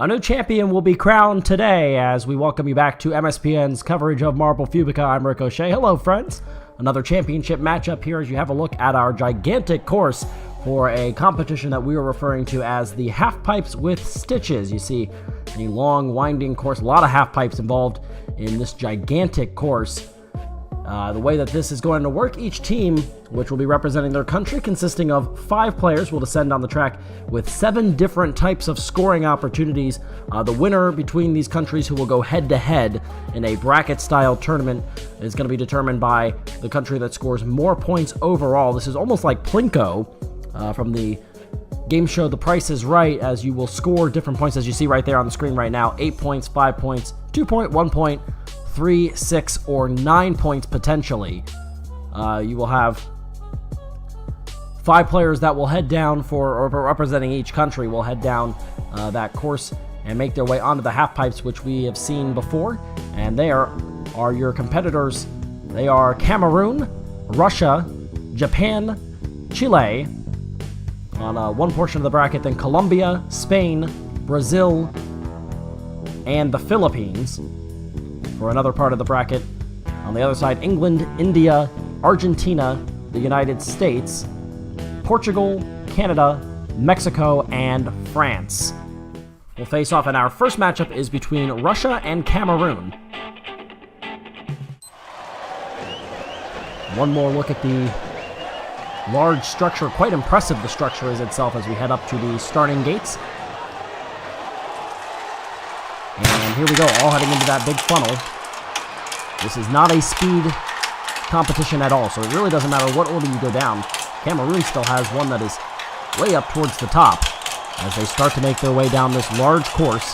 A new champion will be crowned today as we welcome you back to MSPN's coverage of Marble Fubeca. I'm Ricochet. Hello, friends. Another championship matchup here as you have a look at our gigantic course for a competition that we are referring to as the half pipes with stitches. You see a long, winding course, a lot of half pipes involved in this gigantic course. The way that this is going to work, each team, which will be representing their country, consisting of 5 players, will descend on the track with 7 different types of scoring opportunities. The winner between these countries, who will go head-to-head in a bracket-style tournament, is going to be determined by the country that scores more points overall. This is almost like Plinko from the game show The Price is Right, as you will score different points, as you see right there on the screen right now. 8 points, 5 points, 2 point, 1 point, 3, 6, or 9 points potentially. You will have 5 players that will head down or representing each country will head down that course and make their way onto the half pipes, which we have seen before. And there are your competitors. They are Cameroon, Russia, Japan, Chile on one portion of the bracket, then Colombia, Spain, Brazil, and the Philippines. For another part of the bracket. On the other side, England, India, Argentina, the United States, Portugal, Canada, Mexico, and France will face off, and our first matchup is between Russia and Cameroon. One more look at the large structure. Quite impressive the structure is itself as we head up to the starting gates. And here we go, all heading into that big funnel. This is not a speed competition at all, so it really doesn't matter what order you go down. Cameroon still has one that is way up towards the top as they start to make their way down this large course.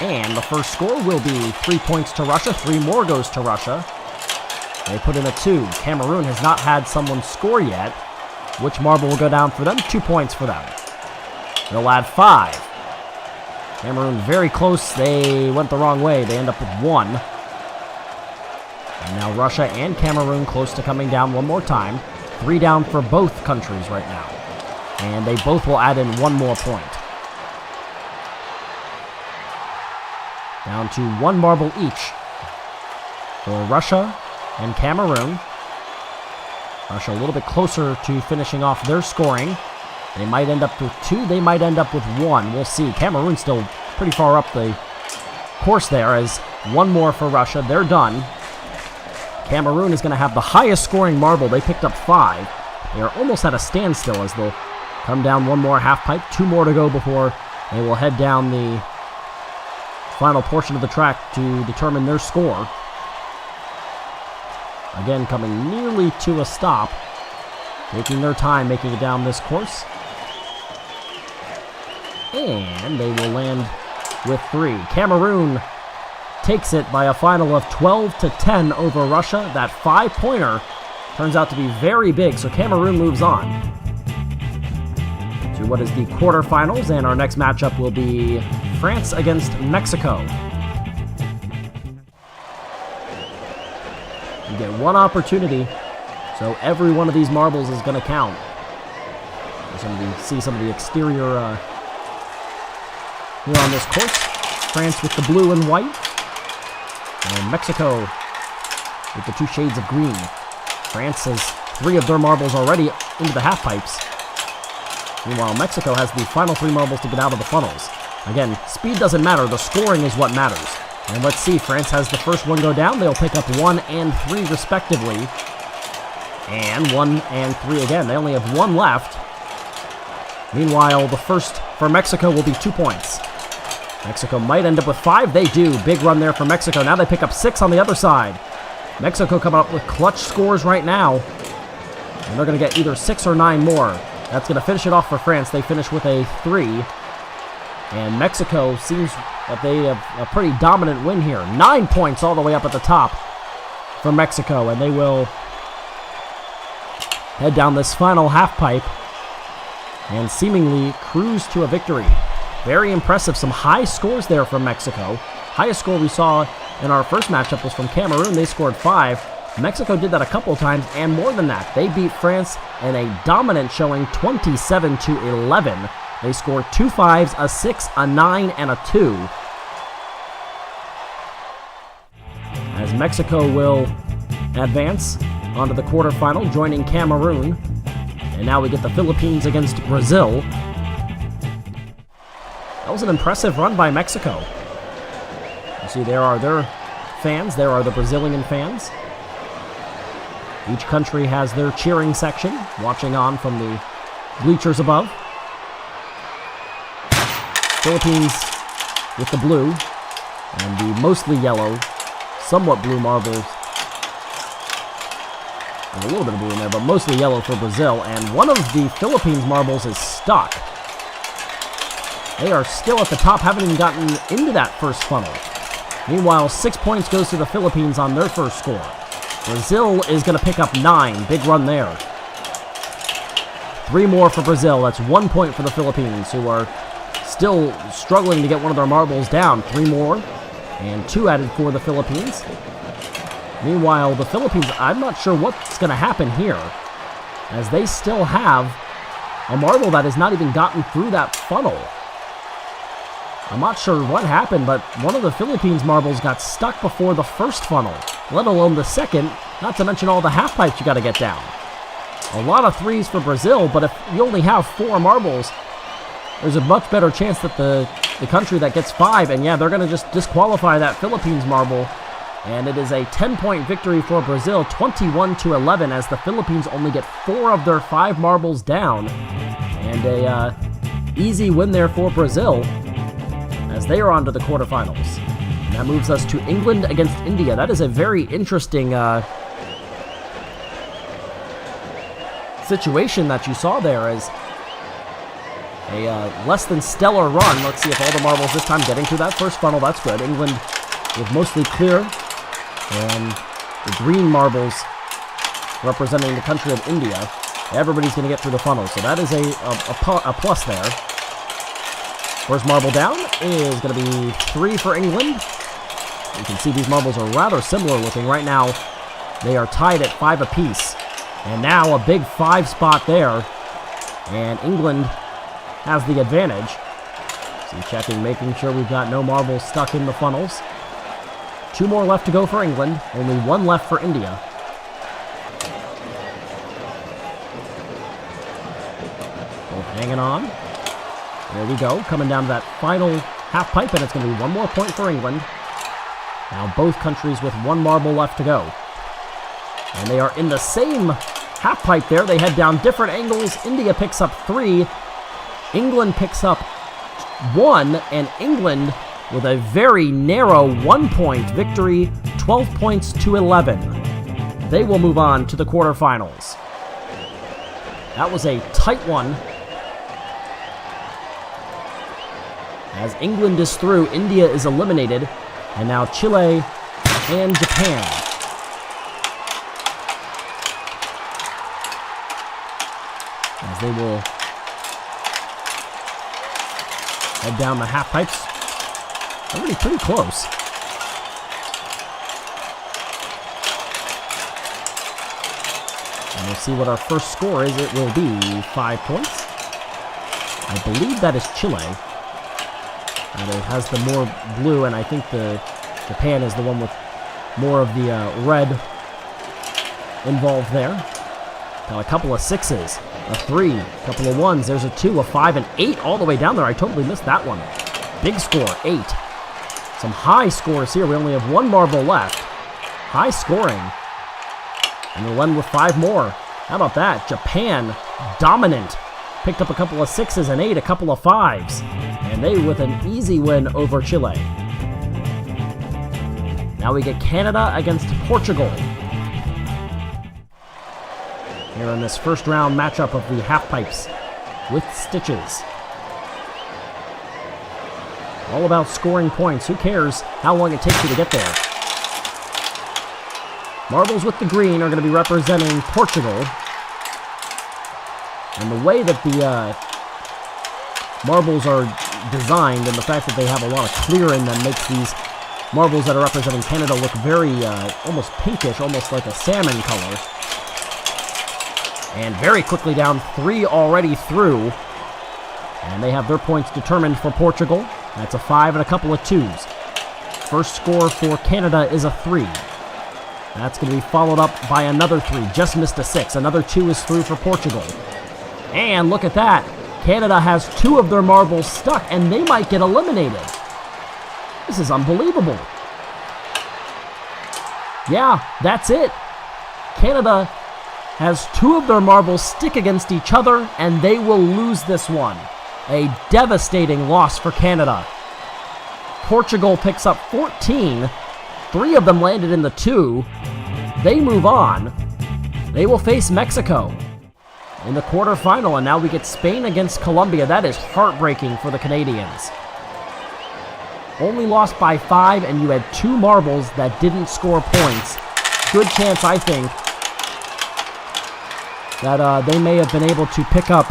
And the first score will be 3 points to Russia, 3 more goes to Russia. They put in a 2. Cameroon has not had someone score yet. Which marble will go down for them? 2 points for them. They'll add 5. Cameroon very close. They went the wrong way. They end up with 1. And now Russia and Cameroon close to coming down one more time. 3 down for both countries right now. And they both will add in 1 more point. Down to 1 marble each for Russia and Cameroon. Russia a little bit closer to finishing off their scoring. They might end up with 2, they might end up with 1. We'll see. Cameroon still pretty far up the course there, as 1 more for Russia. They're done. Cameroon is going to have the highest scoring marble. They picked up 5. They are almost at a standstill as they'll come down 1 more half pipe. 2 more to go before they will head down the final portion of the track to determine their score. Again, coming nearly to a stop. Taking their time making it down this course. And they will land with 3. Cameroon takes it by a final of 12-10 over Russia. That 5-pointer turns out to be very big, so Cameroon moves on to what is the quarterfinals, and our next matchup will be France against Mexico. You get 1 opportunity, so every one of these marbles is going to count. See some of the exterior here on this course. France with the blue and white, and Mexico with the 2 shades of green. France has 3 of their marbles already into the half pipes. Meanwhile, Mexico has the final 3 marbles to get out of the funnels. Again, speed doesn't matter, the scoring is what matters. And let's see, France has the first one go down. They'll pick up 1 and 3 respectively. And 1 and 3 again. They only have 1 left. Meanwhile, the first for Mexico will be 2 points. Mexico might end up with 5. They do. Big run there for Mexico. Now they pick up 6 on the other side. Mexico coming up with clutch scores right now. And they're going to get either 6 or 9 more. That's going to finish it off for France. They finish with a 3. And Mexico seems that they have a pretty dominant win here. 9 points all the way up at the top for Mexico. And they will head down this final half pipe and seemingly cruise to a victory. Very impressive. Some high scores there from Mexico. Highest score we saw in our first matchup was from Cameroon. They scored 5. Mexico did that a couple times, and more than that. They beat France in a dominant showing, 27-11. They score 2 5s, a 6, a 9, and a 2. As Mexico will advance onto the quarterfinal, joining Cameroon. And now we get the Philippines against Brazil. That was an impressive run by Mexico. You see, there are their fans. There are the Brazilian fans. Each country has their cheering section, watching on from the bleachers above. Philippines with the blue and the mostly yellow, somewhat blue marbles. There's a little bit of blue in there, but mostly yellow for Brazil. And one of the Philippines marbles is stuck. They are still at the top, haven't even gotten into that first funnel. Meanwhile, 6 points goes to the Philippines on their first score. Brazil is going to pick up 9. Big run there. 3 more for Brazil. That's 1 point for the Philippines, who are still struggling to get one of their marbles down. 3 more, and 2 added for the Philippines. Meanwhile, the Philippines, I'm not sure what's going to happen here, as they still have a marble that has not even gotten through that funnel. I'm not sure what happened, but one of the Philippines marbles got stuck before the first funnel, let alone the second, not to mention all the half pipes you got to get down. A lot of 3s for Brazil, but if you only have 4 marbles, there's a much better chance that the country that gets 5, and yeah, they're going to just disqualify that Philippines marble. And it is a 10-point victory for Brazil, 21-11, as the Philippines only get 4 of their 5 marbles down. And a easy win there for Brazil, as they are on to the quarterfinals. And that moves us to England against India. That is a very interesting situation that you saw there, as a less than stellar run. Let's see if all the marbles this time getting through that first funnel. That's good. England with mostly clear, and the green marbles representing the country of India. Everybody's going to get through the funnel, so that is a plus there. First marble down is going to be 3 for England. You can see these marbles are rather similar looking. Right now, they are tied at 5 apiece. And now a big 5 spot there, and England has the advantage. So checking, making sure we've got no marbles stuck in the funnels. 2 more left to go for England. Only 1 left for India. Both hanging on. There we go. Coming down to that final half pipe, and it's going to be 1 more point for England. Now both countries with 1 marble left to go. And they are in the same half pipe there. They head down different angles. India picks up 3. England picks up 1, and England with a very narrow 1-point victory, 12 points to 11. They will move on to the quarterfinals. That was a tight one. As England is through, India is eliminated, and now Chile and Japan. As they will head down the half pipes. Already pretty close. And we'll see what our first score is. It will be 5 points. I believe that is Chile. And it has the more blue, and I think the Japan is the one with more of the red involved there. Got a couple of 6s, a 3, a couple of 1s. There's a 2, a 5, and 8 all the way down there. I totally missed that one. Big score, 8. Some high scores here. We only have 1 marble left. High scoring. And we'll end with 5 more. How about that? Japan, dominant. Picked up a couple of 6s and 8, a couple of 5s. And they with an easy win over Chile. Now we get Canada against Portugal. Here in this first round matchup of the half pipes with stitches. All about scoring points. Who cares how long it takes you to get there? Marbles with the green are going to be representing Portugal. And the way that the marbles are designed, and the fact that they have a lot of clear in them, makes these marbles that are representing Canada look very almost pinkish, almost like a salmon color. And very quickly down, 3 already through. And they have their points determined for Portugal. That's a 5 and a couple of 2s. First score for Canada is a 3. That's going to be followed up by another 3. Just missed a 6. Another 2 is through for Portugal. And look at that. Canada has 2 of their marbles stuck, and they might get eliminated. This is unbelievable. Yeah, that's it. Canada has 2 of their marbles stick against each other, and they will lose this one. A devastating loss for Canada. Portugal picks up 14. 3 of them landed in the 2. They move on. They will face Mexico in the quarterfinal, and now we get Spain against Colombia. That is heartbreaking for the Canadians. Only lost by 5, and you had 2 marbles that didn't score points. Good chance, I think, that they may have been able to pick up,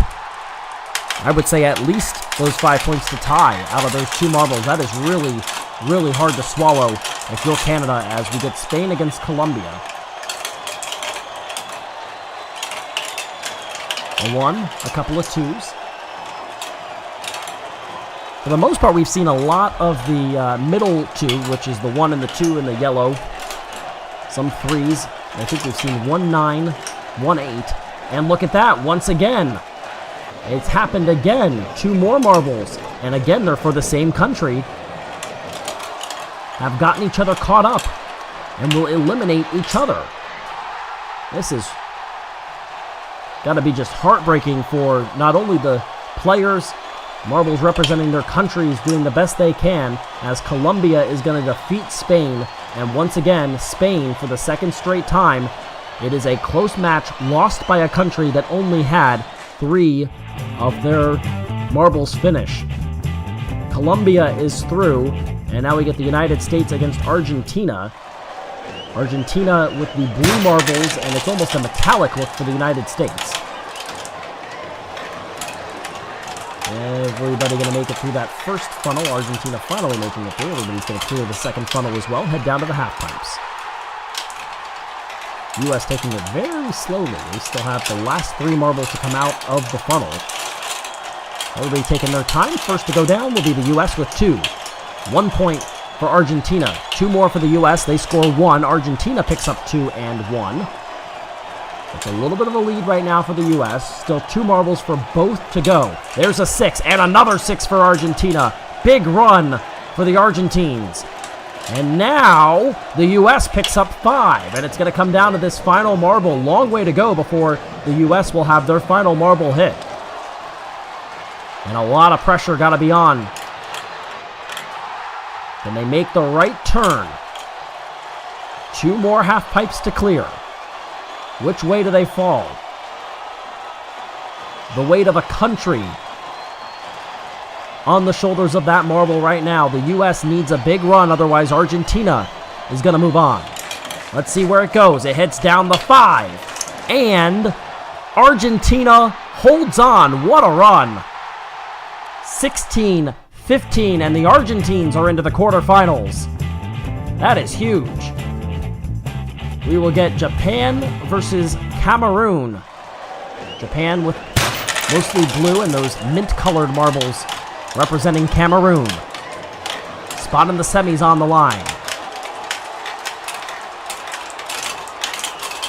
I would say, at least those 5 points to tie out of those 2 marbles. That is really, really hard to swallow if you're Canada, as we get Spain against Colombia. A 1, a couple of 2s. For the most part, we've seen a lot of the middle 2, which is the 1 and the 2 in the yellow. Some 3s. I think we've seen 1 9, 1 8. And look at that, once again. It's happened again. 2 more marbles. And again, they're for the same country. Have gotten each other caught up and will eliminate each other. This is got to be just heartbreaking for not only the players, marbles representing their countries doing the best they can, as Colombia is going to defeat Spain. And once again, Spain, for the 2nd straight time, it is a close match lost by a country that only had 3 of their marbles finish. Colombia is through, and now we get the United States against Argentina. Argentina with the blue marbles, and it's almost a metallic look for the United States. Everybody going to make it through that first funnel. Argentina finally making it through. Everybody's going to clear the second funnel as well. Head down to the half pipes. U.S. taking it very slowly. They still have the last 3 marbles to come out of the funnel. Everybody taking their time. First to go down will be the U.S. with 2. 1 point for Argentina. 2 more for the U.S. They score 1. Argentina picks up 2 and 1. It's a little bit of a lead right now for the U.S. Still 2 marbles for both to go. There's a 6 and another 6 for Argentina. Big run for the Argentines. And now the U.S. picks up 5, and it's going to come down to this final marble. Long way to go before the U.S. will have their final marble hit. And a lot of pressure got to be on. Then they make the right turn. 2 more half pipes to clear. Which way do they fall? The weight of a country on the shoulders of that marble right now. The U.S. needs a big run, otherwise Argentina is going to move on. Let's see where it goes. It hits down the 5. And Argentina holds on. What a run. 16-15, and the Argentines are into the quarterfinals. That is huge. We will get Japan versus Cameroon. Japan with mostly blue and those mint-colored marbles representing Cameroon. Spot in the semis on the line.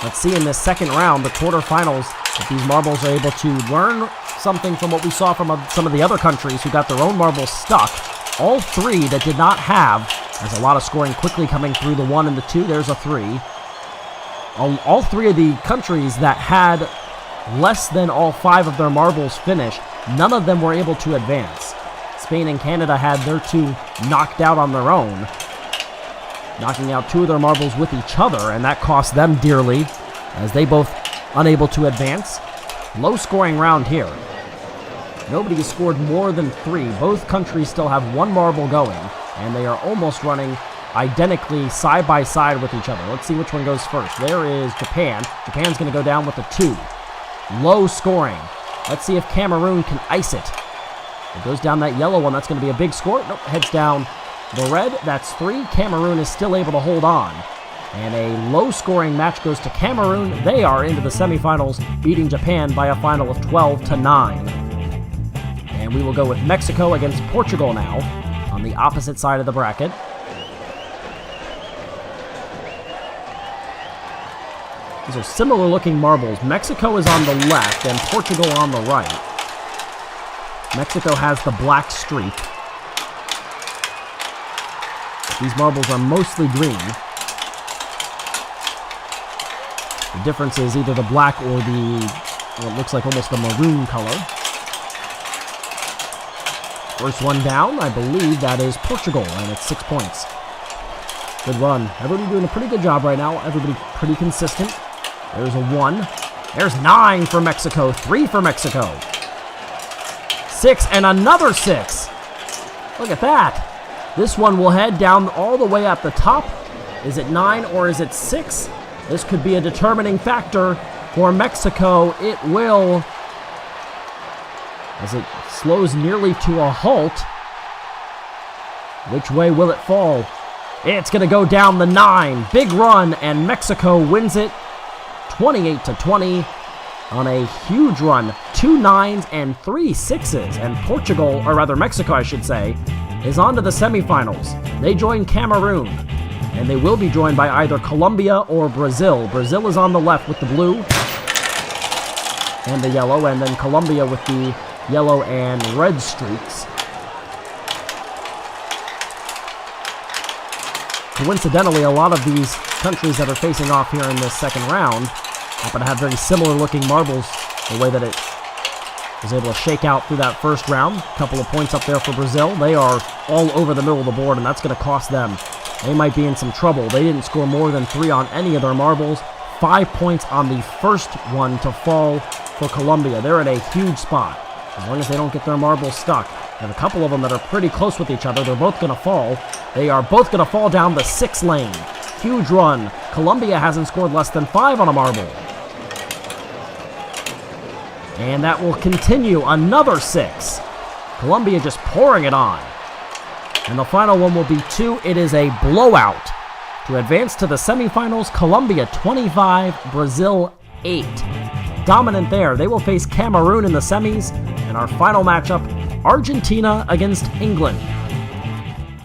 Let's see in this second round, the quarterfinals, if these marbles are able to learn something from what we saw from some of the other countries who got their own marbles stuck. All 3 that did not have. There's a lot of scoring quickly coming through the 1 and the 2. There's a 3. All 3 of the countries that had less than all 5 of their marbles finish, none of them were able to advance. Spain and Canada had their 2 knocked out on their own, knocking out 2 of their marbles with each other, and that cost them dearly, as they both unable to advance. Low scoring round here. Nobody has scored more than 3. Both countries still have 1 marble going, and they are almost running identically side by side with each other. Let's see which one goes first. There is Japan. Japan's going to go down with a 2. Low scoring. Let's see if Cameroon can ice it. It goes down that yellow one. That's going to be a big score. Nope, heads down the red. That's 3. Cameroon is still able to hold on. And a low-scoring match goes to Cameroon. They are into the semifinals, beating Japan by a final of 12-9. And we will go with Mexico against Portugal now, on the opposite side of the bracket. These are similar looking marbles. Mexico is on the left and Portugal on the right. Mexico has the black streak. These marbles are mostly green. The difference is either the black or what looks like almost the maroon color. First one down, I believe that is Portugal, and it's 6 points. Good run. Everybody doing a pretty good job right now. Everybody pretty consistent. There's a 1. There's 9 for Mexico. 3 for Mexico. 6 and another 6. Look at that. This one will head down all the way at the top. Is it 9 or is it 6? This could be a determining factor for Mexico. It will, as it slows nearly to a halt. Which way will it fall? It's going to go down the 9. Big run, and Mexico wins it 28-20 on a huge run. 2 9s and 3 6s. And Portugal, or rather Mexico I should say, is on to the semifinals. They join Cameroon. And they will be joined by either Colombia or Brazil. Brazil is on the left with the blue and the yellow, and then Colombia with the yellow and red streaks. Coincidentally, a lot of these countries that are facing off here in this second round happen to have very similar looking marbles, the way that it was able to shake out through that first round. A couple of points up there for Brazil. They are all over the middle of the board, and that's going to cost them. They might be in some trouble. They didn't score more than 3 on any of their marbles. 5 points on the first one to fall for Colombia. They're in a huge spot. As long as they don't get their marbles stuck. They have a couple of them that are pretty close with each other. They're both going to fall. They are both going to fall down the 6 lane. Huge run. Colombia hasn't scored less than 5 on a marble. And that will continue. Another 6. Colombia just pouring it on. And the final one will be 2. It is a blowout. To advance to the semifinals, Colombia 25, Brazil 8. Dominant there. They will face Cameroon in the semis. And our final matchup, Argentina against England.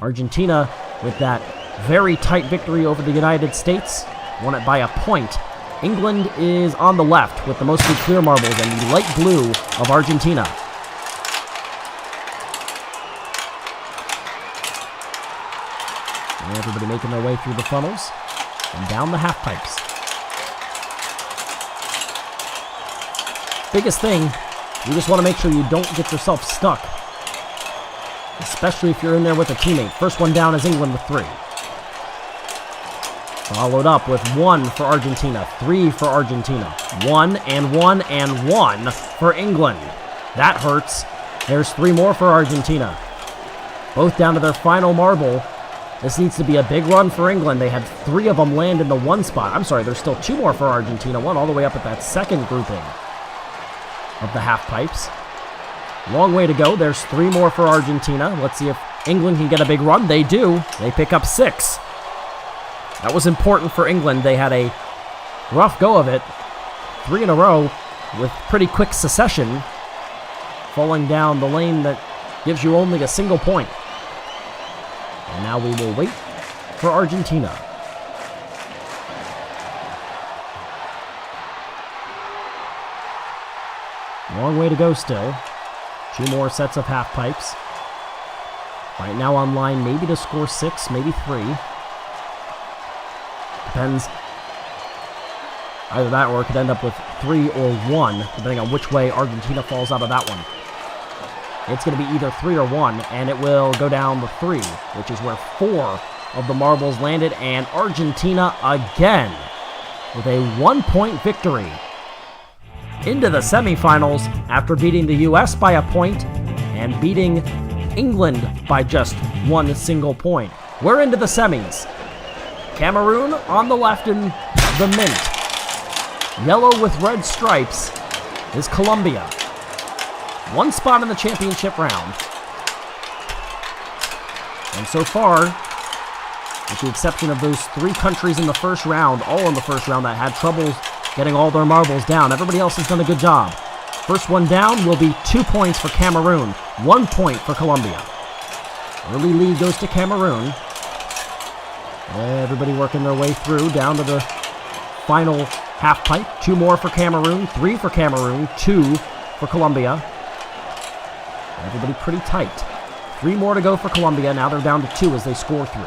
Argentina, with that very tight victory over the United States, won it by a point. England is on the left with the mostly clear marbles and the light blue of Argentina. And everybody making their way through the funnels and down the half pipes. Biggest thing, you just want to make sure you don't get yourself stuck, especially if you're in there with a teammate. First one down is England with 3. Followed up with 1 for Argentina, 3 for Argentina, 1 and 1 and 1 for England. That hurts. There's 3 more for Argentina. Both down to their final marble. This needs to be a big run for England. They had 3 of them land in the 1 spot. I'm sorry, there's still 2 more for Argentina. 1 all the way up at that second grouping of the half pipes. Long way to go. There's 3 more for Argentina. Let's see if England can get a big run. They do. They pick up 6. That was important for England. They had a rough go of it. 3 in a row with pretty quick succession, falling down the lane that gives you only a single point. And now we will wait for Argentina. Long way to go still. 2 more sets of half pipes. Right now on line maybe to score 6, maybe 3. Depends. Either that or it could end up with 3 or 1, depending on which way Argentina falls out of that one. It's going to be either 3 or 1, and it will go down the 3, which is where 4 of the marbles landed, and Argentina again with a 1-point victory into the semifinals after beating the U.S. by a point and beating England by just 1 single point. We're into the semis. Cameroon on the left in the mint. Yellow with red stripes is Colombia. 1 spot in the championship round. And so far, with the exception of those 3 countries in the first round, all in the first round that had troubles getting all their marbles down, everybody else has done a good job. First one down will be 2 points for Cameroon, 1 point for Colombia. Early lead goes to Cameroon. Everybody working their way through down to the final half pipe. 2 more for Cameroon, 3 for Cameroon, 2 for Colombia. Everybody pretty tight. 3 more to go for Colombia. Now they're down to 2 as they score 3.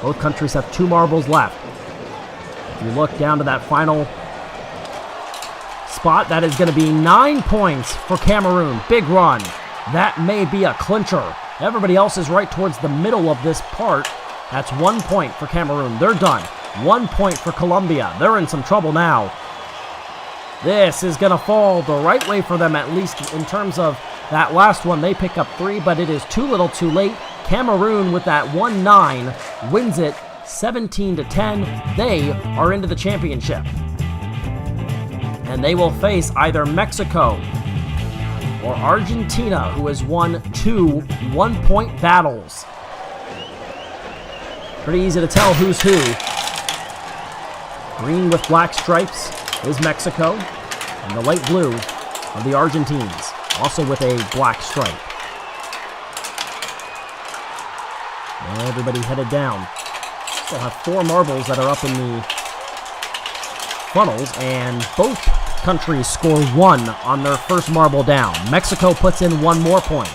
Both countries have 2 marbles left. If you look down to that final spot, that is going to be 9 points for Cameroon. Big run. That may be a clincher. Everybody else is right towards the middle of this part. That's 1 point for Cameroon. They're done. 1 point for Colombia. They're in some trouble now. This is going to fall the right way for them, at least in terms of that last one. They pick up 3, but it is too little too late. Cameroon with that 1-9 wins it 17-10. They are into the championship. And they will face either Mexico or Argentina, who has won 2 one-point battles. Pretty easy to tell who's who. Green with black stripes is Mexico, and the light blue are the Argentines, also with a black stripe. Everybody headed down. Still have 4 marbles that are up in the funnels, and both countries score 1 on their first marble down. Mexico puts in 1 more point.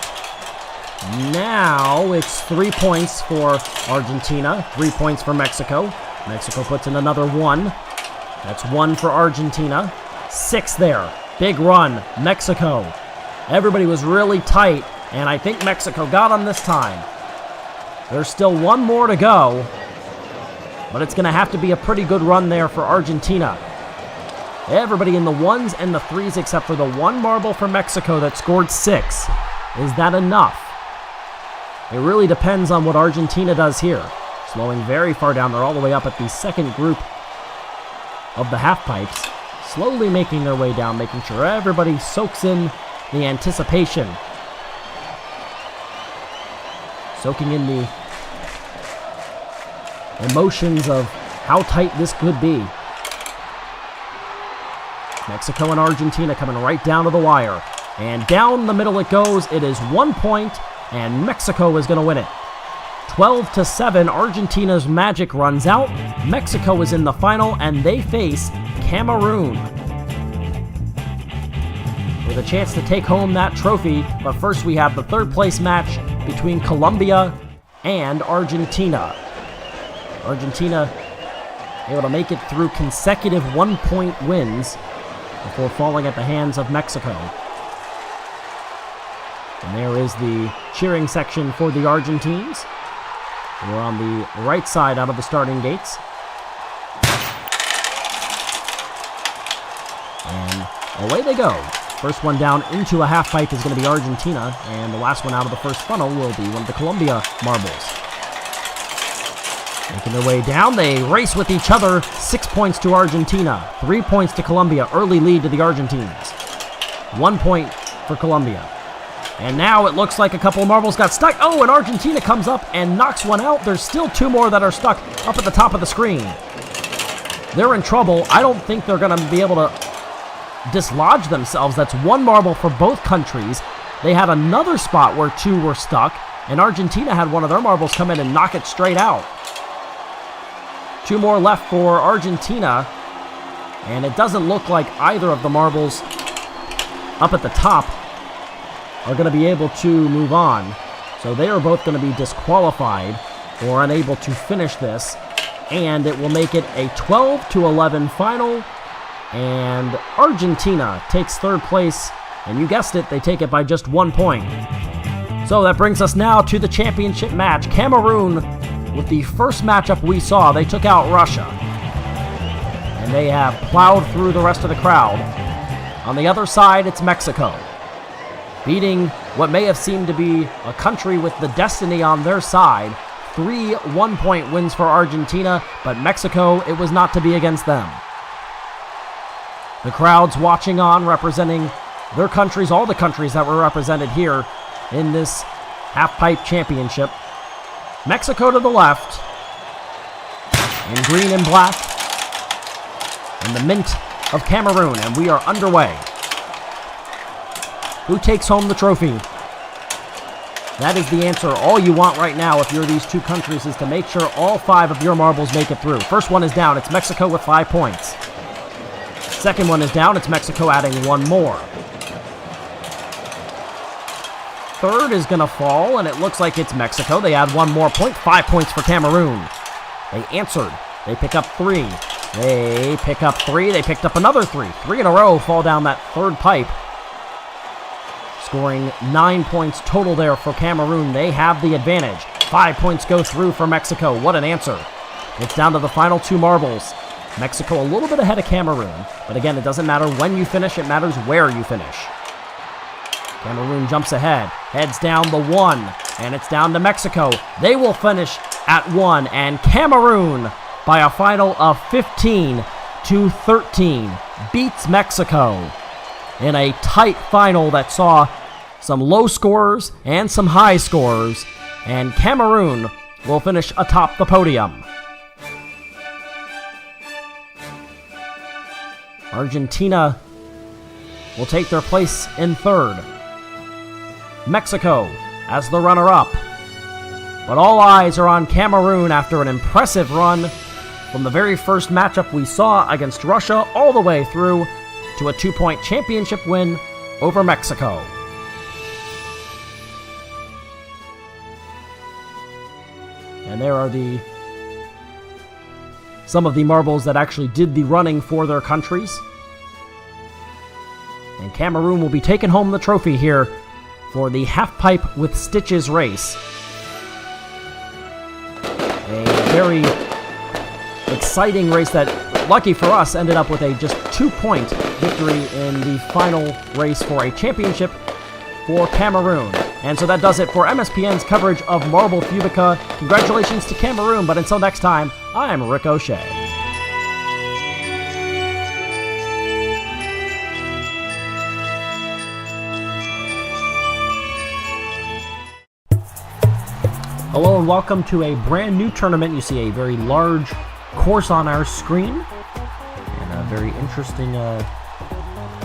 Now it's 3 points for Argentina, 3 points for Mexico. Mexico puts in another 1. That's 1 for Argentina. 6 there. Big run. Mexico. Everybody was really tight, and I think Mexico got them this time. There's still 1 more to go, but it's going to have to be a pretty good run there for Argentina. Everybody in the 1s and the 3s except for the 1 marble for Mexico that scored 6. Is that enough? It really depends on what Argentina does here. Slowing very far down. They're all the way up at the second group of the half pipes. Slowly making their way down, making sure everybody soaks in the anticipation. Soaking in the emotions of how tight this could be. Mexico and Argentina coming right down to the wire. And down the middle it goes. It is 1 point, and Mexico is going to win it. 12-7, Argentina's magic runs out. Mexico is in the final, and they face Cameroon with a chance to take home that trophy. But first we have the 3rd place match between Colombia and Argentina. Argentina able to make it through consecutive 1-point wins before falling at the hands of Mexico. And there is the cheering section for the Argentines. We're on the right side out of the starting gates. And away they go. First one down into a half pipe is going to be Argentina, and the last one out of the first funnel will be one of the Colombia marbles. Making their way down, they race with each other. 6 points to Argentina, 3 points to Colombia. Early lead to the Argentines. 1 point for Colombia. And now it looks like a couple of marbles got stuck. Oh, and Argentina comes up and knocks one out. There's still 2 more that are stuck up at the top of the screen. They're in trouble. I don't think they're going to be able to dislodge themselves. That's 1 marble for both countries. They had another spot where 2 were stuck, and Argentina had one of their marbles come in and knock it straight out. 2 more left for Argentina, and it doesn't look like either of the marbles up at the top are going to be able to move on. So they are both going to be disqualified or unable to finish this, and it will make it a 12-11 final, and Argentina takes 3rd place, and you guessed it, they take it by just 1 point. So that brings us now to the championship match. Cameroon, with the first matchup we saw, they took out Russia, and they have plowed through the rest of the crowd. On the other side, it's Mexico, beating what may have seemed to be a country with the destiny on their side. 3 one-point wins for Argentina, but Mexico, it was not to be against them. The crowds watching on, representing their countries, all the countries that were represented here in this half-pipe championship. Mexico to the left, in green and black, and the mint of Cameroon, and we are underway. Who takes home the trophy? That is the answer. All you want right now if you're these two countries is to make sure all 5 of your marbles make it through. First one is down. It's Mexico with 5 points. Second one is down. It's Mexico adding 1 more. Third is going to fall, and it looks like it's Mexico. They add 1 more point. 5 points for Cameroon. They answered. They pick up 3. They pick up 3. They picked up another 3. 3 in a row fall down that third pipe. Scoring 9 points total there for Cameroon. They have the advantage. 5 points go through for Mexico. What an answer. It's down to the final 2 marbles. Mexico a little bit ahead of Cameroon. But again, it doesn't matter when you finish. It matters where you finish. Cameroon jumps ahead. Heads down the 1. And it's down to Mexico. They will finish at 1. And Cameroon, by a final of 15-13, beats Mexico in a tight final that saw some low scorers and some high scorers, and Cameroon will finish atop the podium. Argentina will take their place in 3rd. Mexico as the runner-up. But all eyes are on Cameroon after an impressive run from the very first matchup we saw against Russia all the way through to a 2-point championship win over Mexico. And there are some of the marbles that actually did the running for their countries. And Cameroon will be taking home the trophy here for the half-pipe with stitches race. A very exciting race that, lucky for us, ended up with a just 2-point victory in the final race for a championship for Cameroon. And so that does it for MSPN's coverage of Marble Fubeca. Congratulations to Cameroon, but until next time, I'm Rick O'Shea. Hello and welcome to a brand new tournament. You see a very large course on our screen, and a very interesting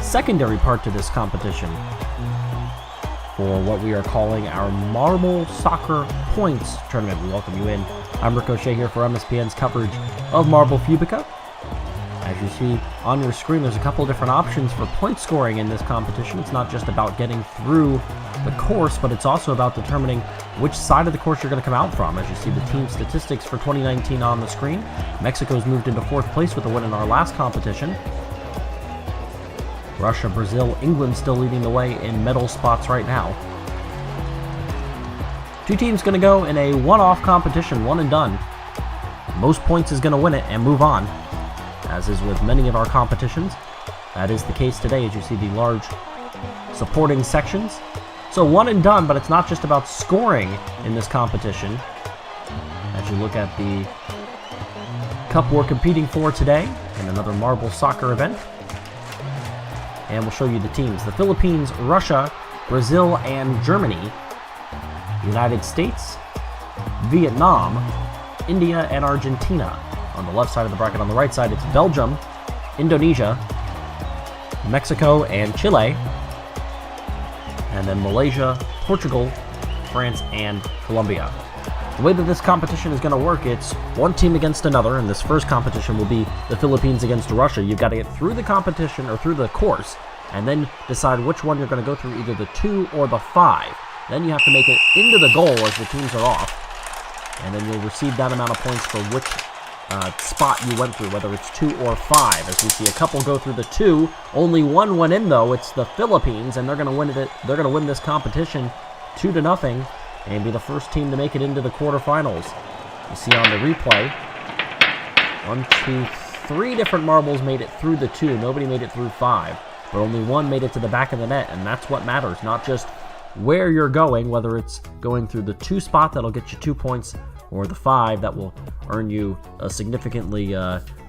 secondary part to this competition for what we are calling our Marble Soccer Points Tournament. We welcome you in. I'm Rick O'Shea here for MSPN's coverage of Marble Fubeca. As you see on your screen, there's a couple of different options for point scoring in this competition. It's not just about getting through the course, but it's also about determining which side of the course you're going to come out from. As you see the team statistics for 2019 on the screen, Mexico's moved into 4th place with a win in our last competition. Russia, Brazil, England still leading the way in medal spots right now. 2 teams going to go in a one-off competition, one and done. Most points is going to win it and move on, as is with many of our competitions. That is the case today, as you see the large supporting sections. So one and done, but it's not just about scoring in this competition. As you look at the cup we're competing for today in another marble soccer event. And we'll show you the teams. The Philippines, Russia, Brazil, and Germany. United States, Vietnam, India, and Argentina. On the left side of the bracket, on the right side, it's Belgium, Indonesia, Mexico, and Chile. And then Malaysia, Portugal, France, and Colombia. The way that this competition is going to work, it's one team against another, and this first competition will be the Philippines against Russia. You've got to get through the competition, or through the course, and then decide which one you're going to go through, either the 2 or the 5. Then you have to make it into the goal as the teams are off, and then you'll receive that amount of points for which spot you went through, whether it's 2 or 5. As we see a couple go through the 2, only one went in though. It's the Philippines, and they're going to win it. They're going to win this competition 2-0, and be the first team to make it into the quarterfinals. You see on the replay, 1, 2, 3 different marbles made it through the 2. Nobody made it through 5, but only one made it to the back of the net, and that's what matters. Not just where you're going, whether it's going through the 2 spot that'll get you 2 points, or the 5 that will earn you a significantly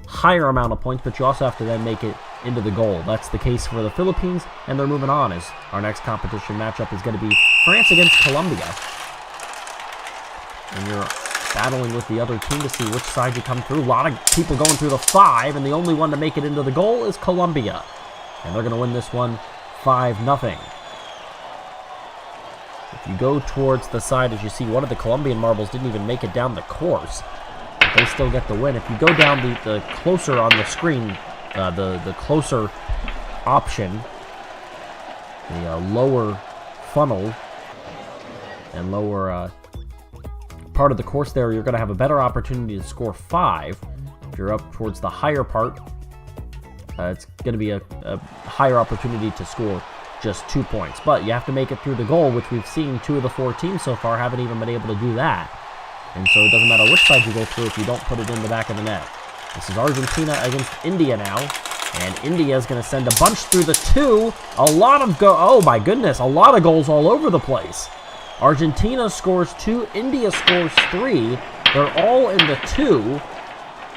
higher amount of points, but you also have to then make it into the goal. That's the case for the Philippines, and they're moving on as our next competition matchup is going to be France against Colombia. And you're battling with the other team to see which side you come through. A lot of people going through the 5, and the only one to make it into the goal is Colombia. And they're going to win this one 5-0. If you go towards the side, as you see, one of the Colombian marbles didn't even make it down the course. But they still get the win. If you go down the closer on the screen, the closer option, the lower funnel and lower part of the course there, you're going to have a better opportunity to score 5. If you're up towards the higher part, it's going to be a higher opportunity to score just 2 points. But you have to make it through the goal, which we've seen 2 of the 4 teams so far haven't even been able to do that. And so it doesn't matter which side you go through if you don't put it in the back of the net. This is Argentina against India now. And India is going to send a bunch through the 2. A lot of oh my goodness, a lot of goals all over the place. Argentina scores 2, India scores 3. They're all in the 2.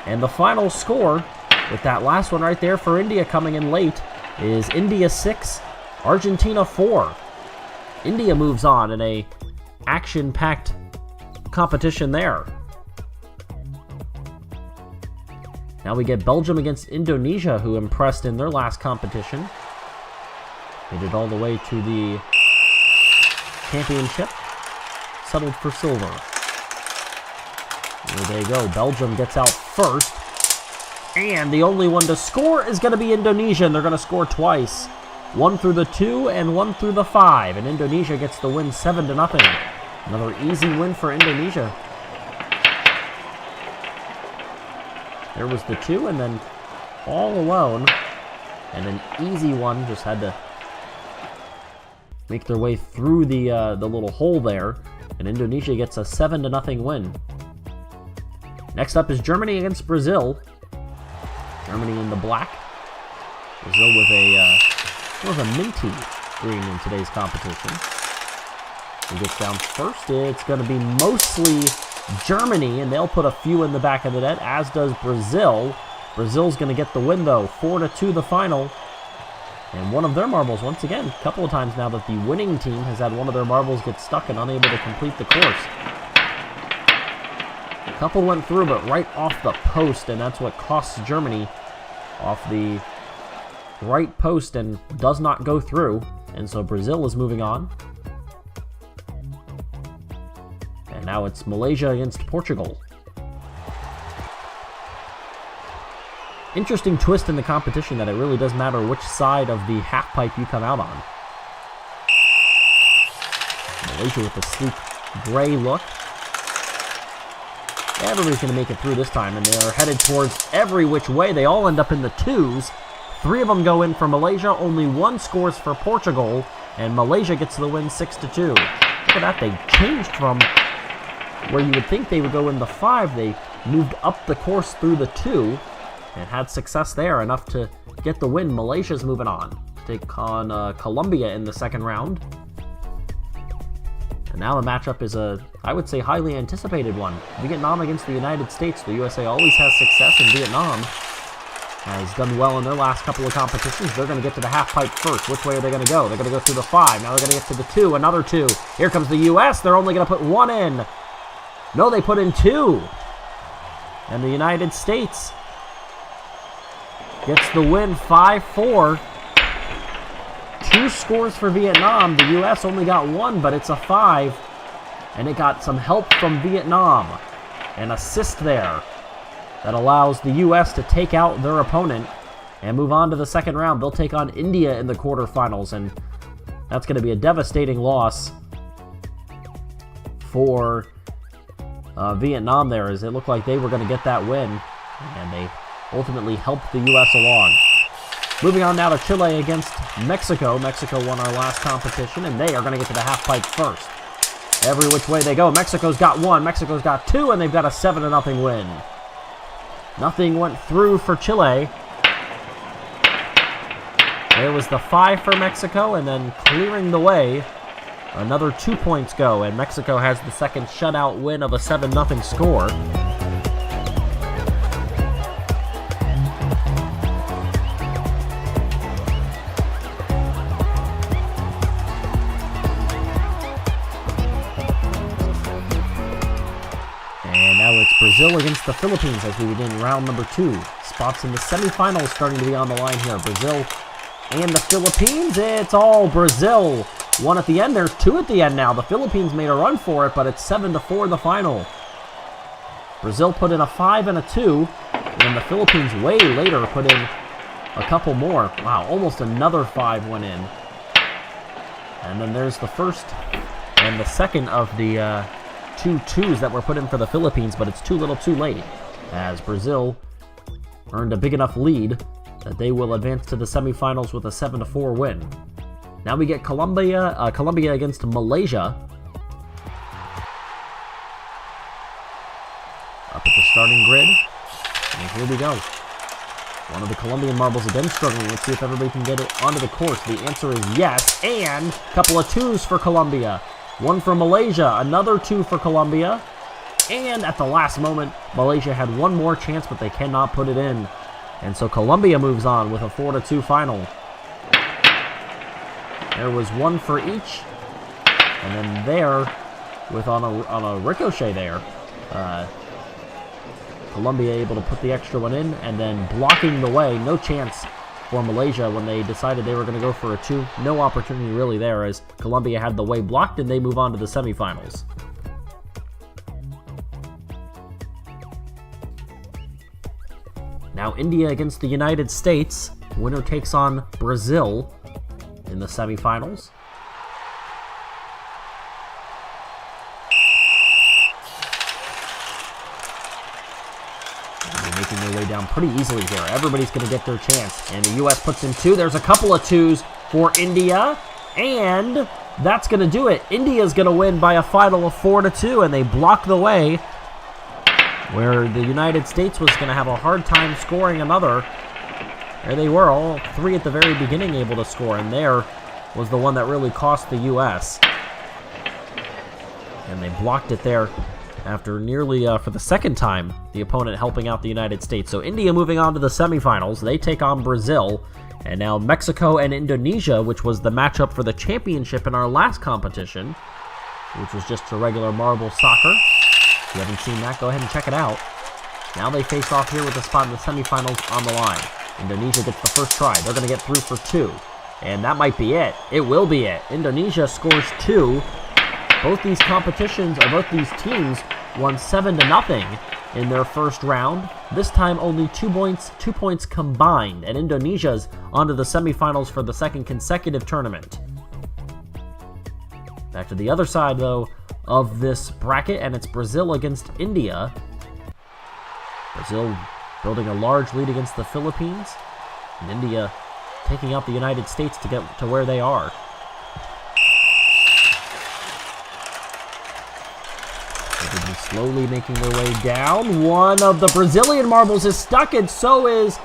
And the final score, with that last one right there for India coming in late, is India 6, Argentina 4. India moves on in a action-packed competition there. Now we get Belgium against Indonesia, who impressed in their last competition. Made it all the way to the championship. Settled for silver. There they go. Belgium gets out first. And the only one to score is going to be Indonesia, and they're going to score twice. 1 through the 2 and 1 through the 5. And Indonesia gets the win 7-0. Another easy win for Indonesia. There was the 2, and then all alone. And an easy one, just had to make their way through the little hole there. And Indonesia gets a 7-0 win. Next up is Germany against Brazil. Germany in the black. Brazil with a minty green in today's competition. Who gets down first? It's going to be mostly Germany, and they'll put a few in the back of the net, as does Brazil. Brazil's going to get the win, though. 4-2 the final. And one of their marbles, once again, a couple of times now that the winning team has had one of their marbles get stuck and unable to complete the course. A couple went through, but right off the post, and that's what costs Germany off the right post and does not go through. And so Brazil is moving on. And now it's Malaysia against Portugal. Interesting twist in the competition that it really does matter which side of the half pipe you come out on. Malaysia with the sleek gray look. Everybody's going to make it through this time, and they're headed towards every which way. They all end up in the 2s. 3 of them go in for Malaysia. Only 1 scores for Portugal, and Malaysia gets the win 6-2. Look at that. They changed from where you would think they would go in the 5. They moved up the course through the 2 and had success there, enough to get the win. Malaysia's moving on to take on Colombia in the second round. And now the matchup is I would say, highly anticipated one. Vietnam against the United States. The USA always has success, and Vietnam has done well in their last couple of competitions. They're going to get to the half pipe first. Which way are they going to go? They're going to go through the 5. Now they're going to get to the 2. Another 2. Here comes the US. They're only going to put 1 in. No, they put in 2. And the United States gets the win 5-4. 2 scores for Vietnam. The U.S. only got 1, but it's a 5. And it got some help from Vietnam. An assist there that allows the U.S. to take out their opponent and move on to the second round. They'll take on India in the quarterfinals, and that's going to be a devastating loss for Vietnam there, as it looked like they were going to get that win, and they ultimately helped the U.S. along. Moving on now to Chile against Mexico. Mexico won our last competition, and they are going to get to the half pipe first. Every which way they go. Mexico's got 1, Mexico's got 2, and they've got a 7-0 win. Nothing went through for Chile. There was the 5 for Mexico, and then clearing the way, another 2 points go, and Mexico has the second shutout win of a 7-0 score. Brazil against the Philippines as we begin round number 2. Spots in the semifinals starting to be on the line here. Brazil and the Philippines. It's all Brazil one at the end. There's two at the end now. The Philippines made a run for it, but it's 7-4 in the final. Brazil put in a 5 and a 2, and the Philippines way later put in a couple more. Wow, almost another 5 went in. And then there's the first and the second of the two twos that were put in for the Philippines, but it's too little too late, as Brazil earned a big enough lead that they will advance to the semifinals with a 7-4 win. Now we get Colombia against Malaysia. Up at the starting grid, and here we go. One of the Colombian marbles again struggling. Let's see if everybody can get it onto the course. The answer is yes, and a couple of twos for Colombia. One for Malaysia, another 2 for Colombia, and at the last moment, Malaysia had one more chance, but they cannot put it in. And so Colombia moves on with a 4-2 final. There was one for each, and then there, with on a ricochet there, Colombia able to put the extra one in, and then blocking the way, no chance for Malaysia when they decided they were going to go for a 2. No opportunity really there, as Colombia had the way blocked, and they move on to the semifinals. Now India against the United States. Winner takes on Brazil in the semifinals. They're making their way down pretty easily here. Everybody's going to get their chance. And the U.S. puts in 2. There's a couple of 2s for India. And that's going to do it. India's going to win by a final of 4-2. And they block the way, where the United States was going to have a hard time scoring another. There they were, all 3 at the very beginning able to score, and there was the one that really cost the U.S. And they blocked it there after nearly, for the second time, the opponent helping out the United States. So India moving on to the semifinals. They take on Brazil, and now Mexico and Indonesia, which was the matchup for the championship in our last competition, which was just a regular marble soccer. If you haven't seen that, go ahead and check it out. Now they face off here with a spot in the semifinals on the line. Indonesia gets the first try. They're going to get through for 2. And that might be it. It will be it. Indonesia scores 2. Both these competitions, or both these teams, won 7-0 in their first round. This time only 2 points combined. And Indonesia's onto the semifinals for the second consecutive tournament. Back to the other side, though, of this bracket, and it's Brazil against India. Brazil building a large lead against the Philippines, and India taking out the United States to get to where they are. Everybody slowly making their way down. One of the Brazilian marbles is stuck, and so is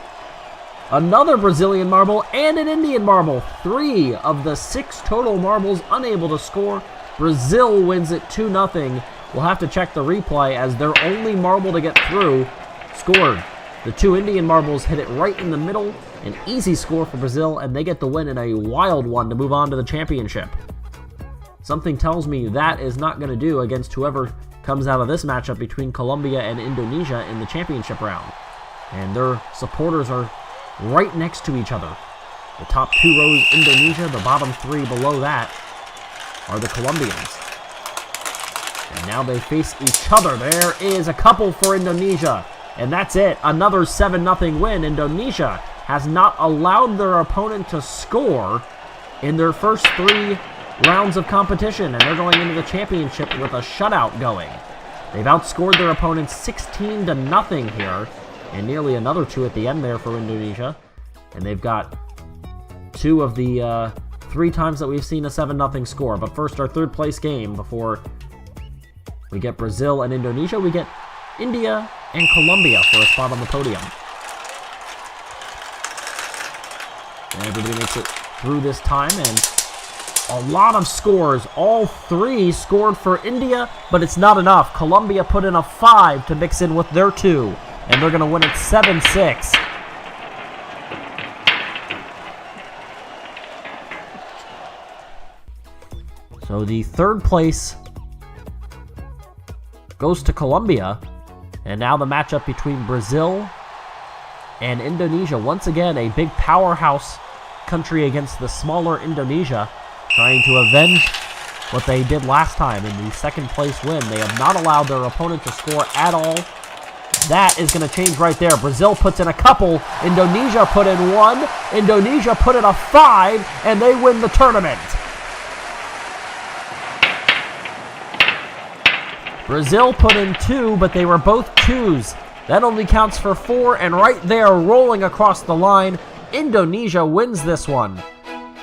another Brazilian marble and an Indian marble. 3 of the 6 total marbles unable to score. Brazil wins it 2-0. We'll have to check the replay, as their only marble to get through scored. The 2 Indian marbles hit it right in the middle. An easy score for Brazil, and they get the win in a wild one to move on to the championship. Something tells me that is not going to do against whoever comes out of this matchup between Colombia and Indonesia in the championship round. And their supporters are right next to each other. The top 2 rows Indonesia, the bottom 3 below that are the Colombians. And now they face each other. There is a couple for Indonesia. And that's it. Another 7-0 win. Indonesia has not allowed their opponent to score in their first 3 rounds of competition. And they're going into the championship with a shutout going. They've outscored their opponents 16-0 here. And nearly another 2 at the end there for Indonesia. And they've got 2 of the 3 times that we've seen a 7-0 score. But first, our 3rd place game before we get Brazil and Indonesia. We get India and Colombia for a spot on the podium. And everybody makes it through this time, and a lot of scores. All 3 scored for India, but it's not enough. Colombia put in a 5 to mix in with their 2, and they're going to win it 7-6. So the 3rd place goes to Colombia. And now the matchup between Brazil and Indonesia. Once again, a big powerhouse country against the smaller Indonesia. trying to avenge what they did last time in the second place win. They have not allowed their opponent to score at all. That is going to change right there. Brazil puts in a couple. Indonesia put in one. Indonesia put in a 5, and they win the tournament. Brazil put in 2, but they were both 2s. That only counts for 4, and right there, rolling across the line, Indonesia wins this one.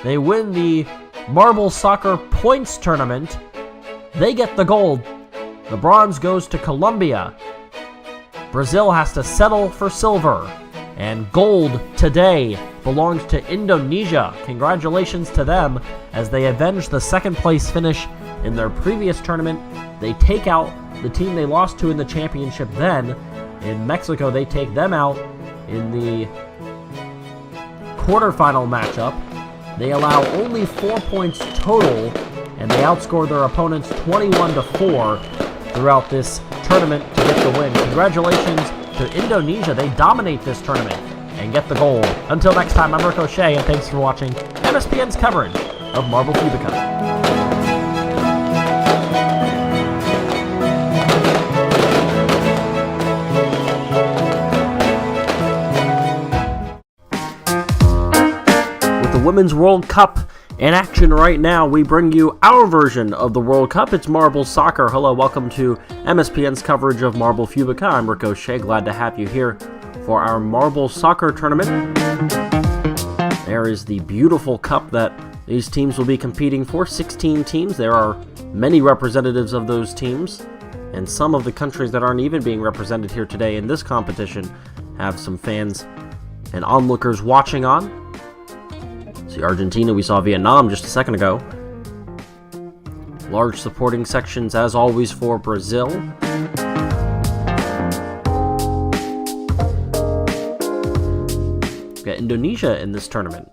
They win the Marble Soccer Points Tournament. They get the gold. The bronze goes to Colombia. Brazil has to settle for silver. And gold today belongs to Indonesia. Congratulations to them as they avenge the second place finish in their previous tournament. They take out the team they lost to in the championship then. In Mexico, they take them out in the quarterfinal matchup. They allow only 4 points total, and they outscore their opponents 21-4 throughout this tournament to get the win. Congratulations to Indonesia. They dominate this tournament and get the gold. Until next time, I'm Ricochet, and thanks for watching MSPN's coverage of Marble Fubeca. Women's World Cup in action right now. We bring you our version of the World Cup. It's Marble Soccer. Hello, welcome to MSPN's coverage of Marble Fubeca. I'm Ricochet, glad to have you here for our Marble Soccer tournament. There is the beautiful cup that these teams will be competing for. 16 teams. There are many representatives of those teams, and some of the countries that aren't even being represented here today in this competition have some fans and onlookers watching on. See Argentina, we saw Vietnam just a second ago. Large supporting sections as always for Brazil. We've got Indonesia in this tournament.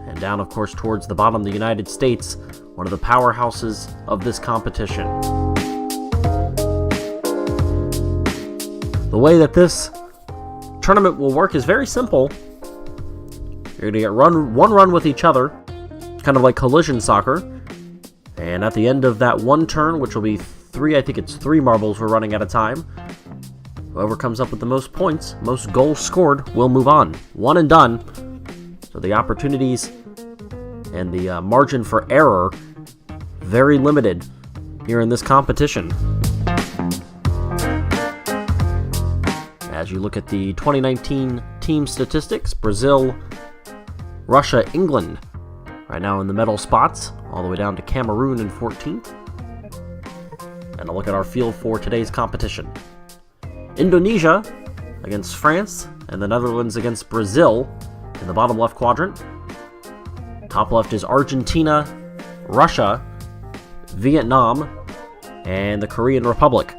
And down, of course, towards the bottom, the United States, one of the powerhouses of this competition. The way that this tournament will work is very simple. You're going to get one run with each other, kind of like collision soccer. And at the end of that one turn, which will be 3, I think it's 3 marbles we're running at a time, whoever comes up with the most points, most goals scored, will move on. One and done. So the opportunities and the margin for error, very limited here in this competition. As you look at the 2019 team statistics, Brazil, Russia, England, right now in the medal spots, all the way down to Cameroon in 14th. And a look at our field for today's competition. Indonesia against France, and the Netherlands against Brazil in the bottom left quadrant. Top left is Argentina, Russia, Vietnam, and the Korean Republic.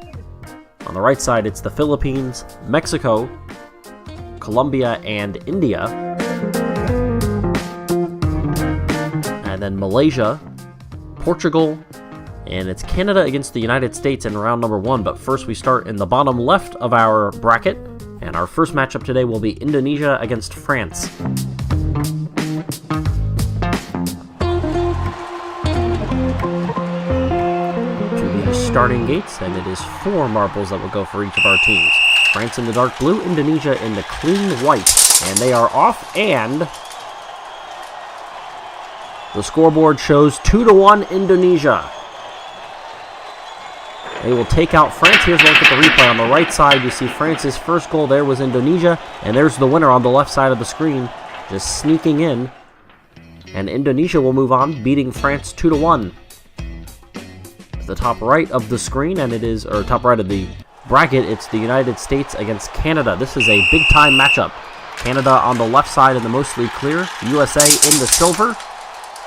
On the right side, it's the Philippines, Mexico, Colombia, and India. And then Malaysia, Portugal, and it's Canada against the United States in round number 1. But first we start in the bottom left of our bracket, and our first matchup today will be Indonesia against France. To the starting gates, and it is 4 marbles that will go for each of our teams. France in the dark blue, Indonesia in the clean white, and they are off, and the scoreboard shows 2-1 Indonesia. They will take out France. Here's a look at the replay. On the right side, you see France's first goal. There was Indonesia, and there's the winner on the left side of the screen, just sneaking in. And Indonesia will move on, beating France 2-1. To the top right of the screen, and it is, or top right of the bracket, it's the United States against Canada. This is a big-time matchup. Canada on the left side in the mostly clear, USA in the silver.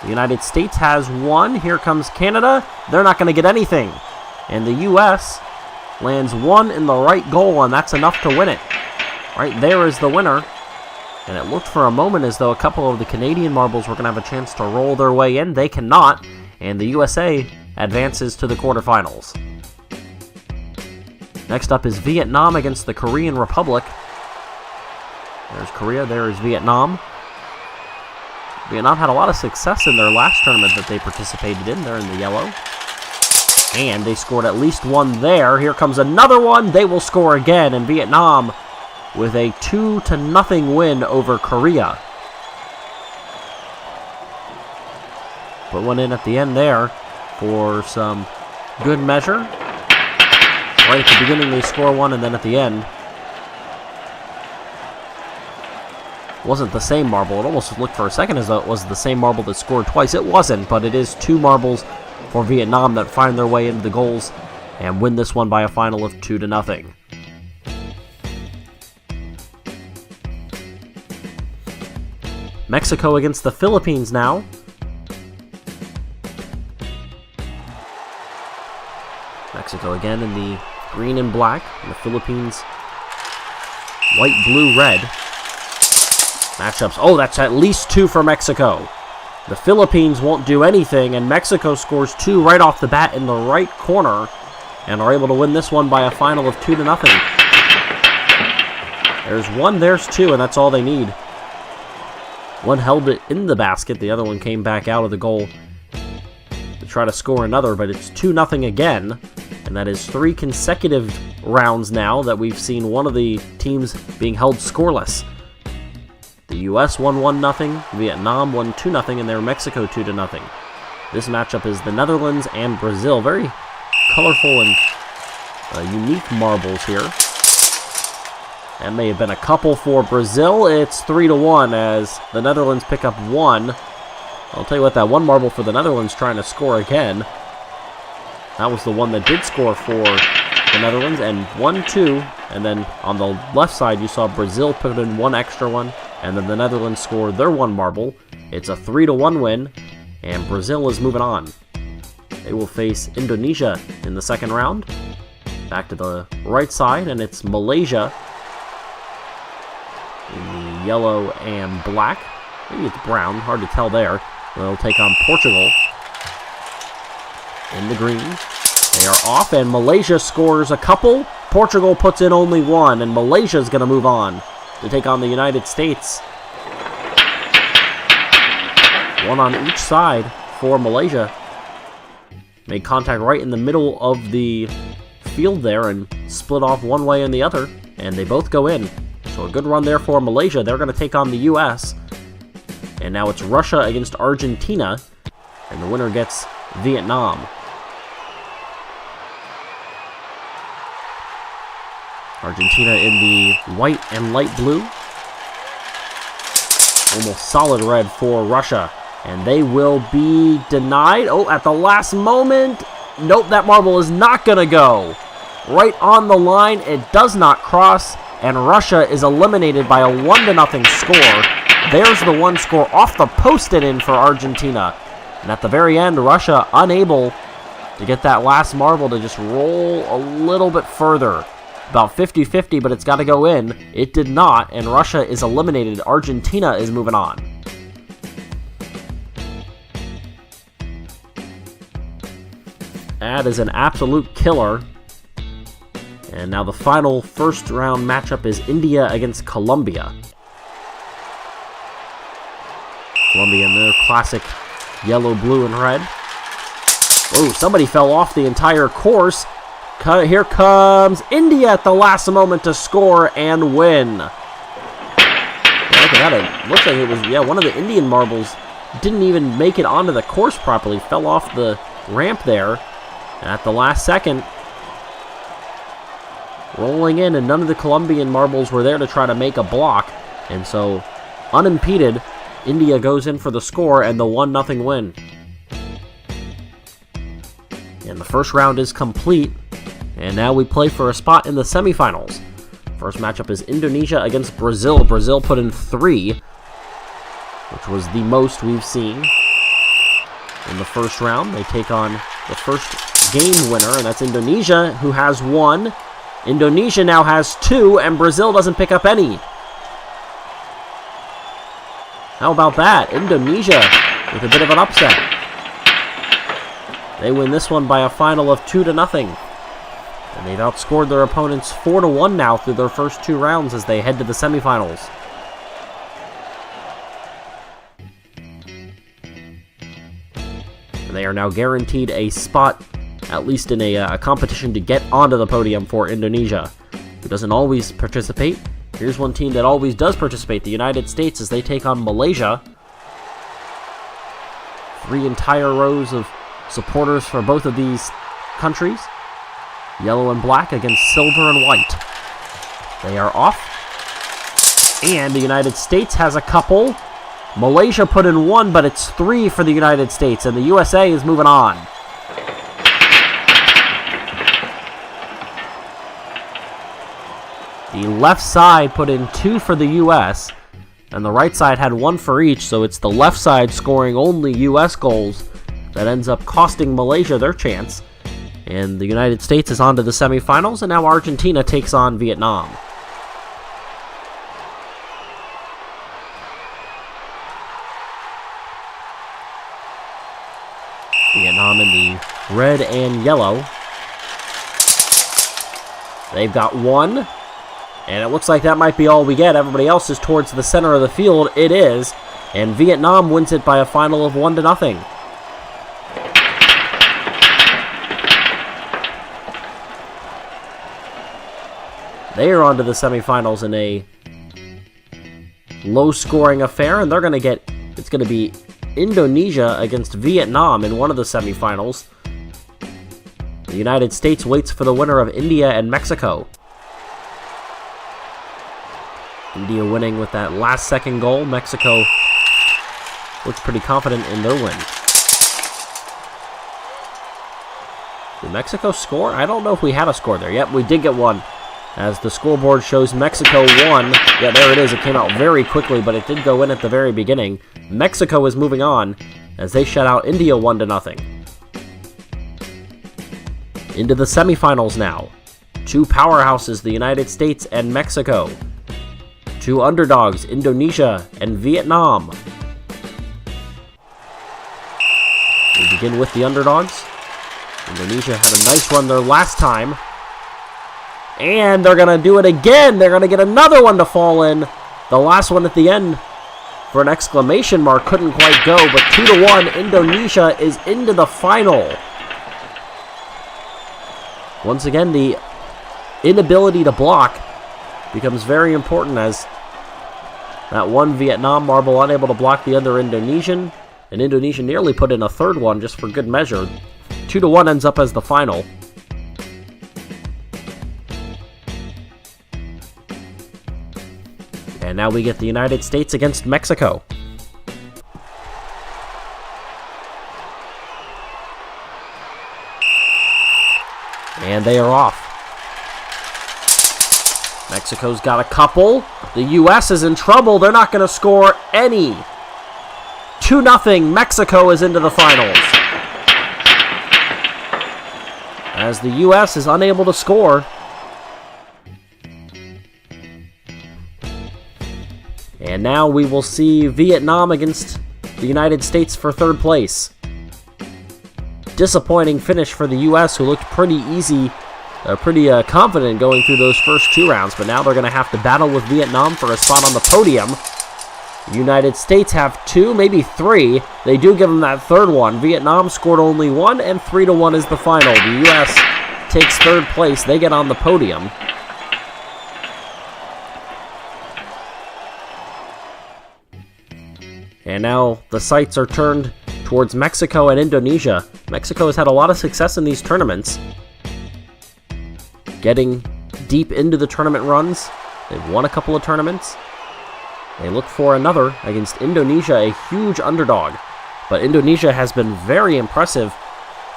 The United States has one. Here comes Canada. They're not going to get anything. And the U.S. lands one in the right goal, and that's enough to win it. Right there is the winner. And it looked for a moment as though a couple of the Canadian marbles were going to have a chance to roll their way in. They cannot. And the USA advances to the quarterfinals. Next up is Vietnam against the Korean Republic. There's Korea. There is Vietnam. Vietnam had a lot of success in their last tournament that they participated in. They're in the yellow. And they scored at least one there. Here comes another one. They will score again. And Vietnam with a 2-0 win over Korea. Put one in at the end there for some good measure. Right at the beginning they score one, and then at the end. Wasn't the same marble. It almost looked for a second as though it was the same marble that scored twice. It wasn't, but it is 2 marbles for Vietnam that find their way into the goals and win this one by a final of 2-0. Mexico against the Philippines now. Mexico again in the green and black, and the Philippines white, blue, red. Matchups. Oh, that's at least 2 for Mexico. The Philippines won't do anything, and Mexico scores 2 right off the bat in the right corner, and are able to win this one by a final of 2-0. There's 1, there's 2, and that's all they need. One held it in the basket, the other one came back out of the goal to try to score another, but it's 2-0 again, and that is 3 consecutive rounds now that we've seen one of the teams being held scoreless. The U.S. won 1-0, Vietnam won 2-0, and they're Mexico 2-0. This matchup is the Netherlands and Brazil. Very colorful and unique marbles here. That may have been a couple for Brazil. It's 3-1 as the Netherlands pick up 1. I'll tell you what, that 1 marble for the Netherlands trying to score again. That was the one that did score for the Netherlands, and 1-2. And then on the left side, you saw Brazil put in 1 extra one. And then the Netherlands scored their 1 marble. It's a 3-1 win, and Brazil is moving on. They will face Indonesia in the second round. Back to the right side, and it's Malaysia in the yellow and black. Maybe it's brown, hard to tell there. They'll take on Portugal in the green. They are off, and Malaysia scores a couple. Portugal puts in only 1, and Malaysia is going to move on to take on the United States. 1 on each side for Malaysia. Made contact right in the middle of the field there and split off one way and the other, and they both go in. So a good run there for Malaysia. They're going to take on the U.S. And now it's Russia against Argentina, and the winner gets Vietnam. Argentina in the white and light blue. Almost solid red for Russia. And they will be denied. Oh, at the last moment. Nope, that marble is not going to go. Right on the line. It does not cross. And Russia is eliminated by a 1-0 score. There's the 1 score off the post and in for Argentina. And at the very end, Russia unable to get that last marble to just roll a little bit further. About 50-50, but it's got to go in. It did not, and Russia is eliminated. Argentina is moving on. That is an absolute killer. And now the final first round matchup is India against Colombia. Colombia in their classic yellow, blue, and red. Oh, somebody fell off the entire course. Here comes India at the last moment to score and win. Look at that. It looks like it was, one of the Indian marbles didn't even make it onto the course properly. Fell off the ramp there at the last second. Rolling in, and none of the Colombian marbles were there to try to make a block. And so, unimpeded, India goes in for the score and the 1-0 win. And the first round is complete. And now we play for a spot in the semifinals. First matchup is Indonesia against Brazil. Brazil put in 3, which was the most we've seen in the first round. They take on the first game winner, and that's Indonesia, who has 1. Indonesia now has 2, and Brazil doesn't pick up any. How about that? Indonesia with a bit of an upset. They win this one by a final of 2-0. And they've outscored their opponents 4-1 now through their first 2 rounds as they head to the semifinals. And they are now guaranteed a spot, at least in a competition to get onto the podium for Indonesia, who doesn't always participate. Here's one team that always does participate, the United States, as they take on Malaysia. 3 entire rows of supporters for both of these countries. Yellow and black against silver and white. They are off. And the United States has a couple. Malaysia put in 1, but it's 3 for the United States, and the USA is moving on. The left side put in 2 for the US, and the right side had 1 for each, so it's the left side scoring only US goals that ends up costing Malaysia their chance. And the United States is on to the semifinals, and now Argentina takes on Vietnam. Vietnam in the red and yellow. They've got 1. And it looks like that might be all we get. Everybody else is towards the center of the field. It is. And Vietnam wins it by a final of 1-0. They are on to the semifinals in a low-scoring affair. And they're going to get... It's going to be Indonesia against Vietnam in one of the semifinals. The United States waits for the winner of India and Mexico. India winning with that last-second goal. Mexico looks pretty confident in their win. Did Mexico score? I don't know if we had a score there. Yep, we did get one. As the scoreboard shows Mexico won. Yeah, there it is. It came out very quickly, but it did go in at the very beginning. Mexico is moving on as they shut out India 1-0. Into the semifinals now. 2 powerhouses, the United States and Mexico. 2 underdogs, Indonesia and Vietnam. We begin with the underdogs. Indonesia had a nice run there last time. And they're going to do it again. They're going to get another one to fall in. The last one at the end for an exclamation mark couldn't quite go, but 2-1, Indonesia is into the final. Once again, the inability to block becomes very important, as that one Vietnam marble unable to block the other Indonesian, and Indonesia nearly put in a third one just for good measure. 2-1 ends up as the final. And now we get the United States against Mexico. And they are off. Mexico's got a couple. The U.S. is in trouble. They're not going to score any. 2-0. Mexico is into the finals. As the U.S. is unable to score. And now we will see Vietnam against the United States for third place. Disappointing finish for the U.S., who looked pretty easy, pretty confident going through those first 2 rounds, but now they're going to have to battle with Vietnam for a spot on the podium. The United States have 2, maybe 3. They do give them that third one. Vietnam scored only 1, and 3-1 is the final. The U.S. takes third place. They get on the podium. And now the sights are turned towards Mexico and Indonesia. Mexico has had a lot of success in these tournaments, getting deep into the tournament runs. They've won a couple of tournaments. They look for another against Indonesia, a huge underdog. But Indonesia has been very impressive.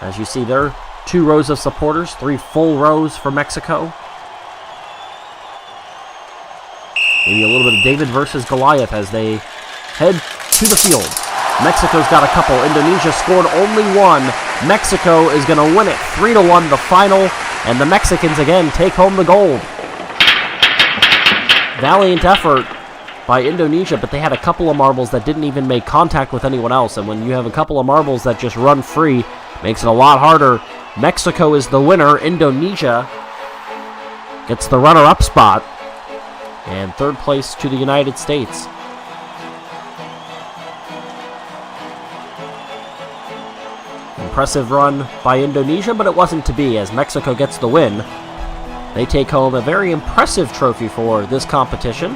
As you see there, 2 rows of supporters, 3 full rows for Mexico. Maybe a little bit of David versus Goliath as they head to the field. Mexico's got a couple. Indonesia scored only 1. Mexico is going to win it 3-1, the final, and the Mexicans again take home the gold. Valiant effort by Indonesia, but they had a couple of marbles that didn't even make contact with anyone else, and when you have a couple of marbles that just run free, makes it a lot harder. Mexico is the winner. Indonesia gets the runner-up spot, and third place to the United States. impressive run by Indonesia, but it wasn't to be as Mexico gets the win. They take home a very impressive trophy for this competition.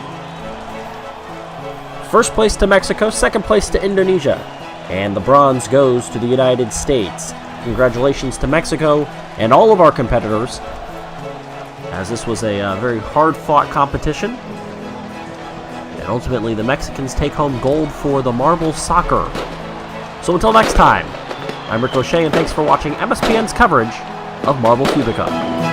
First place to Mexico, second place to Indonesia, and the bronze goes to the United States. Congratulations to Mexico and all of our competitors, as this was a very hard-fought competition. And ultimately, the Mexicans take home gold for the marble soccer. So until next time, I'm Ricochet, and thanks for watching MSPN's coverage of Marble Fubeca.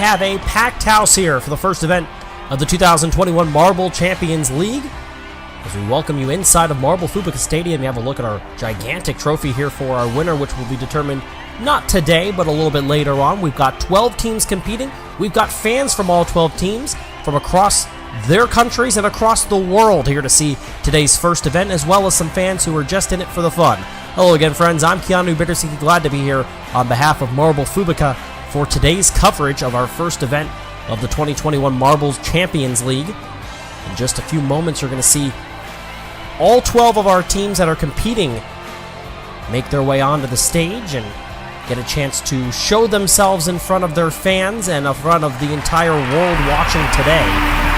have a packed house here for the first event of the 2021 Marble Champions League. As we welcome you inside of Marble Fubeca Stadium, you have a look at our gigantic trophy here for our winner, which will be determined not today, but a little bit later on. We've got 12 teams competing. We've got fans from all 12 teams from across their countries and across the world here to see today's first event, as well as some fans who are just in it for the fun. Hello again, friends. I'm Keanu Bittersea, glad to be here on behalf of Marble Fubeca for today's coverage of our first event of the 2021 Marbles Champions League. In just a few moments, you're going to see all 12 of our teams that are competing make their way onto the stage and get a chance to show themselves in front of their fans and in front of the entire world watching today.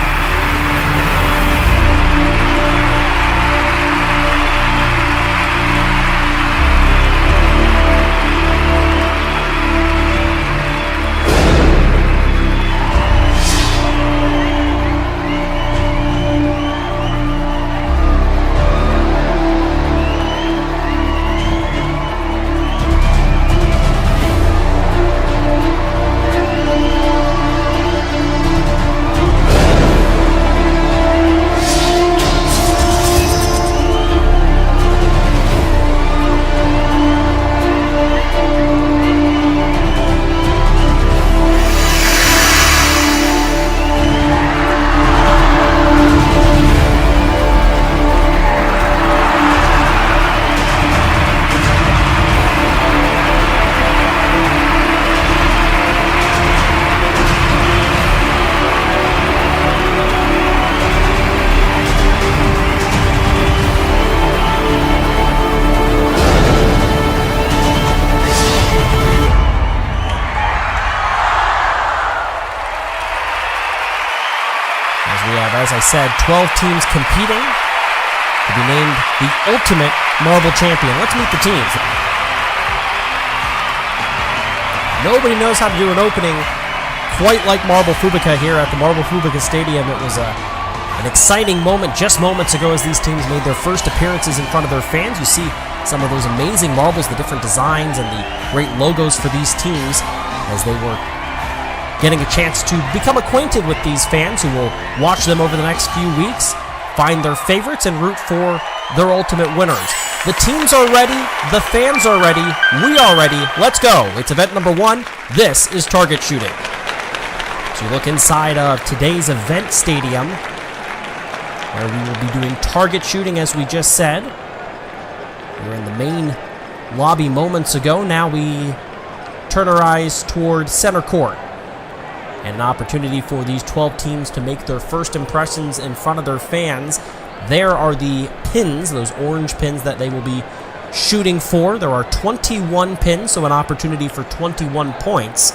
As I said, 12 teams competing to be named the ultimate Marble Champion. Let's meet the teams. Nobody knows how to do an opening quite like Marble Fubeca here at the Marble Fubeca Stadium. It was an exciting moment just moments ago as these teams made their first appearances in front of their fans. You see some of those amazing marbles, the different designs, and the great logos for these teams as they were getting a chance to become acquainted with these fans who will watch them over the next few weeks, find their favorites, and root for their ultimate winners. The teams are ready, the fans are ready, we are ready, let's go. It's event number 1, this is target shooting. So you look inside of today's event stadium, where we will be doing target shooting as we just said. We were in the main lobby moments ago, now we turn our eyes toward center court. And an opportunity for these 12 teams to make their first impressions in front of their fans. There are the pins, those orange pins that they will be shooting for. There are 21 pins, so an opportunity for 21 points.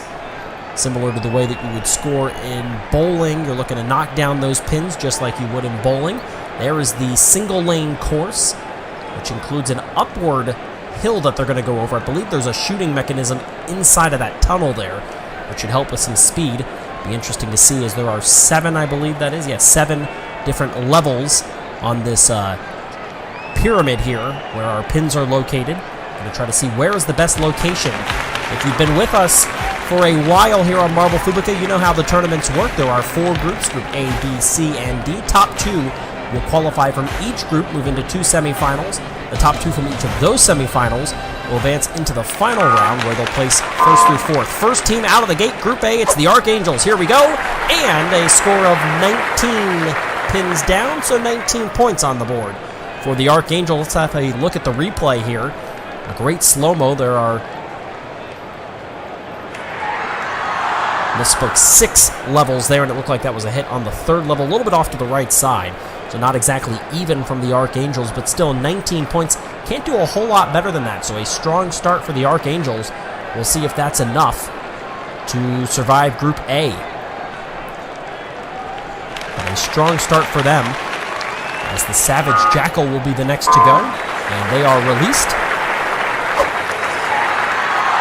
Similar to the way that you would score in bowling, you're looking to knock down those pins just like you would in bowling. There is the single lane course, which includes an upward hill that they're going to go over. I believe there's a shooting mechanism inside of that tunnel there, which should help with some speed. Be interesting to see as there are 7, I believe that is. Yeah, 7 different levels on this pyramid here where our pins are located. Going to try to see where is the best location. If you've been with us for a while here on Marble Fubeca, you know how the tournaments work. There are 4 groups, Group A, B, C, and D. Top 2 will qualify from each group, move into 2 semifinals. The top 2 from each of those semifinals will advance into the final round where they'll place 1st through 4th. First team out of the gate, Group A, it's the Archangels. Here we go. And a score of 19 pins down, so 19 points on the board for the Archangels. Let's have a look at the replay here. A great slow-mo. There are, misspoke, 6 levels there, and it looked like that was a hit on the 3rd level, a little bit off to the right side. So not exactly even from the Archangels, but still 19 points. Can't do a whole lot better than that, so a strong start for the Archangels. We'll see if that's enough to survive Group A. But a strong start for them, as the Savage Jackal will be the next to go, and they are released.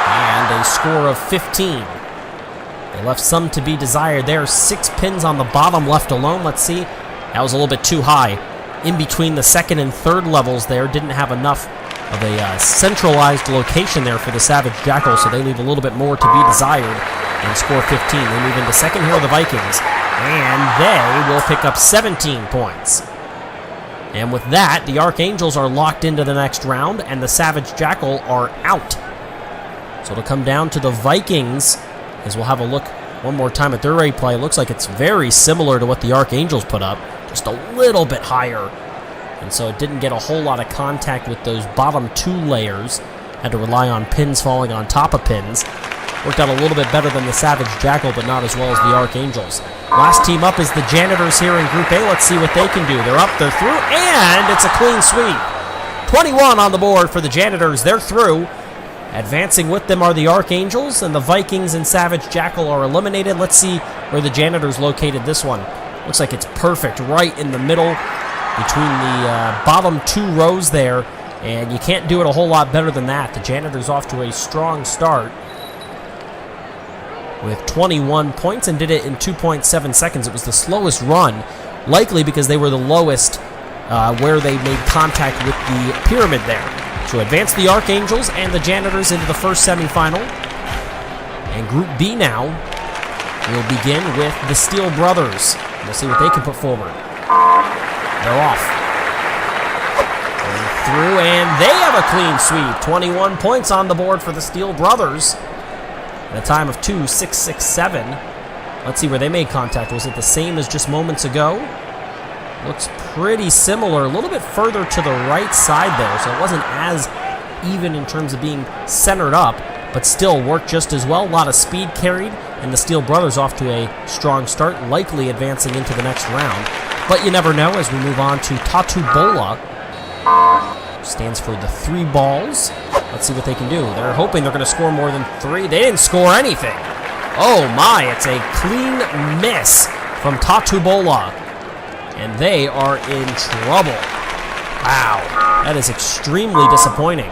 And a score of 15. They left some to be desired there. 6 pins on the bottom left alone. Let's see. That was a little bit too high. In between the 2nd and 3rd levels there, didn't have enough of a centralized location there for the Savage Jackal, so they leave a little bit more to be desired. and score 15. They move into second. Here are the Vikings, and they will pick up 17 points. And with that, the Archangels are locked into the next round, and the Savage Jackal are out. So it'll come down to the Vikings, as we'll have a look one more time at their replay. It looks like it's very similar to what the Archangels put up, just a little bit higher. And so it didn't get a whole lot of contact with those bottom two layers. Had to rely on pins falling on top of pins. Worked out a little bit better than the Savage Jackal, but not as well as the Archangels. Last team up is the Janitors here in Group A. Let's see what they can do. They're up, they're through, and it's a clean sweep. 21 on the board for the Janitors. They're through. Advancing with them are the Archangels, and the Vikings and Savage Jackal are eliminated. Let's see where the Janitors located this one. Looks like it's perfect, right in the middle between the bottom two rows there, and you can't do it a whole lot better than that. The Janitors off to a strong start with 21 points and did it in 2.7 seconds. It was the slowest run, likely because they were the lowest where they made contact with the pyramid there. So advance the Archangels and the Janitors into the first semifinal. And Group B now will begin with the Steel Brothers. We'll see what they can put forward. They're off. Going through, and they have a clean sweep. 21 points on the board for the Steel Brothers. At a time of 2:6.67. Let's see where they made contact. Was it the same as just moments ago? Looks pretty similar, a little bit further to the right side there, so it wasn't as even in terms of being centered up, but still worked just as well. A lot of speed carried, and the Steel Brothers off to a strong start, likely advancing into the next round. But you never know as we move on to Tatubola. Stands for the 3 balls. Let's see what they can do. They're hoping they're going to score more than 3. They didn't score anything. Oh my, it's a clean miss from Tatubola. And they are in trouble. Wow, that is extremely disappointing.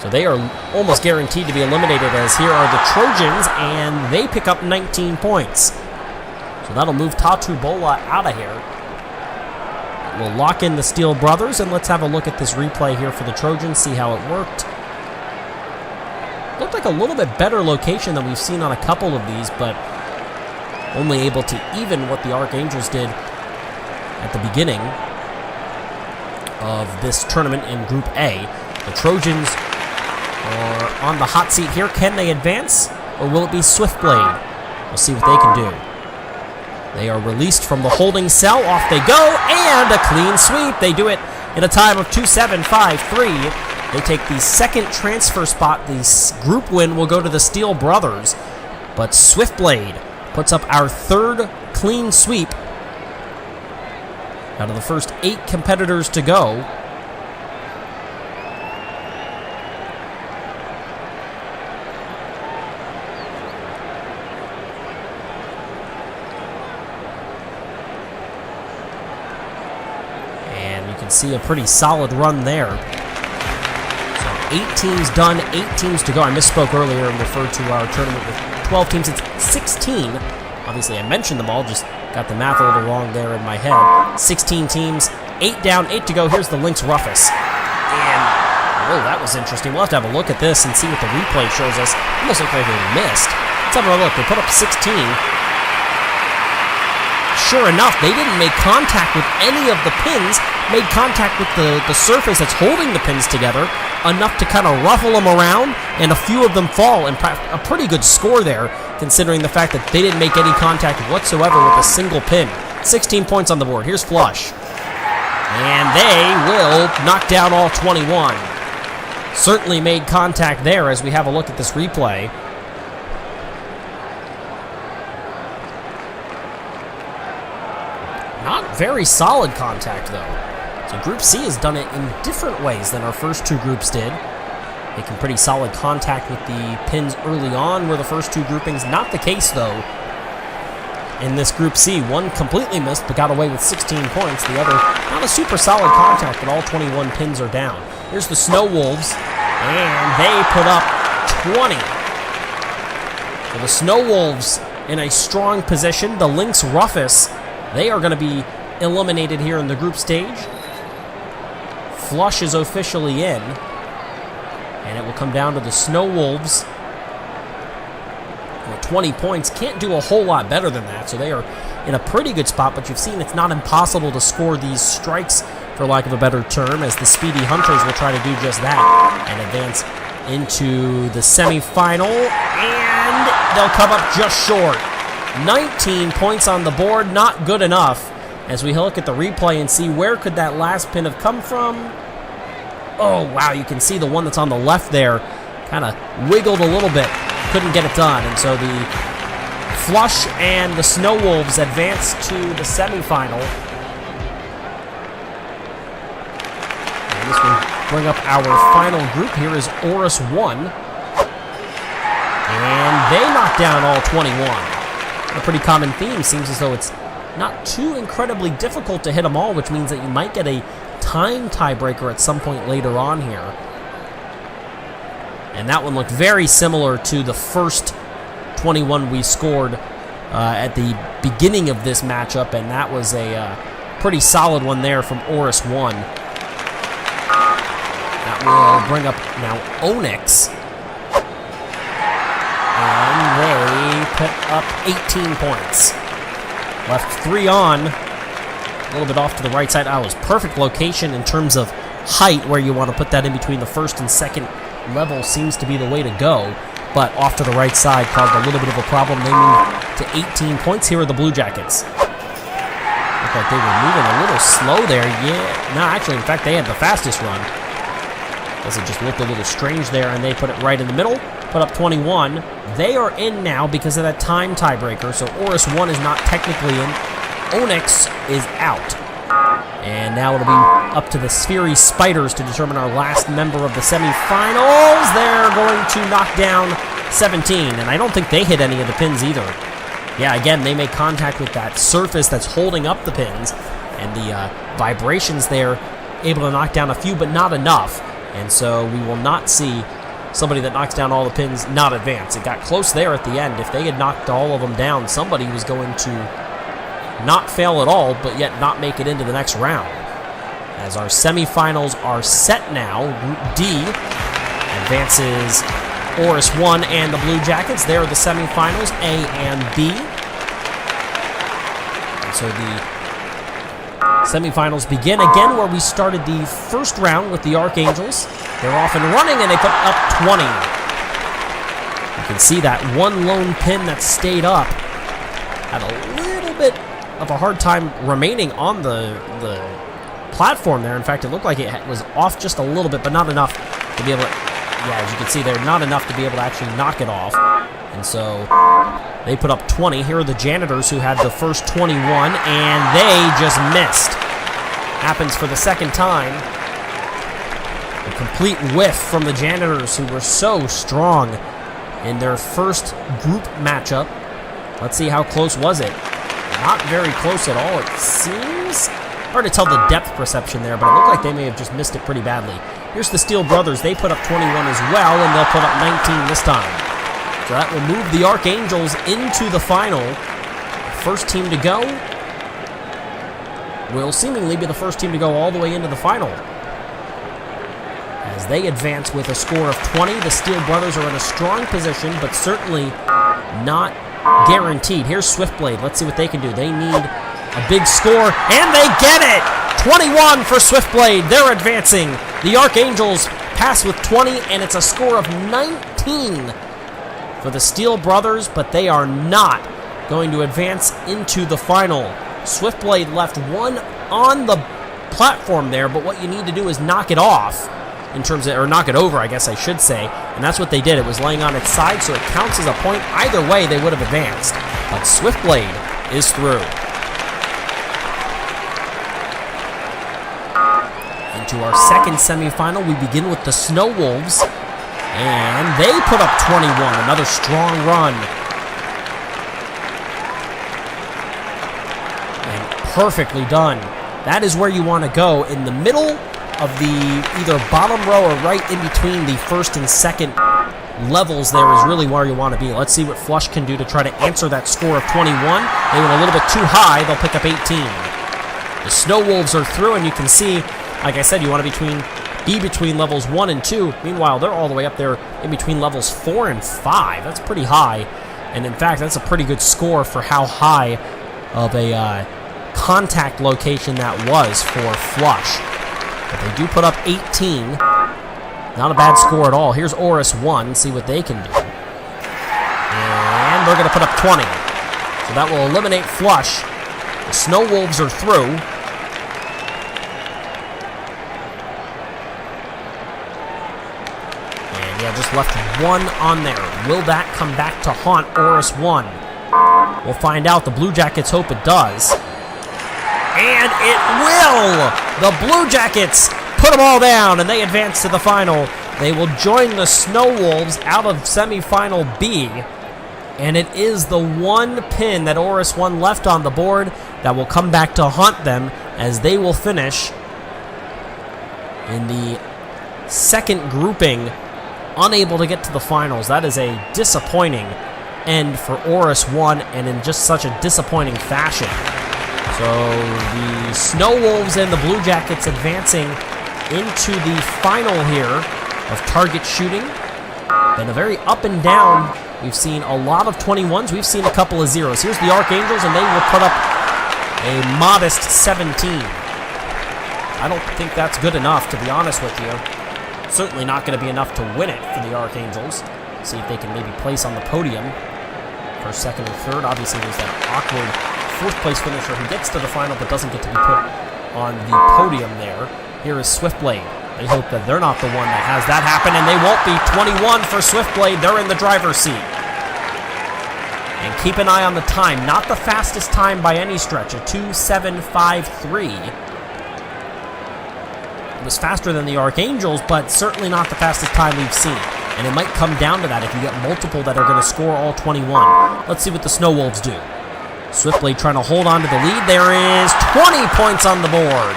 So they are almost guaranteed to be eliminated, as here are the Trojans, and they pick up 19 points. So that'll move Tatubola out of here. We'll lock in the Steel Brothers, and let's have a look at this replay here for the Trojans, see how it worked. Looked like a little bit better location than we've seen on a couple of these, but only able to even what the Archangels did at the beginning of this tournament in Group A. The Trojans are on the hot seat here. Can they advance, or will it be Swiftblade? We'll see what they can do. They are released from the holding cell. Off they go, and a clean sweep. They do it in a time of 2:7.53. They take the second transfer spot. The group win will go to the Steel Brothers, but Swiftblade puts up our third clean sweep out of the first 8 competitors to go. And you can see a pretty solid run there. So 8 teams done, 8 teams to go. I misspoke earlier and referred to our tournament with 12 teams. It's 16. Obviously, I mentioned them all, just got the math a little wrong there in my head. 16 teams, 8 down, 8 to go. Here's the Lynx Ruffus. And, oh, that was interesting. We'll have to have a look at this and see what the replay shows us. Almost looked like they missed. Let's have a look. They put up 16. Sure enough, they didn't make contact with any of the pins, made contact with the surface that's holding the pins together, enough to kind of ruffle them around, and a few of them fall, and a pretty good score there, considering the fact that they didn't make any contact whatsoever with a single pin. 16 points on the board. Here's Flush. And they will knock down all 21. Certainly made contact there as we have a look at this replay. Not very solid contact, though. So Group C has done it in different ways than our first 2 groups did. Making pretty solid contact with the pins early on were the first 2 groupings. Not the case, though, in this Group C. One completely missed, but got away with 16 points. The other, not a super solid contact, but all 21 pins are down. Here's the Snow Wolves, and they put up 20. So the Snow Wolves in a strong position. The Lynx Ruffus, they are going to be eliminated here in the group stage. Flush is officially in. And it will come down to the Snow Wolves 20 points. Can't do a whole lot better than that, so they are in a pretty good spot, but you've seen it's not impossible to score these strikes, for lack of a better term, as the Speedy Hunters will try to do just that and advance into the semifinal, and they'll come up just short. 19 points on the board, not good enough. As we look at the replay and see where could that last pin have come from. Oh, wow, you can see the one that's on the left there kind of wiggled a little bit. Couldn't get it done, and so the Flush and the Snow Wolves advance to the semifinal. And this will bring up our final group. Here is Oris 1. And they knock down all 21. A pretty common theme. Seems as though it's not too incredibly difficult to hit them all, which means that you might get a time tiebreaker at some point later on here. And that one looked very similar to the first 21 we scored at the beginning of this matchup, and that was a pretty solid one there from Oris 1. That will bring up now Onyx. And they put up 18 points. Left 3 on. A little bit off to the right side. That was perfect location in terms of height, where you want to put that in between the first and second level seems to be the way to go. But off to the right side caused a little bit of a problem. They moved to 18 points. Here are the Blue Jackets. Looked like they were moving a little slow there. Yeah. No, actually, in fact, they had the fastest run. Guess it just looked a little strange there, and they put it right in the middle. Put up 21. They are in now because of that time tiebreaker, so Oris 1 is not technically in. Onyx is out. And now it'll be up to the Sphery Spiders to determine our last member of the semifinals. They're going to knock down 17, and I don't think they hit any of the pins either. Yeah, again, they make contact with that surface that's holding up the pins, and the vibrations there, able to knock down a few, but not enough. And so we will not see somebody that knocks down all the pins not advance. It got close there at the end. If they had knocked all of them down, somebody was going to not fail at all, but yet not make it into the next round. As our semifinals are set now, Group D advances Oris 1 and the Blue Jackets. There are the semifinals, A and B. And so the semifinals begin again where we started the first round with the Archangels. They're off and running, and they put up 20. You can see that one lone pin that stayed up had a little bit of a hard time remaining on the platform there. In fact, it looked like it was off just a little bit, but not enough to be able to, yeah, as you can see there, not enough to be able to actually knock it off. And so they put up 20. Here are the Janitors, who had the first 21, and they just missed. Happens for the second time. A complete whiff from the Janitors, who were so strong in their first group matchup. Let's see, how close was it? Not very close at all, it seems. Hard to tell the depth perception there, but it looked like they may have just missed it pretty badly. Here's the Steel Brothers. They put up 21 as well, and they'll put up 19 this time. So that will move the Archangels into the final. The first team to go will seemingly be the first team to go all the way into the final. As they advance with a score of 20, the Steel Brothers are in a strong position, but certainly not guaranteed. Here's Swiftblade. Let's see what they can do. They need a big score, and they get it! 21 for Swiftblade. They're advancing. The Archangels pass with 20, and it's a score of 19 for the Steel Brothers, but they are not going to advance into the final. Swiftblade left one on the platform there, but what you need to do is knock it off, in terms of, or knock it over, I guess I should say, and that's what they did. It was laying on its side, so it counts as a point. Either way, they would have advanced, but Swiftblade is through. Into our second semifinal, we begin with the Snow Wolves, and they put up 21, another strong run. And perfectly done. That is where you want to go, in the middle of the either bottom row or right in between the first and second levels. There is really where you want to be. Let's see what Flush can do to try to answer that score of 21. They went a little bit too high. They'll pick up 18. The Snow Wolves are through, and you can see, like I said, you want to be between levels 1 and 2. Meanwhile, they're all the way up there in between levels 4 and 5. That's pretty high. And in fact, that's a pretty good score for how high of a contact location that was for Flush. But they do put up 18. Not a bad score at all. Here's Oris 1. See what they can do. And they're going to put up 20. So that will eliminate Flush. The Snow Wolves are through. And yeah, just left one on there. Will that come back to haunt Oris 1? We'll find out. The Blue Jackets hope it does. And it will! The Blue Jackets put them all down, and they advance to the final. They will join the Snow Wolves out of semifinal B. And it is the one pin that Oris 1 left on the board that will come back to haunt them, as they will finish in the second grouping, unable to get to the finals. That is a disappointing end for Oris 1, and in just such a disappointing fashion. So the Snow Wolves and the Blue Jackets advancing into the final here of target shooting. Been a very up and down. We've seen a lot of 21s. We've seen a couple of zeros. Here's the Archangels, and they will put up a modest 17. I don't think that's good enough, to be honest with you. Certainly not going to be enough to win it for the Archangels. See if they can maybe place on the podium for second or third. Obviously, there's that awkward fourth-place finisher who gets to the final but doesn't get to be put on the podium there. Here is Swiftblade. They hope that they're not the one that has that happen, and they won't be. 21 for Swiftblade. They're in the driver's seat. And keep an eye on the time. Not the fastest time by any stretch. A 2:7.53. It was faster than the Archangels, but certainly not the fastest time we've seen. And it might come down to that if you get multiple that are going to score all 21. Let's see what the Snow Wolves do. Swiftblade trying to hold on to the lead. There is 20 points on the board.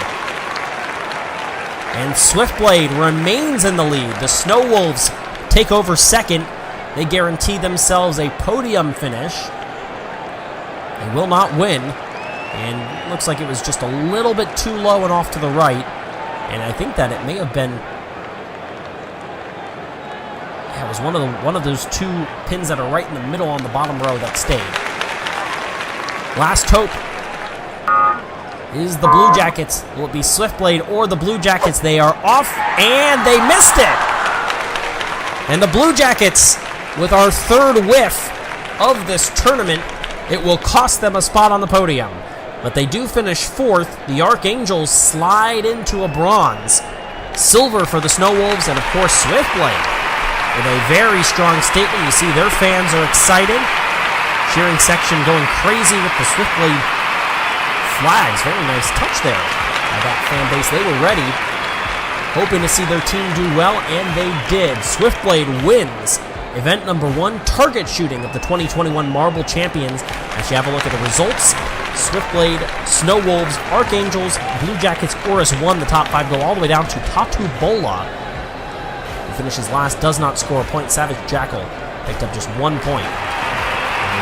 And Swiftblade remains in the lead. The Snow Wolves take over second. They guarantee themselves a podium finish. They will not win. And it looks like it was just a little bit too low and off to the right. And I think that it may have been... Yeah, it was one of those two pins that are right in the middle on the bottom row that stayed. Last hope is the Blue Jackets. Will it be Swiftblade or the Blue Jackets? They are off, and they missed it! And the Blue Jackets, with our third whiff of this tournament, it will cost them a spot on the podium. But they do finish fourth. The Archangels slide into a bronze. Silver for the Snow Wolves, and of course Swiftblade with a very strong statement. You see their fans are excited. Cheering section going crazy with the Swiftblade flags. Very nice touch there by that fan base. They were ready, hoping to see their team do well, and they did. Swiftblade wins event number 1, target shooting of the 2021 Marble Champions. As you have a look at the results, Swiftblade, Snow Wolves, Archangels, Blue Jackets, Oris 1. The top 5 go all the way down to Patubola, who finishes last, does not score a point. Savage Jackal picked up just 1 point.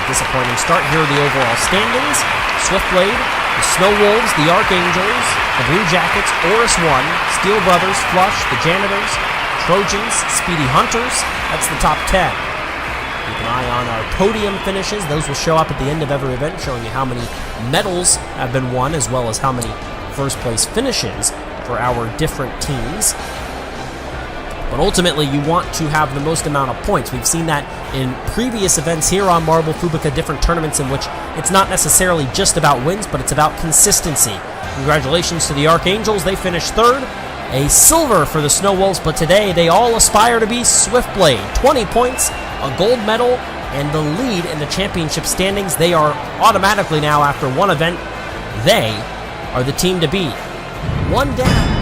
Disappointing start. Here are the overall standings. Swiftblade, the Snow Wolves, the Archangels, the Blue Jackets, Oris 1, Steel Brothers, Flush, the Janitors, Trojans, Speedy Hunters. That's the top 10. Keep an eye on our podium finishes. Those will show up at the end of every event, showing you how many medals have been won, as well as how many first place finishes for our different teams. But ultimately, you want to have the most amount of points. We've seen that in previous events here on Marble Fubeca, different tournaments in which it's not necessarily just about wins, but it's about consistency. Congratulations to the Archangels. They finished third. A silver for the Snow Wolves, but today they all aspire to be Swiftblade. 20 points, a gold medal, and the lead in the championship standings. They are automatically now, after one event, they are the team to beat. One down.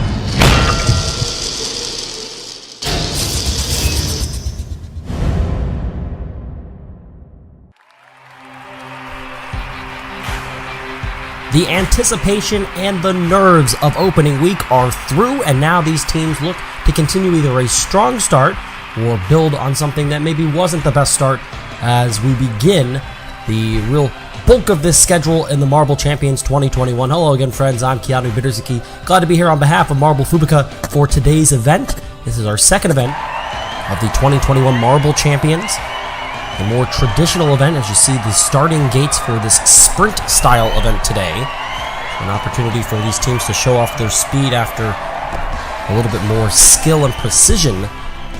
The anticipation and the nerves of opening week are through, and now these teams look to continue either a strong start or build on something that maybe wasn't the best start as we begin the real bulk of this schedule in the Marble Champions 2021. Hello again, friends. I'm Keanu Bitterzuki. Glad to be here on behalf of Marble Fubeca for today's event. This is our second event of the 2021 Marble Champions. a more traditional event, as you see the starting gates for this sprint-style event today. An opportunity for these teams to show off their speed after a little bit more skill and precision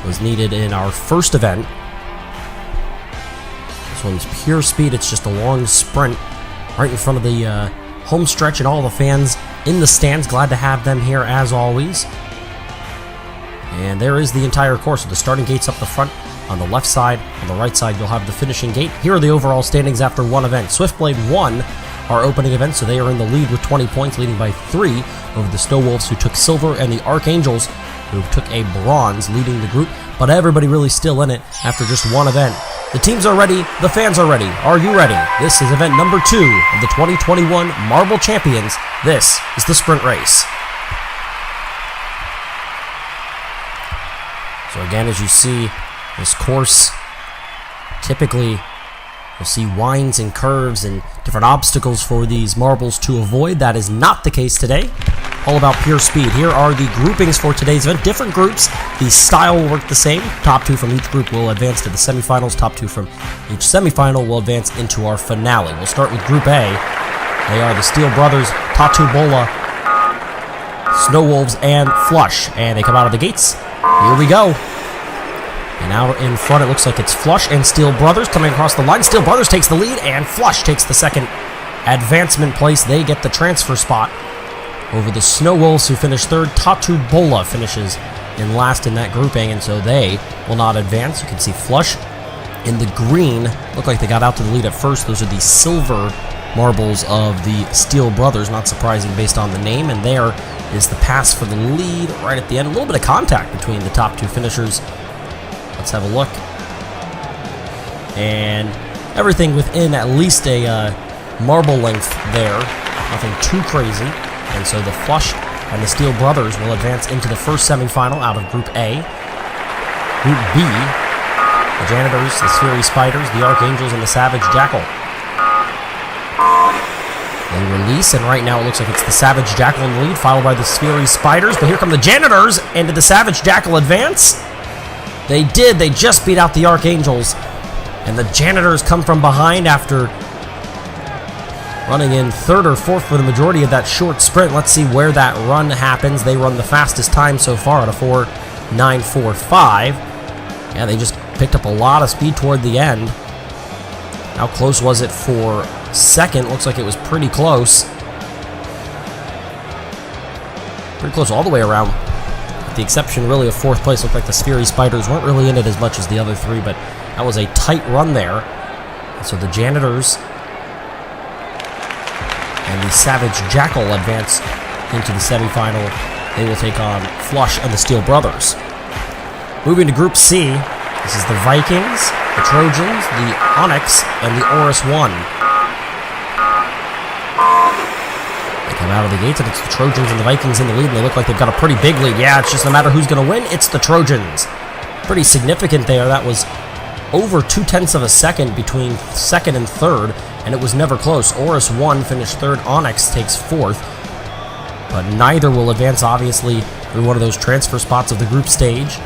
was needed in our first event. This one's pure speed. It's just a long sprint right in front of the home stretch, and all the fans in the stands. Glad to have them here as always. And there is the entire course with the starting gates up the front. On the left side, on the right side, you'll have the finishing gate. Here are the overall standings after one event. Swiftblade won our opening event, so they are in the lead with 20 points, leading by 3 over the Snow Wolves, who took silver, and the Archangels, who took a bronze, leading the group. But everybody really still in it after just one event. The teams are ready. The fans are ready. Are you ready? This is event number 2 of the 2021 Marble Champions. This is the sprint race. So again, as you see, this course, typically you'll see winds and curves and different obstacles for these marbles to avoid. That is not the case today. All about pure speed. Here are the groupings for today's event. Different groups. The style will work the same. Top 2 from each group will advance to the semifinals. Top 2 from each semifinal will advance into our finale. We'll start with Group A. They are the Steel Brothers, Bola, Snow Wolves, and Flush. And they come out of the gates. Here we go. And out in front, it looks like it's Flush and Steel Brothers coming across the line. Steel Brothers takes the lead, and Flush takes the second advancement place. They get the transfer spot over the Snow Wolves, who finish third. Bola finishes in last in that grouping, and so they will not advance. You can see Flush in the green. Look like they got out to the lead at first. Those are the silver marbles of the Steel Brothers. Not surprising based on the name. And there is the pass for the lead right at the end. A little bit of contact between the top 2 finishers. Let's have a look. And everything within at least a marble length there. Nothing too crazy. And so the Flush and the Steel Brothers will advance into the first semifinal out of Group A. Group B, the Janitors, the Sphery Spiders, the Archangels, and the Savage Jackal. They release, and right now it looks like it's the Savage Jackal in the lead, followed by the Sphery Spiders. But here come the Janitors, and did the Savage Jackal advance? They did. They just beat out the Archangels. And the Janitors come from behind after running in third or fourth for the majority of that short sprint. Let's see where that run happens. They run the fastest time so far at a 4:9.45. Yeah, they just picked up a lot of speed toward the end. How close was it for second? Looks like it was pretty close. Pretty close all the way around. With the exception really of fourth place. Looked like the Sphery Spiders weren't really in it as much as the other 3, but that was a tight run there. So the Janitors and the Savage Jackal advance into the semifinal. They will take on Flush and the Steel Brothers. Moving to Group C, this is the Vikings, the Trojans, the Onyx, and the Oris 1. They come out of the gates, and it's the Trojans and the Vikings in the lead, and they look like they've got a pretty big lead. Yeah, it's just no matter who's going to win, it's the Trojans. Pretty significant there. That was over 0.2 of a second between second and third, and it was never close. Oris 1 finished third, Onyx takes fourth, but neither will advance, obviously, through one of those transfer spots of the group stage.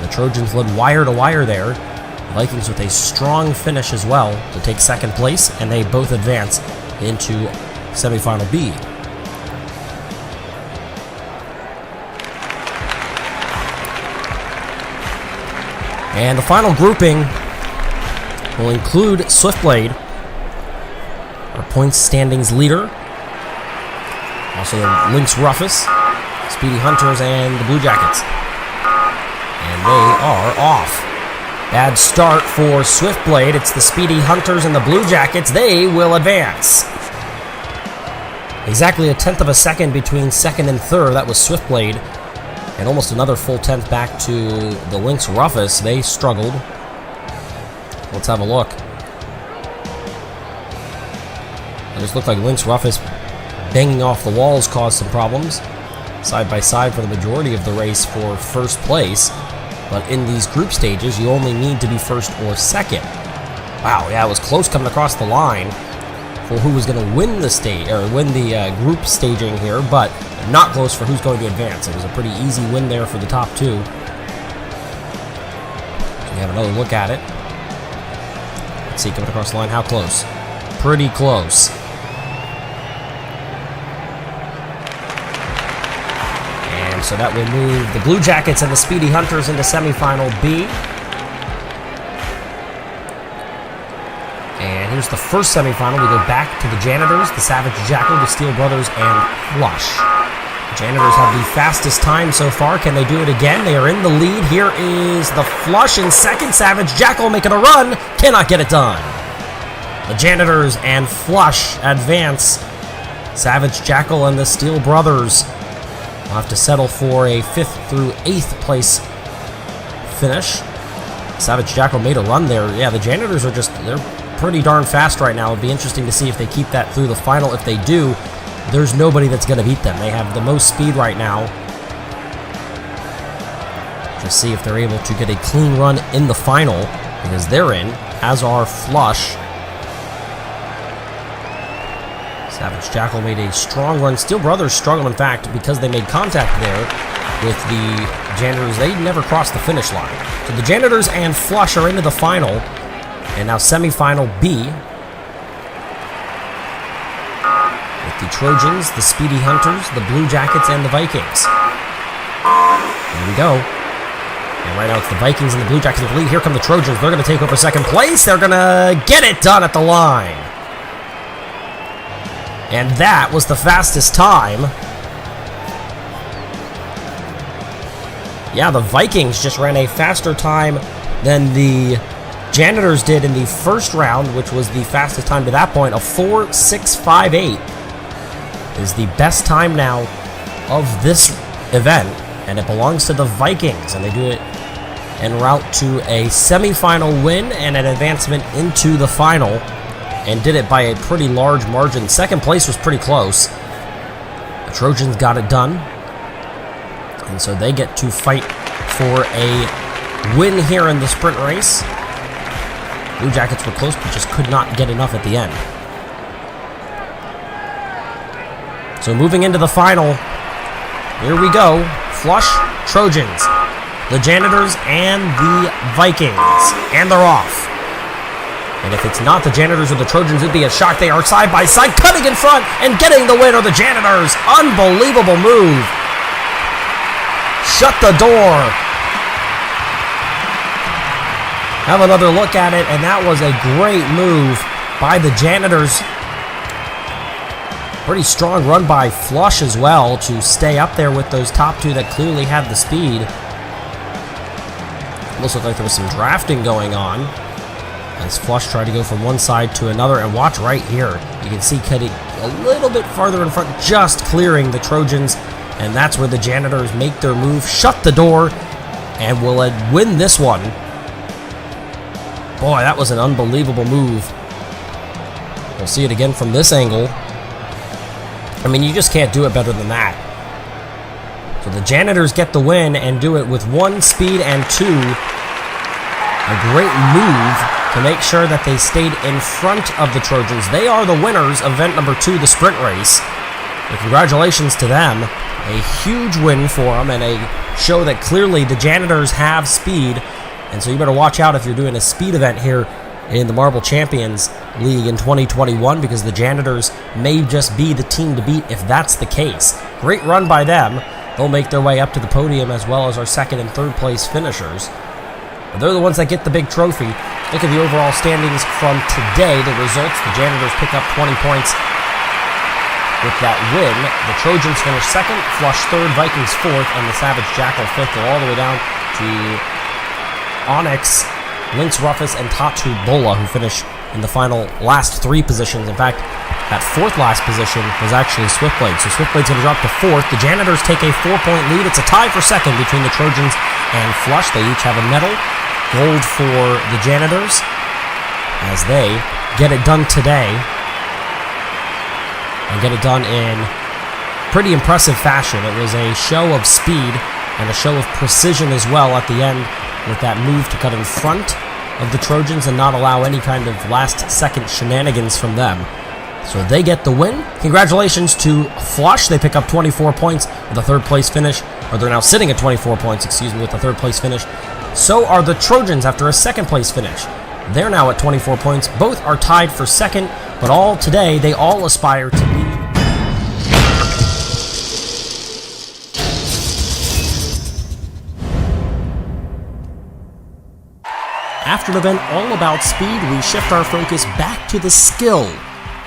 The Trojans led wire to wire there. The Vikings with a strong finish as well to take second place, and they both advance into semifinal B. And the final grouping will include Swiftblade, our points standings leader. Also the Lynx Rufus, Speedy Hunters, and the Blue Jackets. And they are off. Bad start for Swiftblade. It's the Speedy Hunters and the Blue Jackets. They will advance. Exactly 0.1 of a second between second and third. That was Swiftblade. And almost another full 10th back to the Lynx Rufus. They struggled. Let's have a look. It just looked like Lynx Rufus banging off the walls caused some problems. Side by side for the majority of the race for first place. But in these group stages, you only need to be first or second. Wow, yeah, it was close coming across the line for who was going to win the stage or win the group staging here, but not close for who's going to advance. It was a pretty easy win there for the top 2. We have another look at it. Let's see, coming across the line. How close? Pretty close. And so that will move the Blue Jackets and the Speedy Hunters into semifinal B. And here's the first semifinal. We go back to the Janitors, the Savage Jackal, the Steel Brothers, and Flush. The Janitors have the fastest time so far. Can they do it again? They are in the lead. Here is the Flush in second. Savage Jackal making a run. Cannot get it done. The Janitors and Flush advance. Savage Jackal and the Steel Brothers will have to settle for a 5th through 8th place finish. Savage Jackal made a run there. Yeah, the Janitors are they're pretty darn fast right now. It'll be interesting to see if they keep that through the final. If they do, there's nobody that's going to beat them. They have the most speed right now. Just see if they're able to get a clean run in the final, because they're in, as are Flush. Savage Jackal made a strong run. Steel Brothers struggled, in fact, because they made contact there with the Janitors. They never crossed the finish line. So the Janitors and Flush are into the final. And now semifinal B, with the Trojans, the Speedy Hunters, the Blue Jackets, and the Vikings. There we go. And right now it's the Vikings and the Blue Jackets with the lead. Here come the Trojans. They're going to take over second place. They're going to get it done at the line. And that was the fastest time. Yeah, the Vikings just ran a faster time than the Janitors did in the first round, which was the fastest time to that point. A 4.658 is the best time now of this event, and it belongs to the Vikings, and they do it en route to a semifinal win and an advancement into the final, and did it by a pretty large margin. Second place was pretty close. The Trojans got it done, and so they get to fight for a win here in the sprint race. Blue Jackets were close, but just could not get enough at the end. So moving into the final, here we go. Flush, Trojans, the Janitors, and the Vikings. And they're off. And if it's not the Janitors or the Trojans, it'd be a shock. They are side by side, cutting in front, and getting the win are the Janitors. Unbelievable move. Shut the door. Have another look at it, and that was a great move by the Janitors. Pretty strong run by Flush as well to stay up there with those top two that clearly had the speed. Almost looked like there was some drafting going on as Flush tried to go from one side to another. And watch right here. You can see cutting a little bit farther in front, just clearing the Trojans. And that's where the Janitors make their move, shut the door, and will win this one. Boy, that was an unbelievable move. We'll see it again from this angle. I mean, you just can't do it better than that. So the Janitors get the win and do it with 1 speed and 2. A great move to make sure that they stayed in front of the Trojans. They are the winners of event number 2, the sprint race. So congratulations to them. A huge win for them, and a show that clearly the Janitors have speed. And so you better watch out if you're doing a speed event here in the Marble Champions League in 2021, because the Janitors may just be the team to beat if that's the case. Great run by them. They'll make their way up to the podium, as well as our 2nd and 3rd place finishers. But they're the ones that get the big trophy. Look at the overall standings from today. The results, the Janitors pick up 20 points with that win. The Trojans finish 2nd, Flush 3rd, Vikings 4th, and the Savage Jackal 5th. They're all the way down to Onyx, Lynx Rufus, and Tatu Bola, who finish in the final last 3 positions. In fact, that 4th last position was actually Swiftblade. So Swiftblade's going to drop to 4th. The Janitors take a 4-point lead. It's a tie for 2nd between the Trojans and Flush. They each have a medal. Gold for the Janitors as they get it done today. And get it done in pretty impressive fashion. It was a show of speed and a show of precision as well at the end, with that move to cut in front of the Trojans and not allow any kind of last-second shenanigans from them. So they get the win. Congratulations to Flush. They pick up 24 points with a 3rd place finish. Or they're now sitting at 24 points, with a 3rd place finish. So are the Trojans after a 2nd place finish. They're now at 24 points. Both are tied for second, but all today, they all aspire to be. After an event all about speed, we shift our focus back to the skill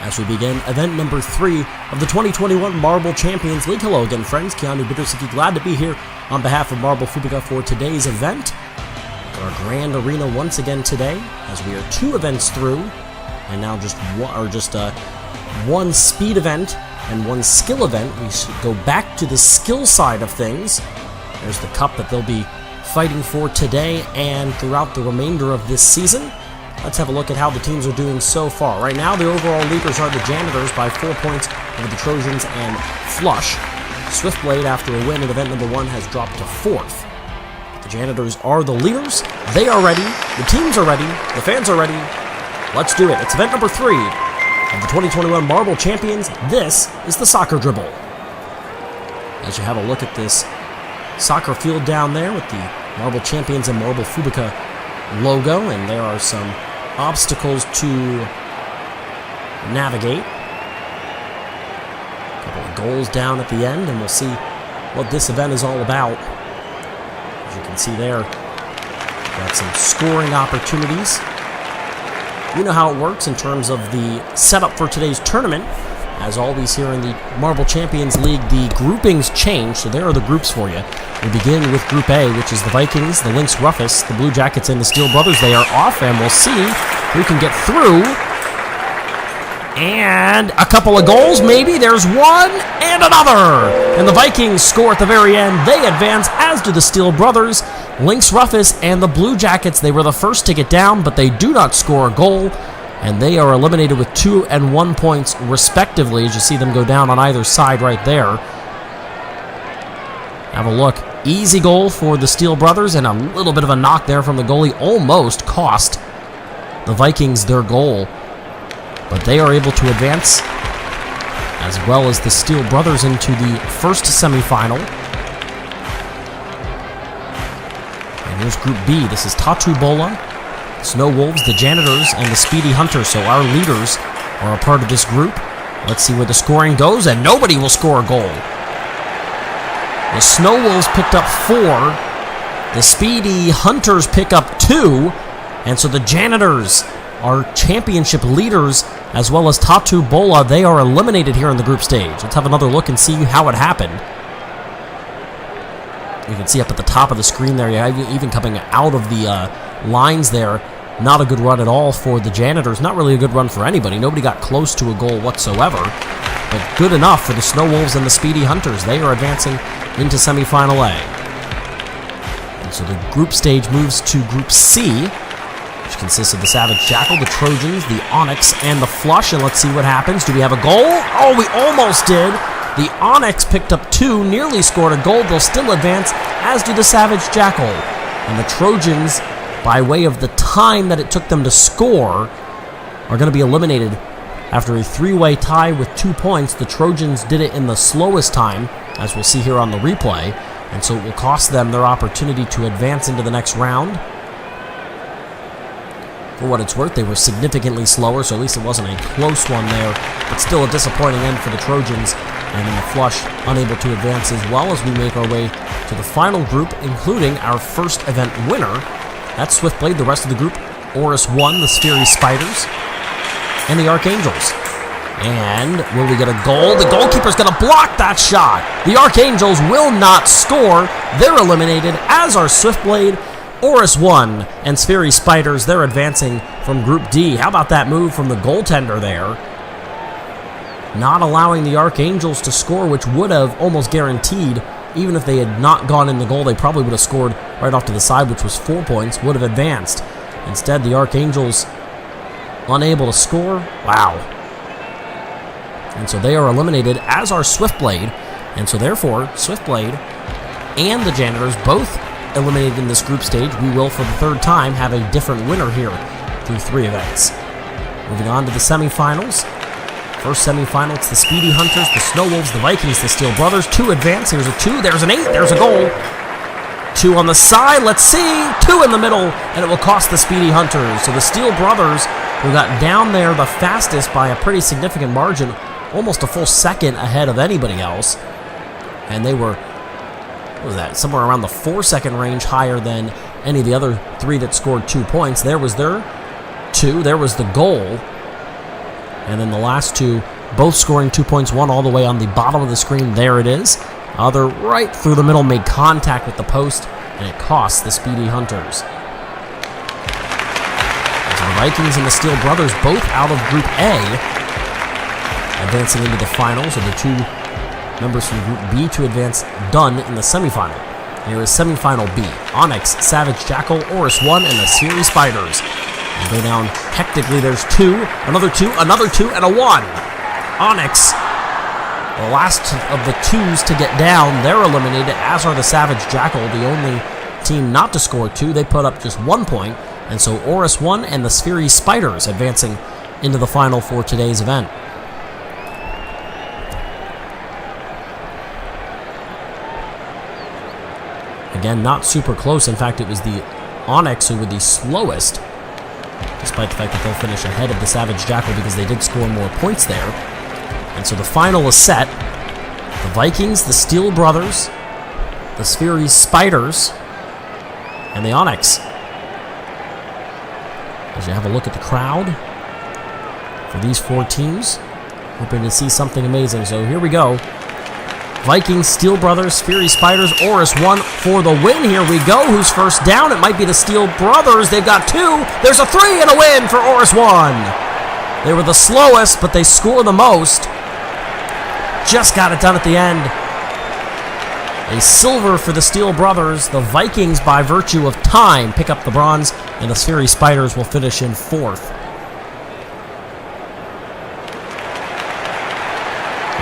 as we begin event number 3 of the 2021 Marble Champions League. Hello again, friends. Keanu Bittersiki, glad to be here on behalf of Marble Fubeca for today's event. Our grand arena once again today, as we are 2 events through, and now just one speed event and 1 skill event. We should go back to the skill side of things. There's the cup that they'll be fighting for today and throughout the remainder of this season. Let's have a look at how the teams are doing so far. Right now, the overall leaders are the Janitors by 4 points over the Trojans and Flush. Swiftblade, after a win in event number 1, has dropped to 4th. The Janitors are the leaders. They are ready. The teams are ready. The fans are ready. Let's do it. It's event number 3 of the 2021 Marble Champions. This is the soccer dribble. As you have a look at this soccer field down there with the Marble Champions and Marble Fubeca logo, and there are some obstacles to navigate. A couple of goals down at the end, and we'll see what this event is all about. As you can see there, got some scoring opportunities. You know how it works in terms of the setup for today's tournament. As always here in the Marble Champions League, the groupings change, so there are the groups for you. We begin with Group A, which is the Vikings, the Lynx Roughest, the Blue Jackets, and the Steel Brothers. They are off, and we'll see who can get through. And a couple of goals, maybe. There's one, and another! And the Vikings score at the very end. They advance, as do the Steel Brothers. Lynx Roughest and the Blue Jackets, they were the first to get down, but they do not score a goal. And they are eliminated with 2 and 1 points, respectively, as you see them go down on either side right there. Have a look. Easy goal for the Steel Brothers, and a little bit of a knock there from the goalie. Almost cost the Vikings their goal. But they are able to advance, as well as the Steel Brothers, into the first semifinal. And here's Group B. This is Countryball, Snow Wolves, the Janitors, and the Speedy Hunters. So our leaders are a part of this group. Let's see where the scoring goes, and nobody will score a goal. The Snow Wolves picked up 4. The Speedy Hunters pick up 2. And so the Janitors are championship leaders, as well as Tatu Bola. They are eliminated here in the group stage. Let's have another look and see how it happened. You can see up at the top of the screen there, even coming out of the lines there, not a good run at all for the Janitors. Not really a good run for anybody. Nobody got close to a goal whatsoever. But good enough for the Snow Wolves and the Speedy Hunters. They are advancing into semifinal A. And so the group stage moves to Group C, which consists of the Savage Jackal, the Trojans, the Onyx, and the Flush. And let's see what happens. Do we have a goal? Oh, we almost did. The Onyx picked up 2, nearly scored a goal. They'll still advance, as do the Savage Jackal. And the Trojans, by way of the time that it took them to score, are going to be eliminated after a 3-way tie with 2 points. The Trojans did it in the slowest time, as we'll see here on the replay, and so it will cost them their opportunity to advance into the next round. For what it's worth, they were significantly slower, so at least it wasn't a close one there, but still a disappointing end for the Trojans, and then the Flush unable to advance as well, as we make our way to the final group, including our first event winner. That's Swiftblade. The rest of the group, Oris 1, the Sphery Spiders, and the Archangels. And will we get a goal? The goalkeeper's going to block that shot. The Archangels will not score. They're eliminated, as are Swiftblade, Oris 1, and Sphery Spiders. They're advancing from Group D. How about that move from the goaltender there? Not allowing the Archangels to score, which would have almost guaranteed, even if they had not gone in the goal, they probably would have scored right off to the side, which was 4 points, would have advanced. Instead, the Archangels unable to score. Wow. And so they are eliminated, as are Swiftblade. And so therefore, Swiftblade and the Janitors both eliminated in this group stage. We will, for the 3rd time, have a different winner here through 3 events. Moving on to the semifinals. First semifinal, it's the Speedy Hunters, the Snow Wolves, the Vikings, the Steel Brothers. 2 advance. Here's a 2. There's an 8. There's a goal. 2 on the side, let's see, 2 in the middle, and it will cost the Speedy Hunters. So the Steel Brothers, who got down there the fastest by a pretty significant margin, almost a full second ahead of anybody else. And they were, what was that, somewhere around the 4-second range higher than any of the other 3 that scored 2 points. There was their 2, there was the goal. And then the last 2, both scoring 2 points, one all the way on the bottom of the screen, there it is. Other right through the middle, made contact with the post, and it cost the Speedy Hunters. So the Vikings and the Steel Brothers both out of Group A, advancing into the finals, or the 2 members from Group B to advance done in the semifinal. Here is semifinal B. Onyx, Savage Jackal, Oris 1, and the Siri Spiders. They go down hectically. There's 2, another 2, another 2, and a 1. Onyx, the last of the 2s to get down, they're eliminated, as are the Savage Jackal, the only team not to score 2. They put up just 1 point, and so Oris 1 and the Siri Spiders advancing into the final for today's event. Again, not super close. In fact, it was the Onyx who were the slowest, despite the fact that they'll finish ahead of the Savage Jackal because they did score more points there. And so the final is set. The Vikings, the Steel Brothers, the Spheri Spiders, and the Onyx. As you have a look at the crowd for these 4 teams, hoping to see something amazing. So here we go. Vikings, Steel Brothers, Spheri Spiders, Oris 1 for the win. Here we go. Who's first down? It might be the Steel Brothers. They've got 2. There's a 3 and a win for Oris 1. They were the slowest, but they score the most. Just got it done at the end. A silver for the Steel Brothers. The Vikings, by virtue of time, pick up the bronze, and the Spheri Spiders will finish in 4th.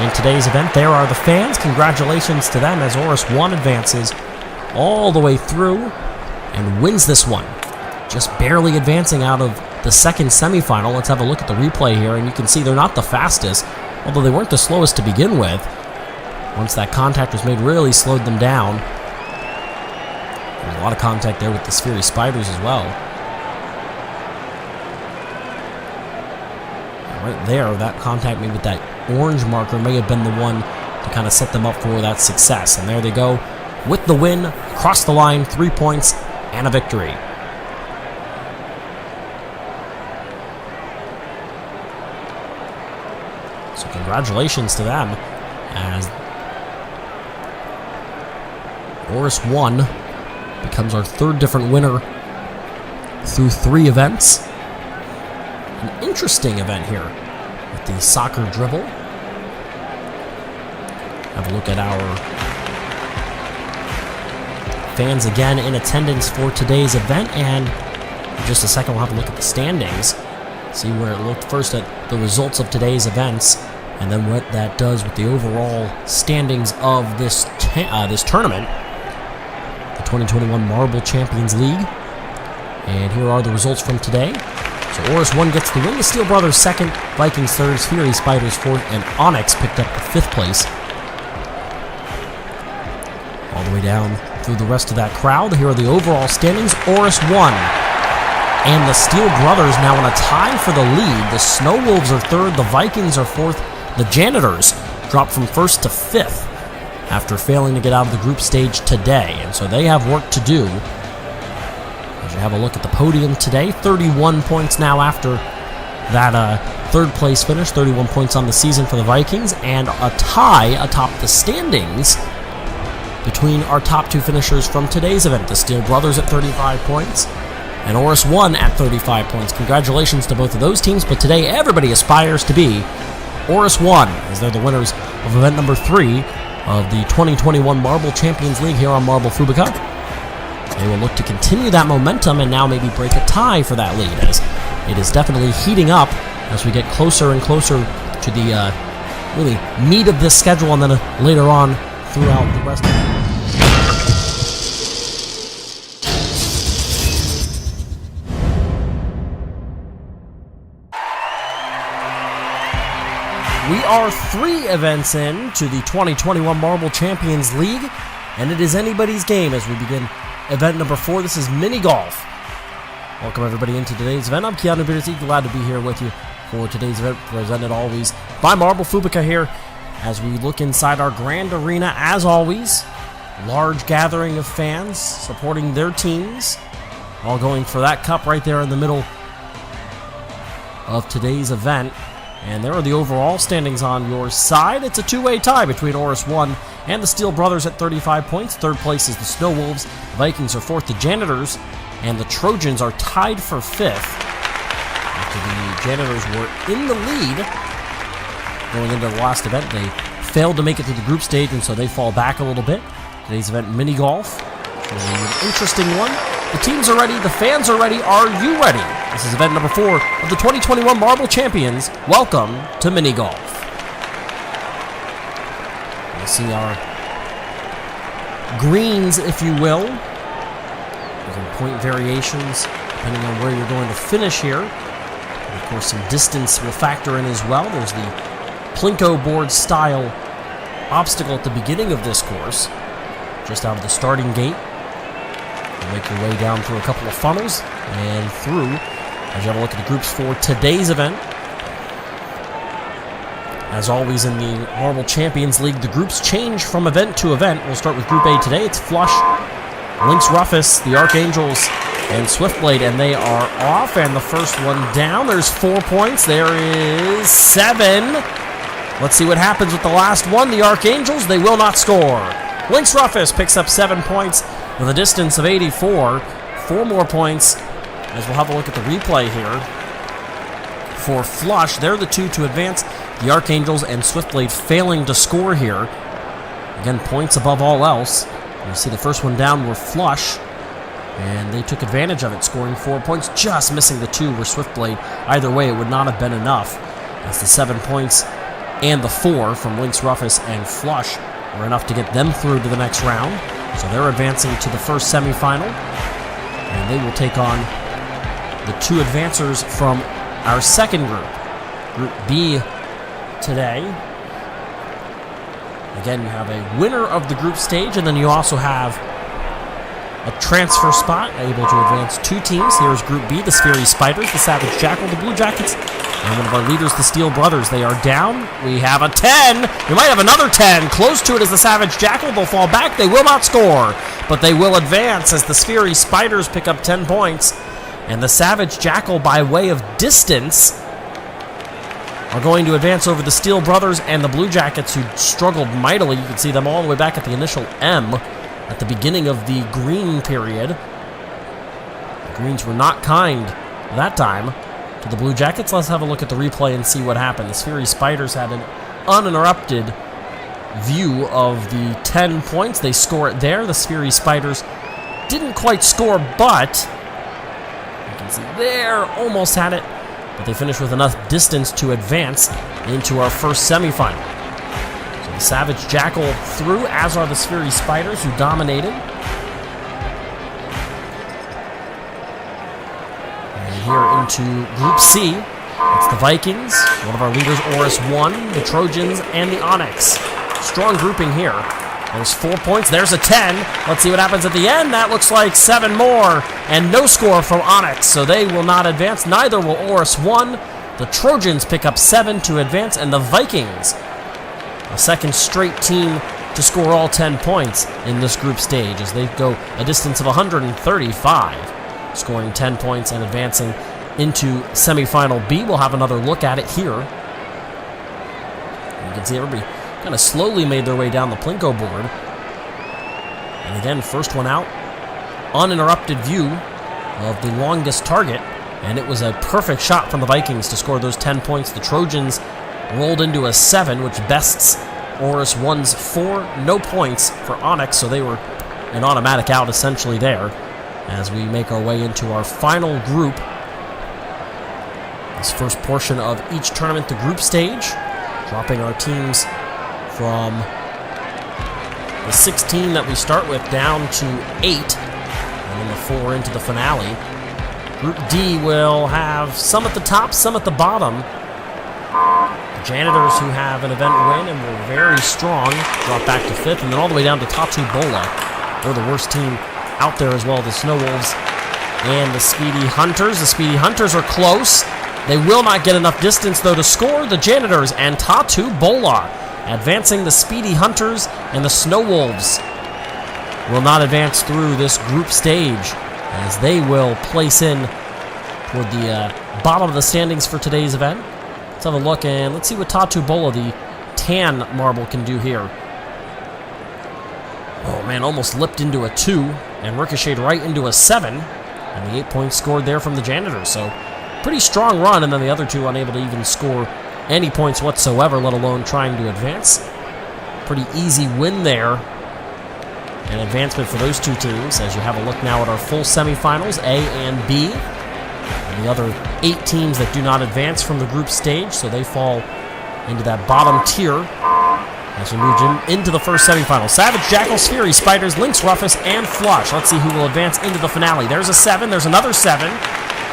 In today's event, there are the fans. Congratulations to them as Oris 1 advances all the way through and wins this one. Just barely advancing out of the second semifinal. Let's have a look at the replay here, and you can see they're not the fastest, although they weren't the slowest to begin with. Once that contact was made, really slowed them down. There's a lot of contact there with the Spheri Spiders as well. And right there, that contact made with that orange marker may have been the one to kind of set them up for that success. And there they go with the win, across the line, 3 points, and a victory. So congratulations to them, as Oris 1 becomes our 3rd different winner through 3 events. An interesting event here with the soccer dribble. Have a look at our fans again in attendance for today's event, and in just a second we'll have a look at the standings, see where it looked first at the results of today's events, and then what that does with the overall standings of this tournament, the 2021 Marble Champions League. And here are the results from today. So Oris 1 gets the win, the Steel Brothers 2nd, Vikings 3rd, Spheri Spiders 4th, and Onyx picked up the 5th place. All the way down through the rest of that crowd, here are the overall standings. Oris 1 and the Steel Brothers now in a tie for the lead. The Snow Wolves are 3rd, the Vikings are 4th. The Janitors dropped from 1st to 5th after failing to get out of the group stage today, and so they have work to do. As you have a look at the podium today, 31 points now after that 3rd place finish, 31 points on the season for the Vikings, and a tie atop the standings between our top 2 finishers from today's event, the Steel Brothers at 35 points and Oris 1 at 35 points. Congratulations to both of those teams, but today everybody aspires to be Oris 1, as they're the winners of event number 3 of the 2021 Marble Champions League here on Marble Fubeca. They will look to continue that momentum and now maybe break a tie for that lead, as it is definitely heating up as we get closer and closer to the really meat of this schedule, and then later on throughout the rest of it. We are 3 events in to the 2021 Marble Champions League, and it is anybody's game as we begin event number 4. This is mini golf. Welcome everybody into today's event. I'm Keanu Beardsy, glad to be here with you for today's event, presented always by Marble Fubeca here as we look inside our grand arena. As always, large gathering of fans supporting their teams, all going for that cup right there in the middle of today's event. And there are the overall standings on your side. It's a two-way tie between Oris 1 and the Steel Brothers at 35 points. Third place is the Snow Wolves. The Vikings are fourth. The Janitors and the Trojans are tied for fifth. After the Janitors were in the lead going into the last event, they failed to make it through the group stage, and so they fall back a little bit. Today's event, mini golf. An interesting one. The teams are ready. The fans are ready. Are you ready? This is event number 4 of the 2021 Marble Champions. Welcome to mini golf. You see our greens, if you will. There's point variations depending on where you're going to finish here. And of course, some distance will factor in as well. There's the Plinko board style obstacle at the beginning of this course, just out of the starting gate. You make your way down through a couple of funnels and through as you have a look at the groups for today's event. As always in the Marble Champions League, the groups change from event to event. We'll start with Group A today. It's Flush, Lynx Rufus, the Archangels, and Swiftblade, and they are off. And the first one down, there's 4 points. There is 7. Let's see what happens with the last one. The Archangels, they will not score. Lynx Rufus picks up 7 points with a distance of 84. 4 more points as we'll have a look at the replay here. For Flush, they're the two to advance. The Archangels and Swiftblade failing to score here. Again, points above all else. You see the first one down were Flush, and they took advantage of it, scoring 4 points, just missing the 2 were Swiftblade. Either way, it would not have been enough, as the 7 points and the 4 from Lynx Rufus and Flush were enough to get them through to the next round. So they're advancing to the first semifinal, and they will take on the 2 advancers from our second group, Group B today. Again, you have a winner of the group stage, and then you also have a transfer spot, able to advance 2 teams. Here's Group B, the Sphery Spiders, the Savage Jackal, the Blue Jackets, and one of our leaders, the Steel Brothers. They are down. We have a 10. We might have another 10. Close to it is the Savage Jackal. They'll fall back. They will not score, but they will advance as the Sphery Spiders pick up 10 points. And the Savage Jackal, by way of distance, are going to advance over the Steel Brothers and the Blue Jackets, who struggled mightily. You can see them all the way back at the initial M at the beginning of the green period. The Greens were not kind that time to the Blue Jackets. Let's have a look at the replay and see what happened. The Sphery Spiders had an uninterrupted view of the 10 points. They score it there. The Sphery Spiders didn't quite score, but you can see there, almost had it, but they finished with enough distance to advance into our first semifinal. So the Savage Jackal through, as are the Sphery Spiders, who dominated. And here into Group C, it's the Vikings, one of our leaders, Oris 1, the Trojans, and the Onyx. Strong grouping here. There's 4 points. There's a 10. Let's see what happens at the end. That looks like 7 more. And no score from Onyx, so they will not advance. Neither will Oris 1. The Trojans pick up 7 to advance, and the Vikings, a second straight team to score all 10 points in this group stage as they go a distance of 135, scoring 10 points and advancing into semifinal B. We'll have another look at it here. You can see everybody kind of slowly made their way down the Plinko board. And again, first one out, uninterrupted view of the longest target, and it was a perfect shot from the Vikings to score those 10 points. The Trojans rolled into a 7, which bests Oris 1's 4. No points for Onyx, so they were an automatic out essentially there as we make our way into our final group. This first portion of each tournament, the group stage, dropping our teams from the 16 that we start with down to 8, and then the 4 into the finale. Group D will have some at the top, some at the bottom. Janitors, who have an event win and were very strong, drop back to 5th, and then all the way down to Countryball. They're the worst team out there as well, the Snow Wolves and the Speedy Hunters. The Speedy Hunters are close. They will not get enough distance, though, to score. The Janitors and Countryball advancing. The Speedy Hunters and the Snow Wolves will not advance through this group stage, as they will place in toward the bottom of the standings for today's event. Let's have a look, and let's see what Countryball, the tan marble, can do here. Oh man, almost lipped into a 2 and ricocheted right into a 7. And the 8 points scored there from the Janitors. So pretty strong run, and then the other two unable to even score any points whatsoever, let alone trying to advance. Pretty easy win there. An advancement for those two teams, as you have a look now at our full semifinals, A and B. And the other 8 teams that do not advance from the group stage, so they fall into that bottom tier as we move into the first semifinal. Savage, Jackals, Fury, Spiders, Lynx, Rufus, and Flush. Let's see who will advance into the finale. There's a 7. There's another 7.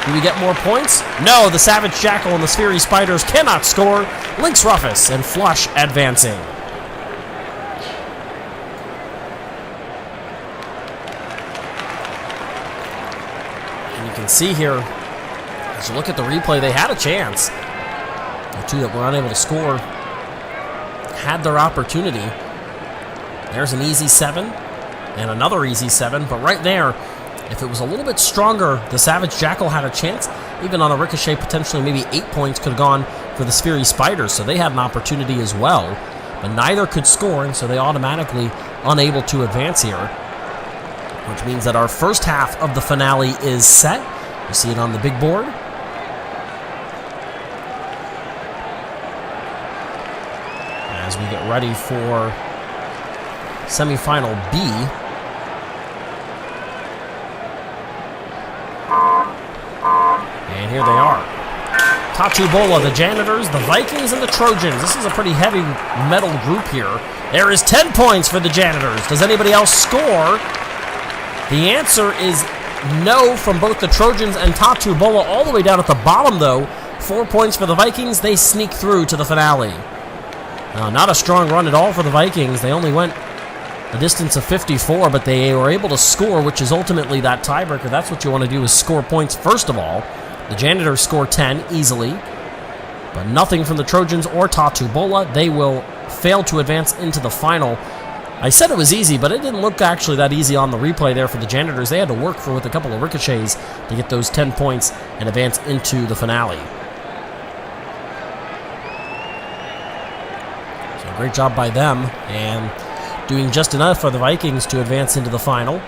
Do we get more points? No, the Savage, Jackal, and the Fury, Spiders cannot score. Lynx, Rufus, and Flush advancing. And you can see here, as you look at the replay, they had a chance. The two that were unable to score had their opportunity. There's an easy 7 and another easy 7, but right there, if it was a little bit stronger, the Savage Jackal had a chance. Even on a ricochet, potentially maybe 8 points could have gone for the Fury Spiders, so they had an opportunity as well, but neither could score, and so they automatically unable to advance here, which means that our first half of the finale is set. You see it on the big board. As we get ready for semifinal B. And here they are. Countryball, the Janitors, the Vikings, and the Trojans. This is a pretty heavy metal group here. There is 10 points for the Janitors. Does anybody else score? The answer is no from both the Trojans and Countryball. All the way down at the bottom, though, 4 points for the Vikings. They sneak through to the finale. Not a strong run at all for the Vikings. They only went a distance of 54, but they were able to score, which is ultimately that tiebreaker. That's what you want to do, is score points first of all. The Janitors score 10 easily, but nothing from the Trojans or Countryball. They will fail to advance into the final. I said it was easy, but it didn't look actually that easy on the replay there for the Janitors. They had to work with a couple of ricochets to get those 10 points and advance into the finale. Great job by them, and doing just enough for the Vikings to advance into the final,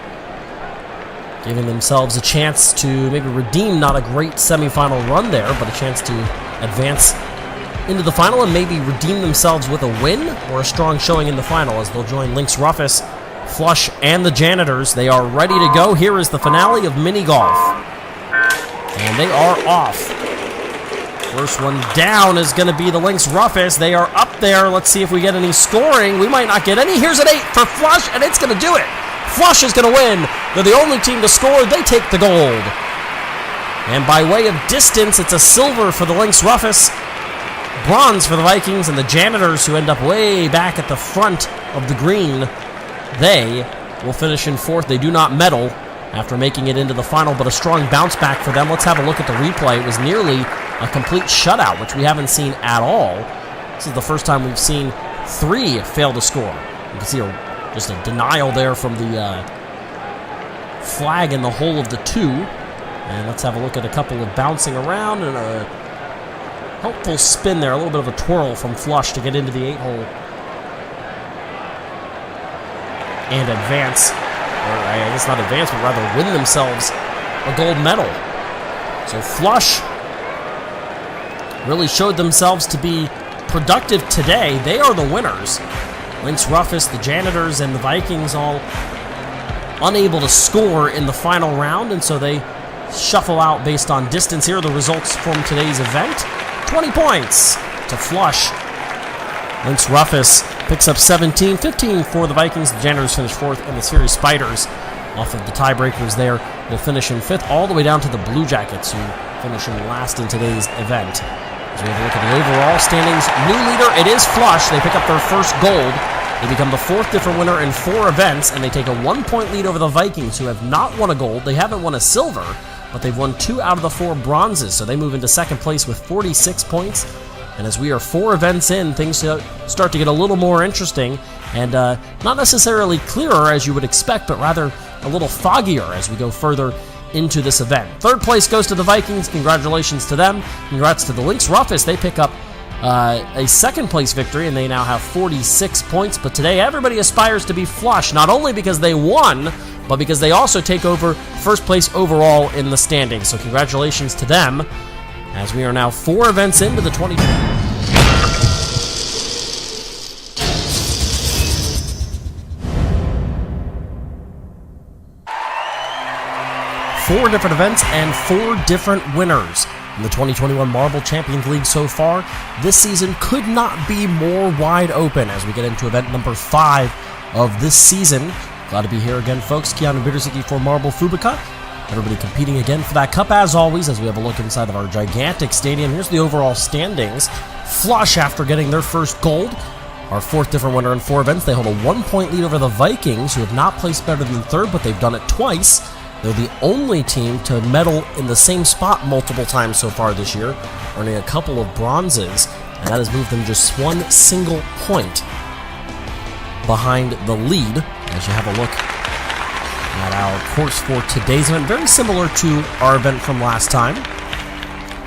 giving themselves a chance to maybe redeem not a great semifinal run there, but a chance to advance into the final and maybe redeem themselves with a win or a strong showing in the final, as they'll join Lynx, Rufus, Flush, and the Janitors. They are ready to go. Here is the finale of mini golf, and they are off. First one down is going to be the Lynx Rufus. They are up there. Let's see if we get any scoring. We might not get any. Here's an 8 for Flush, and it's going to do it. Flush is going to win. They're the only team to score. They take the gold. And by way of distance, it's a silver for the Lynx Rufus, bronze for the Vikings, and the Janitors, who end up way back at the front of the green, they will finish in 4th. They do not medal after making it into the final, but a strong bounce back for them. Let's have a look at the replay. It was nearly a complete shutout, which we haven't seen at all. This is the first time we've seen 3 fail to score. You can see just a denial there from the flag in the hole of the 2. And let's have a look at a couple of bouncing around and a helpful spin there, a little bit of a twirl from Flush to get into the 8-hole and advance, or I guess not advance, but rather win themselves a gold medal. So Flush really showed themselves to be productive today. They are the winners. Lynx Rufus, the Janitors, and the Vikings all unable to score in the final round, and so they shuffle out based on distance. Here are the results from today's event. 20 points to Flush. Lynx Rufus picks up 17, 15 for the Vikings. The Janitors finish 4th, and the Fury Spiders, off of the tiebreakers there, will finish in 5th, all the way down to the Blue Jackets, who finish in last in today's event. As we have a look at the overall standings, new leader, it is Flush. They pick up their first gold. They become the 4th different winner in 4 events, and they take a 1-point lead over the Vikings, who have not won a gold. They haven't won a silver, but they've won 2 out of the 4 bronzes, so they move into 2nd place with 46 points. And as we are 4 events in, things start to get a little more interesting, and not necessarily clearer as you would expect, but rather a little foggier as we go further into this event. 3rd place goes to the Vikings. Congratulations to them. Congrats to the Lynx Roughest. They pick up a 2nd place victory, and they now have 46 points. But today, everybody aspires to be Flush, not only because they won, but because they also take over 1st place overall in the standings. So congratulations to them, as we are now 4 events into the 2020. 4 different events and 4 different winners in the 2021 Marble Champions League so far. This season could not be more wide open as we get into event number 5 of this season. Glad to be here again, folks. Keanu Bittersicki for Marble Fubeca. Everybody competing again for that cup as always, as we have a look inside of our gigantic stadium. Here's the overall standings. Flush, after getting their first gold, our 4th different winner in 4 events. They hold a 1-point lead over the Vikings, who have not placed better than 3rd, but they've done it twice. They're the only team to medal in the same spot multiple times so far this year, earning a couple of bronzes, and that has moved them just 1 single point behind the lead. As you have a look at our course for today's event, very similar to our event from last time.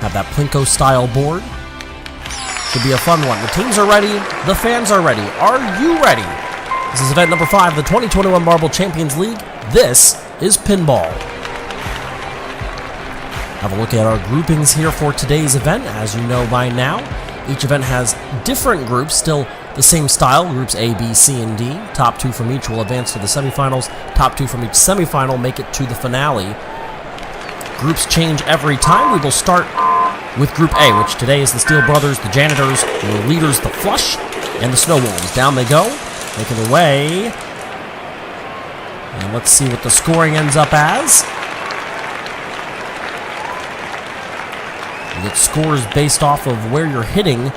Have that Plinko style board. Should be a fun one. The teams are ready, the fans are ready. Are you ready? This is event number 5 of the 2021 Marble Champions League. This is pinball. Have a look at our groupings here for today's event. As you know by now, each event has different groups, still the same style, groups A, B, C, and D. Top 2 from each will advance to the semifinals. Top 2 from each semifinal make it to the finale. Groups change every time. We will start with Group A, which today is the Steel Brothers, the Janitors, the Leaders, the Flush, and the Snow Wolves. Down they go, making their way. And let's see what the scoring ends up as. You get scores based off of where you're hitting.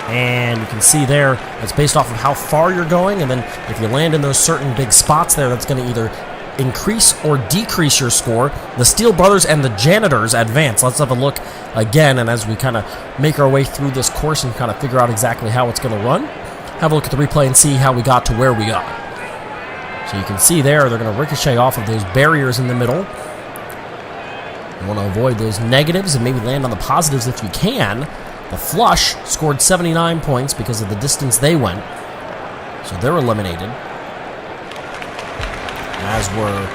And you can see there, it's based off of how far you're going. And then if you land in those certain big spots there, that's going to either increase or decrease your score. The Steel Brothers and the Janitors advance. Let's have a look again. And as we kind of make our way through this course and kind of figure out exactly how it's going to run, have a look at the replay and see how we got to where we got. So you can see there, they're going to ricochet off of those barriers in the middle. You want to avoid those negatives and maybe land on the positives if you can. The Flush scored 79 points because of the distance they went. So they're eliminated. As were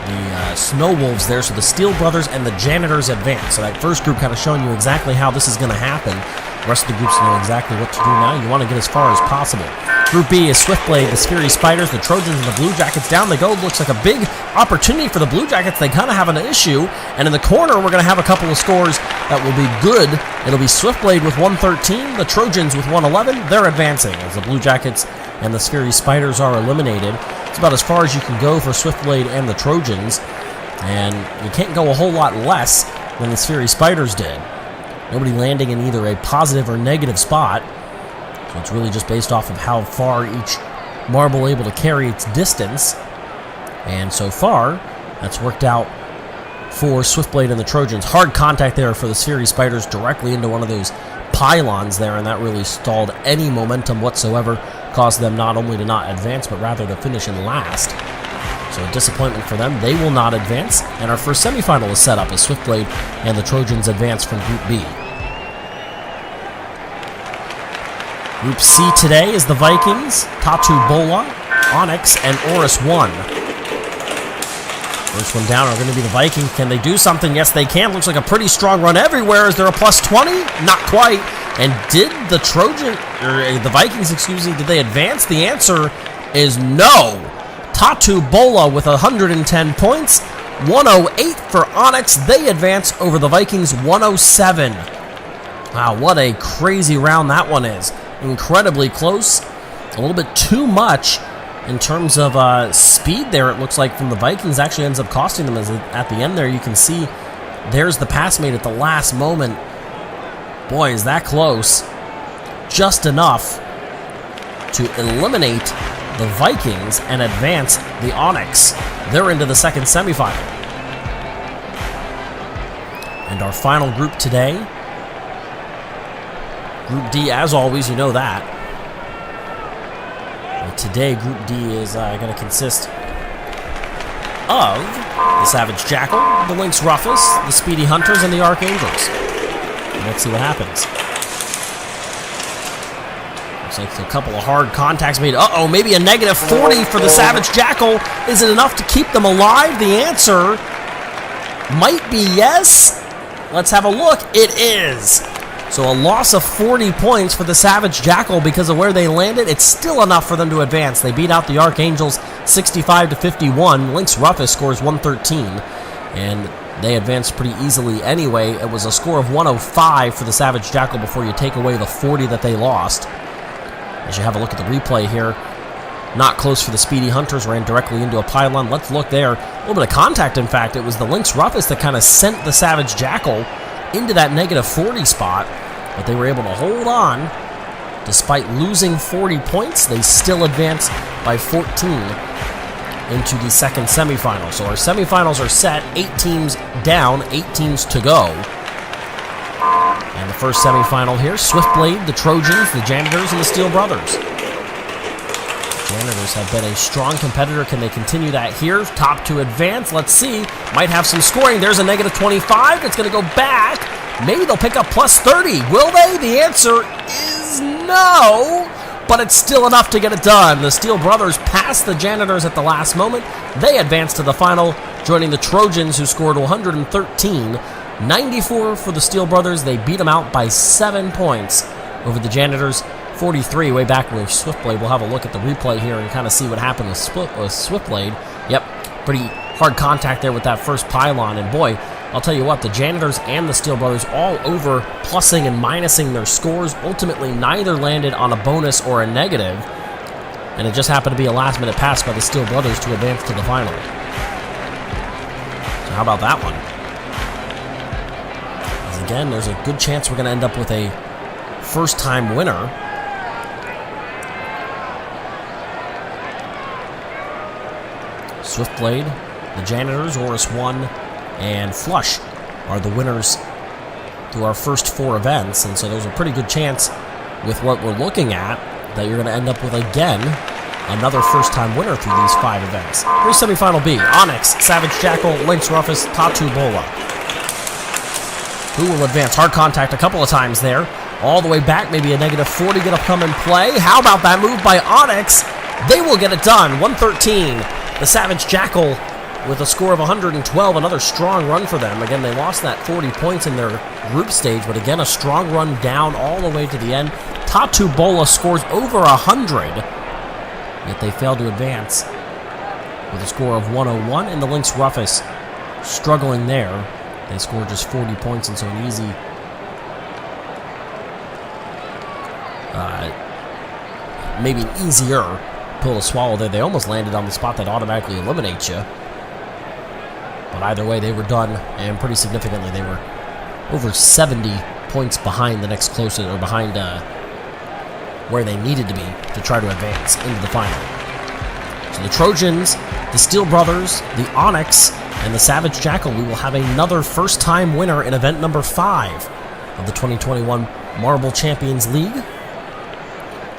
the Snow Wolves there. So the Steel Brothers and the Janitors advance. So that first group kind of showing you exactly how this is going to happen. The rest of the groups know exactly what to do now. You want to get as far as possible. Group B is Swiftblade, the Sphery Spiders, the Trojans, and the Blue Jackets. Down they go. Looks like a big opportunity for the Blue Jackets. They kind of have an issue. And in the corner, we're going to have a couple of scores that will be good. It'll be Swiftblade with 113, the Trojans with 111. They're advancing as the Blue Jackets and the Sphery Spiders are eliminated. It's about as far as you can go for Swiftblade and the Trojans. And you can't go a whole lot less than the Sphery Spiders did. Nobody landing in either a positive or negative spot. So it's really just based off of how far each marble able to carry its distance. And so far, that's worked out for Swiftblade and the Trojans. Hard contact there for the Sphery Spiders directly into one of those pylons there, and that really stalled any momentum whatsoever. Caused them not only to not advance, but rather to finish in last. So a disappointment for them. They will not advance. And our first semifinal is set up as Swiftblade and the Trojans advance from Group B. Group C today is the Vikings, Tatu Bola, Onyx, and Oris 1. First one down are going to be the Vikings. Can they do something? Yes, they can. Looks like a pretty strong run everywhere. Is there a plus 20? Not quite. And did the Vikings, did they advance? The answer is no. Tatu Bola with 110 points, 108 for Onyx. They advance over the Vikings 107. Wow, what a crazy round that one is. Incredibly close. A little bit too much in terms of speed there, it looks like, from the Vikings. Actually ends up costing them, as at the end there you can see There's the pass made at the last moment. Boy, is that close. Just enough to eliminate the Vikings and advance the Onyx. They're into the second semifinal. And our final group today, Group D, as always, you know that. And today, Group D is going to consist of the Savage Jackal, the Lynx Rufus, the Speedy Hunters, and the Archangels. And let's see what happens. Looks like a couple of hard contacts made. Uh-oh, maybe a negative 40 for the Savage Jackal. Is it enough to keep them alive? The answer might be yes. Let's have a look. It is. So a loss of 40 points for the Savage Jackal because of where they landed. It's still enough for them to advance. They beat out the Archangels 65-51. Lynx Rufus scores 113. And they advanced pretty easily anyway. It was a score of 105 for the Savage Jackal before you take away the 40 that they lost. As you have a look at the replay here, not close for the Speedy Hunters, ran directly into a pylon. Let's look there. A little bit of contact, in fact. It was the Lynx Rufus that kind of sent the Savage Jackal into that negative 40 spot, but they were able to hold on. Despite losing 40 points, they still advanced by 14 into the second semifinal. So our semifinals are set, 8 teams down, 8 teams to go. And the first semifinal here, Swiftblade, the Trojans, the Janitors, and the Steel Brothers. Janitors have been a strong competitor. Can they continue that here? Top to advance. Let's see. Might have some scoring. There's a negative 25. It's going to go back. Maybe they'll pick up plus 30. Will they? The answer is no. But it's still enough to get it done. The Steel Brothers passed the Janitors at the last moment. They advanced to the final, joining the Trojans, who scored 113. 94 for the Steel Brothers. They beat them out by 7 points over the Janitors. 43 way back with Swiftblade. We'll have a look at the replay here and kind of see what happened with Swiftblade. Yep, pretty hard contact there with that first pylon. And boy, I'll tell you what, the Janitors and the Steel Brothers all over plussing and minusing their scores. Ultimately, neither landed on a bonus or a negative. And it just happened to be a last-minute pass by the Steel Brothers to advance to the final. So how about that one? As again, there's a good chance we're going to end up with a first-time winner. Swiftblade, the Janitors, Horus 1, and Flush are the winners through our first 4 events. And so there's a pretty good chance with what we're looking at that you're going to end up with, again, another first-time winner through these 5 events. Here's semifinal B. Onyx, Savage Jackal, Lynx Rufus, Tatu Bola. Who will advance? Hard contact a couple of times there. All the way back, maybe a negative 40 going to come in play. How about that move by Onyx? They will get it done. 113. The Savage Jackal with a score of 112, another strong run for them. Again, they lost that 40 points in their group stage, but again, a strong run down all the way to the end. Tatu Bola scores over 100, yet they failed to advance with a score of 101, and the Lynx Rufus struggling there. They scored just 40 points, and so an easy maybe an easier pill to swallow there. They almost landed on the spot that automatically eliminates you. But either way, they were done, and pretty significantly, they were over 70 points behind the next closest, or behind where they needed to be to try to advance into the final. So the Trojans, the Steel Brothers, the Onyx, and the Savage Jackal, we will have another first-time winner in event number 5 of the 2021 Marble Champions League.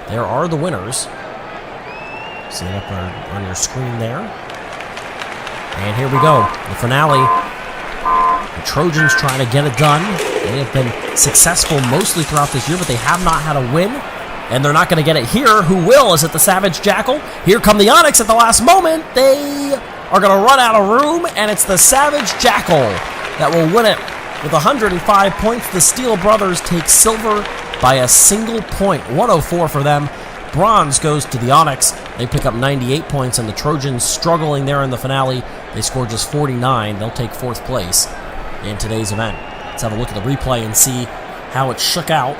There are the winners. See it up on your screen there. And here we go, the finale. The Trojans trying to get it done. They have been successful mostly throughout this year, but they have not had a win. And they're not going to get it here. Who will? Is it the Savage Jackal? Here come the Onyx at the last moment. They are going to run out of room, and it's the Savage Jackal that will win it with 105 points. The Steel Brothers take silver by a single point. 104 for them. Bronze goes to the Onyx. They pick up 98 points, and the Trojans struggling there in the finale. They score just 49. They'll take 4th place in today's event. Let's have a look at the replay and see how it shook out.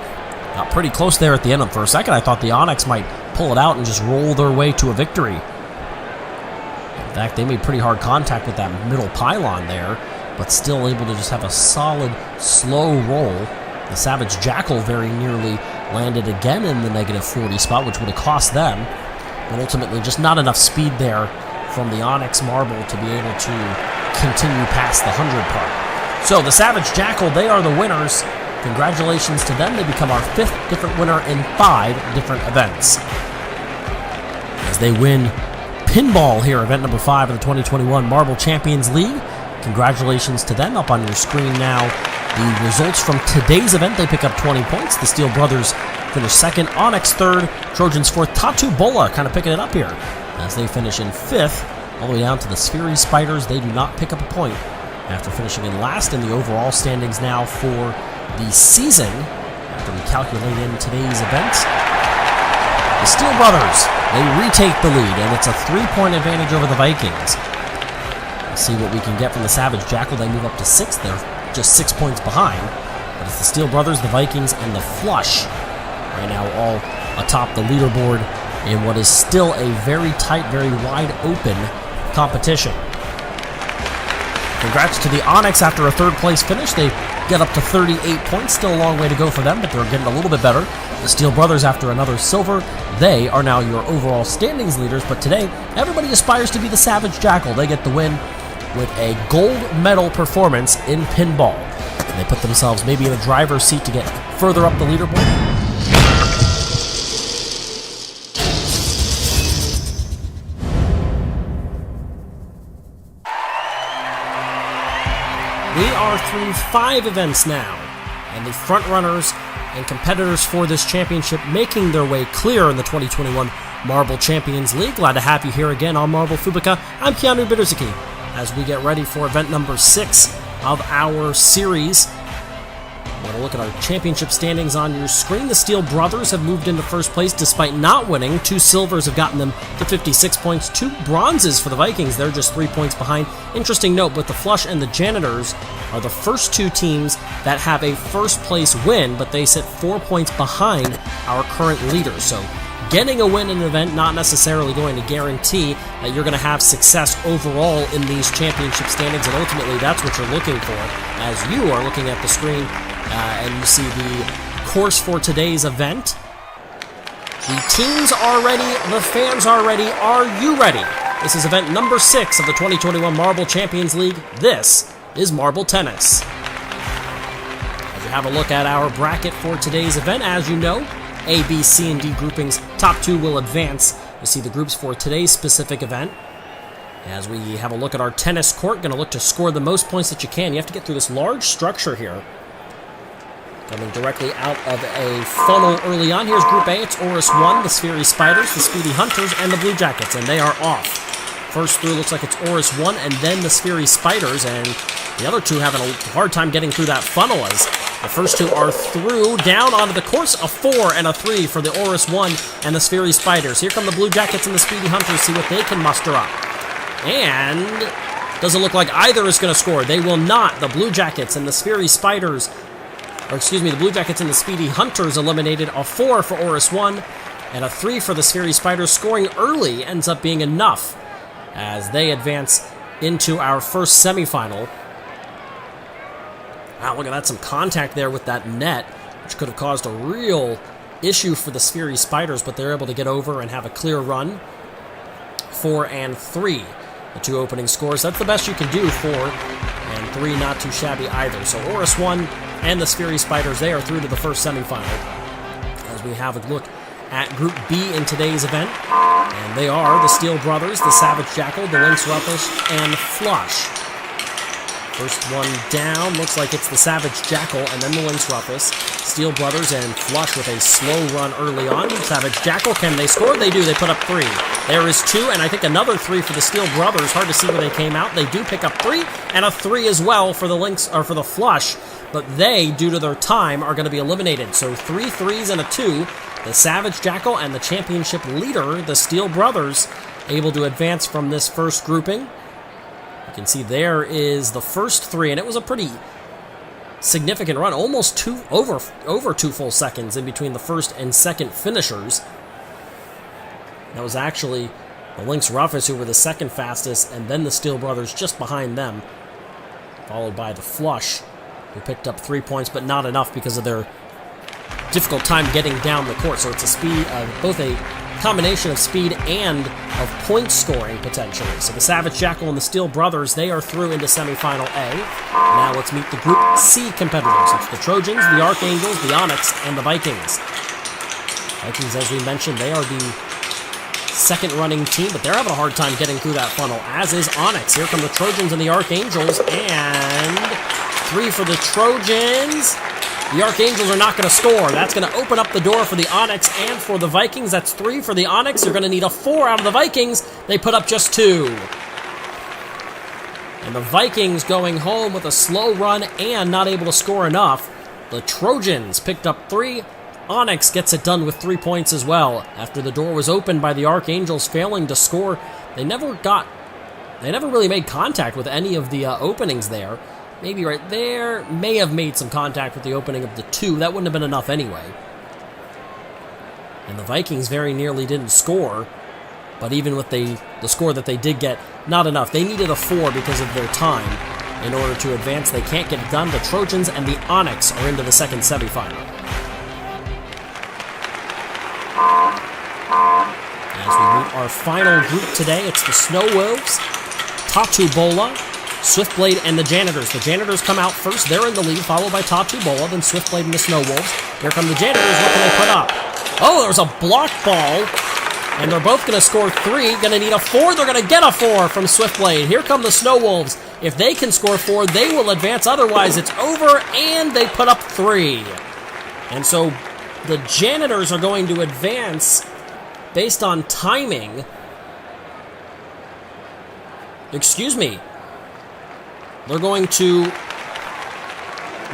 Got pretty close there at the end. For a second, I thought the Onyx might pull it out and just roll their way to a victory. In fact, they made pretty hard contact with that middle pylon there, but still able to just have a solid, slow roll. The Savage Jackal very nearly landed again in the negative 40 spot, which would have cost them, but ultimately just not enough speed there from the Onyx Marble to be able to continue past the 100 part. So the Savage Jackal, they are the winners. Congratulations to them. They become our 5th different winner in 5 different events, as they win pinball here, event number 5 of the 2021 Marble Champions League. Congratulations to them. Up on your screen now, the results from today's event. They pick up 20 points. The Steel Brothers finish 2nd, Onyx 3rd, Trojans 4th, Tatu Bola kind of picking it up here as they finish in 5th, all the way down to the Sphery Spiders. They do not pick up a point after finishing in last in the overall standings now for the season. After we calculate in today's event, the Steel Brothers, they retake the lead, and it's a 3-point advantage over the Vikings. We'll see what we can get from the Savage Jackal. They move up to 6th. They're just 6 points behind. But it's the Steel Brothers, the Vikings, and the Flush right now all atop the leaderboard in what is still a very tight, very wide open competition. Congrats to the Onyx after a 3rd place finish. They get up to 38 points. Still a long way to go for them, but they're getting a little bit better. The Steel Brothers, after another silver, they are now your overall standings leaders. But today, everybody aspires to be the Savage Jackal. They get the win with a gold medal performance in pinball. And they put themselves maybe in the driver's seat to get further up the leaderboard. We are through 5 events now, and the front-runners and competitors for this championship making their way clear in the 2021 Marble Champions League. Glad to have you here again on Marble Fubeca. I'm Keanu Bittersaki as we get ready for event number 6 of our series. Want to look at our championship standings on your screen. The Steel Brothers have moved into first place despite not winning. 2 silvers have gotten them to 56 points. 2 bronzes for the Vikings. They're just 3 points behind. Interesting note, but the Flush and the Janitors are the first 2 teams that have a first place win, but they sit 4 points behind our current leaders. So getting a win in an event not necessarily going to guarantee that you're going to have success overall in these championship standings, and ultimately that's what you're looking for as you are looking at the screen. And you see the course for today's event. The teams are ready. The fans are ready. Are you ready? This is event number 6 of the 2021 Marble Champions League. This is Marble Tennis. As you have a look at our bracket for today's event, as you know, A, B, C, and D groupings, top 2 will advance. You see the groups for today's specific event. As we have a look at our tennis court, going to look to score the most points that you can. You have to get through this large structure here. Coming directly out of a funnel early on. Here's Group A. It's Oris 1, the Sphery Spiders, the Speedy Hunters, and the Blue Jackets, and they are off. First through looks like it's Oris 1 and then the Sphery Spiders, and the other 2 having a hard time getting through that funnel as the first 2 are through. Down onto the course, a 4 and a 3 for the Oris 1 and the Sphery Spiders. Here come the Blue Jackets and the Speedy Hunters, see what they can muster up. And doesn't look like either is going to score. They will not. The Blue Jackets and the Sphery Spiders, the Blue Jackets and the Speedy Hunters eliminated. A 4 for Oris 1 and a 3 for the Sphery Spiders. Scoring early ends up being enough as they advance into our first semifinal. Wow, look at that, some contact there with that net, which could have caused a real issue for the Sphery Spiders, but they're able to get over and have a clear run. 4 and 3, the 2 opening scores. That's the best you can do. 4 and 3, not too shabby either. So Oris 1 and the Sphery Spiders, they are through to the first semifinal. As we have a look at Group B in today's event, and they are the Steel Brothers, the Savage Jackal, the Lynx Ruffish, and Flush. First one down, looks like it's the Savage Jackal and then the Lynx Ruffish. Steel Brothers and Flush with a slow run early on. Savage Jackal, can they score? They do, they put up 3. There is 2, and I think another 3 for the Steel Brothers. Hard to see where they came out. They do pick up 3, and a 3 as well for the Lynx, or for the Flush, but they, due to their time, are going to be eliminated. So 3 threes and a 2. The Savage Jackal and the championship leader, the Steel Brothers, able to advance from this first grouping. You can see there is the first 3, and it was a pretty significant run, almost over 2 full seconds in between the first and second finishers. That was actually the Lynx Ruffish who were the second fastest, and then the Steel Brothers just behind them. followed by the Flush, who picked up 3 points, but not enough because of their difficult time getting down the court. So it's a speed, both a combination of speed and of point scoring potentially. So the Savage Jackal and the Steel Brothers, they are through into semifinal A. Now let's meet the Group C competitors. It's the Trojans, the Archangels, the Onyx, and the Vikings. Vikings, as we mentioned, they are the second running team, but they're having a hard time getting through that funnel, as is Onyx. Here come the Trojans and the Archangels, and 3 for the Trojans. The Archangels are not going to score. That's going to open up the door for the Onyx and for the Vikings. That's 3 for the Onyx. You're going to need a 4 out of the Vikings. They put up just 2. And the Vikings going home with a slow run and not able to score enough. The Trojans picked up 3. Onyx gets it done with 3 points as well. After the door was opened by the Archangels failing to score, they never really made contact with any of the openings there. Maybe right there, may have made some contact with the opening of the 2. That wouldn't have been enough anyway. And the Vikings very nearly didn't score, but even with the score that they did get, not enough. They needed a 4 because of their time in order to advance. They can't get it done. The Trojans and the Onyx are into the second semifinal. As we meet our final group today, it's the Snow Wolves, Tatu Bola, Swiftblade, and the Janitors. The Janitors come out first. They're in the lead, followed by Tatu Bola, then Swiftblade and the Snow Wolves. Here come the Janitors. What can they put up? Oh, there's a block ball, and they're both going to score 3. Going to need a 4. They're going to get a 4 from Swiftblade. Here come the Snow Wolves. If they can score 4, they will advance. Otherwise, it's over, and they put up 3. And so the Janitors are going to advance based on timing. Excuse me. They're going to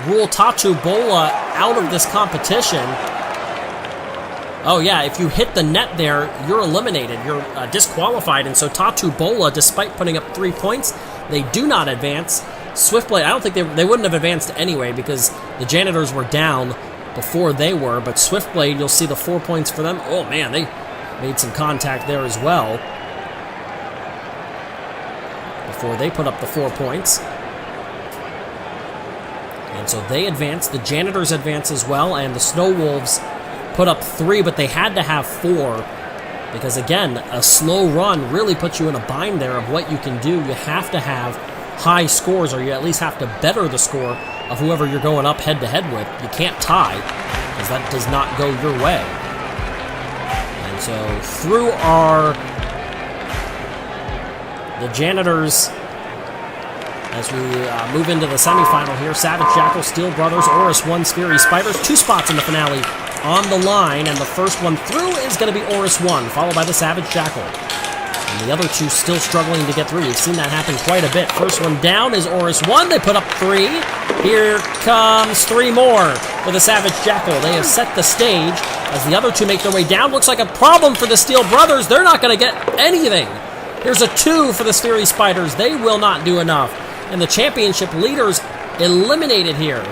rule Tatu Bola out of this competition. Oh yeah, if you hit the net there, you're eliminated. You're disqualified. And so Tatu Bola, despite putting up 3 points, they do not advance. Swiftblade, I don't think they wouldn't have advanced anyway because the Janitors were down before they were. But Swiftblade, you'll see the 4 points for them. Oh man, they made some contact there as well before they put up the 4 points. And so they advance. The Janitors advance as well, and the Snow Wolves put up 3, but they had to have 4 because, again, a slow run really puts you in a bind there of what you can do. You have to have high scores, or you at least have to better the score of whoever you're going up head-to-head with. You can't tie because that does not go your way. And so through are the Janitors. As we move into the semifinal here, Savage Jackal, Steel Brothers, Oris 1, Sphery Spiders. 2 spots in the finale on the line, and the first one through is going to be Oris 1, followed by the Savage Jackal. And the other 2 still struggling to get through. We've seen that happen quite a bit. First one down is Oris 1. They put up 3. Here comes 3 more for the Savage Jackal. They have set the stage as the other 2 make their way down. Looks like a problem for the Steel Brothers. They're not going to get anything. Here's a 2 for the Sphery Spiders. They will not do enough. And the championship leaders eliminated here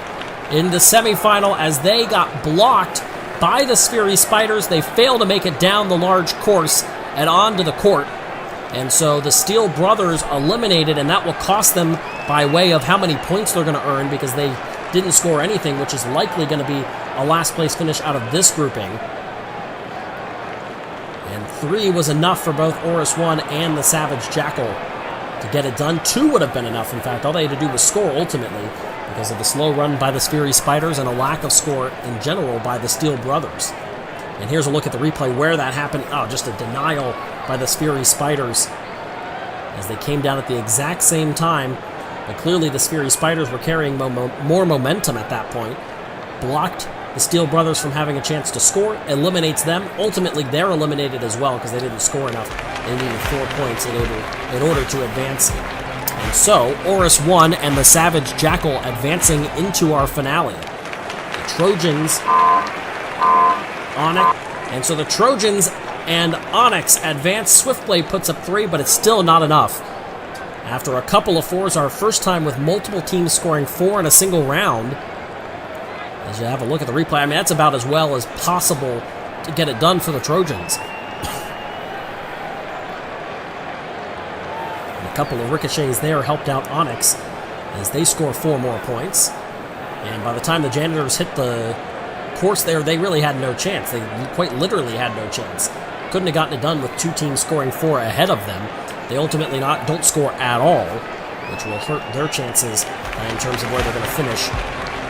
in the semifinal as they got blocked by the Sphery Spiders. They failed to make it down the large course and onto the court. And so the Steel Brothers eliminated, and that will cost them by way of how many points they're going to earn because they didn't score anything, which is likely going to be a last place finish out of this grouping. And 3 was enough for both Oris 1 and the Savage Jackal to get it done. 2 would have been enough. In fact, all they had to do was score ultimately because of the slow run by the Sphery Spiders and a lack of score in general by the Steel Brothers. And here's a look at the replay where that happened. Oh, just a denial by the Sphery Spiders as they came down at the exact same time. But clearly the Sphery Spiders were carrying more momentum at that point. Blocked the Steel Brothers from having a chance to score, eliminates them. Ultimately, they're eliminated as well because they didn't score enough. They needed 4 points in order to advance. And so, Oris 1 and the Savage Jackal advancing into our finale. The Trojans, Onyx, and so the Trojans and Onyx advance. Swiftblade puts up 3, but it's still not enough. After a couple of 4s, our first time with multiple teams scoring 4 in a single round. As you have a look at the replay, I mean, that's about as well as possible to get it done for the Trojans. And a couple of ricochets there helped out Onyx as they score 4 more points. And by the time the Janitors hit the course there, they really had no chance. They quite literally had no chance. Couldn't have gotten it done with 2 teams scoring 4 ahead of them. They ultimately don't score at all, which will hurt their chances in terms of where they're going to finish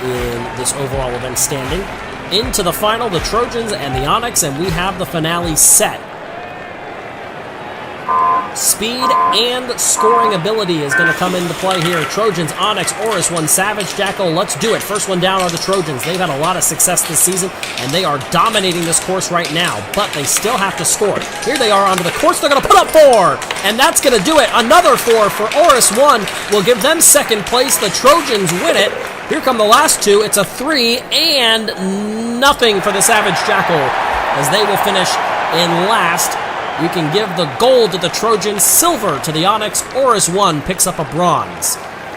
in this overall event standing. Into the final, the Trojans and the Onyx, and we have the finale set. Speed and scoring ability is going to come into play here. Trojans, Onyx, Oris, 1 Savage, Jackal. Let's do it. First one down are the Trojans. They've had a lot of success this season, and they are dominating this course right now, but they still have to score. Here they are onto the course. They're going to put up 4, and that's going to do it. Another 4 for Oris. 1 will give them second place. The Trojans win it. Here come the last 2. It's a 3 and nothing for the Savage Jackal, as they will finish in last. You can give the gold to the Trojans, silver to the Onyx. Oris 1 picks up a bronze.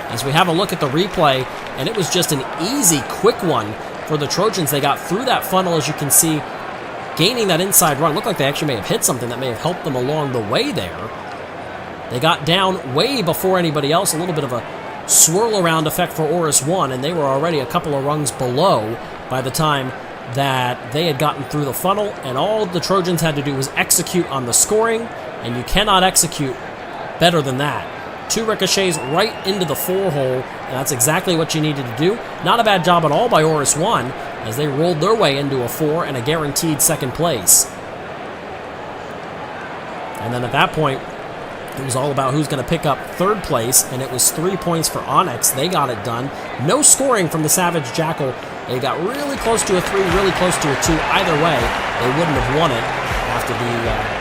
As we have a look at the replay, and it was just an easy, quick one for the Trojans. They got through that funnel, as you can see, gaining that inside run. Looked like they actually may have hit something that may have helped them along the way there. They got down way before anybody else, a little bit of a swirl around effect for Oris 1, and they were already a couple of rungs below by the time that they had gotten through the funnel, and all the Trojans had to do was execute on the scoring, and you cannot execute better than that. 2 ricochets right into the 4-hole, and that's exactly what you needed to do. Not a bad job at all by Oris 1, as they rolled their way into a 4 and a guaranteed second place. And then at that point, it was all about who's going to pick up third place, and it was 3 points for Onyx. They got it done. No scoring from the Savage Jackal. They got really close to a 3, really close to a 2. Either way, they wouldn't have won it after the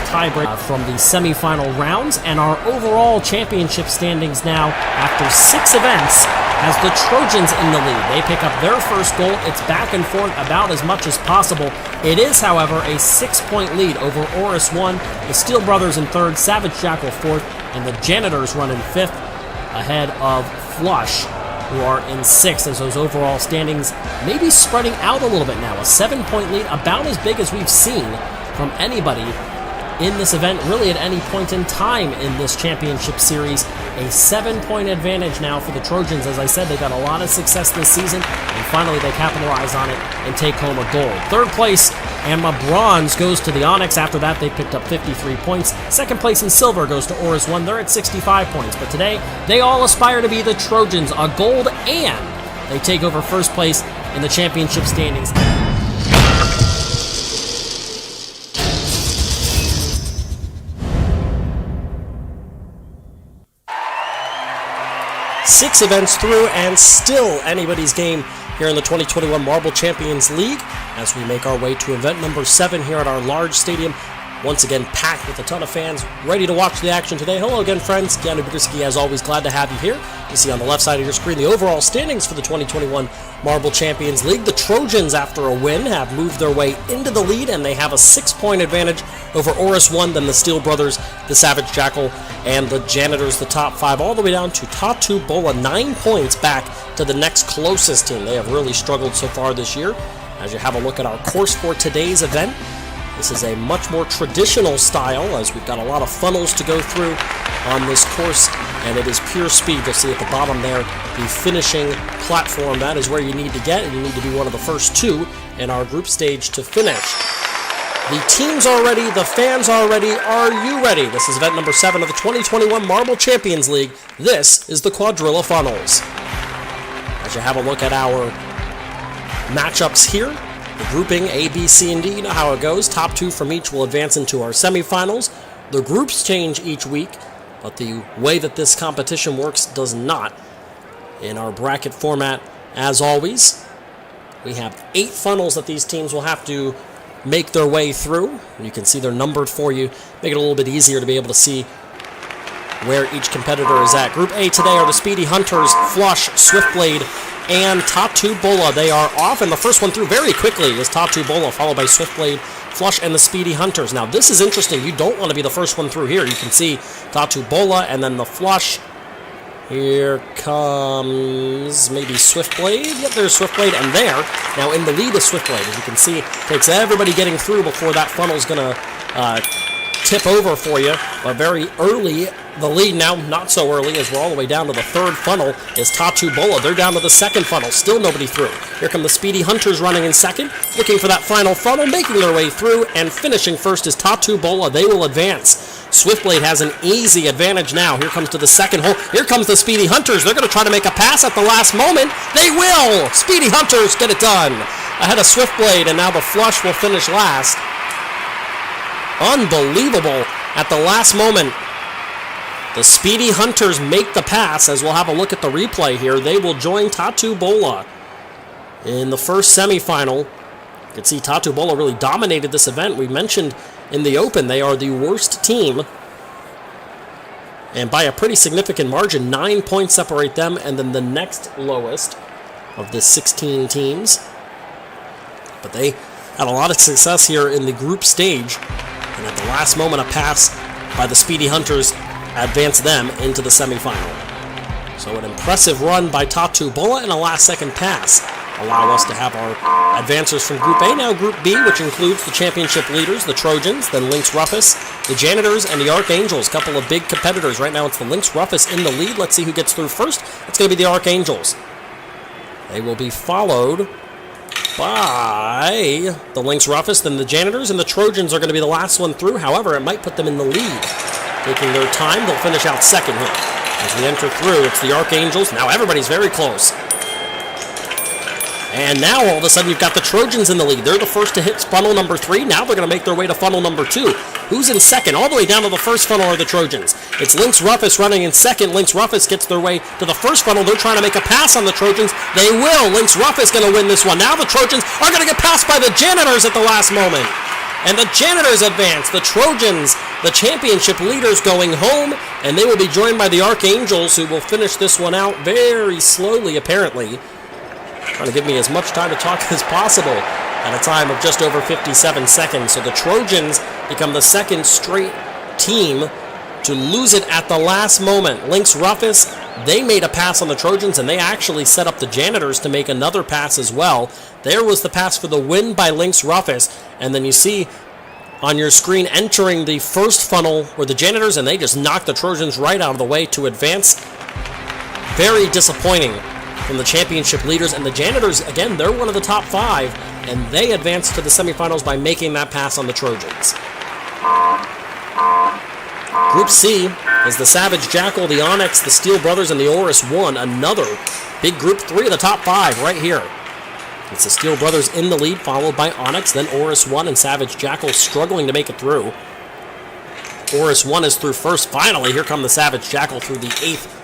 tiebreak from the semifinal rounds. And our overall championship standings now, after 6 events, has the Trojans in the lead. They pick up their first gold. It's back and forth about as much as possible. It is, however, a 6-point lead over Oris 1, the Steel Brothers in 3rd, Savage Jackal 4th, and the Janitors run in 5th, ahead of Flush, who are in 6th, as those overall standings may be spreading out a little bit now. A 7-point lead, about as big as we've seen from anybody in this event, really at any point in time in this championship series. A 7-point advantage now for the Trojans. As I said, they've had a lot of success this season, and finally they capitalize on it and take home a gold. 3rd place and a bronze goes to the Onyx. After that, they picked up 53 points. 2nd place in silver goes to Oris 1. They're at 65 points, but today they all aspire to be the Trojans, a gold, and they take over 1st place in the championship standings. 6 events through, and still anybody's game here in the 2021 Marble Champions League as we make our way to event number 7 here at our large stadium. Once again, packed with a ton of fans ready to watch the action today. Hello again, friends. Keanu Badrski, as always, glad to have you here. You see on the left side of your screen the overall standings for the 2021 Marble Champions League. The Trojans, after a win, have moved their way into the lead, and they have a 6-point advantage over Oris 1, then the Steel Brothers, the Savage Jackal, and the Janitors, the top 5, all the way down to Tatu Bola, 9 points back to the next closest team. They have really struggled so far this year. As you have a look at our course for today's event, this is a much more traditional style, as we've got a lot of funnels to go through on this course, and it is pure speed. You'll see at the bottom there the finishing platform. That is where you need to get, and you need to be one of the first 2 in our group stage to finish. The teams are ready, the fans are ready. Are you ready? This is event number 7 of the 2021 Marble Champions League. This is the Quadrilla Funnels. As you have a look at our matchups here, the grouping A, B, C, and D, you know how it goes. Top 2 from each will advance into our semifinals. The groups change each week, but the way that this competition works does not. In our bracket format, as always, we have 8 funnels that these teams will have to make their way through. You can see they're numbered for you, make it a little bit easier to be able to see where each competitor is at. Group A today are the Speedy Hunters, Flush, Swiftblade, and Tatu Bola. They are off, and the first one through very quickly is Tatu Bola, followed by Swiftblade, Flush, and the Speedy Hunters. Now, this is interesting. You don't want to be the first one through here. You can see Tatu Bola, and then the Flush. Here comes maybe Swiftblade. Yep, there's Swiftblade, and there. Now, in the lead is Swiftblade. As you can see, takes everybody getting through before that funnel is going to tip over for you. But very early the lead now, not so early, as we're all the way down to the third funnel, is Tatubola. They're down to the second funnel, still nobody through. Here come the Speedy Hunters running in second, looking for that final funnel, making their way through, and finishing first is Tatubola. They will advance. Swiftblade has an easy advantage now. Here comes to the second hole. Here comes the Speedy Hunters. They're going to try to make a pass at the last moment. They will! Speedy Hunters get it done. Ahead of Swiftblade, and now the Flush will finish last. Unbelievable. At the last moment, the Speedy Hunters make the pass. As we'll have a look at the replay here, they will join Tatubola in the first semifinal. You can see Tatubola really dominated this event. We mentioned in the Open they are the worst team, and by a pretty significant margin. 9 points separate them and then the next lowest of the 16 teams. But they had a lot of success here in the group stage, and at the last moment a pass by the Speedy Hunters advanced them into the semifinal. So an impressive run by Tatubola and a last-second pass allow us to have our advancers from Group A. Now Group B, which includes the championship leaders, the Trojans, then Lynx Rufus, the Janitors, and the Archangels. A couple of big competitors. Right now it's the Lynx Rufus in the lead. Let's see who gets through first. It's going to be the Archangels. They will be followed by the Lynx Rufus, then the Janitors, and the Trojans are going to be the last one through. However, it might put them in the lead. Taking their time, they'll finish out second here. As we enter through, it's the Archangels. Now everybody's very close. And now, all of a sudden, you've got the Trojans in the lead. They're the first to hit funnel number 3. Now they're going to make their way to funnel number 2. Who's in second? All the way down to the first funnel are the Trojans. It's Lynx Rufus running in second. Lynx Rufus gets their way to the first funnel. They're trying to make a pass on the Trojans. They will. Lynx Rufus going to win this one. Now the Trojans are going to get passed by the Janitors at the last moment. And the Janitors advance. The Trojans, the championship leaders, going home. And they will be joined by the Archangels, who will finish this one out very slowly, apparently. Trying to give me as much time to talk as possible at a time of just over 57 seconds. So the Trojans become the second straight team to lose it at the last moment. Lynx Rufus, they made a pass on the Trojans, and they actually set up the Janitors to make another pass as well. There was the pass for the win by Lynx Rufus, and then you see on your screen entering the first funnel were the Janitors, and they just knocked the Trojans right out of the way to advance. Very disappointing from the championship leaders, and the Janitors, again, they're one of the top 5, and they advanced to the semifinals by making that pass on the Trojans. Group C is the Savage Jackal, the Onyx, the Steel Brothers, and the Oris 1. Another big group. 3 of the top 5 right here. It's the Steel Brothers in the lead, followed by Onyx, then Oris 1, and Savage Jackal struggling to make it through. Oris 1 is through first. Finally, here come the Savage Jackal through the 8th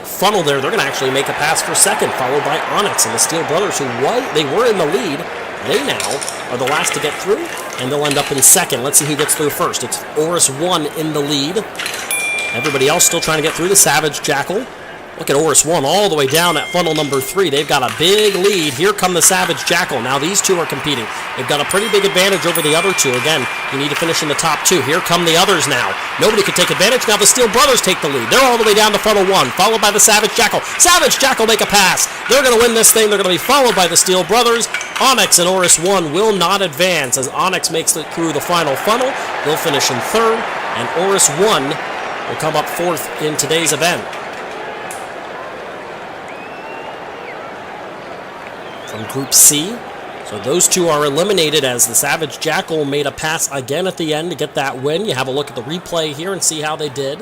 funnel there. They're going to actually make a pass for second, followed by Onyx and the Steel Brothers, who they were in the lead. They now are the last to get through, and they'll end up in second. Let's see who gets through first. It's Oris 1 in the lead. Everybody else still trying to get through. The Savage Jackal. Look at Oris 1 all the way down at funnel number 3. They've got a big lead. Here come the Savage Jackal. Now these two are competing. They've got a pretty big advantage over the other two. Again, you need to finish in the top 2. Here come the others now. Nobody could take advantage. Now the Steel Brothers take the lead. They're all the way down to funnel 1, followed by the Savage Jackal. Savage Jackal make a pass. They're going to win this thing. They're going to be followed by the Steel Brothers. Onyx and Oris 1 will not advance as Onyx makes it through the final funnel. They'll finish in 3rd, and Oris 1 will come up 4th in today's event. From Group C. So those two are eliminated as the Savage Jackal made a pass again at the end to get that win. You have a look at the replay here and see how they did.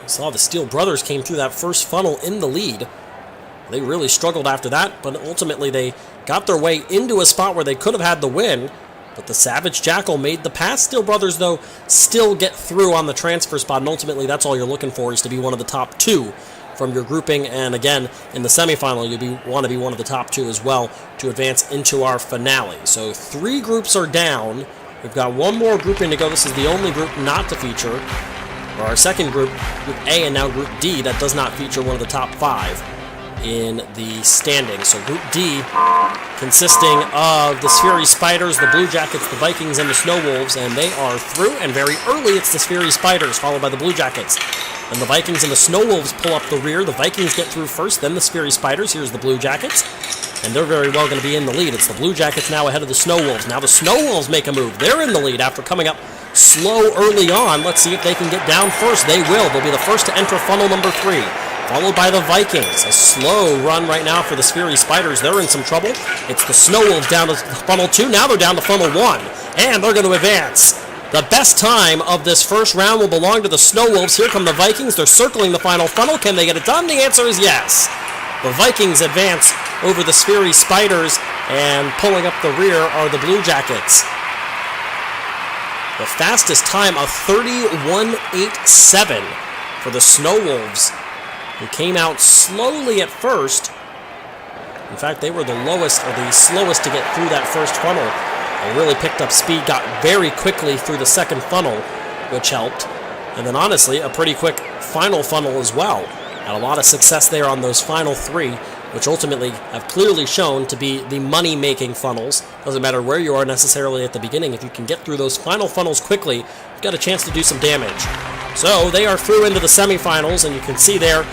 You saw the Steel Brothers came through that first funnel in the lead. They really struggled after that, but ultimately they got their way into a spot where they could have had the win. But the Savage Jackal made the pass. Steel Brothers, though, still get through on the transfer spot, and ultimately that's all you're looking for, is to be one of the top 2 from your grouping. And again, in the semifinal, you want to be one of the top 2 as well to advance into our finale. So 3 groups are down. We've got one more grouping to go. This is the only group not to feature, or our second group, Group A, and now Group D, that does not feature one of the top 5 in the standings. So Group D, consisting of the Sphery Spiders, the Blue Jackets, the Vikings, and the Snow Wolves, and they are through, and very early it's the Sphery Spiders, followed by the Blue Jackets. And the Vikings and the Snow Wolves pull up the rear. The Vikings get through first, then the Sphery Spiders. Here's the Blue Jackets. and they're very well going to be in the lead. It's the Blue Jackets now ahead of the Snow Wolves. Now the Snow Wolves make a move. They're in the lead after coming up slow early on. Let's see if they can get down first. They will. They'll be the first to enter funnel number 3, followed by the Vikings. A slow run right now for the Sphery Spiders. They're in some trouble. It's the Snow Wolves down to funnel 2. Now they're down to funnel 1, and they're going to advance. The best time of this first round will belong to the Snow Wolves. Here come the Vikings. They're circling the final funnel. Can they get it done? The answer is yes. The Vikings advance over the Sphery Spiders, and pulling up the rear are the Blue Jackets. The fastest time of 31.87 for the Snow Wolves, who came out slowly at first. In fact, they were the lowest or the slowest to get through that first funnel. They really picked up speed, got very quickly through the second funnel, which helped. And then honestly, a pretty quick final funnel as well. Had a lot of success there on those final 3, which ultimately have clearly shown to be the money-making funnels. Doesn't matter where you are necessarily at the beginning. If you can get through those final funnels quickly, you've got a chance to do some damage. So they are through into the semifinals, and you can see there,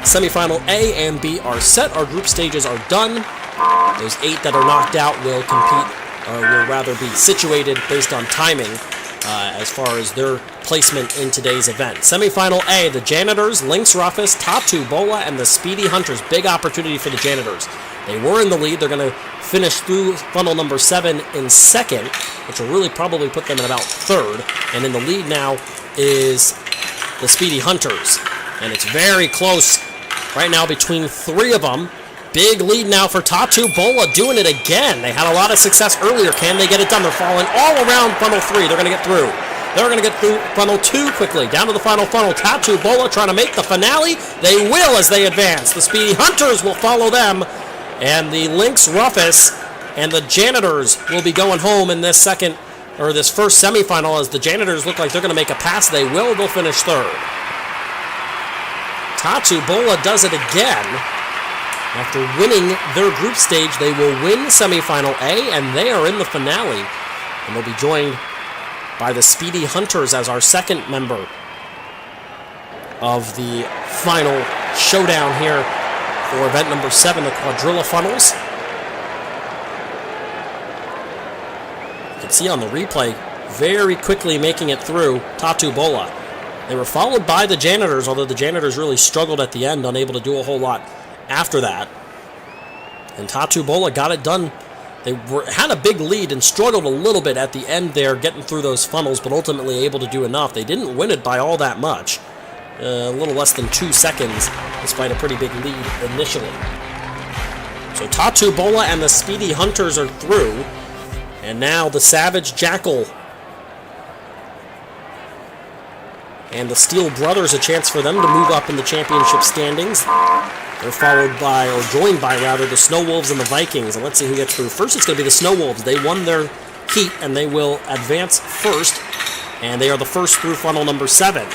semifinal A and B are set. Our group stages are done. Those 8 that are knocked out will compete, or will rather be situated based on timing as far as their placement in today's event. Semifinal A, the Janitors, Lynx Rufus, Tatu Bola, and the Speedy Hunters. Big opportunity for the Janitors. They were in the lead. They're going to finish through funnel number 7 in second, which will really probably put them in about third. And in the lead now is the Speedy Hunters. And it's very close right now between 3 of them. Big lead now for Tatu Bola, doing it again. They had a lot of success earlier. Can they get it done? They're falling all around funnel 3. They're going to get through. They're going to get through funnel 2 quickly. Down to the final funnel. Tatu Bola trying to make the finale. They will as they advance. The Speedy Hunters will follow them. And the Lynx Rufus and the Janitors will be going home in this first semifinal, as the Janitors look like they're going to make a pass. They will. They'll finish third. Tatu Bola does it again. After winning their group stage, they will win semifinal A, and they are in the finale. And they'll be joined by the Speedy Hunters as our second member of the final showdown here for event number 7, the Quadrilla Funnels. You can see on the replay, very quickly making it through Tatu Bola. They were followed by the Janitors, although the Janitors really struggled at the end, unable to do a whole lot after that. And Tatu Bola got it done. They had a big lead and struggled a little bit at the end there, getting through those funnels, but ultimately able to do enough. They didn't win it by all that much. A little less than 2 seconds, despite a pretty big lead initially. So Tatu Bola and the Speedy Hunters are through. And now the Savage Jackal and the Steel Brothers, a chance for them to move up in the championship standings. They're followed by, or joined by rather, the Snow Wolves and the Vikings. And let's see who gets through. First, it's going to be the Snow Wolves. They won their heat, and they will advance first. And they are the first through funnel number 7.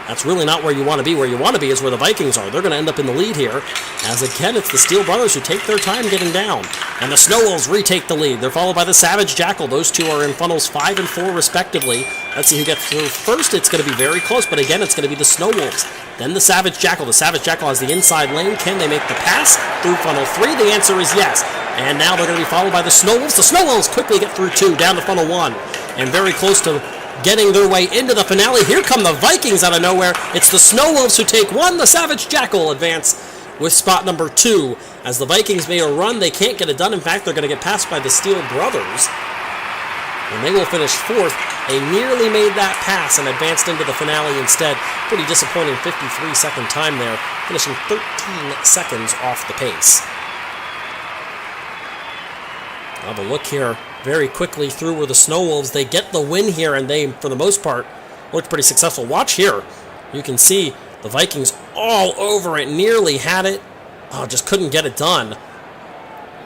That's really not where you want to be. Where you want to be is where the Vikings are. They're going to end up in the lead here. As again, it's the Steel Brothers who take their time getting down. And the Snow Wolves retake the lead. They're followed by the Savage Jackal. Those two are in funnels 5 and 4 respectively. Let's see who gets through first. It's going to be very close, but again, it's going to be the Snow Wolves. Then the Savage Jackal. The Savage Jackal has the inside lane. Can they make the pass through funnel 3? The answer is yes. And now they're going to be followed by the Snow Wolves. The Snow Wolves quickly get through 2, down to funnel 1. And very close to getting their way into the finale. Here come the Vikings out of nowhere. It's the Snow Wolves who take 1. The Savage Jackal advance with spot number 2. As the Vikings made a run, they can't get it done. In fact, they're going to get passed by the Steel Brothers. And they will finish 4th. They nearly made that pass and advanced into the finale instead. Pretty disappointing 53-second time there, finishing 13 seconds off the pace. I'll have a look here very quickly through where the Snow Wolves, they get the win here, and they, for the most part, looked pretty successful. Watch here. You can see the Vikings all over it, nearly had it. Oh, just couldn't get it done.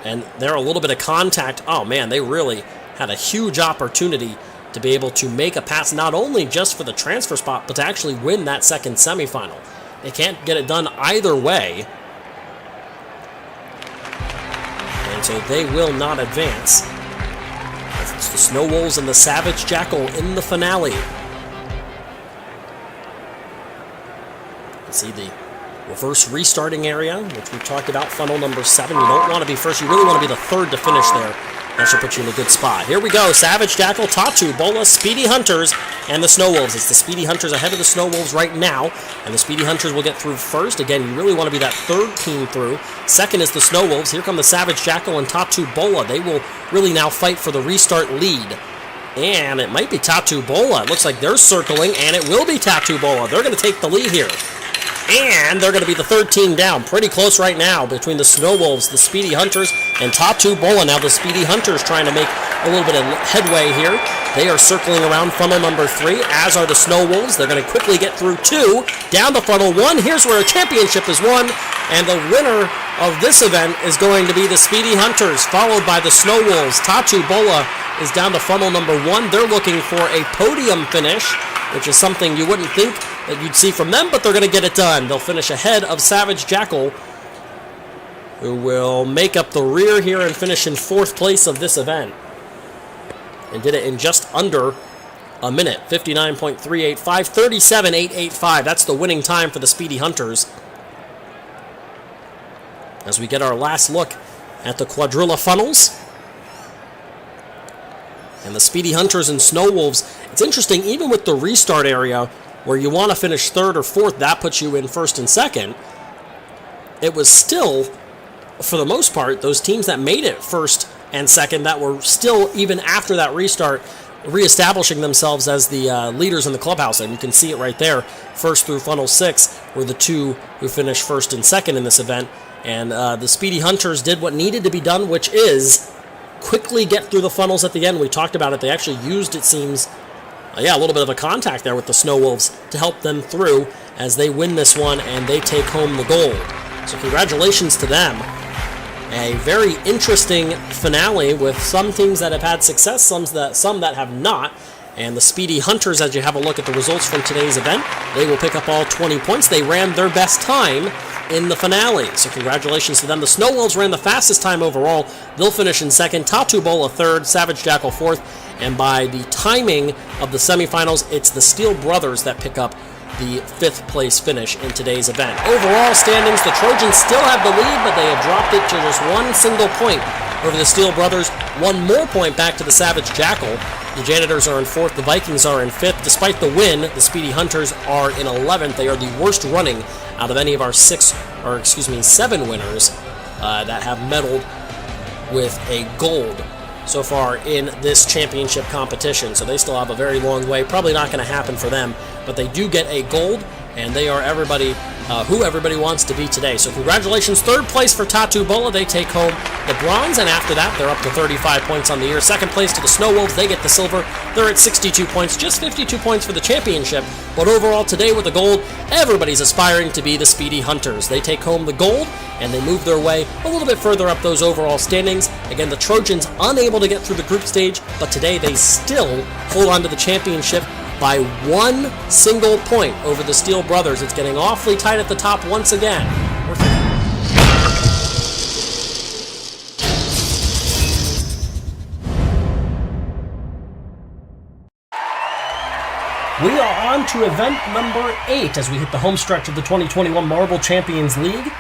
And there a little bit of contact. Oh, man, they really had a huge opportunity to be able to make a pass, not only just for the transfer spot, but to actually win that second semifinal. They can't get it done either way. And so they will not advance. It's the Snow Wolves and the Savage Jackal in the finale. You can see the reverse restarting area, which we've talked about, funnel number 7. You don't want to be first, you really want to be the third to finish there. That should put you in a good spot. Here we go, Savage Jackal, Tatu, Bola, Speedy Hunters, and the Snow Wolves. It's the Speedy Hunters ahead of the Snow Wolves right now, and the Speedy Hunters will get through first. Again, you really want to be that third team through. Second is the Snow Wolves. Here come the Savage Jackal and Tatu Bola. They will really now fight for the restart lead. And it might be Tatu Bola. It looks like they're circling, and it will be Tatu Bola. They're going to take the lead here. And they're going to be the third team down. Pretty close right now between the Snow Wolves, the Speedy Hunters, and Tatu Bola. Now the Speedy Hunters trying to make a little bit of headway here. They are circling around funnel number 3, as are the Snow Wolves. They're going to quickly get through 2, down to funnel 1. Here's where a championship is won. And the winner of this event is going to be the Speedy Hunters, followed by the Snow Wolves. Tatu Bola is down to funnel number 1. They're looking for a podium finish, which is something you wouldn't think that you'd see from them, but they're going to get it done. They'll finish ahead of Savage Jackal, who will make up the rear here and finish in 4th place of this event. And did it in just under a minute. 59.385, 37.885. That's the winning time for the Speedy Hunters. As we get our last look at the quadrilla funnels. And the Speedy Hunters and Snow Wolves. It's interesting, even with the restart area, where you want to finish 3rd or 4th, that puts you in 1st and 2nd. It was still, for the most part, those teams that made it 1st and 2nd that were still, even after that restart, reestablishing themselves as the leaders in the clubhouse. And you can see it right there. 1st through funnel 6 were the 2 who finished 1st and 2nd in this event. And the Speedy Hunters did what needed to be done, which is quickly get through the funnels at the end. We talked about it. They actually used, it seems, a little bit of a contact there with the Snow Wolves to help them through as they win this one and they take home the gold. So congratulations to them. A very interesting finale with some teams that have had success, some that have not. And the Speedy Hunters, as you have a look at the results from today's event, they will pick up all 20 points. They ran their best time in the finale. So congratulations to them. The Snow Wolves ran the fastest time overall. They'll finish in 2nd. Tatu Bola 3rd. Savage Jackal 4th. And by the timing of the semifinals, it's the Steel Brothers that pick up the 5th place finish in today's event. Overall standings, the Trojans still have the lead, but they have dropped it to just one single point over the Steel Brothers. One more point back to the Savage Jackal. The Janitors are in 4th, the Vikings are in 5th. Despite the win, the Speedy Hunters are in 11th. They are the worst running out of any of our 7 winners that have medaled with a gold so far in this championship competition. So they still have a very long way. Probably not going to happen for them, but they do get a gold, and they are who everybody wants to be today. So congratulations, 3rd place for Tatu Bola. They take home the bronze, and after that, they're up to 35 points on the year. 2nd place to the Snow Wolves. They get the silver. They're at 62 points, just 52 points for the championship. But overall today with the gold, everybody's aspiring to be the Speedy Hunters. They take home the gold, and they move their way a little bit further up those overall standings. Again, the Trojans unable to get through the group stage, but today they still hold on to the championship by one single point over the Steel Brothers. It's getting awfully tight at the top once again. We are on to event number 8 as we hit the home stretch of the 2021 Marble Champions League.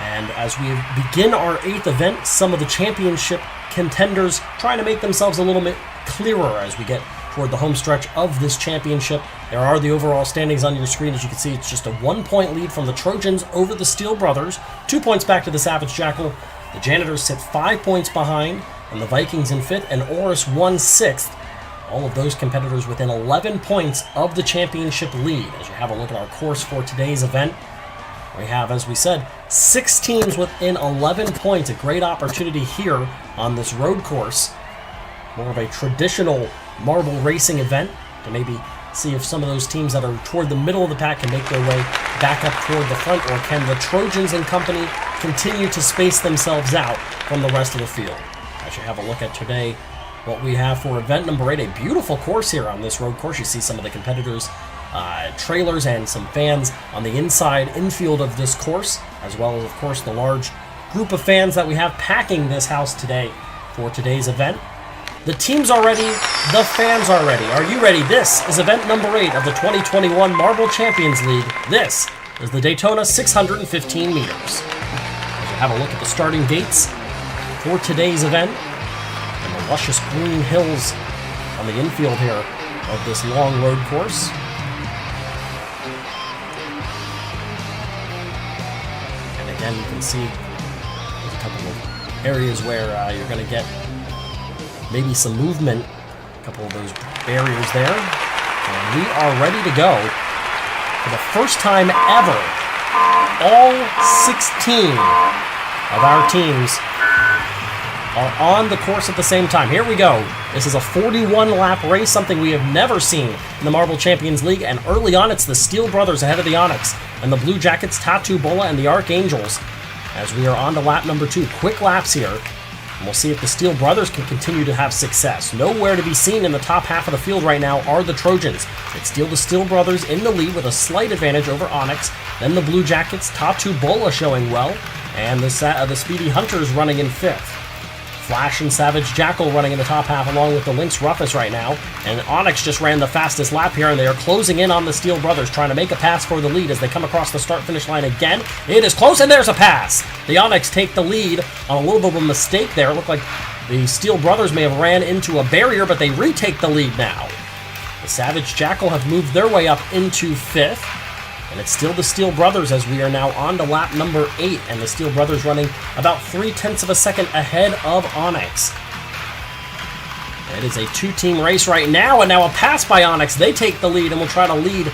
And as we begin our 8th event, some of the championship contenders trying to make themselves a little bit clearer as we get toward the home stretch of this championship. There are the overall standings on your screen. As you can see, it's just a 1-point lead from the Trojans over the Steel Brothers. 2 points back to the Savage Jackal. The Janitors sit 5 points behind, and the Vikings in 5th, and Oris 6th. All of those competitors within 11 points of the championship lead. As you have a look at our course for today's event, we have, as we said, 6 teams within 11 points. A great opportunity here on this road course. More of a traditional marble racing event to maybe see if some of those teams that are toward the middle of the pack can make their way back up toward the front, or can the Trojans and company continue to space themselves out from the rest of the field. As you have a look at today, what we have for event number 8, a beautiful course here on this road course. You see some of the competitors' trailers and some fans on the inside infield of this course, as well as, of course, the large group of fans that we have packing this house today for today's event. The teams are ready, the fans are ready. Are you ready? This is event number 8 of the 2021 Marble Champions League. This is the Daytona 615 meters. As you have a look at the starting gates for today's event, and the luscious green hills on the infield here of this long road course. And again, you can see there's a couple of areas where you're going to get maybe some movement, a couple of those barriers there. And we are ready to go. For the first time ever, all 16 of our teams are on the course at the same time. Here we go. This is a 41-lap race, something we have never seen in the Marble Champions League. And early on, it's the Steel Brothers ahead of the Onyx, and the Blue Jackets, Tattoo Bola, and the Archangels, as we are on to lap number 2. Quick laps here. And we'll see if the Steel Brothers can continue to have success. Nowhere to be seen in the top half of the field right now are the Trojans. It's still the Steel Brothers in the lead with a slight advantage over Onyx. Then the Blue Jackets, Tattoo Bola showing well, and the Speedy Hunters running in 5th. Flash and Savage Jackal running in the top half along with the Lynx Rufus right now. And Onyx just ran the fastest lap here, and they are closing in on the Steel Brothers, trying to make a pass for the lead as they come across the start-finish line again. It is close, and there's a pass! The Onyx take the lead on a little bit of a mistake there. It looked like the Steel Brothers may have ran into a barrier, but they retake the lead now. The Savage Jackal have moved their way up into 5th. And it's still the Steel Brothers as we are now on to lap number 8, and the Steel Brothers running about 0.3 of a second ahead of Onyx. It is a 2-team race right now, and now a pass by Onyx. They take the lead and will try to lead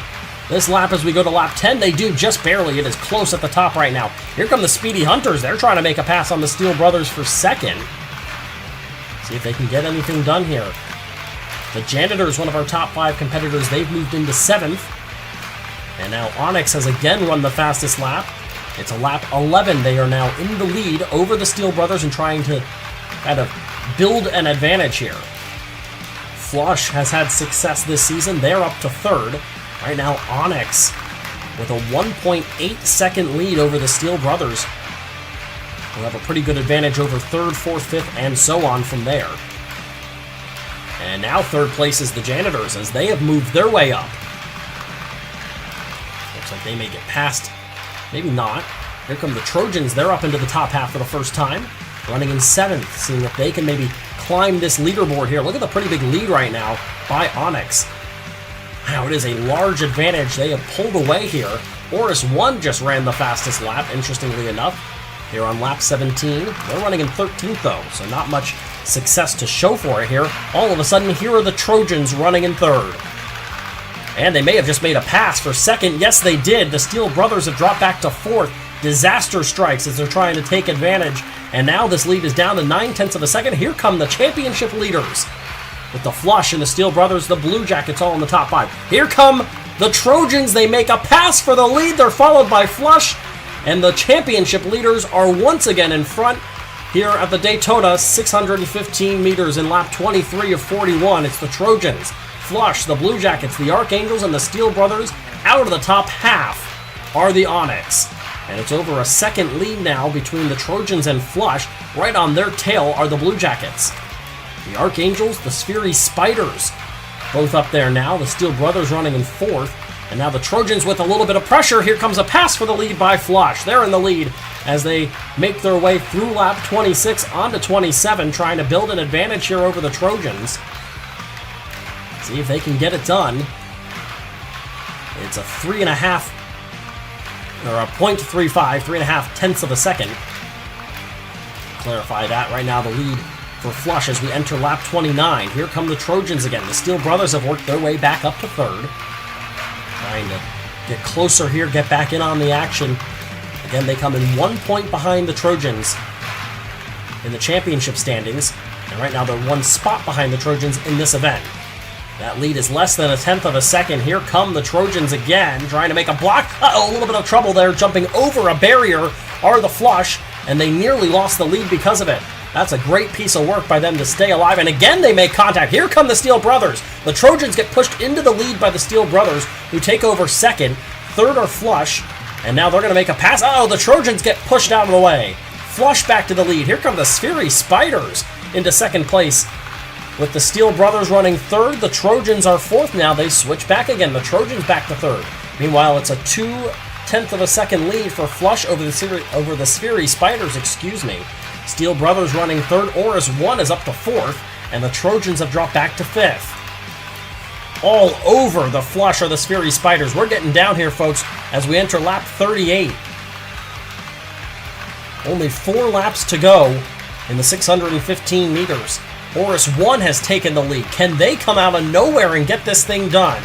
this lap as we go to lap 10. They do just barely. It is close at the top right now. Here come the Speedy Hunters. They're trying to make a pass on the Steel Brothers for 2nd. See if they can get anything done here. The Janitors, one of our top 5 competitors, they've moved into 7th. And now Onyx has again run the fastest lap. It's a lap 11. They are now in the lead over the Steel Brothers and trying to kind of build an advantage here. Flush has had success this season. They're up to 3rd. Right now, Onyx with a 1.8 second lead over the Steel Brothers will have a pretty good advantage over 3rd, 4th, 5th, and so on from there. And now 3rd place is the Janitors as they have moved their way up. Looks like they may get past. Maybe not. Here come the Trojans. They're up into the top half for the first time. Running in 7th, seeing if they can maybe climb this leaderboard here. Look at the pretty big lead right now by Onyx. Wow, it is a large advantage. They have pulled away here. Oris 1 just ran the fastest lap, interestingly enough. Here on lap 17. They're running in 13th, though, so not much success to show for it here. All of a sudden, here are the Trojans running in 3rd. And they may have just made a pass for 2nd. Yes, they did. The Steel Brothers have dropped back to 4th. Disaster strikes as they're trying to take advantage. And now this lead is down to 0.9 of a second. Here come the championship leaders. With the Flush and the Steel Brothers, the Blue Jackets all in the top 5. Here come the Trojans. They make a pass for the lead. They're followed by Flush. And the championship leaders are once again in front here at the Daytona 615 meters in lap 23 of 41. It's the Trojans, Flush, the Blue Jackets, the Archangels, and the Steel Brothers. Out of the top half are the Onyx. And it's over a 2nd lead now between the Trojans and Flush. Right on their tail are the Blue Jackets. The Archangels, the Sphery Spiders, both up there now. The Steel Brothers running in 4th. And now the Trojans with a little bit of pressure. Here comes a pass for the lead by Flush. They're in the lead as they make their way through lap 26 onto 27, trying to build an advantage here over the Trojans. See if they can get it done. It's a 3.5, or a 0.35, 3.5 of a second. Clarify that. Right now the lead for Flush as we enter lap 29. Here come the Trojans again. The Steel Brothers have worked their way back up to 3rd. Trying to get closer here, get back in on the action. Again, they come in 1 point behind the Trojans in the championship standings. And right now they're 1 spot behind the Trojans in this event. That lead is less than 0.1 of a second. Here come the Trojans again, trying to make a block. Uh-oh, a little bit of trouble there. Jumping over a barrier are the Flush, and they nearly lost the lead because of it. That's a great piece of work by them to stay alive. And again, they make contact. Here come the Steel Brothers. The Trojans get pushed into the lead by the Steel Brothers, who take over 2nd. 3rd are Flush, and now they're going to make a pass. Oh, the Trojans get pushed out of the way. Flush back to the lead. Here come the Sphery Spiders into 2nd place. With the Steel Brothers running 3rd, the Trojans are 4th now. They switch back again. The Trojans back to 3rd. Meanwhile, it's a tenth of a second lead for Flush over the Spheri Spiders, Steel Brothers running third. Oris 1 is up to fourth, and the Trojans have dropped back to fifth. All over the Flush are the Spheri Spiders. We're getting down here, folks, as we enter lap 38. Only 4 laps to go in the 615 meters. Oris 1 has taken the lead. Can they come out of nowhere and get this thing done?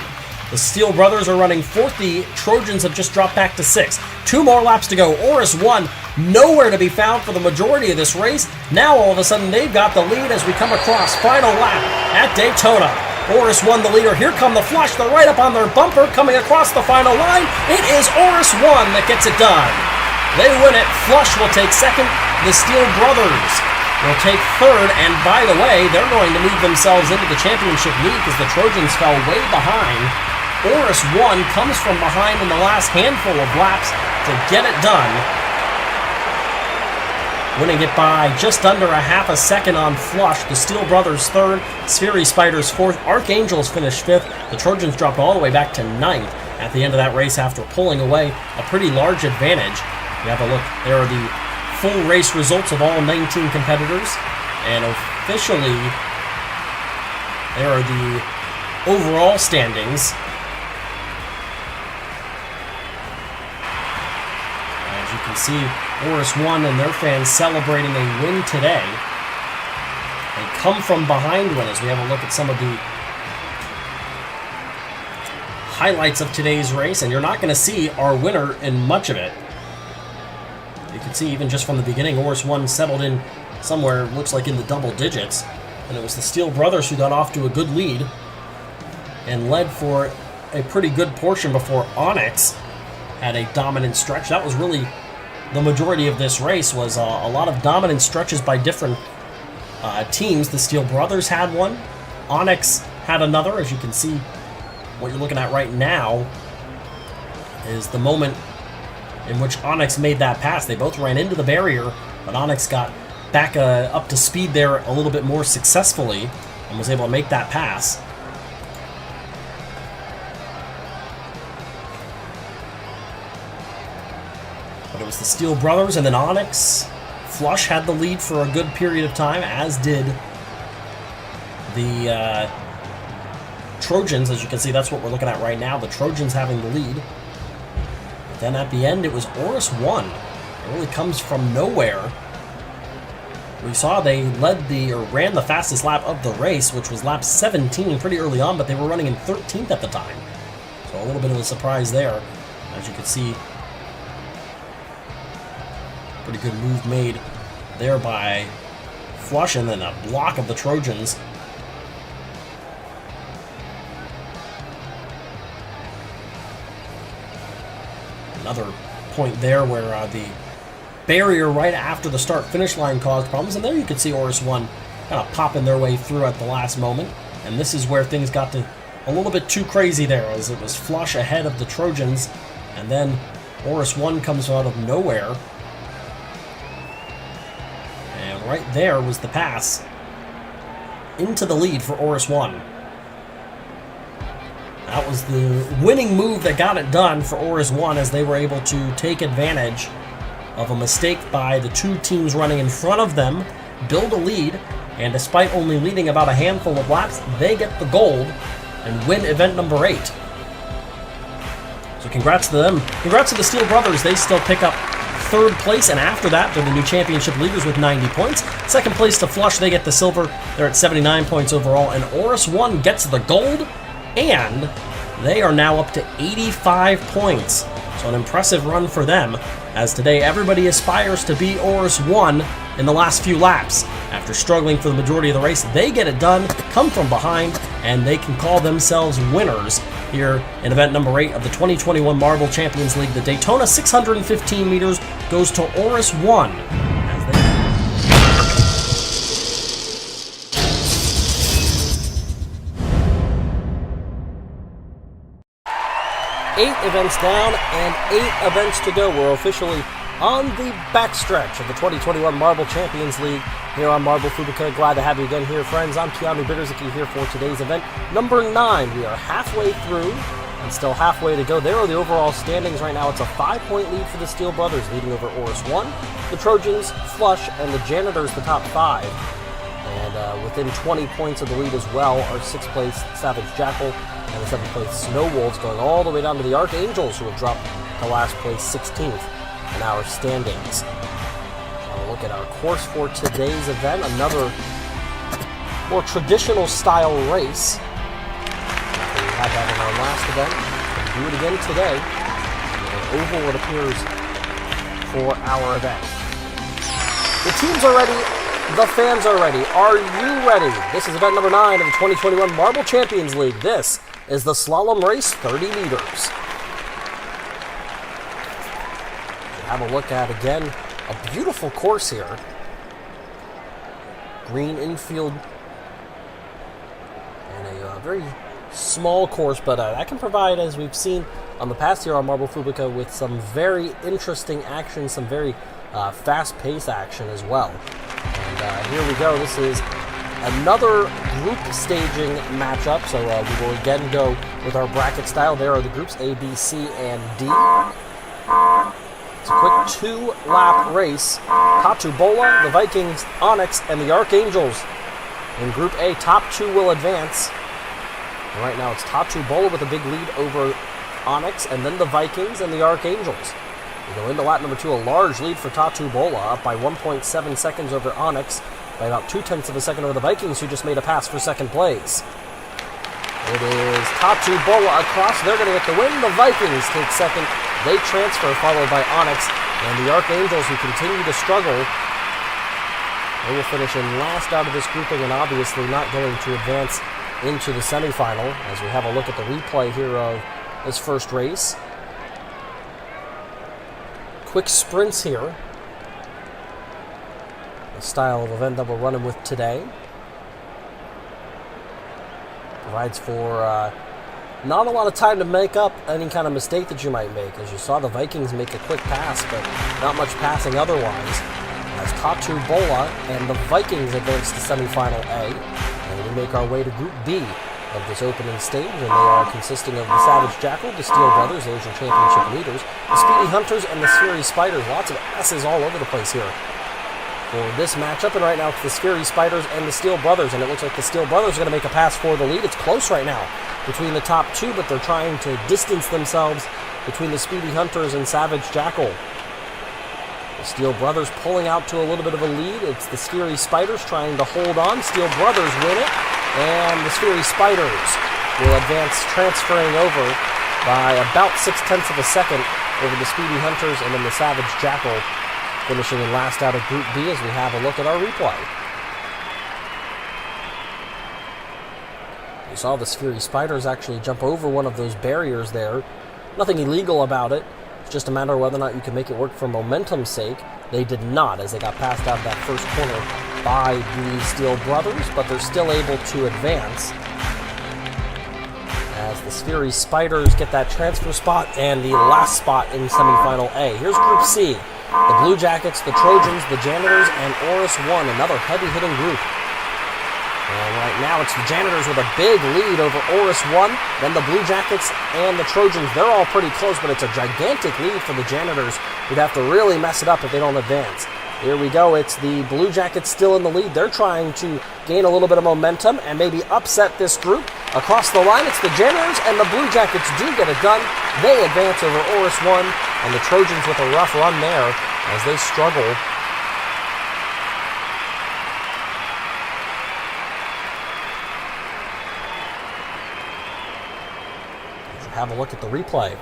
The Steel Brothers are running fourth. The Trojans have just dropped back to 6. 2 more laps to go. Oris 1 nowhere to be found for the majority of this race. Now all of a sudden they've got the lead as we come across final lap at Daytona. Oris 1 the leader. Here come the Flush. They're right up on their bumper coming across the final line. It is Oris 1 that gets it done. They win it. Flush will take second. The Steel Brothers will take third, and by the way, they're going to move themselves into the championship lead because the Trojans fell way behind. Oris 1 comes from behind in the last handful of laps to get it done, winning it by just under a half a second on Flush. The Steel Brothers third, Spheri Spiders fourth, Archangels finished fifth. The Trojans dropped all the way back to ninth at the end of that race after pulling away a pretty large advantage. You have a look, there are the full race results of all 19 competitors, and officially there are the overall standings. As you can see, Oris 1 and their fans celebrating a win today. They come from behind win as we have a look at some of the highlights of today's race, and you're not going to see our winner in much of it. You can see even just from the beginning, Oris 1 settled in somewhere, looks like in the double digits. And it was the Steel Brothers who got off to a good lead and led for a pretty good portion before Onyx had a dominant stretch. That was really the majority of this race, was a lot of dominant stretches by different teams. The Steel Brothers had one. Onyx had another. As you can see, what you're looking at right now is the moment in which Onyx made that pass. They both ran into the barrier, but Onyx got back up to speed there a little bit more successfully and was able to make that pass. But it was the Steel Brothers and then Onyx. Flush had the lead for a good period of time, as did the Trojans. As you can see, that's what we're looking at right now, the Trojans having the lead. Then at the end, it was Oris 1. It really comes from nowhere. We saw they ran the fastest lap of the race, which was lap 17 pretty early on, but they were running in 13th at the time. So a little bit of a surprise there. As you can see, pretty good move made there by Flush, and then a block of the Trojans. Another point there where the barrier right after the start-finish line caused problems, and there you could see Oris 1 kind of popping their way through at the last moment. And this is where things got to a little bit too crazy there, as it was Flush ahead of the Trojans, and then Oris 1 comes out of nowhere. And right there was the pass into the lead for Oris 1. That was the winning move that got it done for Oris 1, as they were able to take advantage of a mistake by the two teams running in front of them, build a lead, and despite only leading about a handful of laps, they get the gold and win event number 8. So congrats to them. Congrats to the Steel Brothers. They still pick up third place, and after that, they're the new championship leaders with 90 points. Second place to Flush, they get the silver. They're at 79 points overall, and Oris 1 gets the gold, and they are now up to 85 points. So an impressive run for them, as today everybody aspires to be Oris 1 in the last few laps. After struggling for the majority of the race, they get it done, come from behind, and they can call themselves winners here in event number 8 of the 2021 Marble Champions League. The Daytona 615 meters goes to Oris 1. Eight events down and 8 events to go. We're officially on the backstretch of the 2021 Marble Champions League here on Marble Fubeca. Glad to have you again here, friends. I'm Keanu Bitterzicki here for today's event number 9. We are halfway through And still halfway to go. There are the overall standings right now. It's a 5-point lead for the Steel Brothers, leading over Oris 1, the Trojans, Flush, and the Janitors, the top 5. And within 20 points of the lead as well are 6th place Savage Jackal and the 7th place Snow Wolves, going all the way down to the Archangels, who have dropped to last place 16th in our standings. I'll look at our course for today's event, another more traditional style race. We had that in our last event. We'll do it again today. An oval, it appears, for our event. The teams are ready. The fans are ready. Are you ready? This is event number 9 of the 2021 Marble Champions League. This is the slalom race, 30 meters. Have a look at, again, a beautiful course here. Green infield. And a very small course, but that can provide, as we've seen on the past year on Marble Fubeca, with some very interesting action, some very fast-paced action as well. And here we go. This is another group staging matchup, so we will again go with our bracket style. There are the groups A, B, C, and D. It's a quick 2-lap race. Countryball, the Vikings, Onyx, and the Archangels. In Group A, top 2 will advance. And right now it's Countryball with a big lead over Onyx, and then the Vikings and the Archangels. We go into lap number 2, a large lead for Countryball, up by 1.7 seconds over Onyx, by about 0.2 of a second over the Vikings, who just made a pass for second place. It is Countryball across. They're going to get the win. The Vikings take second. They transfer, followed by Onyx, and the Archangels, who continue to struggle. They will finish in last out of this grouping, and obviously not going to advance into the semifinal, as we have a look at the replay here of this first race. Quick sprints here. The style of event that we're running with today. Provides for not a lot of time to make up any kind of mistake that you might make. As you saw the Vikings make a quick pass, but not much passing otherwise. As Countryball and the Vikings advance to semifinal A. And we make our way to Group B of this opening stage, and they are consisting of the Savage Jackal, the Steel Brothers, Asian Championship leaders, the Speedy Hunters, and the Sphery Spiders. Lots of S's all over the place here for this matchup, and right now it's the Sphery Spiders and the Steel Brothers, and it looks like the Steel Brothers are going to make a pass for the lead. It's close right now between the top 2, but they're trying to distance themselves between the Speedy Hunters and Savage Jackal. The Steel Brothers pulling out to a little bit of a lead. It's the Sphery Spiders trying to hold on. Steel Brothers win it, and the Sphery Spiders will advance, transferring over by about 0.6 of a second over the Speedy Hunters, and then the Savage Jackal finishing in last out of Group B as we have a look at our replay. You saw the Sphery Spiders actually jump over one of those barriers there. Nothing illegal about it. It's just a matter of whether or not you can make it work for momentum's sake. They did not, as they got passed out of that first corner by the Steel Brothers, but they're still able to advance. As the Sphery Spiders get that transfer spot and the last spot in semifinal A. Here's Group C. The Blue Jackets, the Trojans, the Janitors, and Oris 1, another heavy-hitting group. And right now it's the Janitors with a big lead over Oris 1, then the Blue Jackets and the Trojans. They're all pretty close, but it's a gigantic lead for the Janitors, who'd have to really mess it up if they don't advance. Here we go. It's the Blue Jackets still in the lead. They're trying to gain a little bit of momentum and maybe upset this group. Across the line, it's the Janitors, and the Blue Jackets do get it done. They advance over Oris 1, and the Trojans with a rough run there as they struggle. Let's have a look at the replay.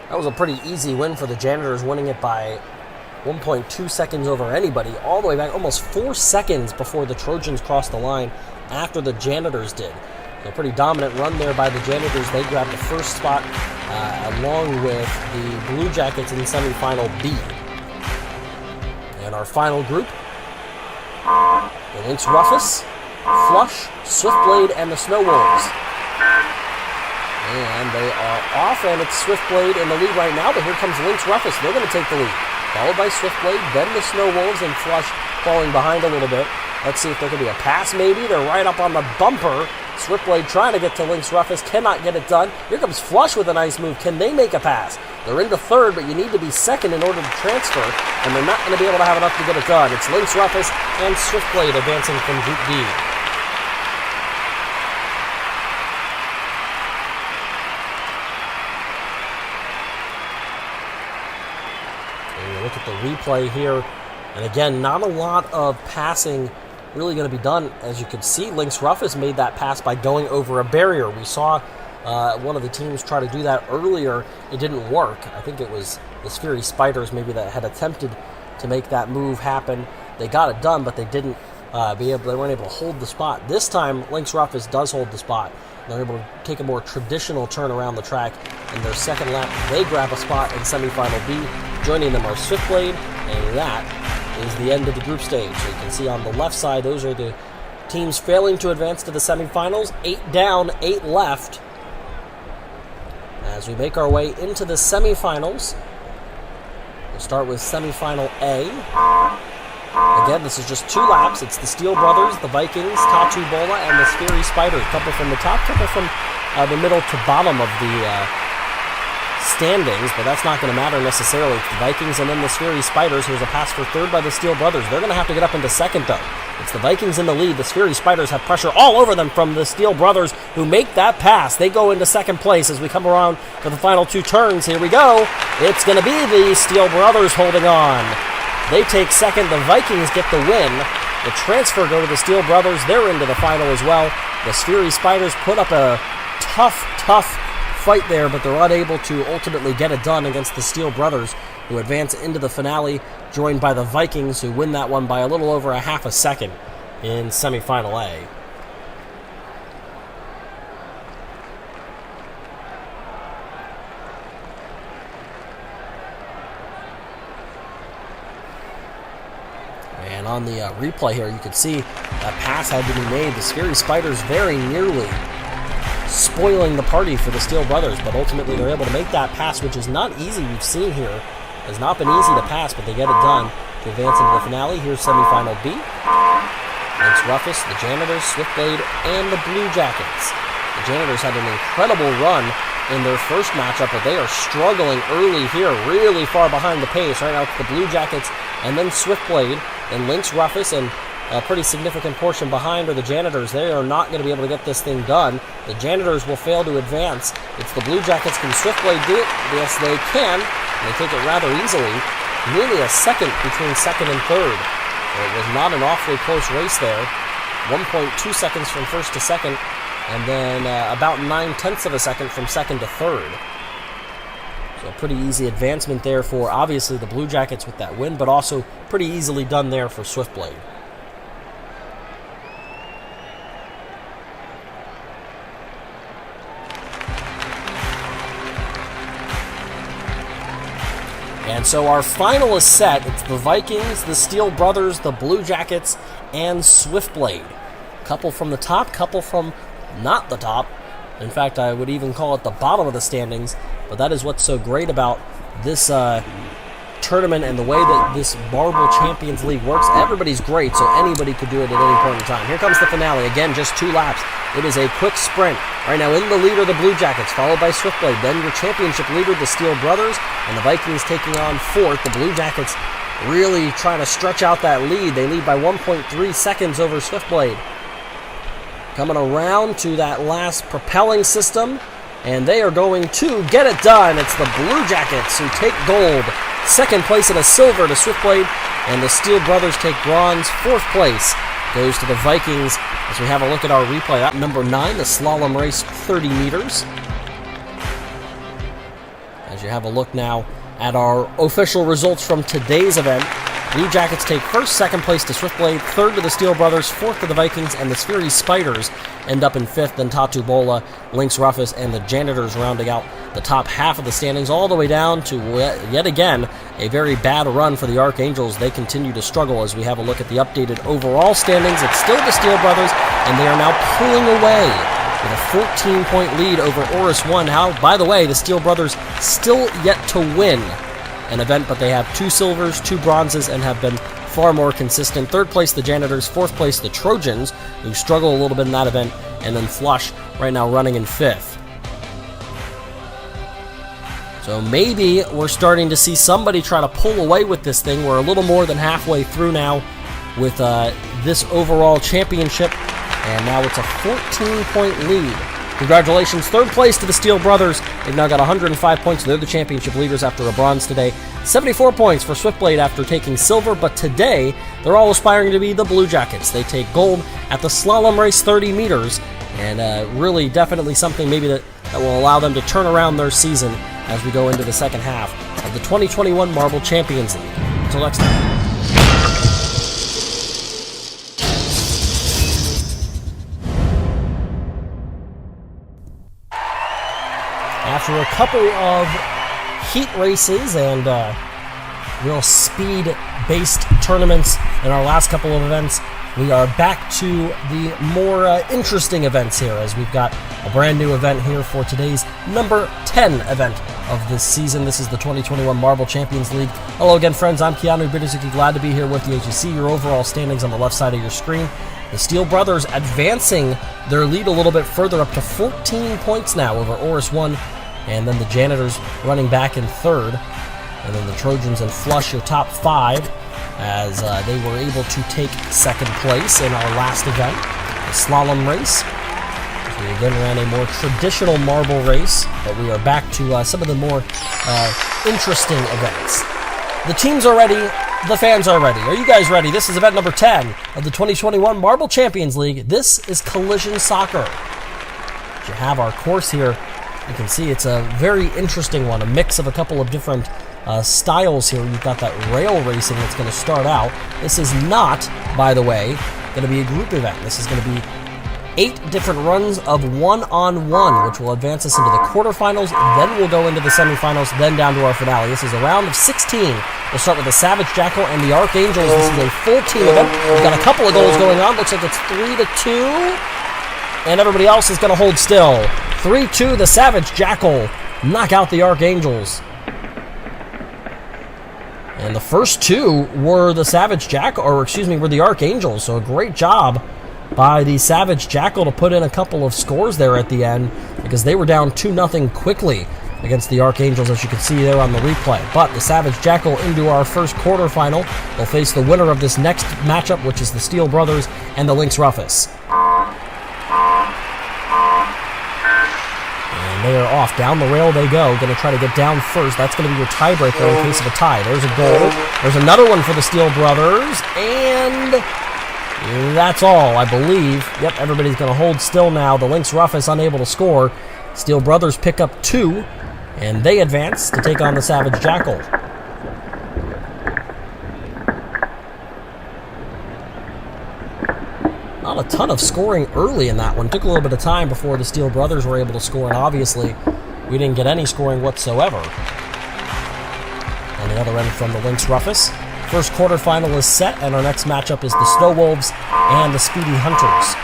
That was a pretty easy win for the Janitors, winning it by 1.2 seconds over anybody, all the way back almost 4 seconds before the Trojans crossed the line after the Janitors did. A pretty dominant run there by the Janitors. They grabbed the first spot along with the Blue Jackets in semifinal B. And our final group, the Lynx Rufus, Flush, Swiftblade, and the Snow Wolves. And they are off, and it's Swiftblade in the lead right now, but here comes Lynx Ruffus. They're going to take the lead. Followed by Swiftblade, then the Snow Wolves, and Flush falling behind a little bit. Let's see if there could be a pass, maybe. They're right up on the bumper. Swiftblade trying to get to Lynx Ruffus, cannot get it done. Here comes Flush with a nice move. Can they make a pass? They're into third, but you need to be second in order to transfer, and they're not going to be able to have enough to get it done. It's Lynx Ruffus and Swiftblade advancing from Group D. Look at the replay here, and again, not a lot of passing really going to be done. As you can see, Lynx Ruffus made that pass by going over a barrier. We saw one of the teams try to do that earlier. It didn't work. I think it was the Fury Spiders maybe that had attempted to make that move happen. They got it done, but they didn't they weren't able to hold the spot. This time, Lynx Ruffus does hold the spot. They're able to take a more traditional turn around the track. In their second lap, they grab a spot in semifinal B. Joining them are Swiftblade, and that is the end of the group stage. So you can see on the left side, those are the teams failing to advance to the semifinals. 8 down, 8 left. As we make our way into the semifinals, we'll start with semifinal A. Again, this is just 2 laps. It's the Steel Brothers, the Vikings, Countryball, and the Fury Spiders. Couple from the top, couple from the middle to bottom of the standings, but that's not going to matter necessarily. It's the Vikings and then the Fury Spiders. Here's a pass for third by the Steel Brothers. They're going to have to get up into second, though. It's the Vikings in the lead. The Fury Spiders have pressure all over them from the Steel Brothers, who make that pass. They go into second place as we come around to the final 2 turns. Here we go. It's going to be the Steel Brothers holding on. They take second. The Vikings get the win. The transfer go to the Steel Brothers. They're into the final as well. The Fury Spiders put up a tough fight there, but they're unable to ultimately get it done against the Steel Brothers, who advance into the finale, joined by the Vikings, who win that one by a little over a half a second in semifinal A. And on the replay here, you can see that pass had to be made. The Fury Spiders very nearly spoiling the party for the Steel Brothers, but ultimately they're able to make that pass, which is not easy. We've seen here, it has not been easy to pass, but they get it done to advance into the finale. Here's semifinal B. Lynx Ruffus, the Janitors, Swiftblade, and the Blue Jackets. The Janitors had an incredible run in their first matchup, but they are struggling early here, really far behind the pace. Right now it's the Blue Jackets and then Swiftblade and Lynx Ruffus, and a pretty significant portion behind are the Janitors. They are not going to be able to get this thing done. The Janitors will fail to advance. It's the Blue Jackets. Can Swiftblade do it? Yes, they can. They take it rather easily. Nearly a second between second and third. It was not an awfully close race there. 1.2 seconds from first to second, and then about 9/10 of a second from second to third. So a pretty easy advancement there for, obviously, the Blue Jackets with that win, but also pretty easily done there for Swiftblade. And so our final is set. It's the Vikings, the Steel Brothers, the Blue Jackets, and Swiftblade. Couple from the top, couple from not the top. In fact, I would even call it the bottom of the standings. But that is what's so great about this tournament and the way that this Marble Champions League works. Everybody's great, so anybody could do it at any point in time. Here comes the finale. Again, just 2 laps. It is a quick sprint. Right now, in the lead are the Blue Jackets, followed by Swiftblade. Then your championship leader, the Steel Brothers, and the Vikings taking on 4th. The Blue Jackets really trying to stretch out that lead. They lead by 1.3 seconds over Swiftblade. Coming around to that last propelling system, and they are going to get it done. It's the Blue Jackets who take gold. 2nd place and a silver to Swiftblade, and the Steel Brothers take bronze. 4th place goes to the Vikings. As we have a look at our replay, that number 9, the slalom race, 30 meters. As you have a look now at our official results from today's event, Blue Jackets take 1st, 2nd place to Swiftblade, 3rd to the Steel Brothers, 4th to the Vikings, and the Fury Spiders end up in 5th, then Tatubola, Lynx Ruffus, and the Janitors rounding out the top half of the standings, all the way down to, yet again, a very bad run for the Archangels. They continue to struggle. As we have a look at the updated overall standings, it's still the Steel Brothers, and they are now pulling away with a 14-point lead over Oris 1. How, by the way, the Steel Brothers still yet to win an event, but they have 2 silvers, 2 bronzes, and have been far more consistent. Third place, the Janitors. Fourth place, the Trojans, who struggle a little bit in that event. And then Flush right now running in 5th. So maybe we're starting to see somebody try to pull away with this thing. We're a little more than halfway through now with this overall championship. And now it's a 14-point lead. Congratulations, third place to the Steel Brothers. They've now got 105 points. They're the championship leaders after a bronze today. 74 points for Swiftblade after taking silver, but today they're all aspiring to be the Blue Jackets. They take gold at the slalom race 30 meters, and really definitely something maybe that will allow them to turn around their season as we go into the second half of the 2021 Marble Champions League. Until next time. After a couple of heat races and real speed-based tournaments in our last couple of events, we are back to the more interesting events here, as we've got a brand new event here for today's number 10 event of this season. This is the 2021 Marble Champions League. Hello again, friends. I'm Keanu Biduzuki. Glad to be here with you. As you see your overall standings on the left side of your screen, the Steel Brothers advancing their lead a little bit further, up to 14 points now over Oris 1. And then the Janitors running back in 3rd. And then the Trojans and Flush, your top 5, as they were able to take 2nd place in our last event, the slalom race. So we again ran a more traditional marble race, but we are back to some of the more interesting events. The teams are ready. The fans are ready. Are you guys ready? This is event number 10 of the 2021 Marble Champions League. This is Collision Soccer. You have our course here. You can see it's a very interesting one, a mix of a couple of different styles here. You've got that rail racing that's going to start out. This is not, by the way, going to be a group event. This is going to be 8 different runs of 1-on-1, which will advance us into the quarterfinals, then we'll go into the semifinals, then down to our finale. This is a round of 16. We'll start with the Savage Jackal and the Archangels. This is a full team event. We've got a couple of goals going on. Looks like it's 3-2. And everybody else is going to hold still. 3-2, the Savage Jackal knock out the Archangels. And the first 2 were the Savage Jackal, or excuse me, were the Archangels. So a great job by the Savage Jackal to put in a couple of scores there at the end, because they were down 2-0 quickly against the Archangels, as you can see there on the replay. But the Savage Jackal into our first quarterfinal. They'll face the winner of this next matchup, which is the Steel Brothers and the Lynx Rufus. They are off. Down the rail they go. Going to try to get down first. That's going to be your tiebreaker in case of a tie. There's a goal. There's another one for the Steel Brothers. And that's all, I believe. Yep, everybody's going to hold still now. The Lynx Rufus unable to score. Steel Brothers pick up 2, and they advance to take on the Savage Jackal. Not a ton of scoring early in that one. Took a little bit of time before the Steel Brothers were able to score, and obviously we didn't get any scoring whatsoever. On the other end from the Lynx Rufus. First quarterfinal is set, and our next matchup is the Snow Wolves and the Speedy Hunters.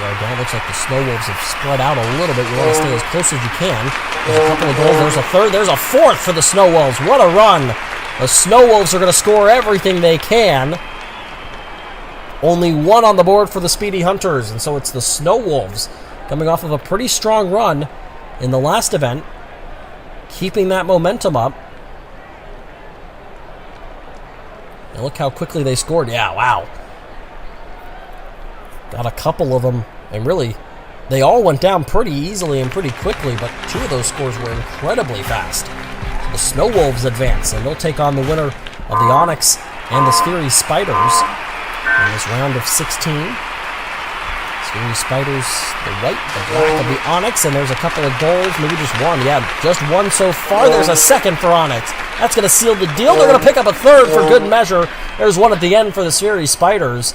It looks like the Snow Wolves have spread out a little bit. You want to stay as close as you can. There's a couple of goals. There's a third. There's a fourth for the Snow Wolves. What a run. The Snow Wolves are going to score everything they can. Only 1 on the board for the Speedy Hunters, and so it's the Snow Wolves coming off of a pretty strong run in the last event, keeping that momentum up. And look how quickly they scored. Yeah, wow. Got a couple of them, and really, they all went down pretty easily and pretty quickly, but 2 of those scores were incredibly fast. So the Snow Wolves advance, and they'll take on the winner of the Onyx and the Sphery Spiders in this round of 16. Sphery Spiders, the white, the black of the Onyx, and there's a couple of goals, maybe just 1. Yeah, just 1 so far. There's a second for Onyx. That's going to seal the deal. They're going to pick up a third for good measure. There's 1 at the end for the Sphery Spiders,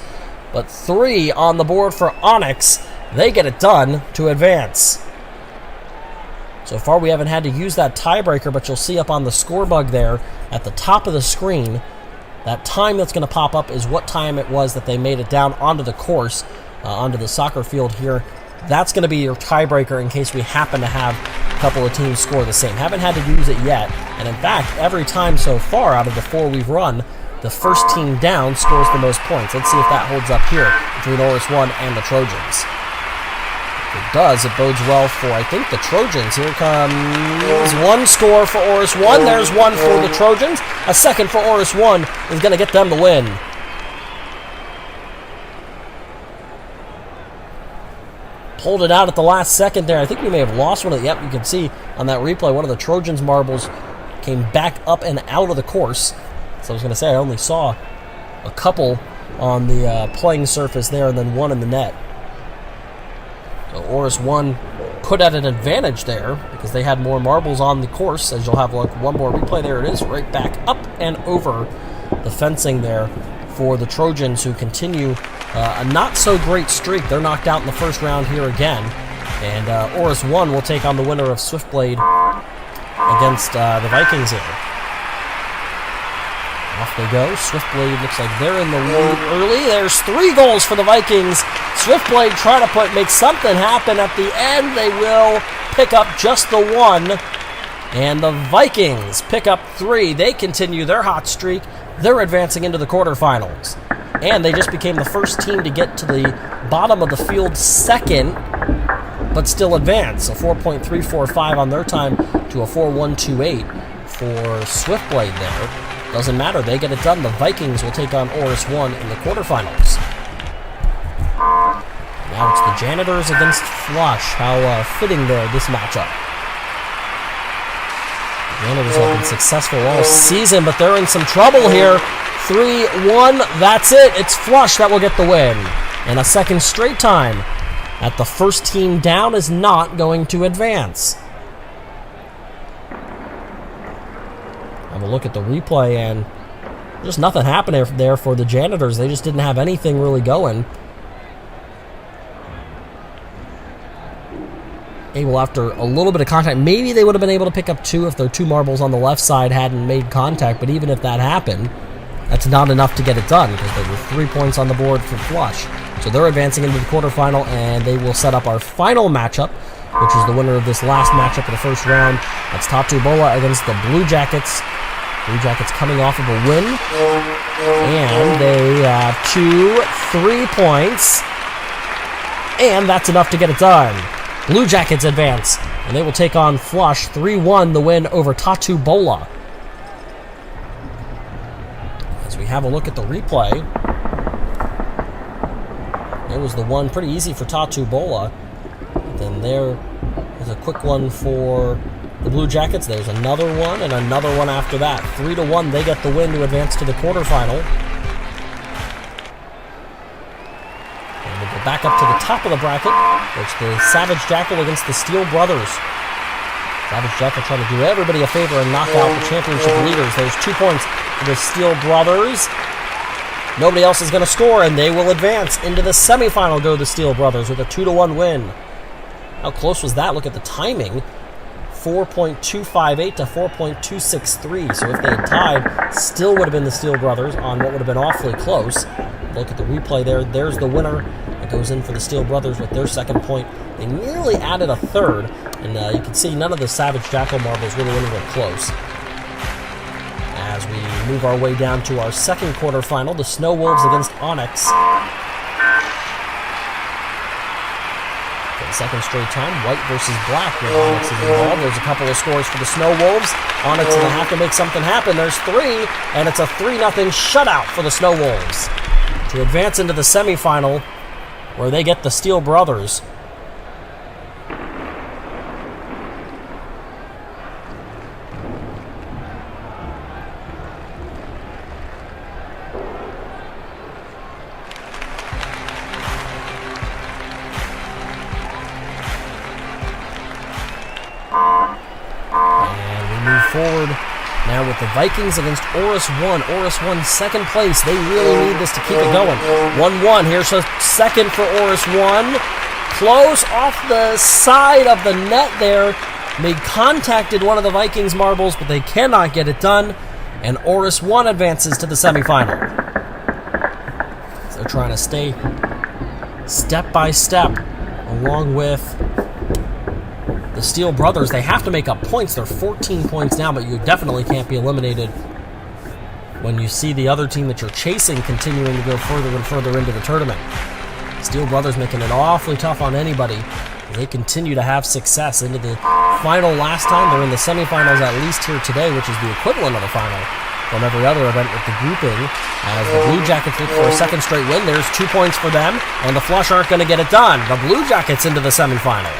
but 3 on the board for Onyx. They get it done to advance. So far, we haven't had to use that tiebreaker, but you'll see up on the score bug there at the top of the screen, that time that's going to pop up is what time it was that they made it down onto the course. onto the soccer field here. That's going to be your tiebreaker in case we happen to have a couple of teams score the same. Haven't had to use it yet, and in fact, every time so far out of the 4 we've run, the first team down scores the most points. Let's see if that holds up here between Oris 1 and the Trojans. If it does, it bodes well for, I think, the Trojans. Here comes one score for Oris 1. There's one for the Trojans. A second for Oris 1 is going to get them the win. Pulled it out at the last second there. I think we may have lost one of the... Yep, you can see on that replay, one of the Trojans' marbles came back up and out of the course. So I was going to say, I only saw a couple on the playing surface there and then one in the net. So Oris 1 could have an advantage there because they had more marbles on the course, as you'll have like one more replay. There it is, right back up and over the fencing there for the Trojans, who continue a not-so-great streak. They're knocked out in the first round here again. And Oris 1 will take on the winner of Swiftblade against the Vikings here. Off they go. Swiftblade looks like they're in the lead early. There's 3 goals for the Vikings. Swiftblade trying to make something happen at the end. They will pick up just the 1. And the Vikings pick up 3. They continue their hot streak. They're advancing into the quarterfinals. And they just became the first team to get to the bottom of the field second, but still advance. A 4.345 on their time to a 4.128 for Swiftblade there. Doesn't matter. They get it done. The Vikings will take on Oris 1 in the quarterfinals. Now it's the Janitors against Flush. How fitting there, this matchup. The Janitors have been successful all season, but they're in some trouble here. 3-1, that's it. It's Flush that will get the win. And a second straight time that the first team down is not going to advance. Have a look at the replay, and just nothing happened there for the Janitors. They just didn't have anything really going. Able, after a little bit of contact, maybe they would have been able to pick up 2 if their 2 marbles on the left side hadn't made contact, but even if that happened, that's not enough to get it done, because there were 3 points on the board for Flush. So they're advancing into the quarterfinal, and they will set up our final matchup, which is the winner of this last matchup of the first round. That's Countryball against the Blue Jackets. Blue Jackets coming off of a win, and they have 2-3 points, and that's enough to get it done. Blue Jackets advance, and they will take on Flush. 3-1, the win over Countryball. As we have a look at the replay, there was the one pretty easy for Countryball. Then there is a quick one for the Blue Jackets. There's another one, and another one after that. 3-1, they get the win to advance to the quarterfinal. Back up to the top of the bracket. It's the Savage Jackal against the Steel Brothers. Savage Jackal trying to do everybody a favor and knock out the championship leaders. There's 2 points for the Steel Brothers. Nobody else is going to score, and they will advance into the semifinal. Go the Steel Brothers with a 2-1 win. How close was that? Look at the timing. 4.258 to 4.263. So if they had tied, still would have been the Steel Brothers on what would have been awfully close. Look at the replay there. There's the winner. It goes in for the Steel Brothers with their second point. They nearly added a third, and you can see none of the Savage Jackal marbles really anywhere close. As we move our way down to our second quarterfinal, the Snow Wolves against Onyx. For the second straight time, white versus black when Onyx is involved. There's a couple of scores for the Snow Wolves. Onyx will have to make something happen. There's 3, and it's a 3-0 shutout for the Snow Wolves to advance into the semifinal, where they get the Steel Brothers. And we move forward now with the Vikings against Oris 1. Oris 1 second place. They really need this to keep it going. 1-1. Here's a second for Oris 1. Close off the side of the net there. They contacted one of the Vikings marbles, but they cannot get it done. And Oris 1 advances to the semifinal. So they're trying to stay step by step, along with the Steel Brothers. They have to make up points. They're 14 points now, but you definitely can't be eliminated when you see the other team that you're chasing continuing to go further and further into the tournament. Steel Brothers making it awfully tough on anybody. They continue to have success into the final last time. They're in the semifinals at least here today, which is the equivalent of the final from every other event with the grouping. As the Blue Jackets look for a second straight win, there's 2 points for them, and the Flush aren't going to get it done. The Blue Jackets into the semifinal.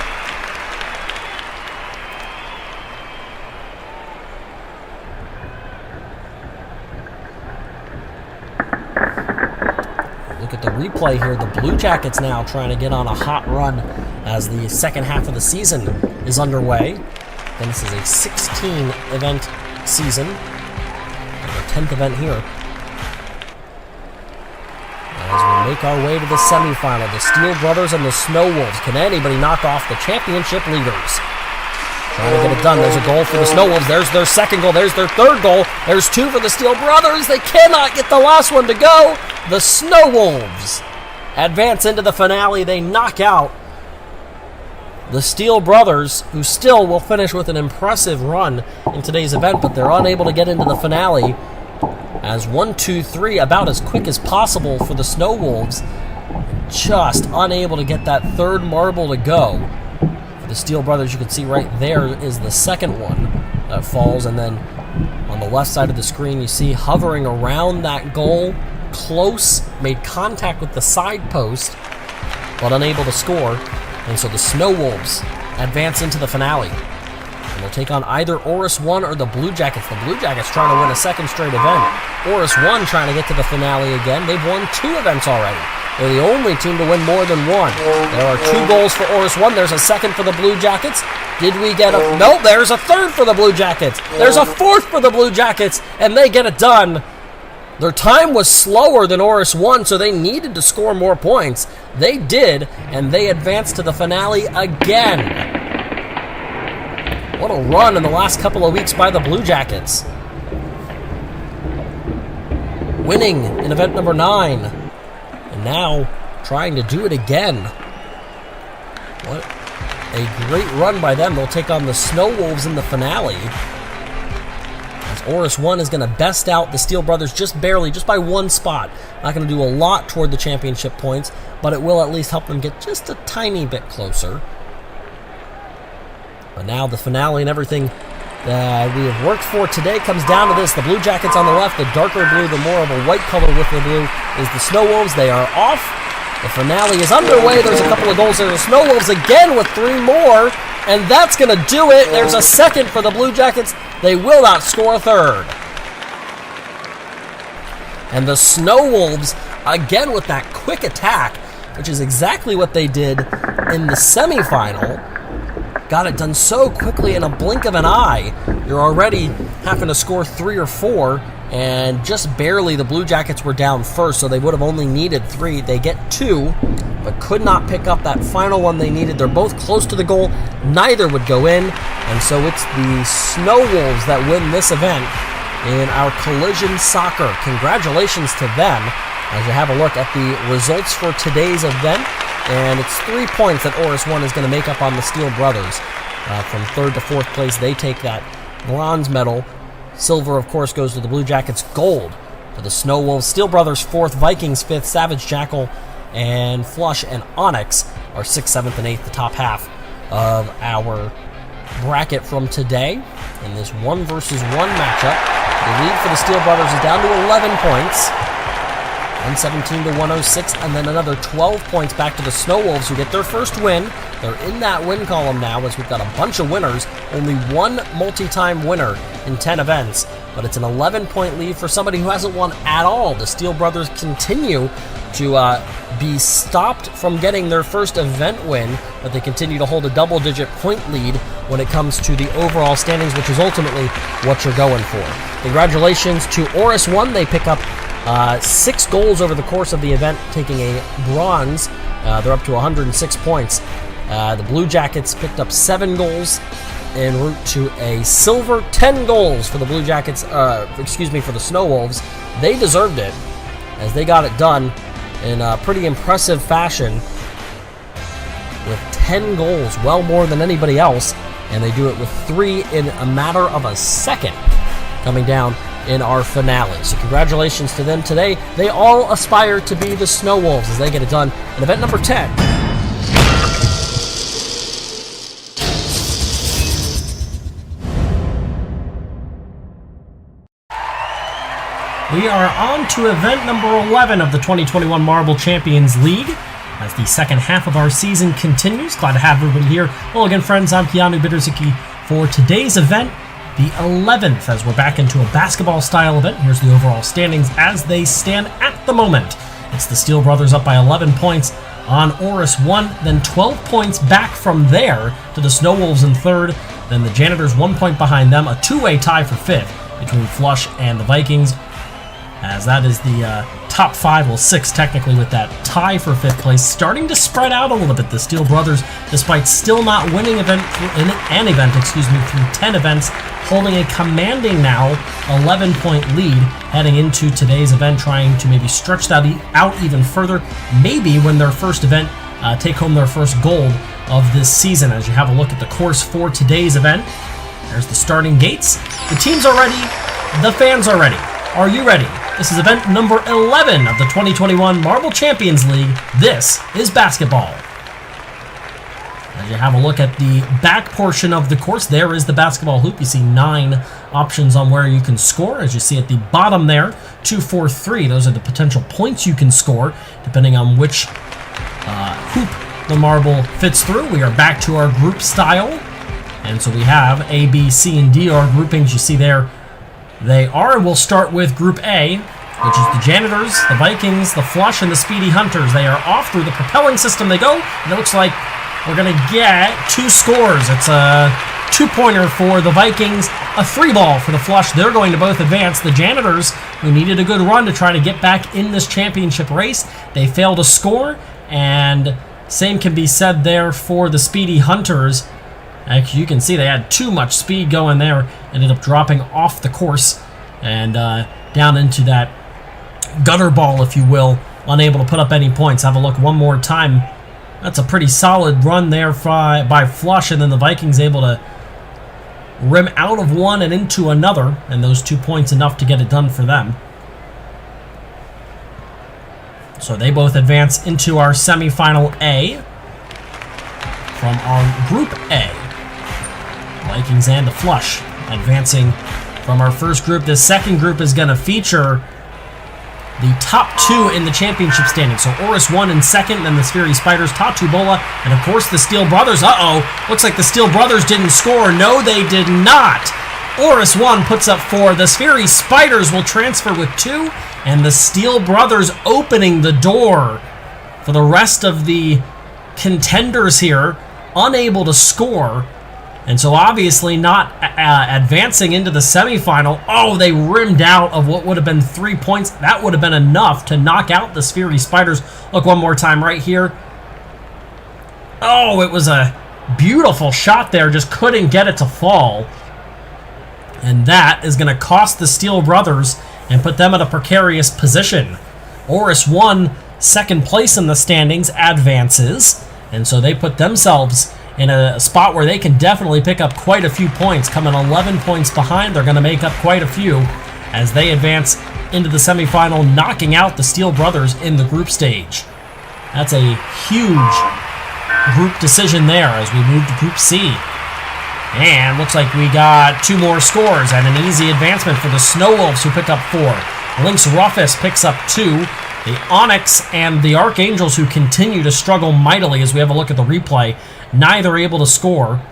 Look at the replay here. The Blue Jackets now trying to get on a hot run as the second half of the season is underway. And this is a 16-event season. Our 10th event here. As we make our way to the semifinal, the Steel Brothers and the Snow Wolves. Can anybody knock off the championship leaders? Trying to get it done. There's a goal for the Snow Wolves. There's their second goal. There's their third goal. There's 2 for the Steel Brothers. They cannot get the last one to go. The Snow Wolves advance into the finale. They knock out the Steel Brothers, who still will finish with an impressive run in today's event, but they're unable to get into the finale as 1, 2, 3, about as quick as possible for the Snow Wolves. Just unable to get that third marble to go. The Steel Brothers, you can see right there is the second one that falls, and then on the left side of the screen you see hovering around that goal, close, made contact with the side post, but unable to score. And so the Snow Wolves advance into the finale. And they'll take on either Oris 1 or the Blue Jackets. The Blue Jackets trying to win a second straight event. Oris 1 trying to get to the finale again. They've won 2 events already. They're the only team to win more than 1. There are 2 goals for Oris 1. There's a second for the Blue Jackets. Did we get a... No, there's a third for the Blue Jackets. There's a fourth for the Blue Jackets, and they get it done. Their time was slower than Oris 1, so they needed to score more points. They did, and they advanced to the finale again. What a run in the last couple of weeks by the Blue Jackets. Winning in event number 9. And now trying to do it again. What a great run by them. They'll take on the Snow Wolves in the finale. As Oris 1 is going to best out the Steel Brothers just barely, just by 1 spot. Not going to do a lot toward the championship points, but it will at least help them get just a tiny bit closer. But now the finale and everything that we have worked for today comes down to this. The Blue Jackets on the left, the darker blue, the more of a white color with the blue is the Snow Wolves. They are off. The finale is underway. There's a couple of goals there. The Snow Wolves again with 3 more, and that's going to do it. There's a second for the Blue Jackets. They will not score a third. And the Snow Wolves, again with that quick attack, which is exactly what they did in the semifinal. Got it done so quickly in a blink of an eye. You're already having to score 3 or 4, and just barely the Blue Jackets were down first, so they would have only needed 3. They get 2, but could not pick up that final one they needed. They're both close to the goal. Neither would go in, and so it's the Snow Wolves that win this event in our Collision Soccer. Congratulations to them as you have a look at the results for today's event. And it's 3 points that Oris 1 is going to make up on the Steel Brothers. From 3rd to 4th place, they take that bronze medal. Silver, of course, goes to the Blue Jackets. Gold to the Snow Wolves. Steel Brothers 4th, Vikings 5th, Savage Jackal, and Flush and Onyx are 6th, 7th, and 8th, the top half of our bracket from today. In this 1 versus 1 matchup, the lead for the Steel Brothers is down to 11 points. 117 to 106, and then another 12 points back to the Snow Wolves, who get their first win. They're in that win column now, as we've got a bunch of winners. Only 1 multi-time winner in 10 events, but it's an 11-point lead for somebody who hasn't won at all. The Steel Brothers continue to be stopped from getting their first event win, but they continue to hold a double-digit point lead when it comes to the overall standings, which is ultimately what you're going for. Congratulations to Oris 1. They pick up 6 goals over the course of the event, taking a bronze. They're up to 106 points. The Blue Jackets picked up 7 goals en route to a silver. 10 goals for the Blue Jackets, for the Snow Wolves. They deserved it, as they got it done in a pretty impressive fashion with 10 goals, well more than anybody else, and they do it with 3 in a matter of a second, coming down in our finale. So congratulations to them today. They all aspire to be the Snow Wolves as they get it done in event number 10. We are on to event number 11 of the 2021 Marble Champions League as the second half of our season continues. Glad to have everybody here. Well, again, friends, I'm Keanu Bitterzuki for today's event, the 11th, as we're back into a basketball-style event. Here's the overall standings as they stand at the moment. It's the Steel Brothers up by 11 points on Oris 1, then 12 points back from there to the Snow Wolves in third, then the Janitors 1 point behind them, a two-way tie for fifth between Flush and the Vikings, as that is the top 5, well 6 technically, with that tie for 5th place, starting to spread out a little bit. The Steel Brothers, despite still not winning an event through 10 events, holding a commanding now 11-point lead heading into today's event, trying to maybe stretch that out even further, maybe win their first event, take home their first gold of this season. As you have a look at the course for today's event, there's the starting gates. The teams are ready, the fans are ready. Are you ready? This is event number 11 of the 2021 Marble Champions League. This is basketball. As you have a look at the back portion of the course, there is the basketball hoop. You see 9 options on where you can score. As you see at the bottom there, 2, 4, 3. Those are the potential points you can score, depending on which hoop the marble fits through. We are back to our group style. And so we have A, B, C, and D are groupings. You see there they are, and we'll start with Group A, which is the Janitors, the Vikings, the Flush, and the Speedy Hunters. They are off through the propelling system they go, and it looks like we're going to get 2 scores. It's a 2-pointer for the Vikings, a 3-ball for the Flush. They're going to both advance. The Janitors, who needed a good run to try to get back in this championship race, they fail to score, and same can be said there for the Speedy Hunters. Actually, you can see they had too much speed going there, ended up dropping off the course and down into that gutter ball, if you will, unable to put up any points. Have a look one more time. That's a pretty solid run there by Flush, and then the Vikings able to rim out of one and into another, and those 2 points enough to get it done for them. So they both advance into our semifinal A from our Group A. Vikings and the Flush advancing from our first group. This second group is going to feature the top 2 in the championship standing. So Oris 1 in second, then the Spheri Spiders, Tatu Bola, and of course the Steel Brothers. Looks like the Steel Brothers didn't score. No, they did not. Oris 1 puts up 4. The Spheri Spiders will transfer with 2, and the Steel Brothers opening the door for the rest of the contenders here, unable to score. And so obviously not advancing into the semifinal. Oh, they rimmed out of what would have been 3 points. That would have been enough to knock out the Spheri Spiders. Look one more time right here. Oh, it was a beautiful shot there. Just couldn't get it to fall. And that is going to cost the Steel Brothers and put them in a precarious position. Oris 1, second place in the standings, advances. And so they put themselves in a spot where they can definitely pick up quite a few points. Coming 11 points behind, they're going to make up quite a few as they advance into the semifinal, knocking out the Steel Brothers in the group stage. That's a huge group decision there as we move to Group C. And looks like we got 2 more scores and an easy advancement for the Snow Wolves, who pick up 4. Lynx Rufus picks up 2. The Onyx and the Archangels, who continue to struggle mightily as we have a look at the replay, neither able to score.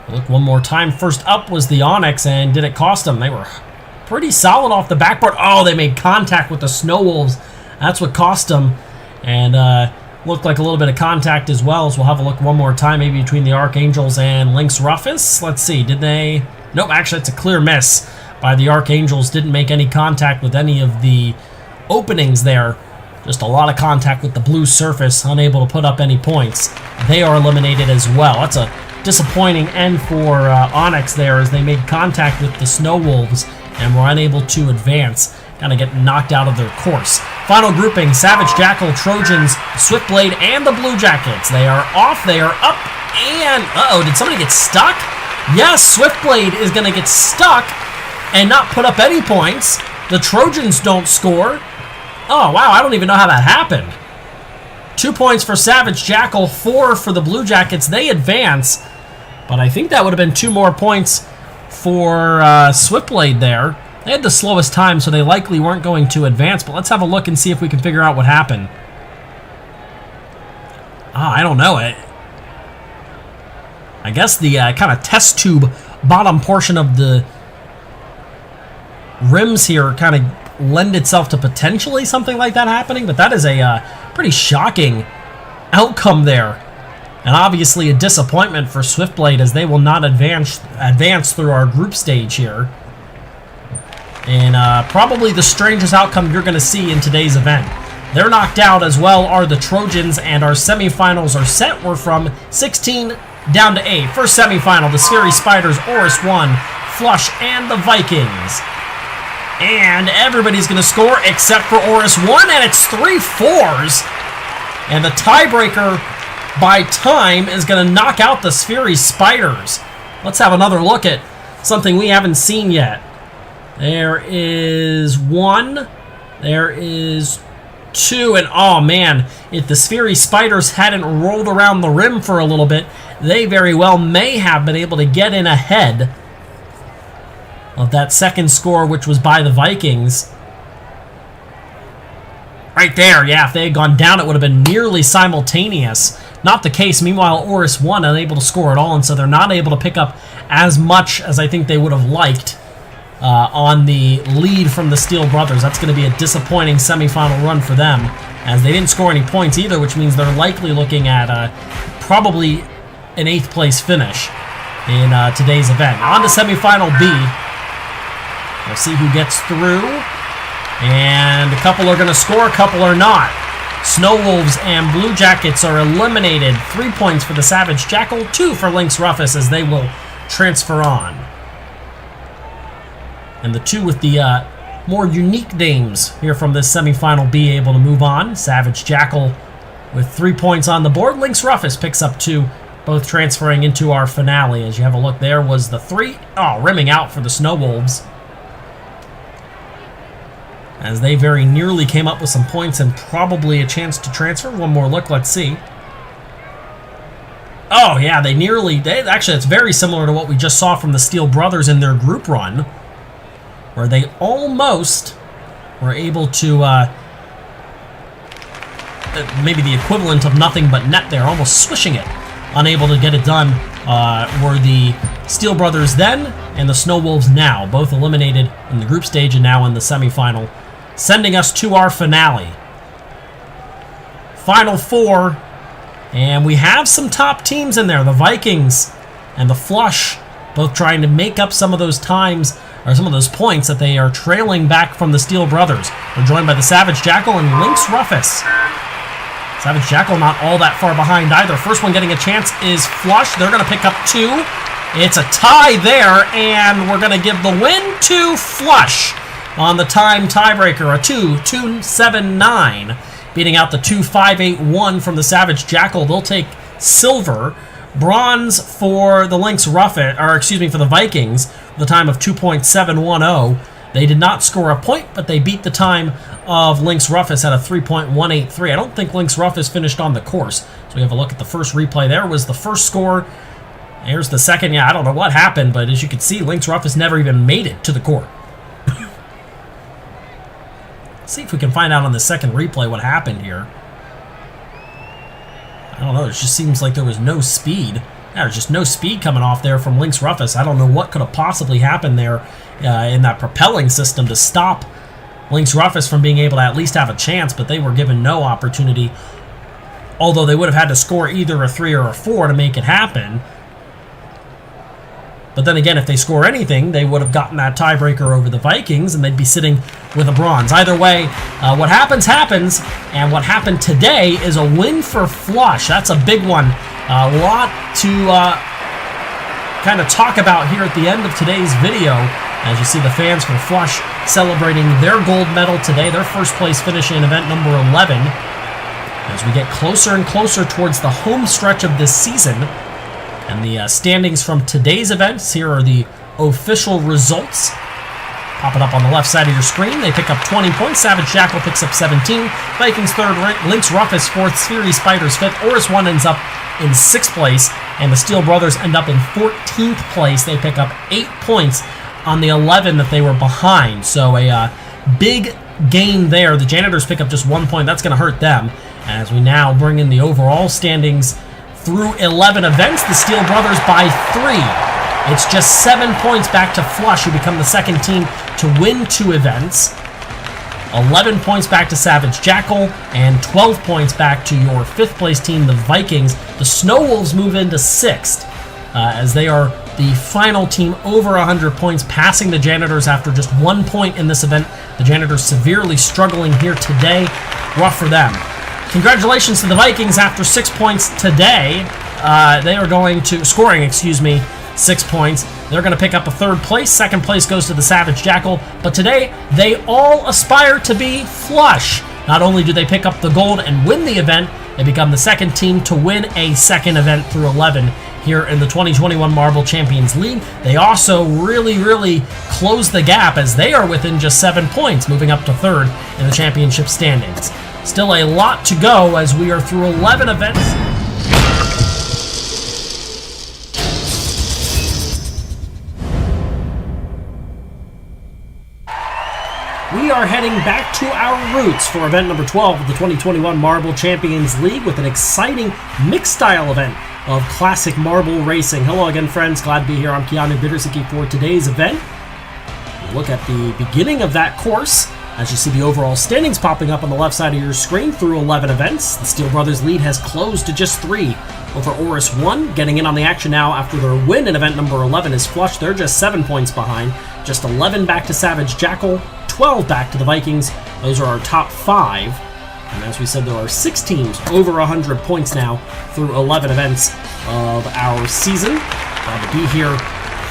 Look one more time. First up was the Onyx, and did it cost them? They were pretty solid off the backboard. Oh, they made contact with the Snow Wolves. That's what cost them. And looked like a little bit of contact as well, so we'll have a look one more time, maybe between the Archangels and Lynx Rufus. Let's see, did they? Nope, actually it's a clear miss by the Archangels. Didn't make any contact with any of the openings there. Just a lot of contact with the blue surface, unable to put up any points. They are eliminated as well. That's a disappointing end for Onyx there, as they made contact with the Snow Wolves and were unable to advance, kind of get knocked out of their course. Final grouping, Savage Jackal, Trojans, Swiftblade, and the Blue Jackets. They are off, they are up, and... Uh-oh, did somebody get stuck? Yes, Swiftblade is going to get stuck and not put up any points. The Trojans don't score. Oh, wow, I don't even know how that happened. 2 points for Savage Jackal, 4 for the Blue Jackets. They advance, but I think that would have been 2 more points for Swiftblade there. They had the slowest time, so they likely weren't going to advance, but let's have a look and see if we can figure out what happened. I don't know. I guess the kind of test tube bottom portion of the rims here kind of lend itself to potentially something like that happening, but that is a pretty shocking outcome there. And obviously a disappointment for Swiftblade, as they will not advance through our group stage here. And probably the strangest outcome you're going to see in today's event. They're knocked out, as well are the Trojans, and our semifinals are set. We're from 16 down to 8. First semifinal, the Scary Spiders, Oris 1, Flush, and the Vikings. And everybody's going to score except for Oris 1, and it's 3 4s. And the tiebreaker by time is going to knock out the Scary Spiders. Let's have another look at something we haven't seen yet. There is 1. There is 2. And oh man, if the Scary Spiders hadn't rolled around the rim for a little bit, they very well may have been able to get in ahead of that second score, which was by the Vikings. Right there, yeah, if they had gone down, it would have been nearly simultaneous. Not the case. Meanwhile, Oris 1 unable to score at all, and so they're not able to pick up as much as I think they would have liked on the lead from the Steel Brothers. That's going to be a disappointing semifinal run for them, as they didn't score any points either, which means they're likely looking at probably an 8th place finish in today's event. On to semifinal B. We'll see who gets through, and a couple are going to score, a couple are not. Snow Wolves and Blue Jackets are eliminated. 3 points for the Savage Jackal, 2 for Lynx Rufus, as they will transfer on. And the 2 with the more unique names here from this semifinal B able to move on. Savage Jackal with 3 points on the board. Lynx Rufus picks up 2, both transferring into our finale. As you have a look, there was the 3. Oh, rimming out for the Snow Wolves, as they very nearly came up with some points and probably a chance to transfer. One more look, let's see. Oh yeah, actually, it's very similar to what we just saw from the Steel Brothers in their group run, where they almost were able to, maybe the equivalent of nothing but net there, almost swishing it. Unable to get it done were the Steel Brothers then and the Snow Wolves now, both eliminated in the group stage and now in the semifinal, sending us to our finale. Final 4, and we have some top teams in there. The Vikings and the Flush both trying to make up some of those times, or some of those points that they are trailing back from the Steel Brothers. We're joined by the Savage Jackal and Lynx Rufus. Savage Jackal not all that far behind either. First one getting a chance is Flush. They're going to pick up 2. It's a tie there, and we're going to give the win to Flush on the time tiebreaker, a 2-2-7-9, beating out the 2-5-8-1 from the Savage Jackal. They'll take silver. Bronze for the Lynx Rufus, or excuse me, for the Vikings, the time of 2.710. They did not score a point, but they beat the time of Lynx Rufus at a 3.183. I don't think Lynx Rufus finished on the course. So we have a look at the first replay. There was the first score. Here's the second. Yeah, I don't know what happened, but as you can see, Lynx Rufus never even made it to the court. See if we can find out on the second replay what happened here. I don't know. It just seems like there was no speed. There's just no speed coming off there from Lynx Rufus. I don't know what could have possibly happened there in that propelling system to stop Lynx Rufus from being able to at least have a chance, but they were given no opportunity, although they would have had to score either a 3 or a 4 to make it happen. But then again, if they score anything, they would have gotten that tiebreaker over the Vikings, and they'd be sitting with a bronze. Either way, what happens, happens, and what happened today is a win for Flush. That's a big one. A lot to kind of talk about here at the end of today's video, As you see the fans from Flush celebrating their gold medal today, their first place finish in event number 11. As we get closer and closer towards the home stretch of this season. And the standings from today's events, here are the official results. Pop it up on the left side of your screen. They pick up 20 points. Savage Jackal picks up 17. Vikings third, Lynx Ruffus fourth, Sphery Spiders fifth. Oris 1 ends up in 6th place, and the Steel Brothers end up in 14th place. They pick up 8 points on the 11 that they were behind. So a big gain there. The Janitors pick up just 1 point. That's going to hurt them. As we now bring in the overall standings through 11 events, the Steel Brothers by 3. It's just 7 points back to Flush, who become the second team to win 2 events. 11 points back to Savage Jackal, and 12 points back to your 5th place team, the Vikings. The Snow Wolves move into 6th, as they are the final team over 100 points, passing the Janitors after just 1 point in this event. The Janitors severely struggling here today. Rough for them. Congratulations to the Vikings after 6 points today. They are going to, scoring, 6 points. They're going to pick up a 3rd place. 2nd place goes to the Savage Jackal. But today, they all aspire to be Flush. Not only do they pick up the gold and win the event, they become the second team to win a second event through 11 here in the 2021 Marble Champions League. They also really close the gap, as they are within just 7 points, moving up to 3rd in the championship standings. Still a lot to go as we are through 11 events. We are heading back to our roots for event number 12 of the 2021 Marble Champions League with an exciting mixed-style event of classic marble racing. Hello again, friends. Glad to be here. I'm Keanu Bittersicki for today's event. We'll look at the beginning of that course. As you see the overall standings popping up on the left side of your screen through 11 events, the Steel Brothers lead has closed to just 3 over Oris 1. Getting in on the action now after their win in event number 11 is Flush. They're just 7 points behind. Just 11 back to Savage Jackal, 12 back to the Vikings. Those are our top 5. And as we said, there are 6 teams over 100 points now through 11 events of our season. Glad to be here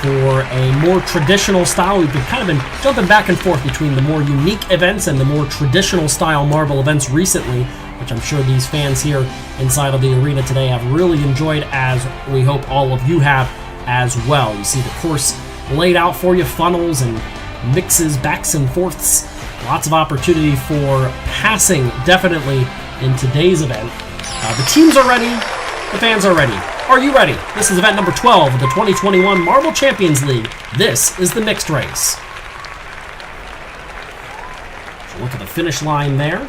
for a more traditional style. We've been jumping back and forth between the more unique events and the more traditional style marble events recently, which I'm sure these fans here inside of the arena today have really enjoyed, as we hope all of you have as well. You see the course laid out for you, funnels and mixes, backs and forths. Lots of opportunity for passing, definitely, in today's event. The teams are ready. The fans are ready. Are you ready? This is event number 12 of the 2021 Marble Champions League. This is the mixed race. So look at the finish line there.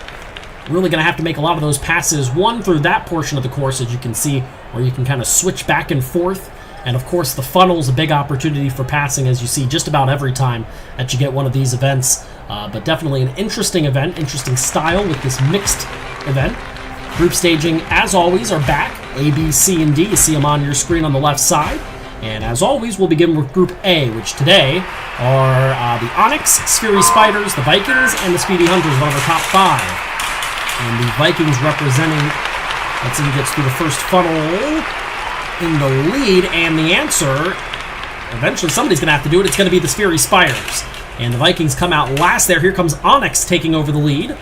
Really going to have to make a lot of those passes, one through that portion of the course, as you can see, where you can kind of switch back and forth. And of course, the funnel's a big opportunity for passing, as you see just about every time that you get one of these events. But definitely an interesting event, interesting style with this mixed event. Group staging, as always, are back. A, B, C, and D. You see them on your screen on the left side. And as always, we'll begin with Group A, which today are the Onyx, Sphery Spiders, the Vikings, and the Speedy Hunters, one of the top 5. And the Vikings representing, let's see who gets through the first funnel in the lead. And the answer, eventually somebody's going to have to do it. It's going to be the Sphery Spiders. And the Vikings come out last there. Here comes Onyx taking over the lead,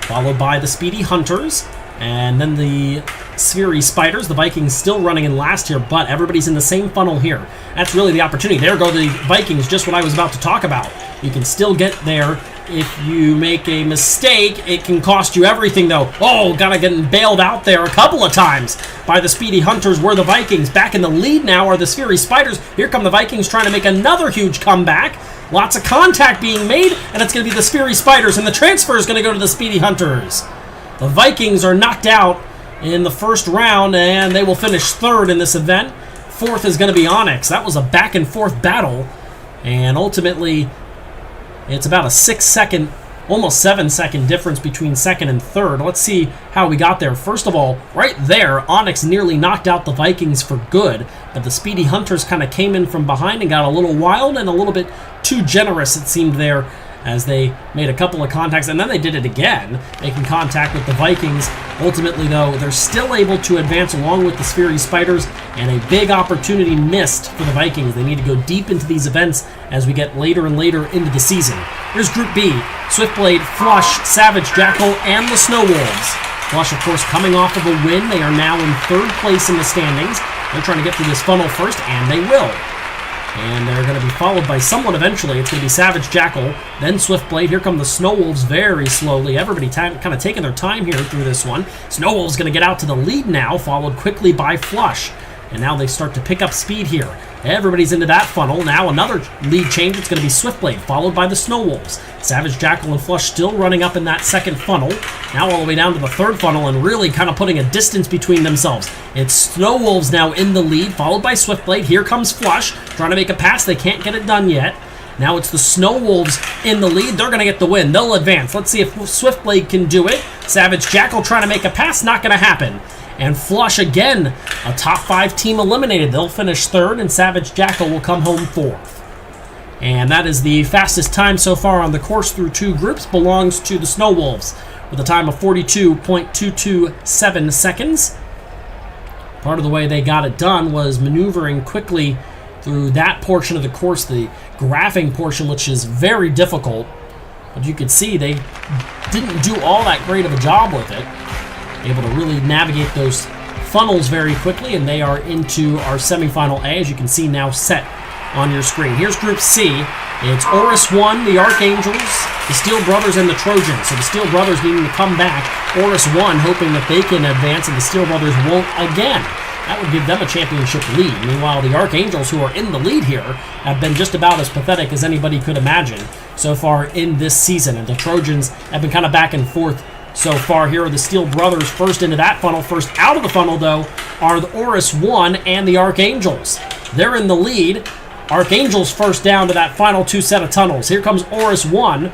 followed by the Speedy Hunters. And then the Sphery Spiders. The Vikings still running in last here, but everybody's in the same funnel here. That's really the opportunity. There go the Vikings, just what I was about to talk about. You can still get there. If you make a mistake, it can cost you everything, though. Oh, gotta get bailed out there a couple of times by the Speedy Hunters. Were the Vikings. Back in the lead now are the Sphery Spiders. Here come the Vikings trying to make another huge comeback. Lots of contact being made, and it's going to be the Sphery Spiders, and the transfer is going to go to the Speedy Hunters. The Vikings are knocked out in the first round, and they will finish 3rd in this event. 4th is going to be Onyx. That was a back-and-forth battle, and ultimately, it's about a 6-second, almost 7-second difference between 2nd and 3rd. Let's see how we got there. First of all, right there, Onyx nearly knocked out the Vikings for good, but the Speedy Hunters kind of came in from behind and got a little wild and a little bit too generous, it seemed, there, as they made a couple of contacts, and then they did it again, making contact with the Vikings. Ultimately, though, they're still able to advance along with the Sphery Spiders, and a big opportunity missed for the Vikings. They need to go deep into these events as we get later and later into the season. Here's Group B. Swiftblade, Flush, Savage Jackal, and the Snow Wolves. Flush, of course, coming off of a win. They are now in 3rd place in the standings. They're trying to get through this funnel first, and they will. And they're going to be followed by someone eventually. It's going to be Savage Jackal, then Swiftblade. Here come the Snow Wolves very slowly. Everybody kind of taking their time here through this one. Snow Wolves going to get out to the lead now, followed quickly by Flush. And now they start to pick up speed here. Everybody's into that funnel. Now another lead change. It's going to be Swiftblade, followed by the Snow Wolves. Savage Jackal and Flush still running up in that 2nd funnel. Now all the way down to the 3rd funnel and really kind of putting a distance between themselves. It's Snow Wolves now in the lead, followed by Swiftblade. Here comes Flush, trying to make a pass. They can't get it done yet. Now it's the Snow Wolves in the lead. They're going to get the win. They'll advance. Let's see if Swiftblade can do it. Savage Jackal trying to make a pass. Not going to happen. And Flush, again, a top 5 team eliminated. They'll finish 3rd, and Savage Jackal will come home 4th. And that is the fastest time so far on the course through 2 groups. Belongs to the Snow Wolves with a time of 42.227 seconds. Part of the way they got it done was maneuvering quickly through that portion of the course, the graphing portion, which is very difficult. But you could see they didn't do all that great of a job with it. Able to really navigate those funnels very quickly, and they are into our semifinal A, as you can see now set on your screen. Here's Group C. It's Oris 1, the Archangels, the Steel Brothers, and the Trojans. So the Steel Brothers needing to come back. Oris 1 hoping that they can advance, and the Steel Brothers won't again. That would give them a championship lead. Meanwhile, the Archangels, who are in the lead here, have been just about as pathetic as anybody could imagine so far in this season. And the Trojans have been kind of back and forth so far. Here are the Steel Brothers first into that funnel. First out of the funnel, though, are the Oris 1 and the Archangels. They're in the lead. Archangels first down to that final 2 set of tunnels. Here comes Oris 1.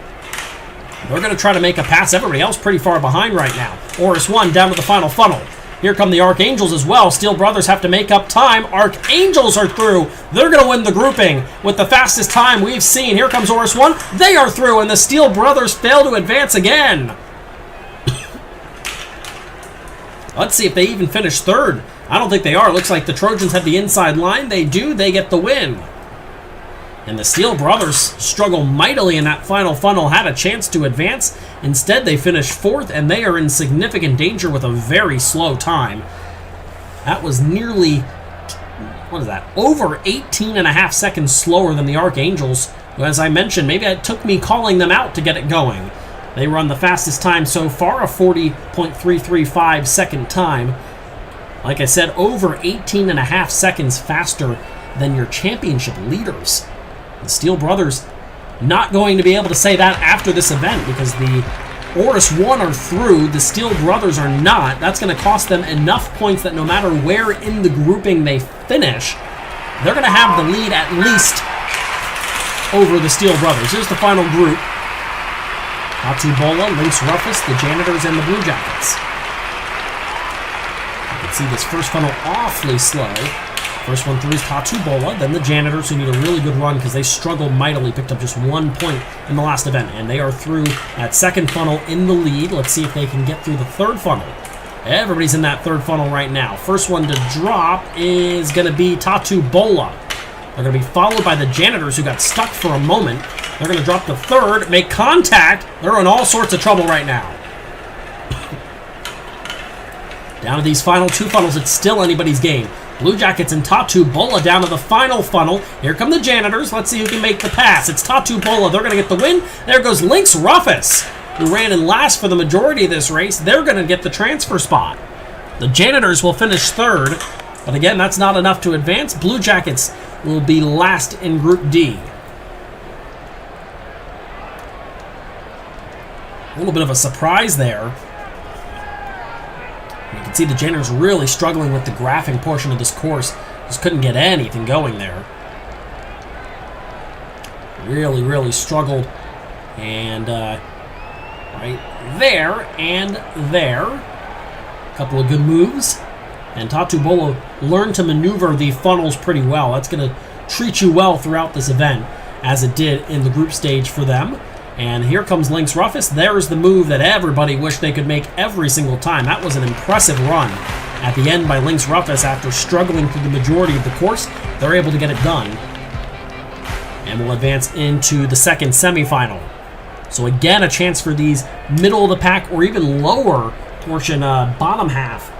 They're going to try to make a pass. Everybody else pretty far behind right now. Oris 1 down to the final funnel. Here come the Archangels as well. Steel Brothers have to make up time. Archangels are through. They're going to win the grouping with the fastest time we've seen. Here comes Oris 1. They are through, and the Steel Brothers fail to advance again. Let's see if they even finish 3rd. I don't think they are. Looks like the Trojans have the inside line. They do. They get the win. And the Steel Brothers struggle mightily in that final funnel. Had a chance to advance. Instead, they finish 4th, and they are in significant danger with a very slow time. That was nearly, what is that, over 18.5 seconds slower than the Archangels, who, as I mentioned, maybe it took me calling them out to get it going. They run the fastest time so far, a 40.335 second time. Like I said, over 18.5 seconds faster than your championship leaders. The Steel Brothers not going to be able to say that after this event because the Oris 1 are through, the Steel Brothers are not. That's going to cost them enough points that no matter where in the grouping they finish, they're going to have the lead at least over the Steel Brothers. Here's the final group. Countryball, Lynx Rufus, the Janitors, and the Blue Jackets. You can see this first funnel awfully slow. First one through is Countryball, then the Janitors, who need a really good run because they struggled mightily, picked up just 1 point in the last event, and they are through that 2nd funnel in the lead. Let's see if they can get through the 3rd funnel. Everybody's in that 3rd funnel right now. First one to drop is going to be Countryball. They're going to be followed by the Janitors, who got stuck for a moment. They're going to drop the 3rd, make contact. They're in all sorts of trouble right now. Down to these final 2 funnels, it's still anybody's game. Blue Jackets and Countryball down to the final funnel. Here come the Janitors. Let's see who can make the pass. It's Countryball. They're going to get the win. There goes Lynx Rufus, who ran in last for the majority of this race. They're going to get the transfer spot. The Janitors will finish 3rd, but again, that's not enough to advance. Blue Jackets will be last in Group D. A little bit of a surprise there. You can see the Janitors really struggling with the graphing portion of this course. Just couldn't get anything going there. Really, really struggled. And right there and there. A couple of good moves. And Countryball learned to maneuver the funnels pretty well. That's going to treat you well throughout this event, as it did in the group stage for them. And here comes Lynx Rufus. There's the move that everybody wished they could make every single time. That was an impressive run at the end by Lynx Rufus after struggling through the majority of the course. They're able to get it done. and will advance into the second semifinal. So again, a chance for these middle of the pack or even lower portion bottom half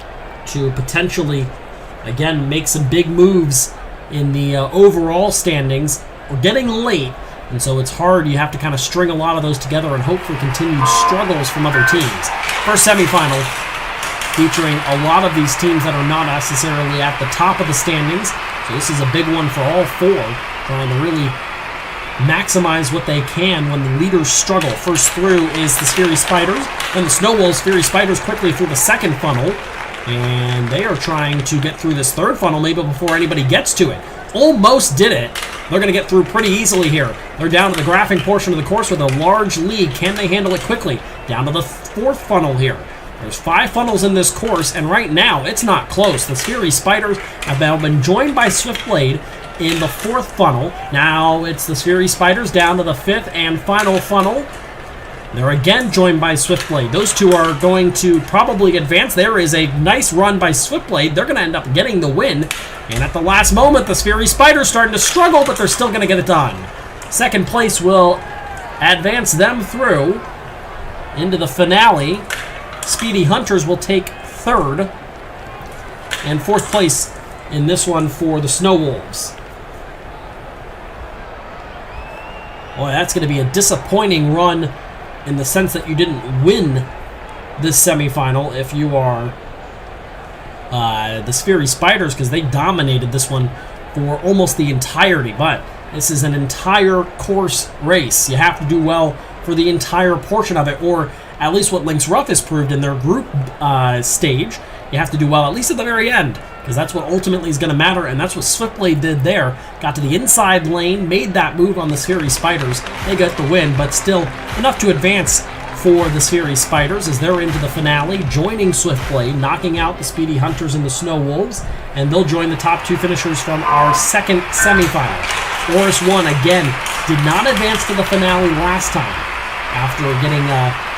to potentially, again, make some big moves in the overall standings. We're getting late, and so it's hard. You have to kind of string a lot of those together and hope for continued struggles from other teams. First semifinal featuring a lot of these teams that are not necessarily at the top of the standings. So this is a big one for all four, trying to really maximize what they can when the leaders struggle. First through is the Sphery Spiders, then the Snow Wolves. Sphery Spiders quickly through the second funnel, and they are trying to get through this third funnel maybe before anybody gets to it. Almost did it. They're going to get through pretty easily here. They're down to the graphing portion of the course with a large lead. Can they handle it quickly? Down to the fourth funnel here. There's 5 funnels in this course, and right now it's not close. The Sphery Spiders have now been joined by Swiftblade in the fourth funnel. Now it's the Sphery Spiders down to the fifth and final funnel. They're again joined by Swiftblade. Those two are going to probably advance. There is a nice run by Swiftblade. They're going to end up getting the win. And at the last moment, the Sphery Spiders starting to struggle, but they're still going to get it done. Second place will advance them through into the finale. Speedy Hunters will take third. And fourth place in this one for the Snow Wolves. Boy, that's going to be a disappointing run in the sense that you didn't win this semifinal if you are the Sphery Spiders, because they dominated this one for almost the entirety. But this is an entire course race. You have to do well for the entire portion of it, or at least what Lynx Ruff has proved in their group stage. You have to do well at least at the very end, because that's what ultimately is going to matter, and that's what Swiftblade did there. Got to the inside lane, made that move on the Sphery Spiders. They got the win, but still enough to advance for the Sphery Spiders as they're into the finale, joining Swiftblade, knocking out the Speedy Hunters and the Snow Wolves, and they'll join the top 2 finishers from our second semifinal. Forest 1, again, did not advance to the finale last time after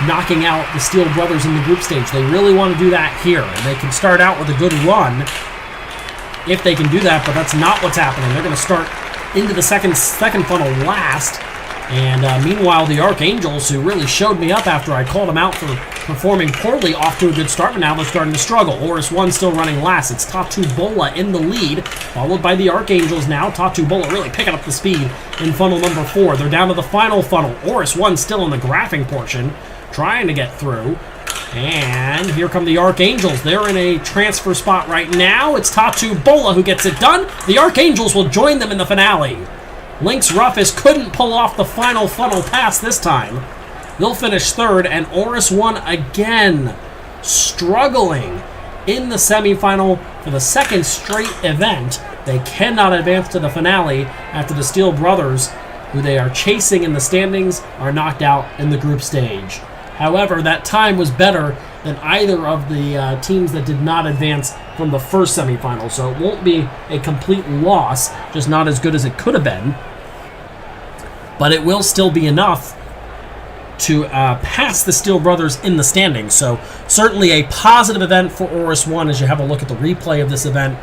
knocking out the Steel Brothers in the group stage. They really want to do that here, and they can start out with a good run if they can do that, but that's not what's happening. They're going to start into the second funnel last, and meanwhile, the Archangels, who really showed me up after I called them out for performing poorly, off to a good start, but now they're starting to struggle. Horus 1 still running last. It's Tatu Bola in the lead, followed by the Archangels now. Tatu Bola really picking up the speed in funnel number 4. They're down to the final funnel. Horus 1 still in the graphing portion, trying to get through. And here come the Archangels. They're in a transfer spot right now. It's Tatu Bola who gets it done. The Archangels will join them in the finale. Lynx Ruffus couldn't pull off the final funnel pass this time. They'll finish third, and Horus 1 again struggling in the semifinal for the second straight event. They cannot advance to the finale after the Steel Brothers, who they are chasing in the standings, are knocked out in the group stage. However, that time was better than either of the teams that did not advance from the first semifinal, so it won't be a complete loss, just not as good as it could have been. But it will still be enough to pass the Steel Brothers in the standings. So certainly a positive event for Horus 1 as you have a look at the replay of this event,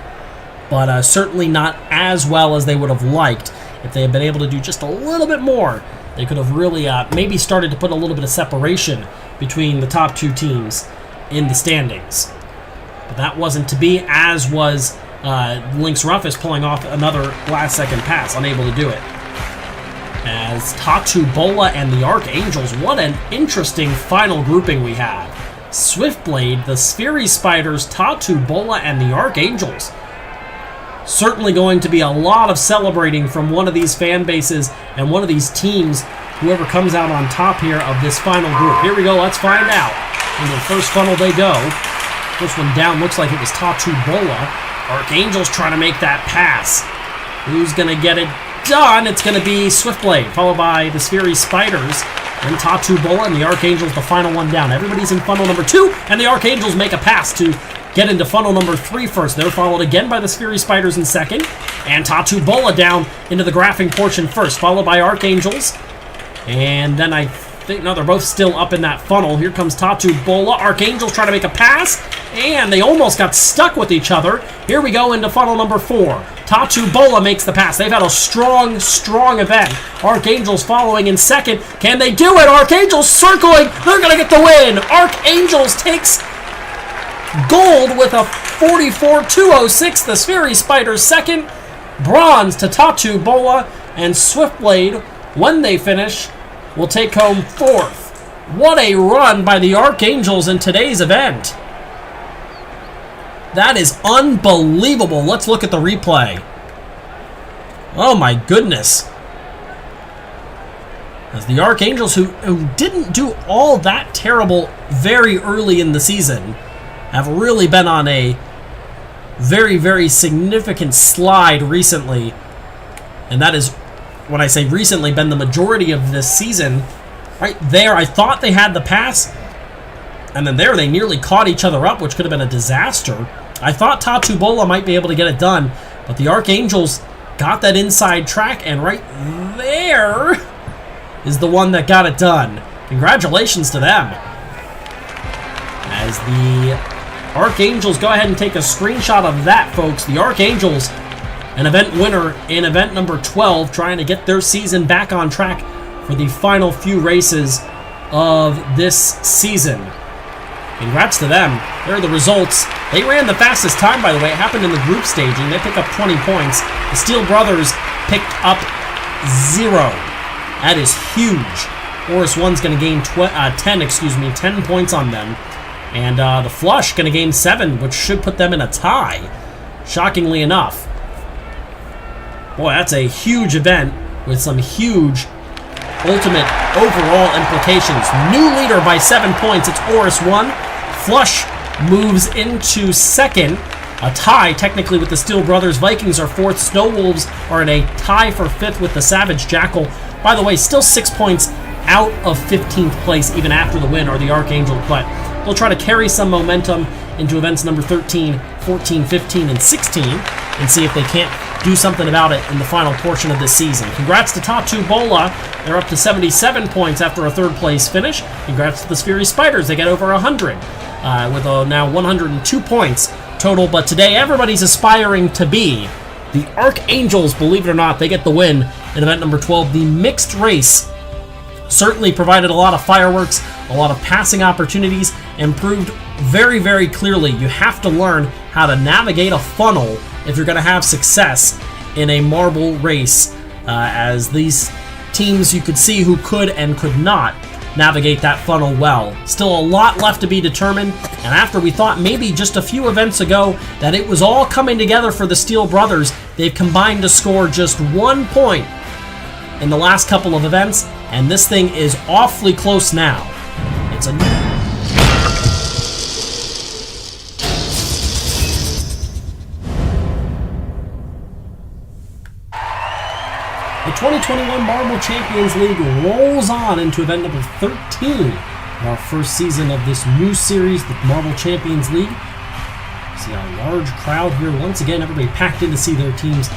but certainly not as well as they would have liked. If they had been able to do just a little bit more, they could have really maybe started to put a little bit of separation between the top 2 teams in the standings. But that wasn't to be, as was Lynx Ruffus pulling off another last-second pass, unable to do it. As Tatu Bola and the Archangels, what an interesting final grouping we have. Swiftblade, the Sphery Spiders, Tatu Bola, and the Archangels. Certainly going to be a lot of celebrating from one of these fan bases and one of these teams, whoever comes out on top here of this final group. Here we go, let's find out. In the first funnel they go. First one down looks like it was Tatu Bola. Archangels trying to make that pass. Who's going to get it done? It's going to be Swiftblade, followed by the Sphery Spiders, and Tatu Bola, and the Archangels the final one down. Everybody's in funnel number 2, and the Archangels make a pass to get into funnel number 3 first. They're followed again by the Sphery Spiders in second, and Tatu Bola down into the graphing portion first, followed by Archangels. And then I think, no, they're both still up in that funnel. Here comes Tatu Bola. Archangels trying to make a pass, and they almost got stuck with each other. Here we go into funnel number 4. Tatu Bola makes the pass. They've had a strong, strong event. Archangels following in second. Can they do it? Archangels circling. They're going to get the win. Archangels takes gold with a 44.206. The Sphery Spiders second. Bronze to Tatu Bola, and Swiftblade, when they finish, will take home 4th. What a run by the Archangels in today's event. That is unbelievable. Let's look at the replay. Oh my goodness. As the Archangels, who didn't do all that terrible very early in the season, have really been on a very, very significant slide recently. And that is, when I say recently, been the majority of this season. Right there, I thought they had the pass, and then there they nearly caught each other up, which could have been a disaster. I thought Tatu Bola might be able to get it done, but the Archangels got that inside track, and right there is the one that got it done. Congratulations to them. As the Archangels go ahead and take a screenshot of that, folks. The Archangels, an event winner in event number 12, trying to get their season back on track for the final few races of this season. Congrats to them. There are the results. They ran the fastest time, by the way. It happened in the group staging. They pick up 20 points. The Steel Brothers picked up 0. That is huge. Horus 1's going to gain 10 points on them. And the Flush going to gain 7, which should put them in a tie, shockingly enough. Boy, that's a huge event with some huge ultimate overall implications. New leader by 7 points. It's Horus 1. Flush moves into second. A tie, technically, with the Steel Brothers. Vikings are 4th. Snow Wolves are in a tie for 5th with the Savage Jackal. By the way, still 6 points out of 15th place, even after the win, are the Archangels, but they'll try to carry some momentum into events number 13, 14, 15, and 16, and see if they can't do something about it in the final portion of this season. Congrats to Tatu Bola. They're up to 77 points after a 3rd place finish. Congrats to the Sphery Spiders. They get over 100 with now 102 points total. But today, everybody's aspiring to be the Archangels. Believe it or not, they get the win in event number 12. The mixed race certainly provided a lot of fireworks, a lot of passing opportunities, and proved very, very clearly you have to learn how to navigate a funnel if you're going to have success in a marble race, as these teams you could see who could and could not navigate that funnel well. Still a lot left to be determined, and after we thought maybe just a few events ago that it was all coming together for the Steel Brothers, they've combined to score just 1 point in the last couple of events, and this thing is awfully close now. It's a The 2021 Marble Champions League rolls on into event number 13, our first season of this new series, the Marble Champions League. See a large crowd here once again, everybody packed in to see their teams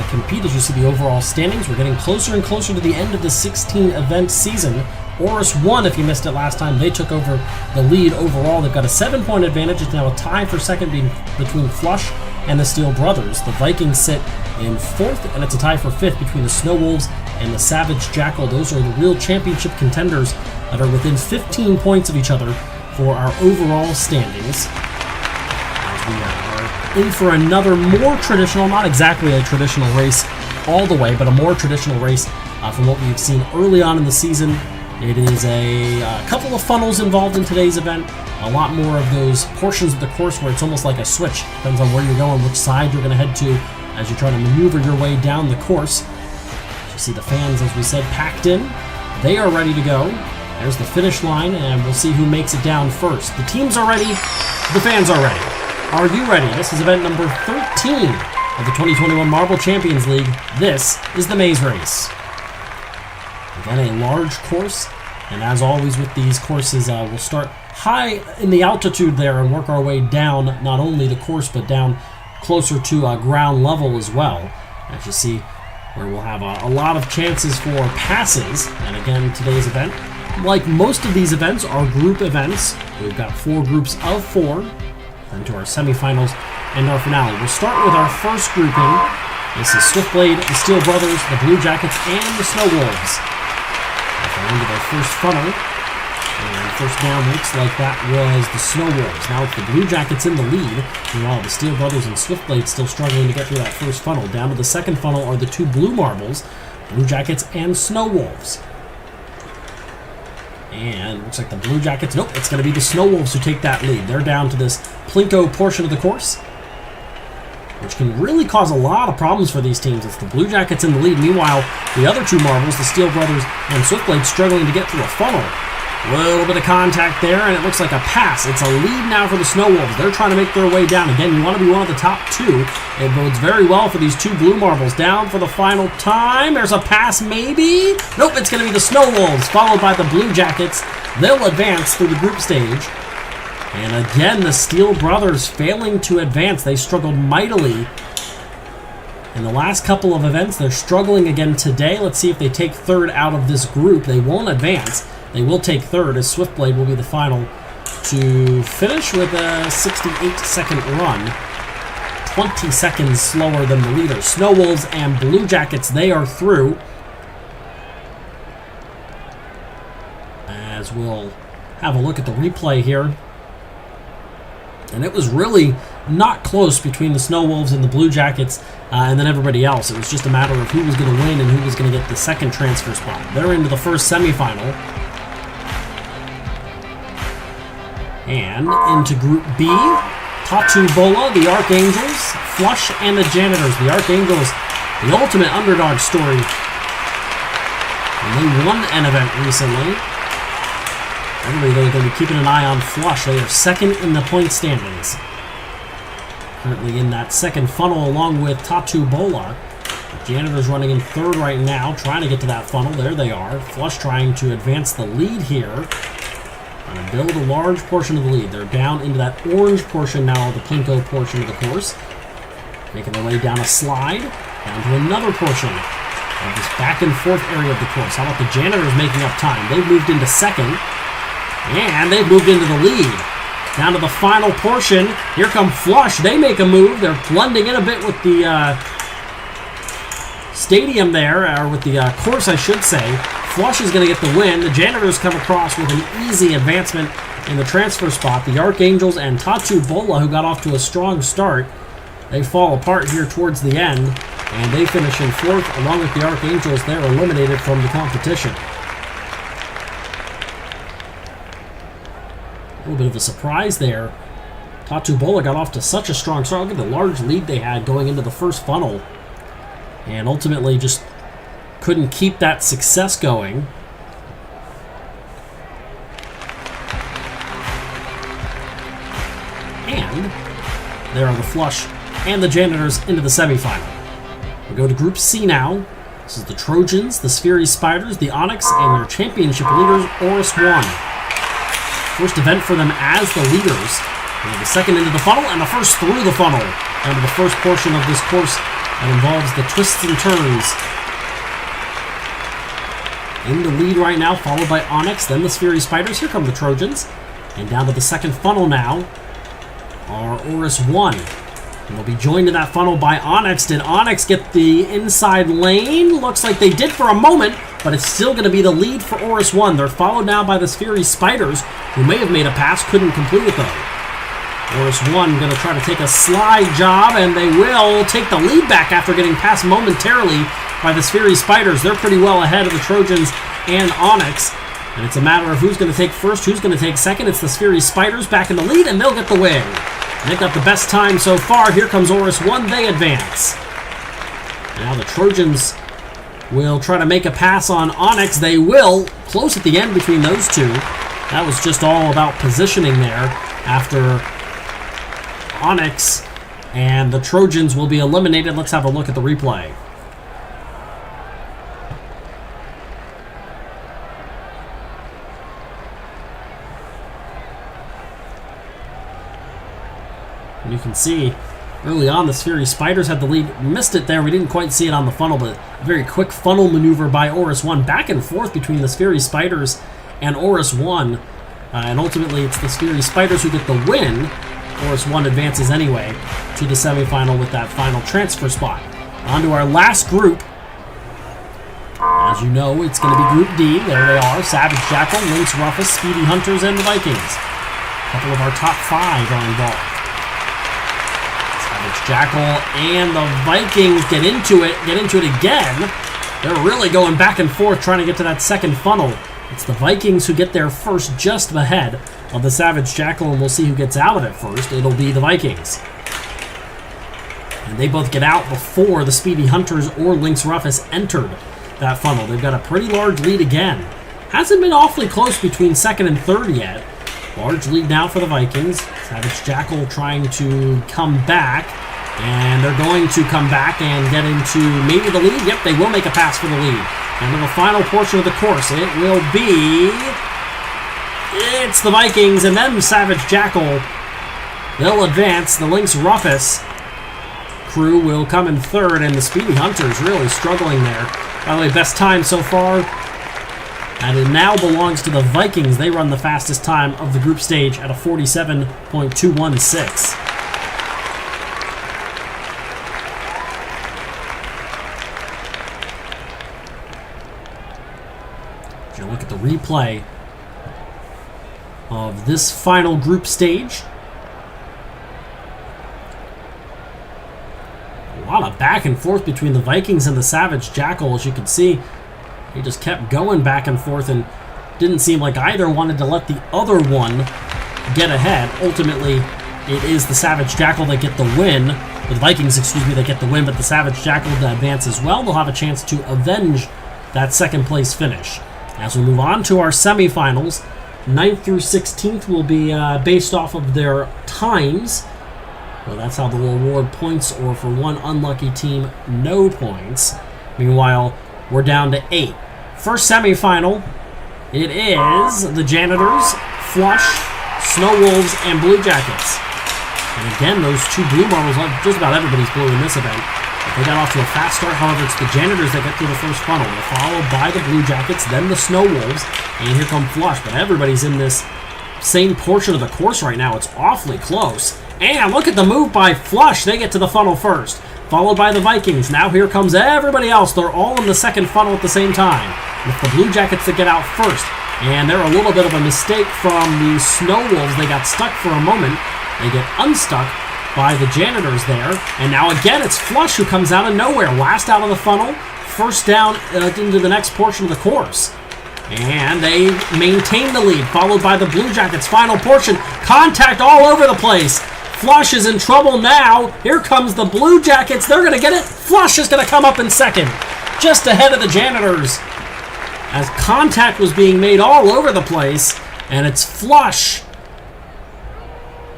compete. As you see the overall standings, we're getting closer and closer to the end of the 16-event season. Horus 1, if you missed it last time, they took over the lead overall. They've got a 7-point advantage. It's now a tie for second between Flush and the Steel Brothers. The Vikings sit in 4th, and it's a tie for 5th between the Snow Wolves and the Savage Jackal. Those are the real championship contenders that are within 15 points of each other for our overall standings. As we are in for another more traditional, not exactly a traditional race all the way, but a more traditional race from what we've seen early on in the season. It is a couple of funnels involved in today's event. A lot more of those portions of the course where it's almost like a switch. Depends on where you're going, which side you're going to head to as you try to maneuver your way down the course. As you see the fans, as we said, packed in. They are ready to go. There's the finish line, and we'll see who makes it down first. The teams are ready. The fans are ready. Are you ready? This is event number 13 of the 2021 Marble Champions League. This is the Maze Race. Again, a large course, and as always with these courses, we'll start high in the altitude there and work our way down not only the course, but down closer to ground level as well. As you see, where we'll have a lot of chances for passes. And again, today's event, like most of these events, are group events. We've got 4 groups of 4 into our semifinals and our finale. We'll start with our first grouping. This is Swiftblade, the Steel Brothers, the Blue Jackets, and the Snow Wolves. At into their first funnel. And first down looks like that was the Snow Wolves. Now it's the Blue Jackets in the lead. Meanwhile, the Steel Brothers and Swiftblade still struggling to get through that first funnel. Down to the second funnel are the 2 Blue Marbles, Blue Jackets and Snow Wolves. And looks like the Blue Jackets, nope, it's going to be the Snow Wolves who take that lead. They're down to this Plinko portion of the course, which can really cause a lot of problems for these teams. It's the Blue Jackets in the lead. Meanwhile, the other 2 Marbles, the Steel Brothers and Swiftblade, struggling to get through a funnel. A little bit of contact there, and it looks like a pass. It's a lead now for the Snow Wolves. They're trying to make their way down. Again, you want to be one of the top 2. It bodes very well for these 2 Blue Marbles. Down for the final time. There's a pass, maybe? Nope, it's going to be the Snow Wolves, followed by the Blue Jackets. They'll advance through the group stage. And again, the Steel Brothers failing to advance. They struggled mightily in the last couple of events. They're struggling again today. Let's see if they take third out of this group. They won't advance. They will take third, as Swiftblade will be the final to finish with a 68-second run. 20 seconds slower than the leader. Snow Wolves and Blue Jackets, they are through. As we'll have a look at the replay here. And it was really not close between the Snow Wolves and the Blue Jackets and then everybody else. It was just a matter of who was going to win and who was going to get the second transfer spot. They're into the first semifinal. And into Group B, Bola, the Archangels, Flush, and the Janitors. The Archangels, the ultimate underdog story. And they won an event recently. Everybody going to be keeping an eye on Flush. They are second in the point standings. Currently in that second funnel along with Bola. The Janitors running in third right now, trying to get to that funnel. There they are. Flush trying to advance the lead here. Trying to build a large portion of the lead. They're down into that orange portion now, the Plinko portion of the course. Making their way down a slide, down to another portion of this back and forth area of the course. How about the Janitors making up time? They've moved into second, and they've moved into the lead. Down to the final portion. Here come Flush. They make a move. They're blending in a bit with the stadium there, or with the course, I should say. Flush is going to get the win. The Janitors come across with an easy advancement in the transfer spot. The Archangels and Bola, who got off to a strong start, they fall apart here towards the end, and they finish in fourth along with the Archangels. They're eliminated from the competition. A little bit of a surprise there. Bola got off to such a strong start. Look at the large lead they had going into the first funnel, and ultimately just couldn't keep that success going. And there are the Flush and the Janitors into the semifinal. We go to Group C now. This is the Trojans, the Sphery Spiders, the Onyx, and your championship leaders, Oris 1. First event for them as the leaders. And the second into the funnel, and the first through the funnel. Down to the first portion of this course that involves the twists and turns. In the lead right now, followed by Onyx, then the Sphery Spiders. Here come the Trojans. And down to the second funnel now are Oris 1. And they'll be joined in that funnel by Onyx. Did Onyx get the inside lane? Looks like they did for a moment, but it's still going to be the lead for Oris 1. They're followed now by the Sphery Spiders, who may have made a pass, couldn't complete it though. Oris 1 going to try to take a slide job, and they will take the lead back after getting passed momentarily by the Sphery Spiders. They're pretty well ahead of the Trojans and Onyx, and it's a matter of who's going to take first, who's going to take second. It's the Sphery Spiders back in the lead, and they'll get the win. They've got the best time so far. Here comes Oris 1. They advance. Now the Trojans will try to make a pass on Onyx. They will. Close at the end between those two. That was just all about positioning there after Onyx and the Trojans will be eliminated. Let's have a look at the replay. And you can see early on the Sphery Spiders had the lead. Missed it there. We didn't quite see it on the funnel, but a very quick funnel maneuver by Oris 1. Back and forth between the Sphery Spiders and Oris 1. And ultimately, it's the Scary Spiders who get the win. Oris 1 advances anyway to the semifinal with that final transfer spot. On to our last group. As you know, it's going to be Group D. There they are. Savage Jackal, Lynx Rufus, Speedy Hunters, and the Vikings. A couple of our top 5 are involved. Savage Jackal and the Vikings get into it again. They're really going back and forth trying to get to that second funnel. It's the Vikings who get there first, just ahead of the Savage Jackal, and we'll see who gets out of it first. It'll be the Vikings. And they both get out before the Speedy Hunters or Lynx Rufus entered that funnel. They've got a pretty large lead again. Hasn't been awfully close between second and third yet. Large lead now for the Vikings. Savage Jackal trying to come back. And they're going to come back and get into maybe the lead. Yep, they will make a pass for the lead. And in the final portion of the course, it will be... It's the Vikings and then Savage Jackal. They'll advance. The Lynx Rufus crew will come in third, and the Speedy Hunters really struggling there. By the way, best time so far. And it now belongs to the Vikings. They run the fastest time of the group stage at a 47.216. If you look at the replay of this final group stage, a lot of back and forth between the Vikings and the Savage Jackal. As you can see, he just kept going back and forth and didn't seem like either wanted to let the other one get ahead. Ultimately, it is the Savage Jackal that get the win. Or the Vikings, excuse me, that get the win, but the Savage Jackal to advance as well. They'll have a chance to avenge that second place finish. As we move on to our semifinals, 9th through 16th will be based off of their times. Well, that's how they'll award points, or for one unlucky team, no points. Meanwhile, we're down to 8. First semifinal, it is the Janitors, Flush, Snow Wolves, and Blue Jackets. And again, those two blue marbles, just about everybody's blue in this event. They got off to a fast start. However, it's the Janitors that get through the first funnel. They're followed by the Blue Jackets, then the Snow Wolves, and here come Flush. But everybody's in this same portion of the course right now. It's awfully close. And look at the move by Flush. They get to the funnel first, followed by the Vikings. Now here comes everybody else. They're all in the second funnel at the same time, with the Blue Jackets that get out first. And they're a little bit of a mistake from the Snow Wolves. They got stuck for a moment. They get unstuck by the Janitors there. And now again, it's Flush who comes out of nowhere. Last out of the funnel, first down into the next portion of the course. And they maintain the lead, followed by the Blue Jackets' final portion. Contact all over the place. Flush is in trouble now. Here comes the Blue Jackets. They're going to get it. Flush is going to come up in second, just ahead of the Janitors, as contact was being made all over the place. And it's Flush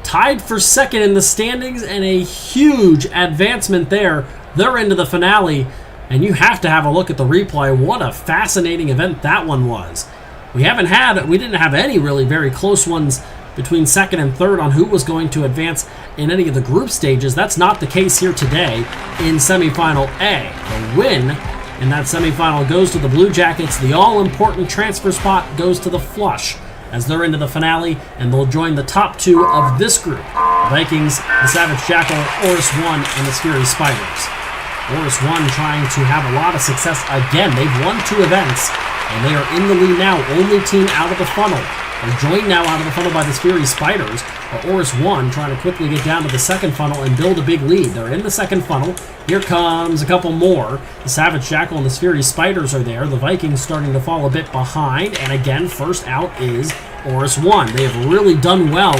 tied for second in the standings, and a huge advancement there. They're into the finale, and you have to have a look at the replay. What a fascinating event that one was. We didn't have any really very close ones between second and third on who was going to advance in any of the group stages. That's not the case here today in semifinal A. The win in that semifinal goes to the Blue Jackets. The all-important transfer spot goes to the Flush, as they're into the finale, and they'll join the top two of this group: the Vikings, the Savage Jackal, Oris 1, and the Scary Spiders. Oris 1 trying to have a lot of success again. They've won 2 events, and they are in the lead now, only team out of the funnel. They're joined now out of the funnel by the Scary Spiders, but Oris 1 trying to quickly get down to the second funnel and build a big lead. They're in the second funnel. Here comes a couple more. The Savage Jackal and the Scary Spiders are there. The Vikings starting to fall a bit behind, and again, first out is Oris 1. They have really done well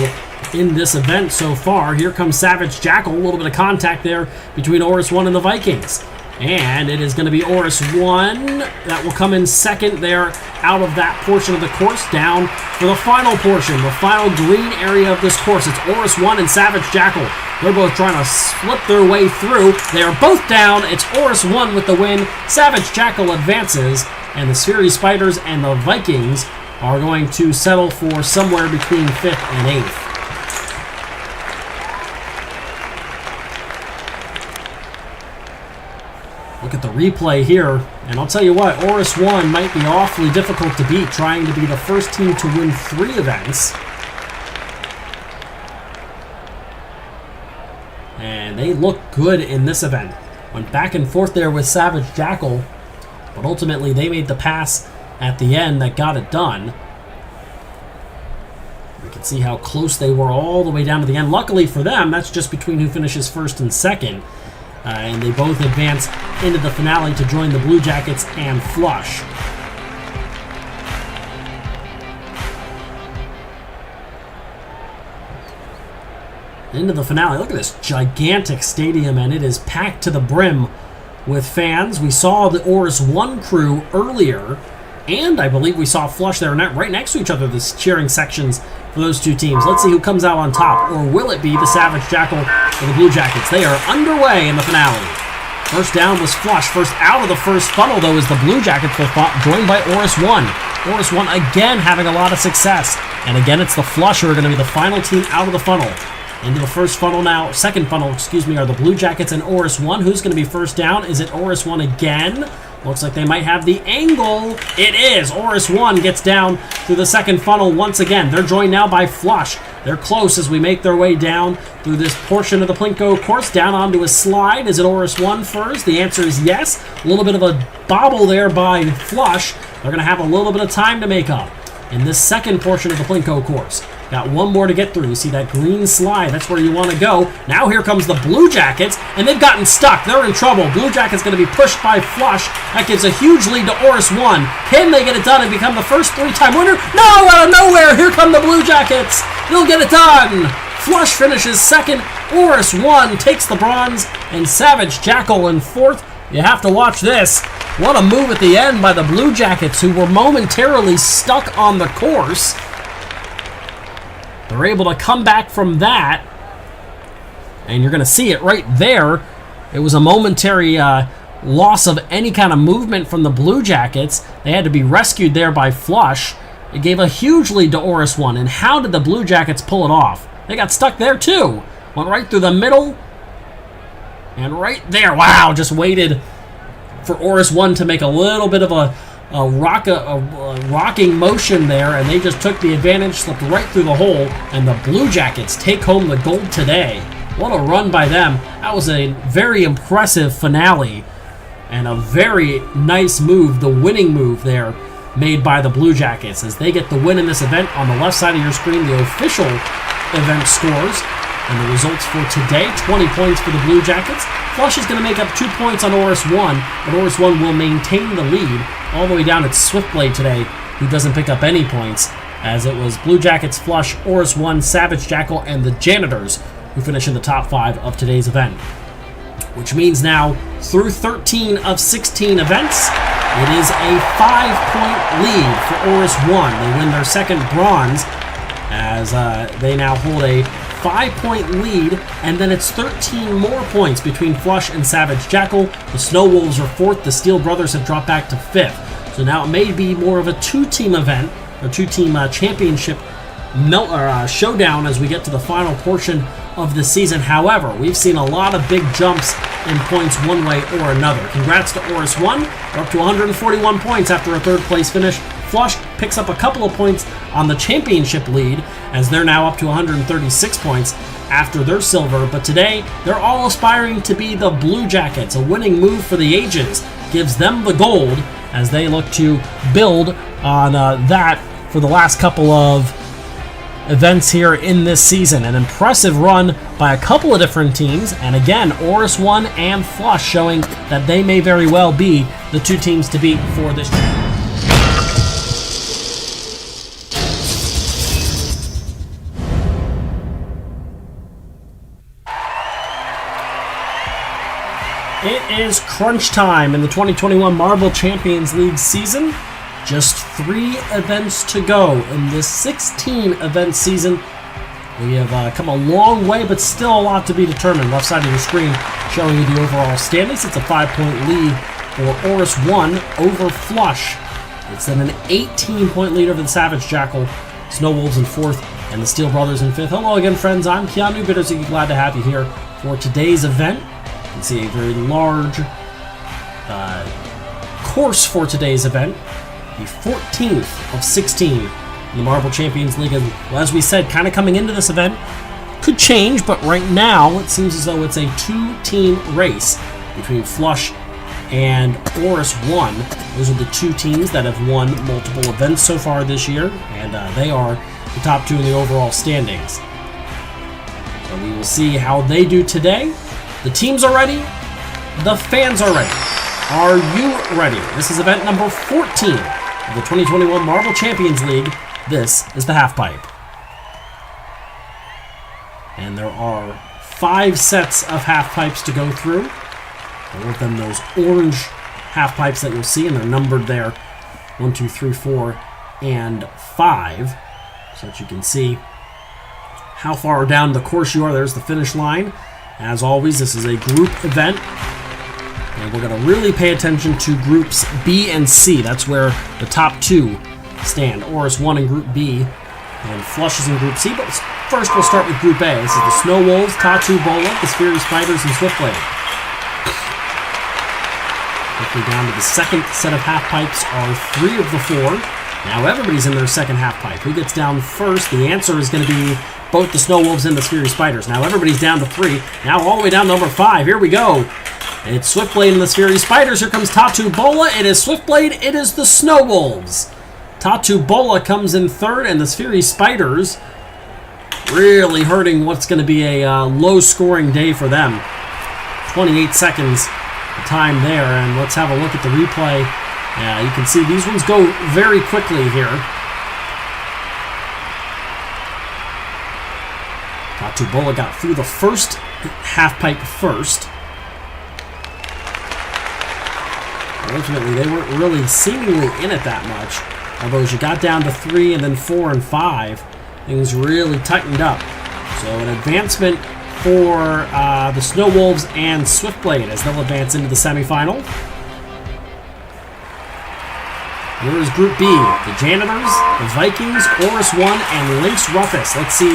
in this event so far. Here comes Savage Jackal. A little bit of contact there between Oris 1 and the Vikings. And it is going to be Oris 1 that will come in second there out of that portion of the course, down for the final portion, the final green area of this course. It's Oris 1 and Savage Jackal. They're both trying to slip their way through. They are both down. It's Oris 1 with the win. Savage Jackal advances, and the Scary Spiders and the Vikings are going to settle for somewhere between 5th and 8th. Look at the replay here And I'll tell you what, Oris 1 might be awfully difficult to beat, trying to be the first team to win 3 events. And they look good in this event. Went back and forth there with Savage Jackal, but ultimately they made the pass at the end that got it done. You can see how close they were all the way down to the end. Luckily for them, that's just between who finishes first and second. And they both advance into the finale to join the Blue Jackets and Flush. Into the finale. Look at this gigantic stadium, and it is packed to the brim with fans. We saw the Oris 1 crew earlier, and I believe we saw Flush there right next to each other, the cheering sections for those two teams. Let's see who comes out on top, or will it be the Savage Jackal or the Blue Jackets? They are underway in the finale. First down was Flush. First out of the first funnel, though, is the Blue Jackets, joined by Oris 1. Oris 1 again having a lot of success. And again, it's the Flush who are going to be the final team out of the funnel. Into the first funnel now, second funnel, excuse me, are the Blue Jackets and Oris 1. Who's going to be first down? Is it Oris 1 again? Looks like they might have the angle. It is. Oris 1 gets down through the second funnel once again. They're joined now by Flush. They're close as we make their way down through this portion of the Plinko course, down onto a slide. Is it Oris 1 first? The answer is yes. A little bit of a bobble there by Flush. They're going to have a little bit of time to make up in this second portion of the Plinko course. Got one more to get through. You see that green slide. That's where you want to go. Now here comes the Blue Jackets, and they've gotten stuck. They're in trouble. Blue Jackets going to be pushed by Flush. That gives a huge lead to Oris 1. Can they get it done and become the first 3-time winner? No, out of nowhere. Here come the Blue Jackets. They'll get it done. Flush finishes second. Oris 1 takes the bronze, and Savage Jackal in fourth. You have to watch this. What a move at the end by the Blue Jackets, who were momentarily stuck on the course. They're able to come back from that, and you're going to see it right there. It was a momentary loss of any kind of movement from the Blue Jackets. They had to be rescued there by Flush. It gave a huge lead to Oris 1, and how did the Blue Jackets pull it off? They got stuck there too. Went right through the middle, and right there, wow, just waited for Oris 1 to make a little bit of a rocking motion there, and they just took the advantage, slipped right through the hole, and the Blue Jackets take home the gold today. What a run by them. That was a very impressive finale, and a very nice move, the winning move there, made by the Blue Jackets, as they get the win in this event. On the left side of your screen, the official event scores, and the results for today: 20 points for the Blue Jackets. Flush is going to make up 2 points on Oris 1, but Oris 1 will maintain the lead all the way down. It's Swiftblade today who doesn't pick up any points, as it was Blue Jackets, Flush, Oris 1, Savage Jackal, and the Janitors who finish in the top 5 of today's event. Which means now, through 13 of 16 events, it is a 5-point lead for Oris 1. They win their second bronze, as they now hold a 5-point lead, and then it's 13 more points between Flush and Savage Jackal. The Snow Wolves are 4th. The Steel Brothers have dropped back to 5th. So now it may be more of a 2-team event, or 2-team championship showdown as we get to the final portion of the season. However, we've seen a lot of big jumps in points one way or another. Congrats to Oris 1. They're up to 141 points after a 3rd place finish. Flush picks up a couple of points on the championship lead, as they're now up to 136 points after their silver. But today, they're all aspiring to be the Blue Jackets. A winning move for the Agents gives them the gold, as they look to build on that for the last couple of events here in this season. An impressive run by a couple of different teams, and again, Oris 1 and Flush showing that they may very well be the 2 teams to beat for this championship. It is crunch time in the 2021 Marble Champions League season. Just 3 events to go in this 16-event season. We have come a long way, but still a lot to be determined. Left side of your screen showing you the overall standings. It's a 5-point lead for Oris 1 over Flush. It's then an 18-point lead over the Savage Jackal, Snow Wolves in 4th, and the Steel Brothers in 5th. Hello again, friends. I'm Keanu Bittersweet. Glad to have you here for today's event. You can see a very large course for today's event, the 14th of 16 in the Marble Champions League. And as we said, kind of coming into this event, could change, but right now it seems as though it's a two-team race between Flush and Oris 1. Those are the two teams that have won multiple events so far this year, and they are the top two in the overall standings. So we will see how they do today. The teams are ready. The fans are ready. Are you ready? This is event number 14 of the 2021 Marble Champions League. This is the half pipe. And there are 5 sets of half pipes to go through. All of them those orange half pipes that you'll see, and they're numbered there 1, 2, 3, 4, and 5. So that you can see how far down the course you are. There's the finish line. As always, this is a group event. And we're going to really pay attention to groups B and C. That's where the top 2 stand. Oris 1 in Group B, and Flush is in Group C. But first, we'll start with Group A. This is the Snow Wolves, Tattoo Bola, the Sphery Spiders, and Swiftblade. Quickly down to the second set of half pipes are 3 of the 4. Now everybody's in their second half pipe. Who gets down first? The answer is going to be both the Snow Wolves and the Sphery Spiders. Now everybody's down to 3. Now all the way down to number 5. Here we go. It's Swiftblade and the Sphery Spiders. Here comes Tattoo Bola. It is Swiftblade. It is the Snow Wolves. Tattoo Bola comes in third, and the Sphery Spiders really hurting what's going to be a low-scoring day for them. 28 seconds time there, and let's have a look at the replay. You can see these ones go very quickly here. Tattoo Bola got through the first half pipe first. Ultimately, they weren't really seemingly in it that much. Although as you got down to 3 and then 4 and 5, things really tightened up. So an advancement for the Snow Wolves and Swiftblade as they'll advance into the semifinal. Here is Group B, the Janitors, the Vikings, Oris 1, and Lynx Rufus. Let's see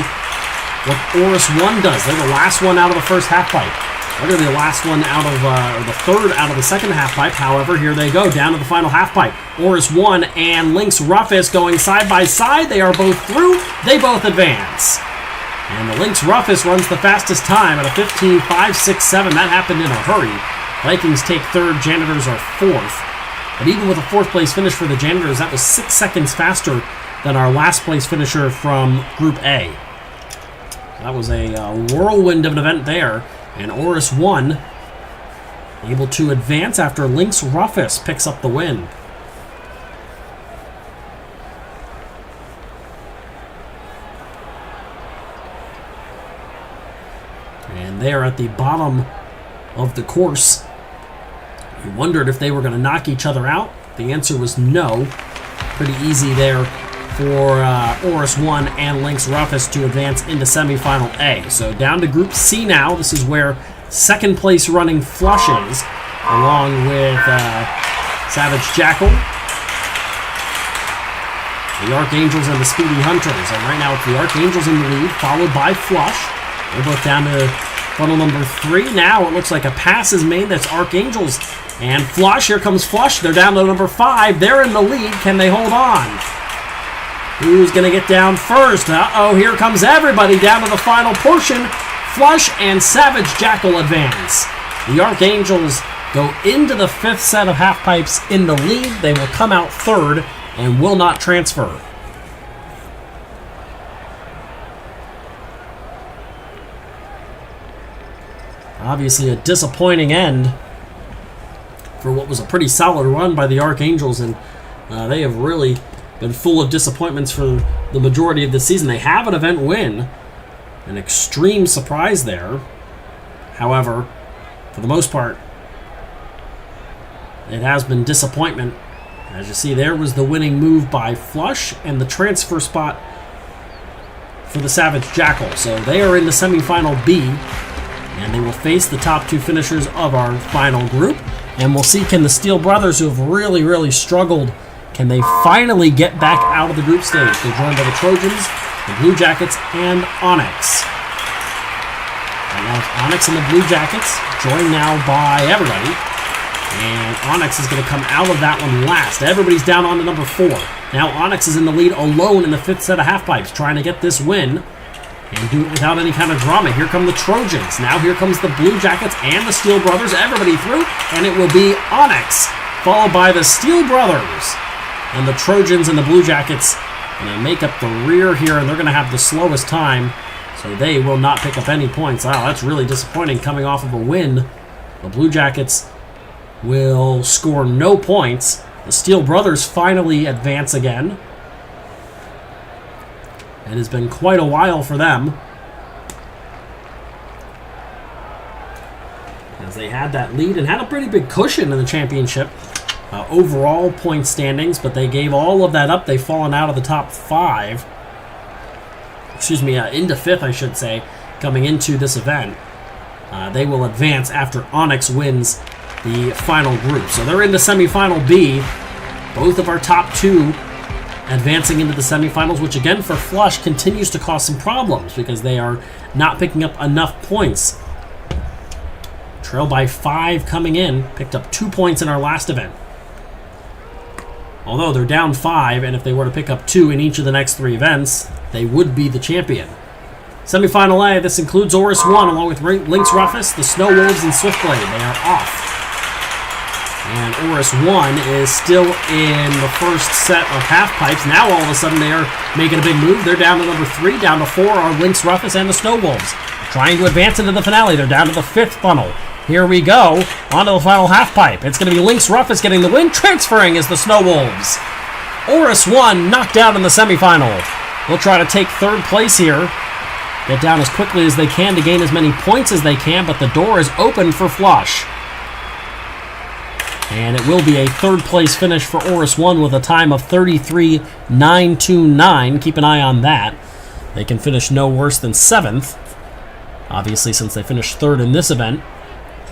what Oris 1 does. They're the last one out of the first half pipe. They're going to be the last one out of, or the third out of the second half pipe. However, here they go, down to the final half pipe. Oris 1 and Lynx Rufus going side by side. They are both through. They both advance. And the Lynx Rufus runs the fastest time at a 15.567. That happened in a hurry. Vikings take third. Janitors are fourth. But even with a fourth place finish for the Janitors, that was 6 seconds faster than our last place finisher from Group A. That was a whirlwind of an event there. And Oris 1 able to advance after Lynx Rufus picks up the win. And they are at the bottom of the course. You wondered if they were going to knock each other out. The answer was no. Pretty easy there for Oris 1 and Lynx Rufus to advance into semifinal A. So down to Group C now. This is where second place running Flush is, along with Savage Jackal, the Archangels, and the Speedy Hunters. And right now it's the Archangels in the lead, followed by Flush. They're both down to funnel number 3. Now it looks like a pass is made. That's Archangels and Flush. Here comes Flush. They're down to number 5. They're in the lead. Can they hold on? Who's going to get down first? Uh-oh, here comes everybody down to the final portion. Flush and Savage Jackal advance. The Archangels go into the 5th set of half pipes in the lead. They will come out third and will not transfer. Obviously a disappointing end for what was a pretty solid run by the Archangels, and they have really been full of disappointments for the majority of the season. They have an event win, an extreme surprise there. However, for the most part, it has been disappointment. As you see, there was the winning move by Flush and the transfer spot for the Savage Jackal. So they are in the semifinal B, and they will face the top 2 finishers of our final group. And we'll see, can the Steel Brothers, who have really struggled, can they finally get back out of the group stage? They're joined by the Trojans, the Blue Jackets, and Onyx. Right now it's Onyx and the Blue Jackets, joined now by everybody. And Onyx is going to come out of that one last. Everybody's down on to number 4. Now Onyx is in the lead alone in the 5th set of halfpipes, trying to get this win and do it without any kind of drama. Here come the Trojans. Now here comes the Blue Jackets and the Steel Brothers. Everybody through, and it will be Onyx, followed by the Steel Brothers. And the Trojans and the Blue Jackets going to make up the rear here, and they're going to have the slowest time, so they will not pick up any points. Wow, that's really disappointing coming off of a win. The Blue Jackets will score no points. The Steel Brothers finally advance again. It has been quite a while for them, as they had that lead and had a pretty big cushion in the championship overall point standings, but they gave all of that up. They've fallen out of the top 5. Excuse me, into 5th, I should say, coming into this event. They will advance after Onyx wins the final group. So they're into semifinal B. Both of our top 2 advancing into the semifinals, which again for Flush continues to cause some problems because they are not picking up enough points. Trail by 5 coming in, picked up 2 points in our last event. Although they're down 5, and if they were to pick up 2 in each of the next 3 events, they would be the champion. Semifinal A, this includes Oris 1 along with Lynx Rufus, the Snow Wolves, and Swiftblade. They are off. And Oris 1 is still in the first set of halfpipes. Now all of a sudden they are making a big move. They're down to number 3. Down to 4 are Lynx Rufus and the Snow Wolves, trying to advance into the finale. They're down to the 5th funnel. Here we go, onto the final halfpipe. It's going to be Lynx Rufus getting the win. Transferring is the Snow Wolves. Oris 1 knocked out in the semifinal. They'll try to take 3rd place here. Get down as quickly as they can to gain as many points as they can, but the door is open for Flush. And it will be a 3rd place finish for Oris 1 with a time of 33.929. Keep an eye on that. They can finish no worse than 7th. Obviously, since they finished 3rd in this event.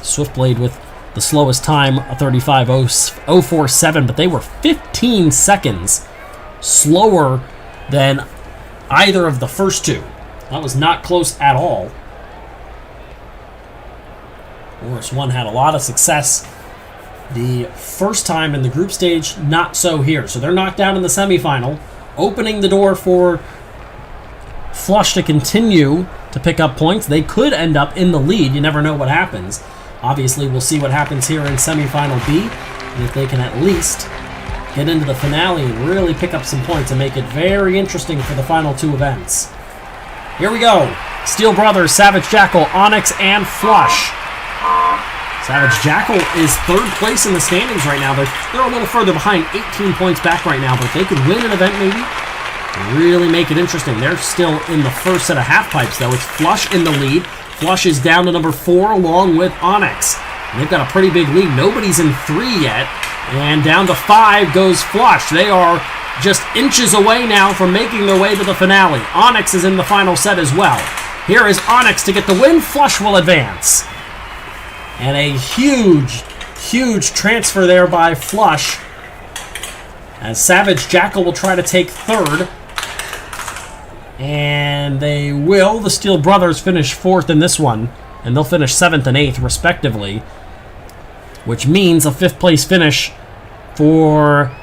Swiftblade with the slowest time, a 35.047, but they were 15 seconds slower than either of the first 2. That was not close at all. Oris 1 had a lot of success the first time in the group stage, not so here. So they're knocked out in the semifinal, opening the door for Flush to continue to pick up points. They could end up in the lead. You never know what happens. Obviously, we'll see what happens here in semifinal B, and if they can at least get into the finale and really pick up some points and make it very interesting for the final 2 events. Here we go. Steel Brothers, Savage Jackal, Onyx, and Flush. Savage Jackal is 3rd place in the standings right now. They're a little further behind, 18 points back right now, but if they could win an event maybe, really make it interesting. They're still in the first set of halfpipes, though. It's Flush in the lead. Flush is down to number 4 along with Onyx. And they've got a pretty big lead. Nobody's in 3 yet. And down to 5 goes Flush. They are just inches away now from making their way to the finale. Onyx is in the final set as well. Here is Onyx to get the win. Flush will advance. And a huge, huge transfer there by Flush, as Savage Jackal will try to take 3rd. And they will. The Steel Brothers finish 4th in this one, and they'll finish 7th and 8th, respectively, which means a 5th place finish for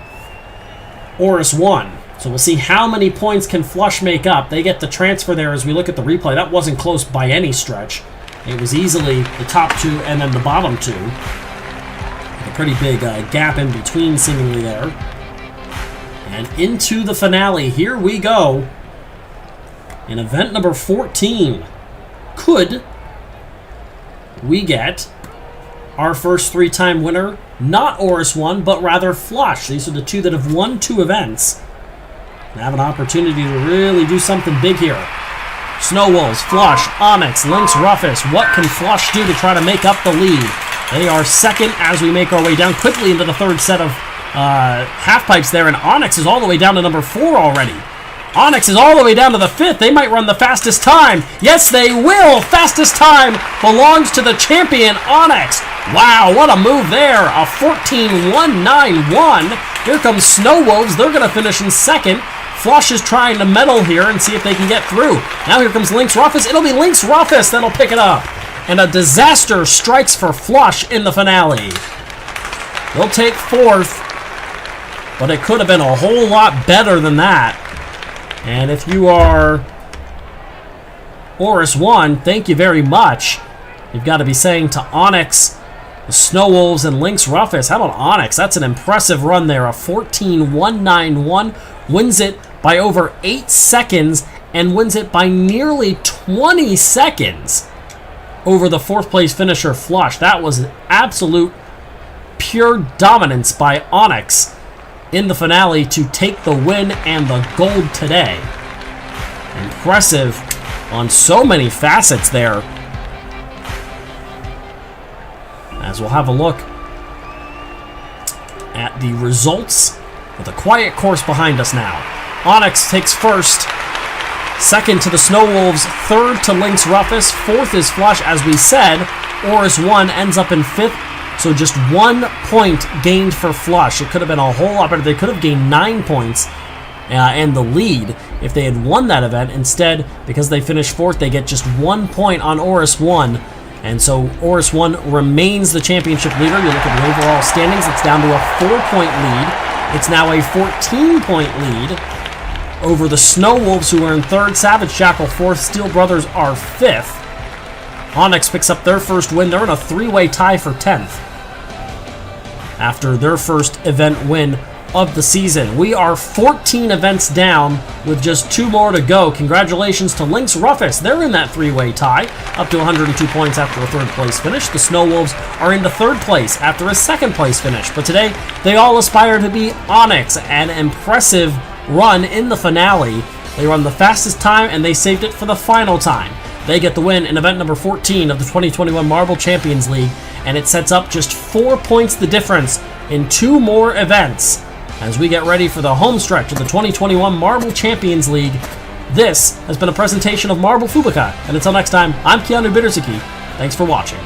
Oris 1. So we'll see how many points can Flush make up. They get the transfer there as we look at the replay. That wasn't close by any stretch. It was easily the top 2 and then the bottom 2. A pretty big gap in between seemingly there. And into the finale. Here we go. In event number 14, could we get our first 3-time winner? Not Oris 1, but rather Flush. These are the 2 that have won 2 events and have an opportunity to really do something big here. Snow Wolves, Flush, Onyx, Lynx Rufus. What can Flush do to try to make up the lead? They are 2nd as we make our way down quickly into the 3rd set of halfpipes there, and Onyx is all the way down to number 4 already. Onyx is all the way down to the 5th. They might run the fastest time. Yes, they will. Fastest time belongs to the champion, Onyx. Wow, what a move there. A 14.191. Here comes Snow Wolves. They're going to finish in 2nd. Flush is trying to medal here and see if they can get through. Now here comes Lynx Rufus. It'll be Lynx Rufus that'll pick it up. And a disaster strikes for Flush in the finale. They'll take fourth, but it could have been a whole lot better than that. And if you are Oris 1, thank you very much. You've got to be saying to Onyx, the Snow Wolves, and Lynx Ruffus. How about Onyx? That's an impressive run there. A 14.191, wins it by over 8 seconds and wins it by nearly 20 seconds over the 4th place finisher Flush. That was an absolute pure dominance by Onyx in the finale to take the win and the gold today. Impressive on so many facets there. As we'll have a look at the results with a quiet course behind us now. Onyx takes first, second to the Snow Wolves, third to Lynx Ruffus, fourth is Flush. As we said, Oris 1 ends up in fifth, so just 1 point gained for Flush. It could have been a whole lot better. They could have gained 9 points and the lead if they had won that event. Instead, because they finished fourth, they get just 1 point on Oris 1. And so Oris 1 remains the championship leader. You look at the overall standings, it's down to a 4-point lead. It's now a 14-point lead over the Snow Wolves, who are in third, Savage Jackal fourth, Steel Brothers are fifth. Onyx picks up their first win. They're in a 3-way tie for 10th after their first event win of the season. We are 14 events down with just 2 more to go. Congratulations to Lynx Ruffus. They're in that 3-way tie, up to 102 points after a 3rd place finish. The Snow Wolves are into 3rd place after a 2nd place finish. But today, they all aspire to be Onyx. An impressive run in the finale. They run the fastest time, and they saved it for the final time. They get the win in event number 14 of the 2021 Marble Champions League, and it sets up just 4 points the difference in 2 more events as we get ready for the home stretch of the 2021 Marble Champions League. This has been a presentation of Marble Fubeca, and until next time, I'm Keanu Bittersaki. Thanks for watching.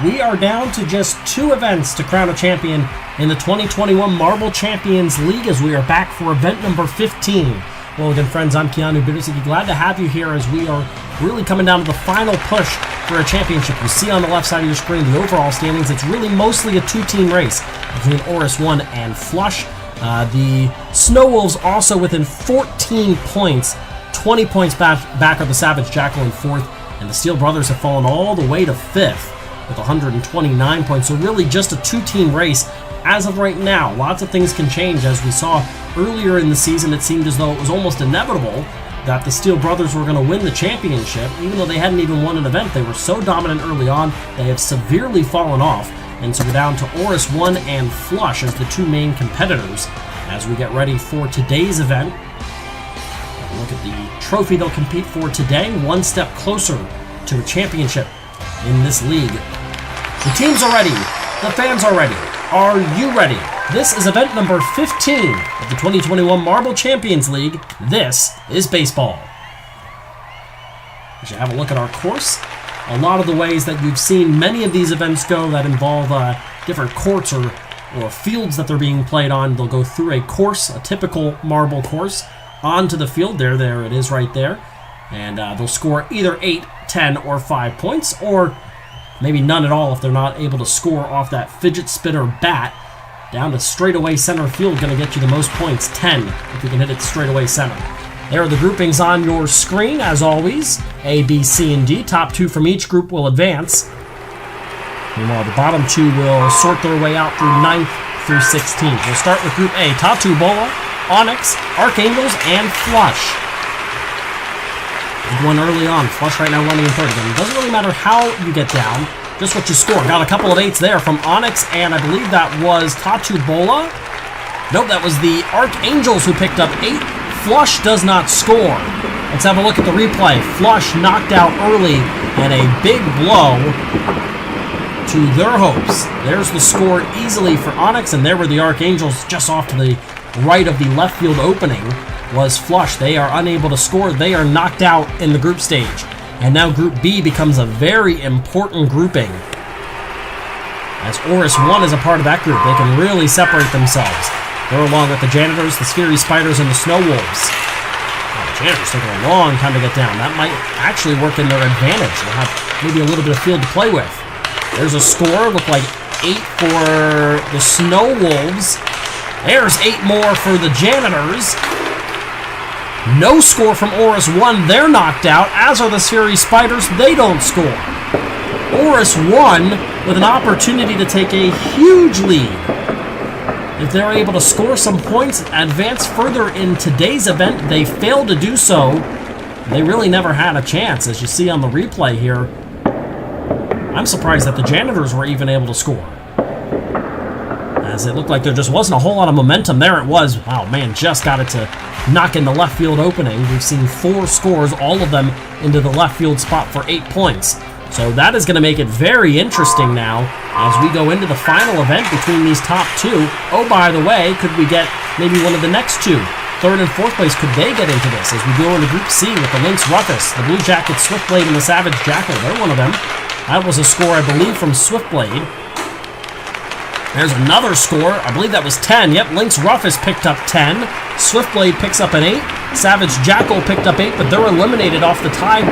We are down to just 2 events to crown a champion in the 2021 Marble Champions League as we are back for event number 15. Well, again, friends, I'm Keanu Bittersaki. Glad to have you here as we are really coming down to the final push for a championship. You see on the left side of your screen the overall standings. It's really mostly a 2-team race between Oris 1 and Flush. The Snow Wolves also within 14 points. 20 points back are the Savage Jackal in 4th, and the Steel Brothers have fallen all the way to 5th. With 129 points, so really just a 2-team race as of right now. Lots of things can change. As we saw earlier in the season, it seemed as though it was almost inevitable that the Steel Brothers were going to win the championship. Even though they hadn't even won an event, they were so dominant early on, they have severely fallen off. And so we're down to Oris 1 and Flush as the 2 main competitors as we get ready for today's event. Look at the trophy they'll compete for today, 1 step closer to a championship in this league. The teams are ready. The fans are ready. Are you ready? This is event number 15 of the 2021 Marble Champions League. This is baseball. As you have a look at our course, a lot of the ways that you've seen many of these events go that involve different courts or fields that they're being played on. They'll go through a course, a typical marble course, onto the field. There it is right there. And they'll score either 8, 10, or 5 points, or maybe none at all if they're not able to score off that fidget spinner bat. Down to straightaway center field, going to get you the most points, 10, if you can hit it straightaway center. There are the groupings on your screen, as always. A, B, C, and D. Top 2 from each group will advance. Meanwhile, the bottom 2 will sort their way out through 9th through 16th. We'll start with Group A. Top 2, Bola, Onyx, Archangels, and Flush. Big one early on. Flush right now running in third. Again, it doesn't really matter how you get down, just what you score. Got a couple of 8s there from Onyx, and I believe that was Tatu Bola. Nope, that was the Archangels who picked up 8. Flush does not score. Let's have a look at the replay. Flush knocked out early, and a big blow to their hopes. There's the score easily for Onyx, and there were the Archangels just off to the right of the left field opening. Was Flush. They are unable to score. They are knocked out in the group stage. And now Group B becomes a very important grouping. As Oris 1 is a part of that group, they can really separate themselves. They're along with the Janitors, the Sphery Spiders, and the Snow Wolves. The Janitors taking a long time to get down. That might actually work in their advantage. They'll have maybe a little bit of field to play with. There's a score. Look like 8 for the Snow Wolves. There's 8 more for the Janitors. No score from Oris 1. They're knocked out, as are the Sphery Spiders. They don't score. Oris 1 with an opportunity to take a huge lead. If they're able to score some points, advance further in today's event, they failed to do so. They really never had a chance, as you see on the replay here. I'm surprised that the Janitors were even able to score, as it looked like there just wasn't a whole lot of momentum. There it was. Wow, man, just got it to knock in the left field opening. We've seen 4 scores, all of them into the left field spot for 8 points. So that is going to make it very interesting now as we go into the final event between these top 2. Oh, by the way, could we get maybe one of the next 2? 3rd and 4th place, could they get into this as we go into Group C with the Lynx Ruffus, the Blue Jackets, Swiftblade, and the Savage Jackal? They're one of them. That was a score, I believe, from Swiftblade. There's another score. I believe that was 10. Yep, Lynx Ruffus picked up 10. Swiftblade picks up an 8. Savage Jackal picked up 8, but they're eliminated off the timed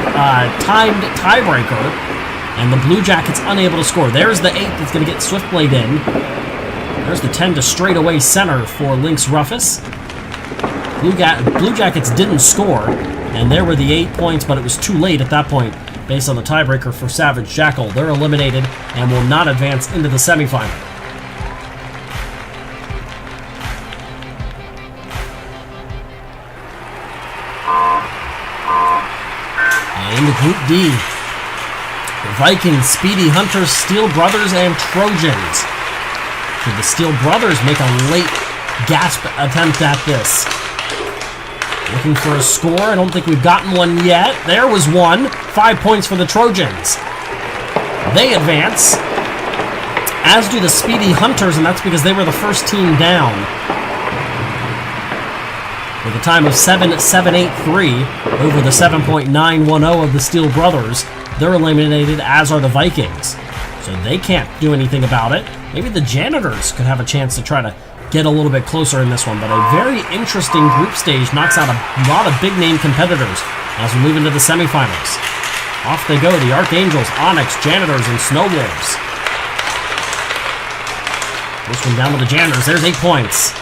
tiebreaker. And the Blue Jackets unable to score. There's the 8 that's going to get Swiftblade in. There's the 10 to straightaway center for Lynx Ruffus. Blue Jackets didn't score, and there were the 8 points, but it was too late at that point based on the tiebreaker for Savage Jackal. They're eliminated and will not advance into the semifinal. And Group D, the Vikings, Speedy Hunters, Steel Brothers, and Trojans. Did the Steel Brothers make a late gasp attempt at this? Looking for a score. I don't think we've gotten one yet. There was one. 5 points for the Trojans. They advance, as do the Speedy Hunters, and that's because they were the first team down. With a time of 7.783 over the 7.910 of the Steel Brothers. They're eliminated, as are the Vikings. So they can't do anything about it. Maybe the Janitors could have a chance to try to get a little bit closer in this one, but a very interesting group stage knocks out a lot of big-name competitors as we move into the semifinals. Off they go, the Archangels, Onyx, Janitors, and Snow Wolves. This one down to the Janitors. There's 8 points.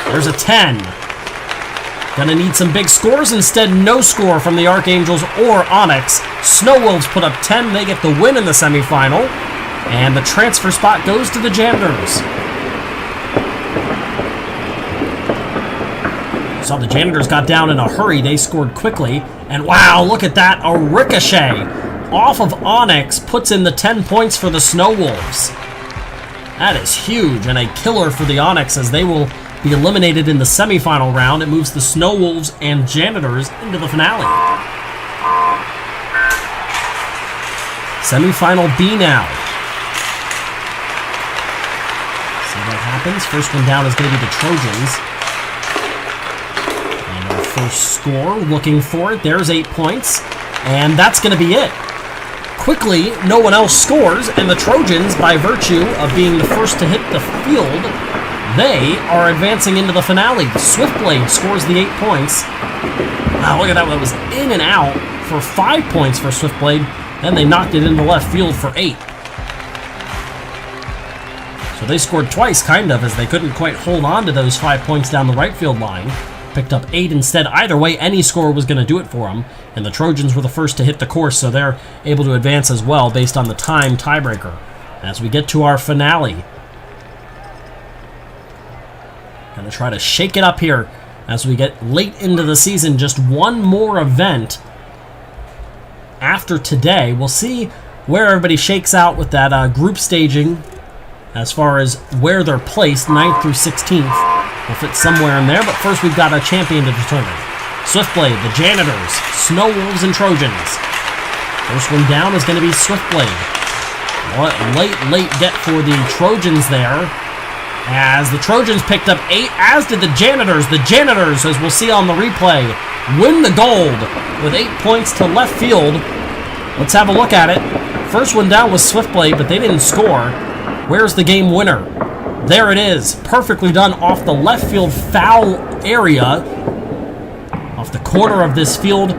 There's a 10. Gonna need some big scores. Instead, no score from the Archangels or Onyx. Snow Wolves put up 10. They get the win in the semifinal. And the transfer spot goes to the Janitors. So the Janitors got down in a hurry. They scored quickly. And wow, look at that. A ricochet off of Onyx puts in the 10 points for the Snow Wolves. That is huge and a killer for the Onyx as they will be eliminated in the semifinal round. It moves the Snow Wolves and Janitors into the finale. Semifinal B now. See what happens. First one down is going to be the Trojans. And our first score, looking for it. There's 8 points. And that's going to be it. Quickly, no one else scores, and the Trojans, by virtue of being the first to hit the field, they are advancing into the finale. Swiftblade scores the 8 points. Wow, look at that. That was in and out for 5 points for Swiftblade. Then they knocked it into left field for 8. So they scored twice, kind of, as they couldn't quite hold on to those 5 points down the right field line. Picked up 8 instead. Either way, any score was going to do it for them. And the Trojans were the first to hit the course, so they're able to advance as well based on the time tiebreaker. As we get to our finale, going to try to shake it up here as we get late into the season. Just one more event after today. We'll see where everybody shakes out with that group staging as far as where they're placed, 9th through 16th. Will fit somewhere in there, but first we've got a champion to determine. Swiftblade, the Janitors, Snow Wolves, and Trojans. First one down is going to be Swiftblade. What late get for the Trojans there, as the Trojans picked up 8, as did the Janitors. The Janitors, as we'll see on the replay, win the gold with 8 points to left field. Let's have a look at it. First one down was Swiftblade, but they didn't score. Where's the game winner? There it is. Perfectly done off the left field foul area. Off the corner of this field.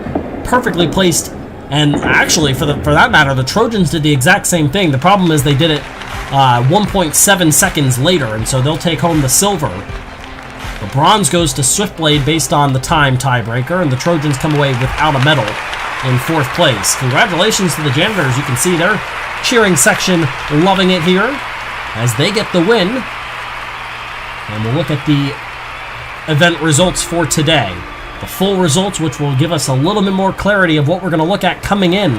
Perfectly placed. And actually, for that matter, the Trojans did the exact same thing. The problem is they did it 1.7 seconds later, and so they'll take home the silver. The bronze goes to Swiftblade based on the time tiebreaker, and the Trojans come away without a medal in 4th place. Congratulations to the Janitors. You can see their cheering section loving it here as they get the win. And we'll look at the event results for today. The full results, which will give us a little bit more clarity of what we're going to look at coming in.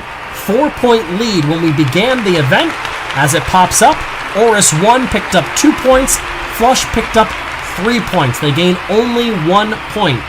4-point lead when we began the event. As it pops up, Oris 1 picked up 2 points. Flush picked up 3 points. They gain only 1 point.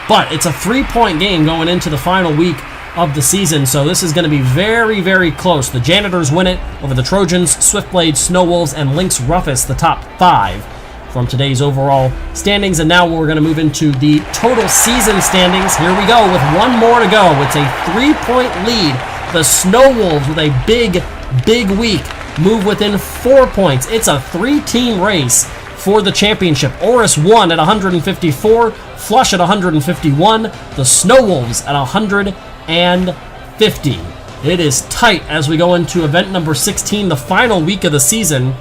But it's a 3-point game going into the final week of the season, so this is going to be very, very close. The Janitors win it over the Trojans, Swiftblade, Snow Wolves, and Lynx Rufus, the top 5 from today's overall standings. And now we're going to move into the total season standings. Here we go with 1 more to go. It's a 3-point lead. The Snow Wolves, with a big, big week, move within 4 points. It's a 3-team race for the championship. Oris 1 at 154, Flush at 151, the Snow Wolves at 150. It is tight as we go into event number 16, the final week of the season.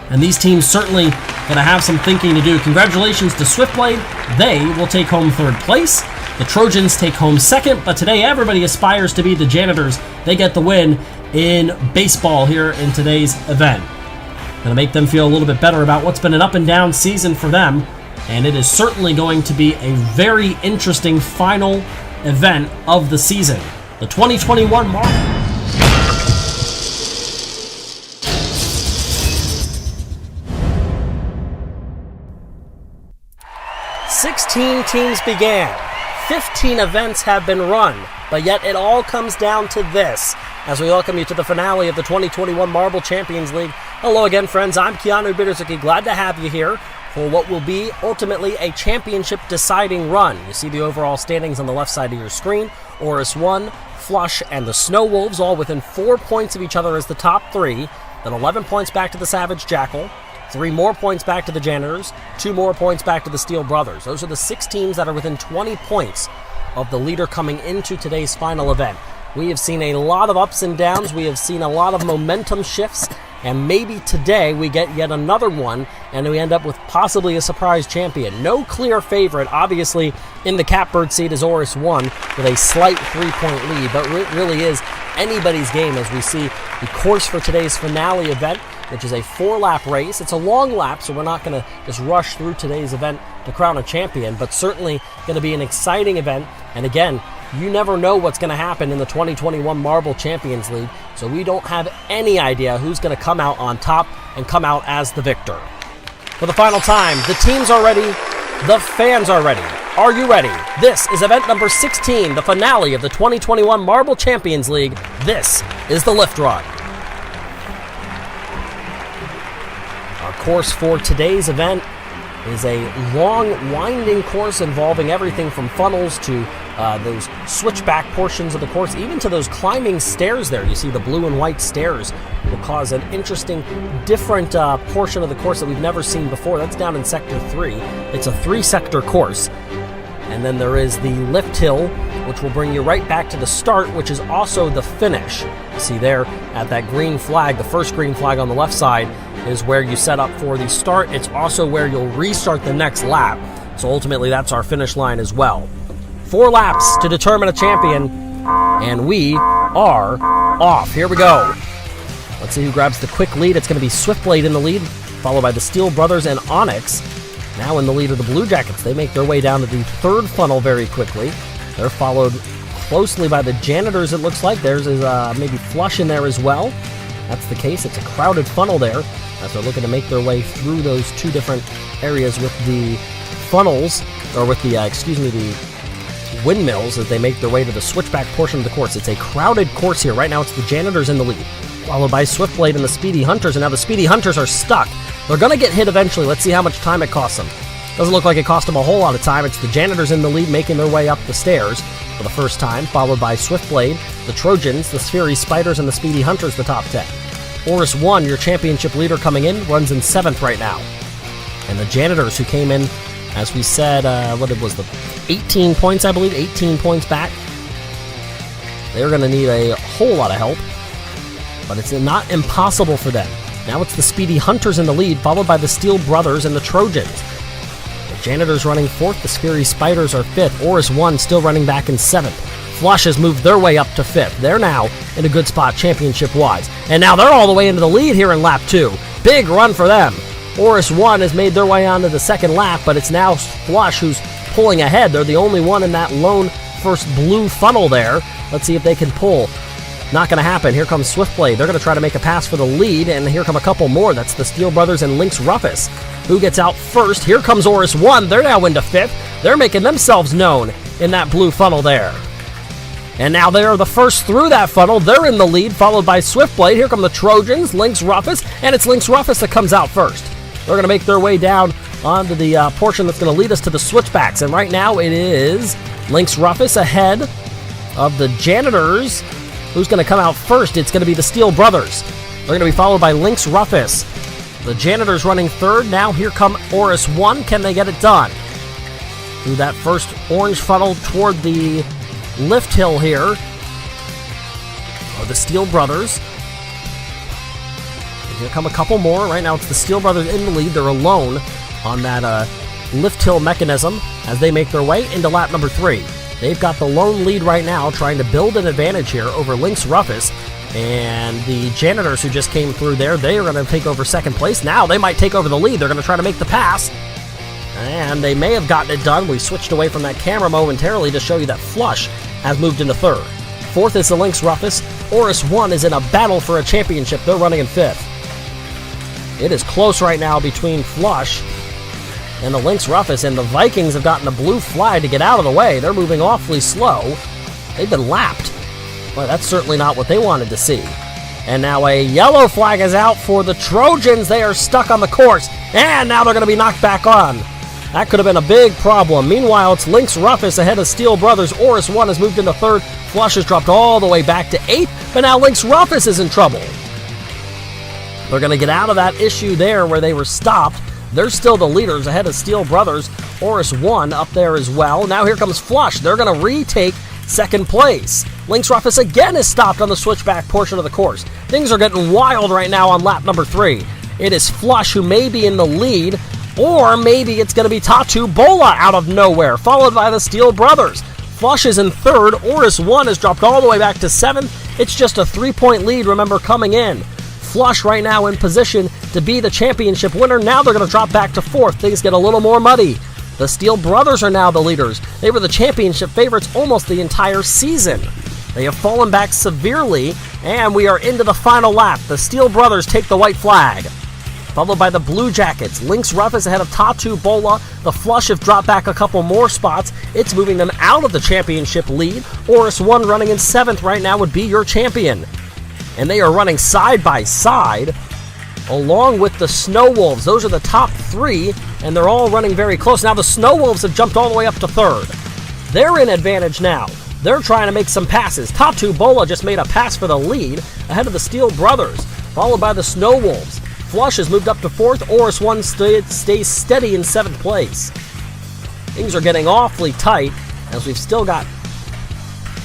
And these teams certainly going to have some thinking to do. Congratulations to Swiftblade. They will take home 3rd place. The Trojans take home 2nd, but today everybody aspires to be the Janitors. They get the win in baseball here in today's event. Going to make them feel a little bit better about what's been an up and down season for them. And it is certainly going to be a very interesting final event of the season. The 2021 Marvel. 16 teams began. 15 events have been run, but yet it all comes down to this. As we welcome you to the finale of the 2021 Marble Champions League. Hello again, friends. I'm Keanu Bitterzuki. Glad to have you here for what will be ultimately a championship deciding run. You see the overall standings on the left side of your screen. Oris 1, Flush, and the Snow Wolves all within 4 points of each other as the top 3. Then 11 points back to the Savage Jackal. 3 more points back to the Janitors. 2 more points back to the Steel Brothers. Those are the 6 teams that are within 20 points of the leader coming into today's final event. We have seen a lot of ups and downs. We have seen a lot of momentum shifts. And maybe today we get yet another one, and we end up with possibly a surprise champion. No clear favorite, obviously, in the catbird seat is Oris 1 with a slight 3-point lead, but it really is anybody's game as we see the course for today's finale event, which is a 4-lap race. It's a long lap, so we're not going to just rush through today's event to crown a champion, but certainly going to be an exciting event. And again, you never know what's going to happen in the 2021 Marble Champions League, so we don't have any idea who's going to come out on top and come out as the victor. For the final time, the teams are ready, the fans are ready. Are you ready? This is event number 16, the finale of the 2021 Marble Champions League. This is the lift run. Our course for today's event is a long, winding course involving everything from funnels to those switchback portions of the course, even to those climbing stairs there. You see the blue and white stairs will cause an interesting, different portion of the course that we've never seen before. That's down in Sector 3. It's a 3-sector course. And then there is the lift hill, which will bring you right back to the start, which is also the finish. See there at that green flag, the first green flag on the left side is where you set up for the start. It's also where you'll restart the next lap. So ultimately that's our finish line as well. 4 laps to determine a champion, and we are off. Here we go. Let's see who grabs the quick lead. It's going to be Swiftblade in the lead, followed by the Steel Brothers and Onyx. Now in the lead of the Blue Jackets. They make their way down to the 3rd funnel very quickly. They're followed closely by the Janitors, it looks like. There's maybe Flush in there as well. That's the case. It's a crowded funnel there as they're looking to make their way through those 2 different areas with the funnels, or with the, the windmills as they make their way to the switchback portion of the course. It's a crowded course here. Right now it's the Janitors in the lead, followed by Swiftblade and the Speedy Hunters, and now the Speedy Hunters are stuck. They're going to get hit eventually. Let's see how much time it costs them. Doesn't look like it cost them a whole lot of time. It's the Janitors in the lead making their way up the stairs for the first time, followed by Swiftblade, the Trojans, the Sphery Spiders, and the Speedy Hunters, the top 10. Oris 1, your championship leader coming in, runs in 7th right now. And the Janitors, who came in, as we said, what it was, the 18 points, I believe, 18 points back. They're going to need a whole lot of help, but it's not impossible for them. Now it's the Speedy Hunters in the lead, followed by the Steel Brothers and the Trojans. The Janitors running 4th, the Scary Spiders are 5th, Oris 1 still running back in 7th. Flush has moved their way up to 5th. They're now in a good spot championship-wise. And now they're all the way into the lead here in lap 2. Big run for them. Oris 1 has made their way onto the second lap, but it's now Flush who's pulling ahead. They're the only one in that lone first blue funnel there. Let's see if they can pull. Not going to happen. Here comes Swiftblade. They're going to try to make a pass for the lead, and here come a couple more. That's the Steel Brothers and Lynx Rufus. Who gets out first? Here comes Oris 1. They're now into 5th. They're making themselves known in that blue funnel there. And now they're the first through that funnel. They're in the lead, followed by Swiftblade. Here come the Trojans, Lynx Rufus, and it's Lynx Rufus that comes out first. They're going to make their way down onto the portion that's going to lead us to the switchbacks. And right now it is Lynx Rufus ahead of the Janitors. Who's going to come out first? It's going to be the Steel Brothers. They're going to be followed by Lynx Rufus. The Janitors running 3rd. Now here come Oris 1. Can they get it done? Through that first orange funnel toward the lift hill here are the Steel Brothers. And here come a couple more. Right now it's the Steel Brothers in the lead. They're alone on that lift hill mechanism as they make their way into lap number 3. They've got the lone lead right now, trying to build an advantage here over Lynx Rufus. And the Janitors who just came through there, they are going to take over 2nd place. Now they might take over the lead. They're going to try to make the pass. And they may have gotten it done. We switched away from that camera momentarily to show you that Flush has moved into 3rd. 4th is the Lynx Rufus. Oris 1 is in a battle for a championship. They're running in 5th. It is close right now between Flush and the Lynx Rufus, and the Vikings have gotten a blue flag to get out of the way. They're moving awfully slow. They've been lapped. Well, that's certainly not what they wanted to see. And now a yellow flag is out for the Trojans. They are stuck on the course, and now they're going to be knocked back on. That could have been a big problem. Meanwhile, it's Lynx Rufus ahead of Steel Brothers. Oris 1 has moved into 3rd. Flush has dropped all the way back to 8th, but now Lynx Rufus is in trouble. They're going to get out of that issue there where they were stopped. They're still the leaders ahead of Steel Brothers. Oris 1 up there as well. Now here comes Flush. They're going to retake 2nd place. Lynx Rufus again is stopped on the switchback portion of the course. Things are getting wild right now on lap number 3. It is Flush who may be in the lead, or maybe it's going to be Countryball out of nowhere, followed by the Steel Brothers. Flush is in 3rd. Oris 1 has dropped all the way back to 7th. It's just a 3-point lead, remember, coming in. Flush right now in position to be the championship winner. Now they're going to drop back to 4th. Things get a little more muddy. The Steel Brothers are now the leaders. They were the championship favorites almost the entire season. They have fallen back severely, and we are into the final lap. The Steel Brothers take the white flag, followed by the Blue Jackets. Lynx Rufus ahead of Countryball. The Flush have dropped back a couple more spots. It's moving them out of the championship lead. Oris 1 running in 7th right now would be your champion. And they are running side by side along with the Snow Wolves. Those are the top 3, and they're all running very close. Now the Snow Wolves have jumped all the way up to 3rd. They're in advantage now. They're trying to make some passes. Countryball just made a pass for the lead ahead of the Steel Brothers, followed by the Snow Wolves. Flush has moved up to 4th. Oris 1 stays steady in 7th place. Things are getting awfully tight as we've still got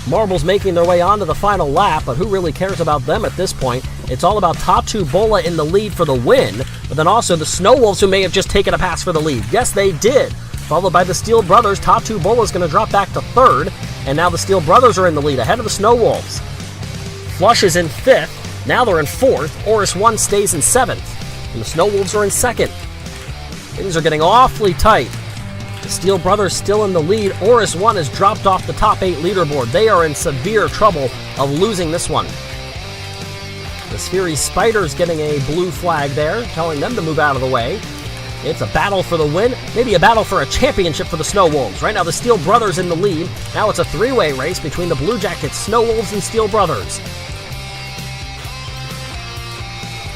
Marbles making their way onto the final lap, but who really cares about them at this point? It's all about Countryball in the lead for the win, but then also the Snow Wolves who may have just taken a pass for the lead. Yes, they did. Followed by the Steel Brothers. Countryball is going to drop back to 3rd, and now the Steel Brothers are in the lead ahead of the Snow Wolves. Flush is in 5th. Now they're in 4th. Oris 1 stays in 7th, and the Snow Wolves are in 2nd. Things are getting awfully tight. The Steel Brothers still in the lead. Oris 1 has dropped off the top 8 leaderboard. They are in severe trouble of losing this one. The Scary Spiders getting a blue flag there, telling them to move out of the way. It's a battle for the win, maybe a battle for a championship for the Snow Wolves. Right now the Steel Brothers in the lead. Now it's a 3-way race between the Blue Jackets, Snow Wolves, and Steel Brothers.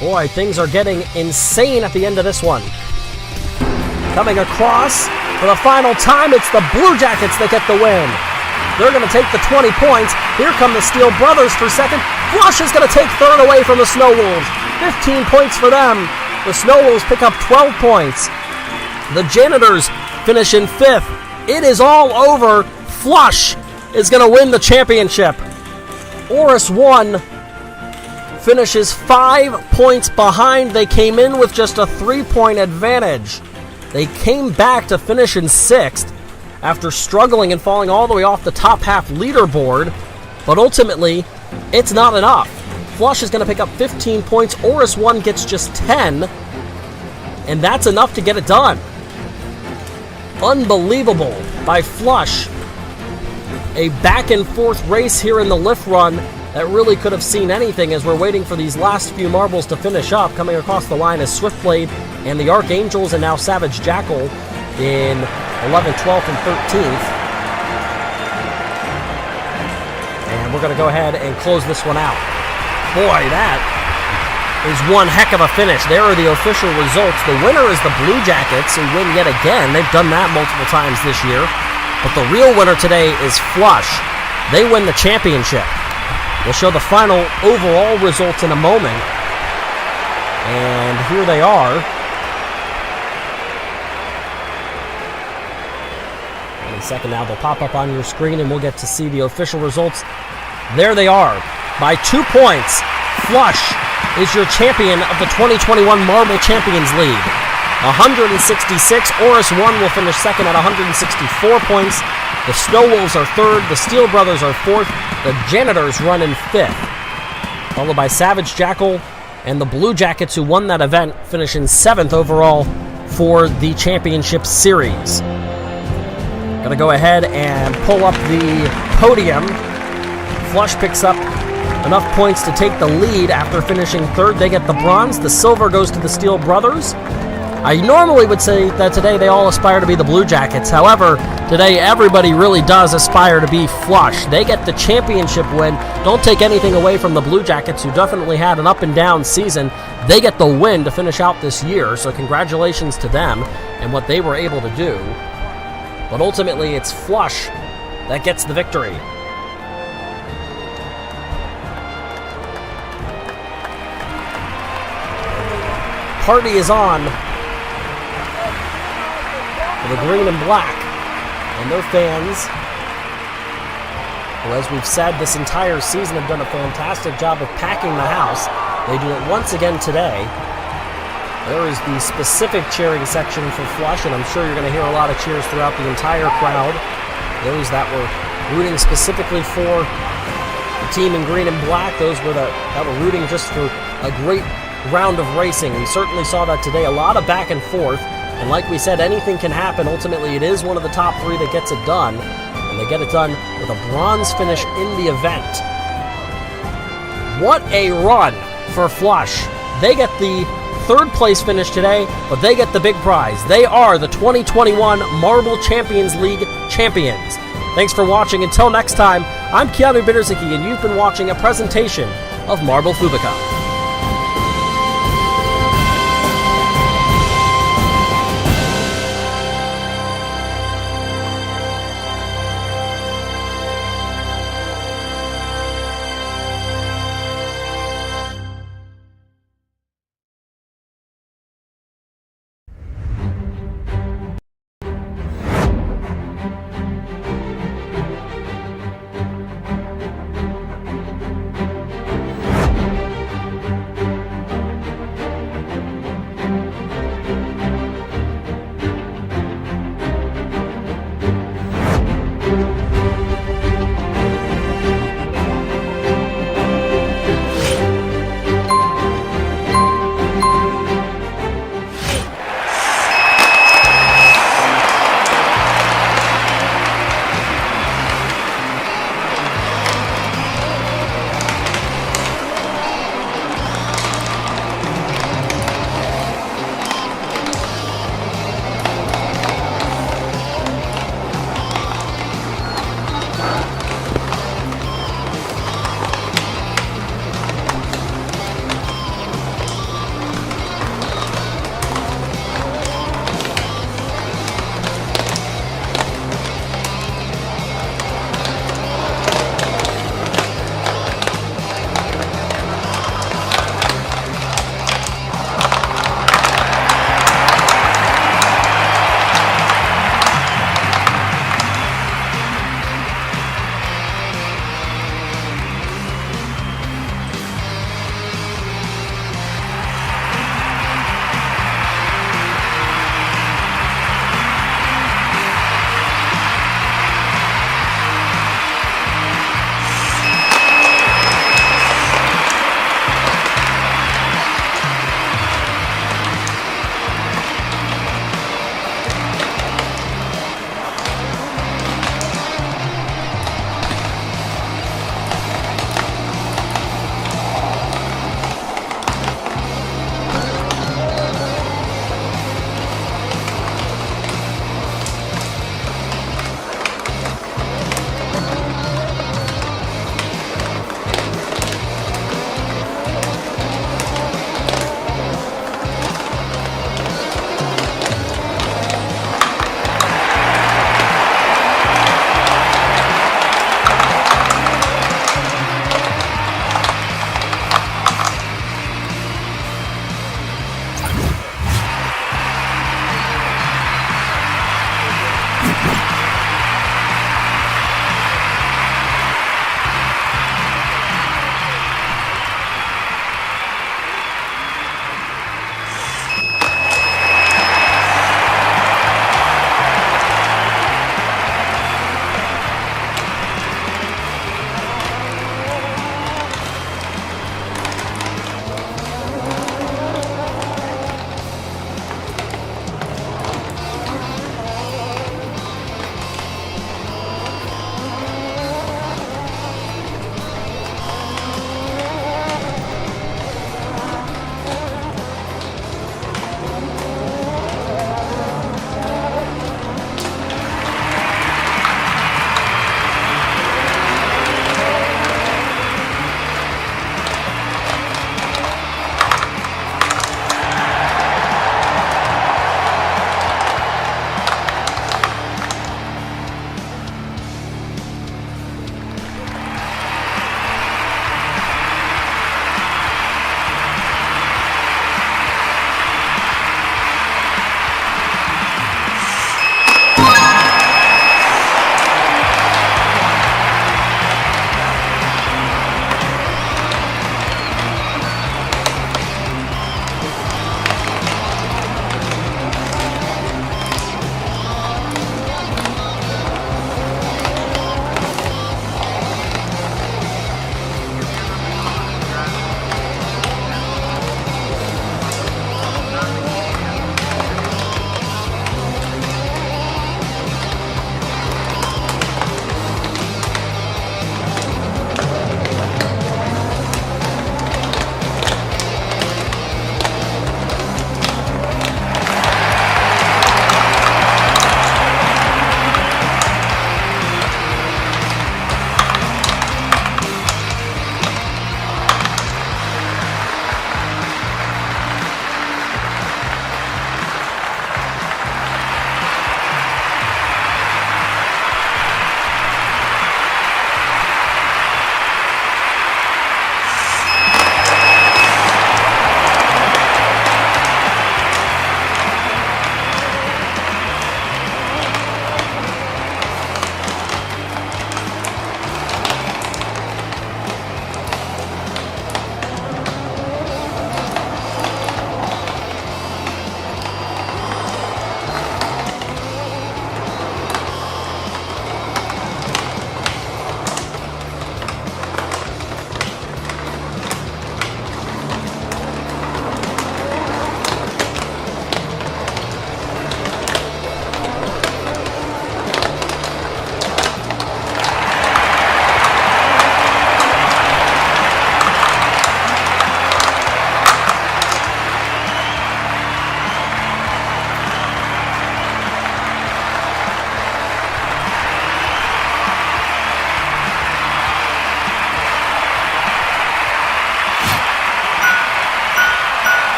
Boy, things are getting insane at the end of this one. Coming across for the final time, it's the Blue Jackets that get the win. They're going to take the 20 points. Here come the Steel Brothers for 2nd. Flush is going to take 3rd away from the Snow Wolves. 15 points for them. The Snow Wolves pick up 12 points. The Janitors finish in 5th. It is all over. Flush is going to win the championship. Oris 1 finishes 5 points behind. They came in with just a 3-point advantage. They came back to finish in 6th after struggling and falling all the way off the top half leaderboard. But ultimately, it's not enough. Flush is going to pick up 15 points. Oris 1 gets just 10. And that's enough to get it done. Unbelievable by Flush. A back and forth race here in the lift run that really could have seen anything as we're waiting for these last few marbles to finish up. Coming across the line is Swiftblade and the Archangels, and now Savage Jackal in 11th, 12th, and 13th. And we're going to go ahead and close this one out. Boy, that is one heck of a finish. There are the official results. The winner is the Blue Jackets, who win yet again. They've done that multiple times this year. But the real winner today is Flush. They win the championship. We'll show the final overall results in a moment. And here they are. In a second now, they'll pop up on your screen and we'll get to see the official results. There they are. By 2 points, Flush is your champion of the 2021 Marble Champions League. 166. Oris 1 will finish second at 164 points. The Snow Wolves are third. The Steel Brothers are fourth. The Janitors run in 5th. Followed by Savage Jackal and the Blue Jackets, who won that event, finish in 7th overall for the championship series. Gonna go ahead and pull up the podium. Flush picks up enough points to take the lead after finishing third. They get the bronze. The silver goes to the Steel Brothers. I normally would say that today they all aspire to be the Blue Jackets. However, today everybody really does aspire to be Flush. They get the championship win. Don't take anything away from the Blue Jackets, who definitely had an up and down season. They get the win to finish out this year, so congratulations to them and what they were able to do. But ultimately, it's Flush that gets the victory. Party is on for the green and black and their fans, who, as we've said this entire season, have done a fantastic job of packing the house. They do it once again today. There is the specific cheering section for Flush, and I'm sure you're going to hear a lot of cheers throughout the entire crowd. Those that were rooting specifically for the team in green and black, those were that were rooting just for a great round of racing. We certainly saw that today. A lot of back and forth, and like we said, anything can happen. Ultimately, it is one of the top 3 that gets it done, and they get it done with a bronze finish in the event. What a run for Flush. They get the 3rd place finish today, but they get the big prize. They are the 2021 Marble Champions League champions. Thanks for watching. Until next time, I'm Keanu Bittersicki, and you've been watching a presentation of Marble Fubeca.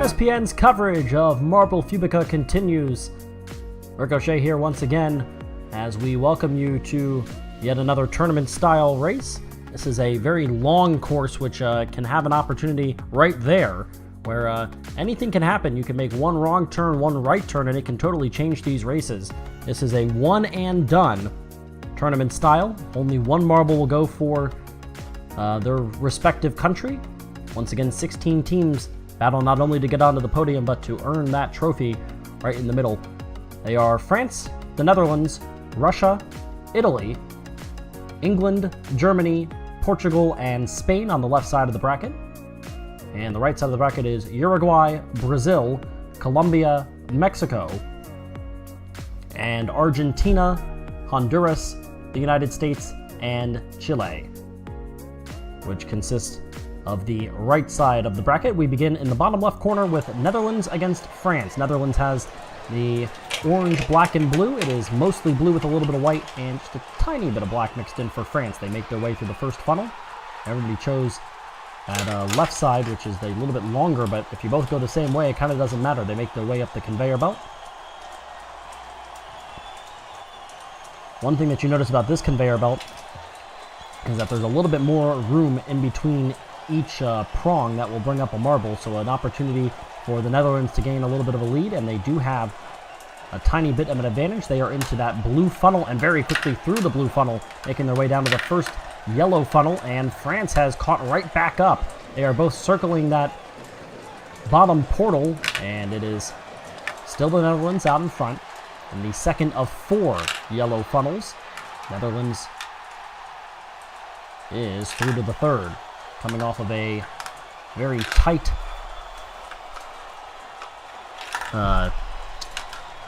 MSPN's coverage of Marble Fubeca continues. Ricochet here once again as we welcome you to yet another tournament-style race. This is a very long course which can have an opportunity right there where anything can happen. You can make one wrong turn, one right turn, and it can totally change these races. This is a one and done tournament style. Only one marble will go for their respective country. Once again, 16 teams battle not only to get onto the podium, but to earn that trophy right in the middle. They are France, the Netherlands, Russia, Italy, England, Germany, Portugal, and Spain on the left side of the bracket. And the right side of the bracket is Uruguay, Brazil, Colombia, Mexico, and Argentina, Honduras, the United States, and Chile, which consists of the right side of the bracket. We begin in the bottom left corner with Netherlands against France. Netherlands has the orange, black, and blue. It is mostly blue with a little bit of white and just a tiny bit of black mixed in for France. They make their way through the first funnel. Everybody chose that left side, which is a little bit longer, but if you both go the same way, it kind of doesn't matter. They make their way up the conveyor belt. One thing that you notice about this conveyor belt is that there's a little bit more room in between each prong that will bring up a marble, so an opportunity for the Netherlands to gain a little bit of a lead, and they do have a tiny bit of an advantage. They are into that blue funnel and very quickly through the blue funnel, making their way down to the first yellow funnel, and France has caught right back up. They are both circling that bottom portal, and it is still the Netherlands out in front in the second of 4 yellow funnels. Netherlands is through to the third, coming off of a very tight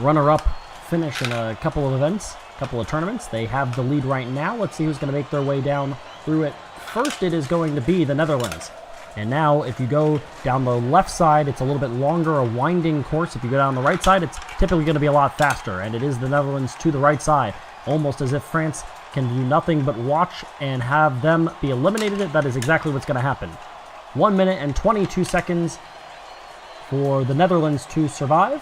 runner-up finish in a couple of events, couple of tournaments. They have the lead right now. Let's see who's going to make their way down through it. First, it is going to be the Netherlands. And now, if you go down the left side, it's a little bit longer, a winding course. If you go down the right side, it's typically going to be a lot faster. And it is the Netherlands to the right side, almost as if France can do nothing but watch and have them be eliminated. That is exactly what's going to happen. 1 minute and 22 seconds for the Netherlands to survive.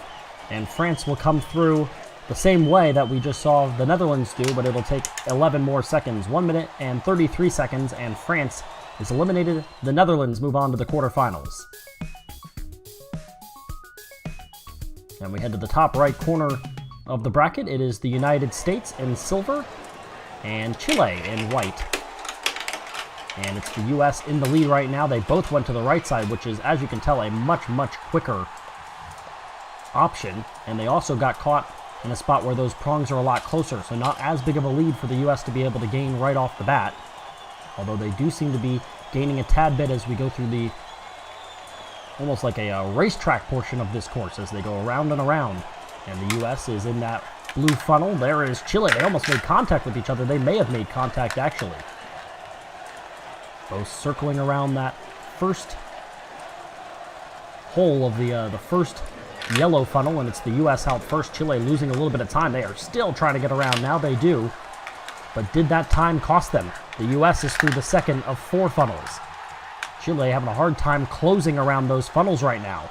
And France will come through the same way that we just saw the Netherlands do, but it'll take 11 more seconds. 1 minute and 33 seconds, and France is eliminated. The Netherlands move on to the quarterfinals. And we head to the top right corner of the bracket. It is the United States in silver and Chile in white. And it's the U.S. in the lead right now. They both went to the right side, which is, as you can tell, a much, much quicker option. And they also got caught in a spot where those prongs are a lot closer, so not as big of a lead for the U.S. to be able to gain right off the bat. Although they do seem to be gaining a tad bit as we go through the almost like a racetrack portion of this course as they go around and around. And the U.S. is in that blue funnel. There is Chile. They almost made contact with each other. They may have made contact, actually. Both circling around that first hole of the first yellow funnel, and it's the U.S. out first. Chile losing a little bit of time. They are still trying to get around. Now they do. But did that time cost them? The U.S. is through the second of 4 funnels. Chile having a hard time closing around those funnels right now.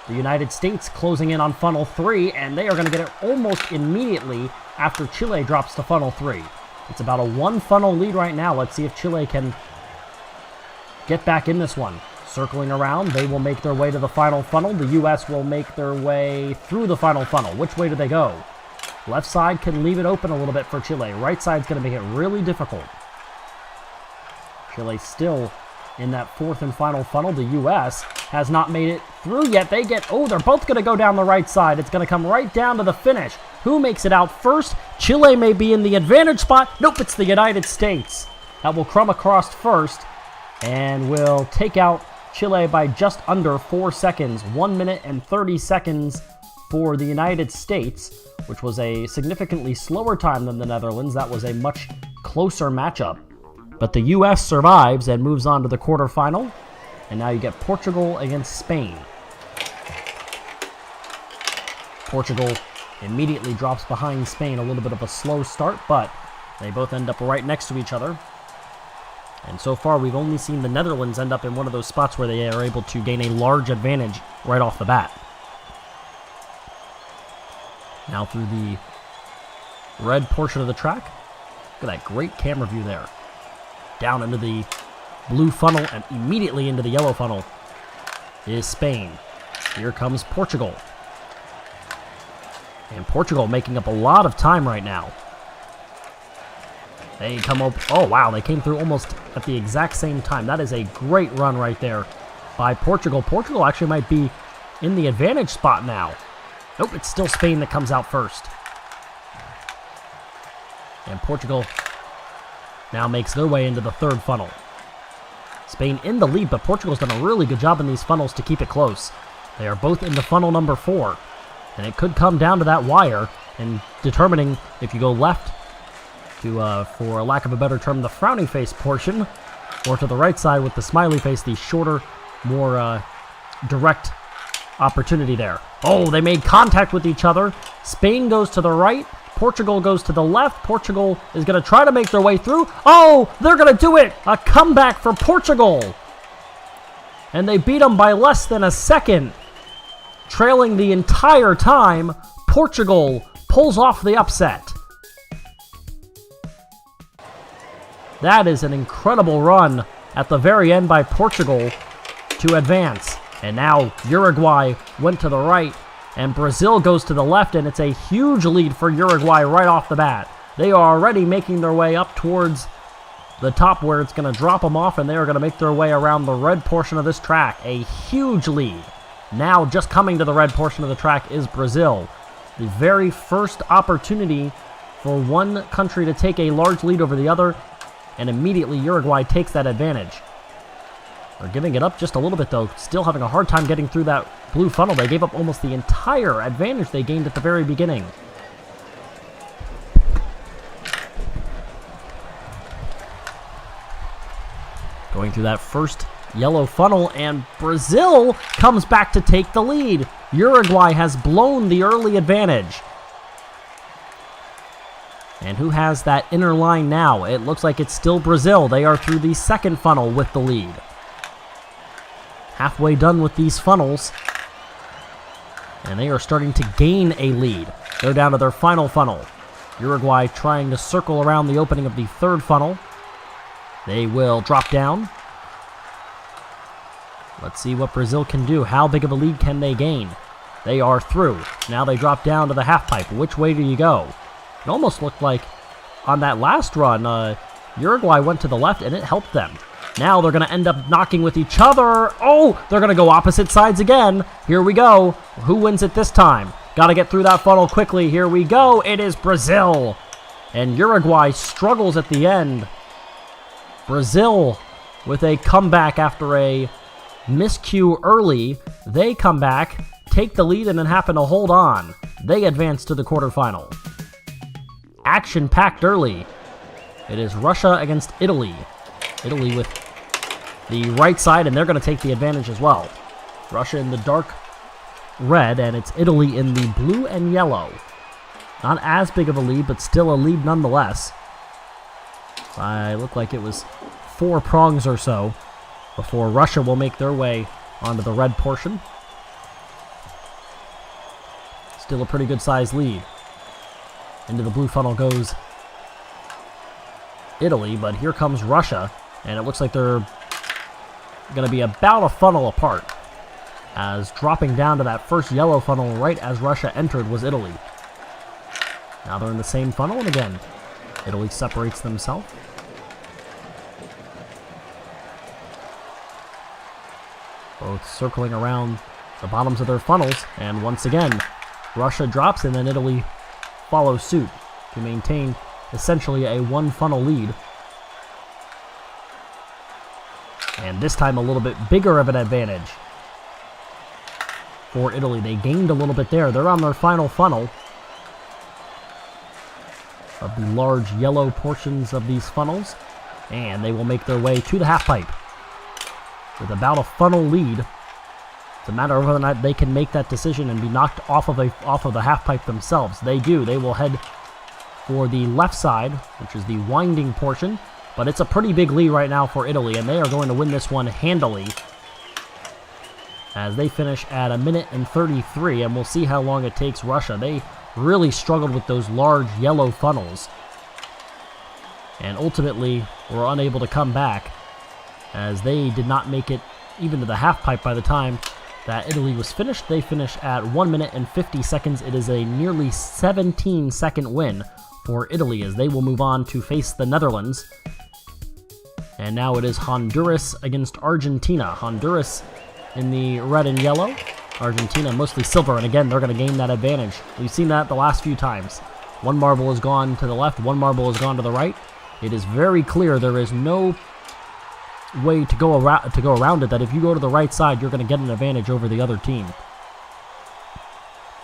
The United States closing in on funnel 3, and they are going to get it almost immediately after Chile drops to funnel 3. It's about a 1 funnel lead right now. Let's see if Chile can get back in this one. Circling around, they will make their way to the final funnel. The U.S. will make their way through the final funnel. Which way do they go? Left side can leave it open a little bit for Chile. Right side's going to make it really difficult. Chile still in that 4th and final funnel. The U.S. has not made it through yet. They're both going to go down the right side. It's going to come right down to the finish. Who makes it out first? Chile may be in the advantage spot. Nope, it's the United States that will crumb across first and will take out Chile by just under 4 seconds. 1 minute and 30 seconds for the United States, which was a significantly slower time than the Netherlands. That was a much closer matchup. But the U.S. survives and moves on to the quarterfinal. And now you get Portugal against Spain. Portugal immediately drops behind Spain. A little bit of a slow start, but they both end up right next to each other. And so far, we've only seen the Netherlands end up in one of those spots where they are able to gain a large advantage right off the bat. Now through the red portion of the track. Look at that great camera view there. Down into the blue funnel and immediately into the yellow funnel is Spain. Here comes Portugal. And Portugal making up a lot of time right now. They come up, oh wow, they came through almost at the exact same time. That is a great run right there by Portugal. Portugal actually might be in the advantage spot now. Nope, it's still Spain that comes out first. And Portugal now makes their way into the third funnel. Spain in the lead, but Portugal's done a really good job in these funnels to keep it close. They are both into funnel number 4. And it could come down to that wire and determining if you go left to, for a lack of a better term, the frowning face portion, or to the right side with the smiley face, the shorter, more direct opportunity there. Oh, they made contact with each other. Spain goes to the right. Portugal goes to the left. Portugal is going to try to make their way through. Oh, they're going to do it. A comeback for Portugal. And they beat them by less than a second. Trailing the entire time, Portugal pulls off the upset. That is an incredible run at the very end by Portugal to advance. And now Uruguay went to the right, and Brazil goes to the left, and it's a huge lead for Uruguay right off the bat. They are already making their way up towards the top where it's going to drop them off, and they are going to make their way around the red portion of this track. A huge lead. Now just coming to the red portion of the track is Brazil. The very first opportunity for one country to take a large lead over the other, and immediately Uruguay takes that advantage. They're giving it up just a little bit though, still having a hard time getting through that blue funnel. They gave up almost the entire advantage they gained at the very beginning. Going through that first yellow funnel, and Brazil comes back to take the lead. Uruguay has blown the early advantage. And who has that inner line now? It looks like it's still Brazil. They are through the second funnel with the lead. Halfway done with these funnels, and they are starting to gain a lead. They're down to their final funnel. Uruguay trying to circle around the opening of the third funnel. They will drop down. Let's see what Brazil can do. How big of a lead can they gain? They are through. Now they drop down to the half pipe. Which way do you go? It almost looked like on that last run, Uruguay went to the left and it helped them. Now they're going to end up knocking with each other. Oh, they're going to go opposite sides again. Here we go. Who wins it this time? Got to get through that funnel quickly. Here we go. It is Brazil. And Uruguay struggles at the end. Brazil with a comeback after a miscue early. They come back, take the lead, and then happen to hold on. They advance to the quarterfinal. Action-packed early. It is Russia against Italy. Italy with the right side, and they're going to take the advantage as well. Russia in the dark red, and it's Italy in the blue and yellow. Not as big of a lead, but still a lead nonetheless. I look like it was 4 prongs or so before Russia will make their way onto the red portion. Still a pretty good sized lead. Into the blue funnel goes Italy, but here comes Russia, and it looks like they're going to be about a funnel apart, as dropping down to that first yellow funnel right as Russia entered was Italy. Now they're in the same funnel, and again, Italy separates themselves. Both circling around the bottoms of their funnels, and once again, Russia drops, and then Italy follows suit to maintain essentially a one funnel lead. And this time a little bit bigger of an advantage for Italy. They gained a little bit there. They're on their final funnel of the large yellow portions of these funnels, and they will make their way to the half pipe with about a funnel lead. It's a matter of whether or not they can make that decision and be knocked off of the half pipe themselves. They do. They will head for the left side, which is the winding portion, But it's a pretty big lead right now for Italy, and they are going to win this one handily as they finish at 1:33, and we'll see how long it takes Russia. They really struggled with those large yellow funnels and ultimately were unable to come back as they did not make it even to the half pipe by the time that Italy was finished. They finished at 1:50. It is a nearly 17-second win for Italy as they will move on to face the Netherlands. And now it is Honduras against Argentina. Honduras in the red and yellow. Argentina mostly silver, and again, they're going to gain that advantage. We've seen that the last few times. One marble has gone to the left, one marble has gone to the right. It is very clear there is no way to go around it, that if you go to the right side, you're going to get an advantage over the other team.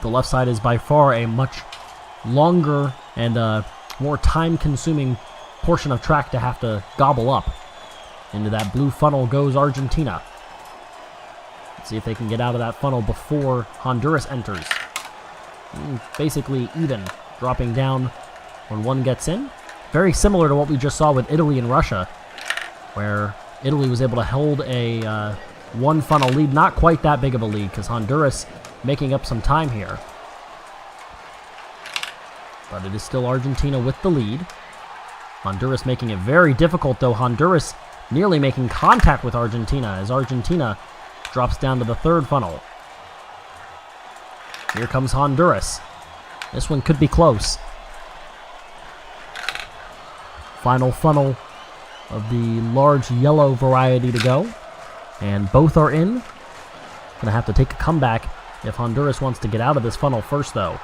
The left side is by far a much longer and more time-consuming portion of track to have to gobble up. Into that blue funnel goes Argentina. Let's see if they can get out of that funnel before Honduras enters. Basically even, dropping down when one gets in. Very similar to what we just saw with Italy and Russia, where Italy was able to hold a one funnel lead. Not quite that big of a lead because Honduras making up some time here. But it is still Argentina with the lead. Honduras making it very difficult, though. Honduras nearly making contact with Argentina as Argentina drops down to the third funnel. Here comes Honduras. This one could be close. Final funnel of the large yellow variety to go. And both are in. Gonna have to take a comeback if Honduras wants to get out of this funnel first, though.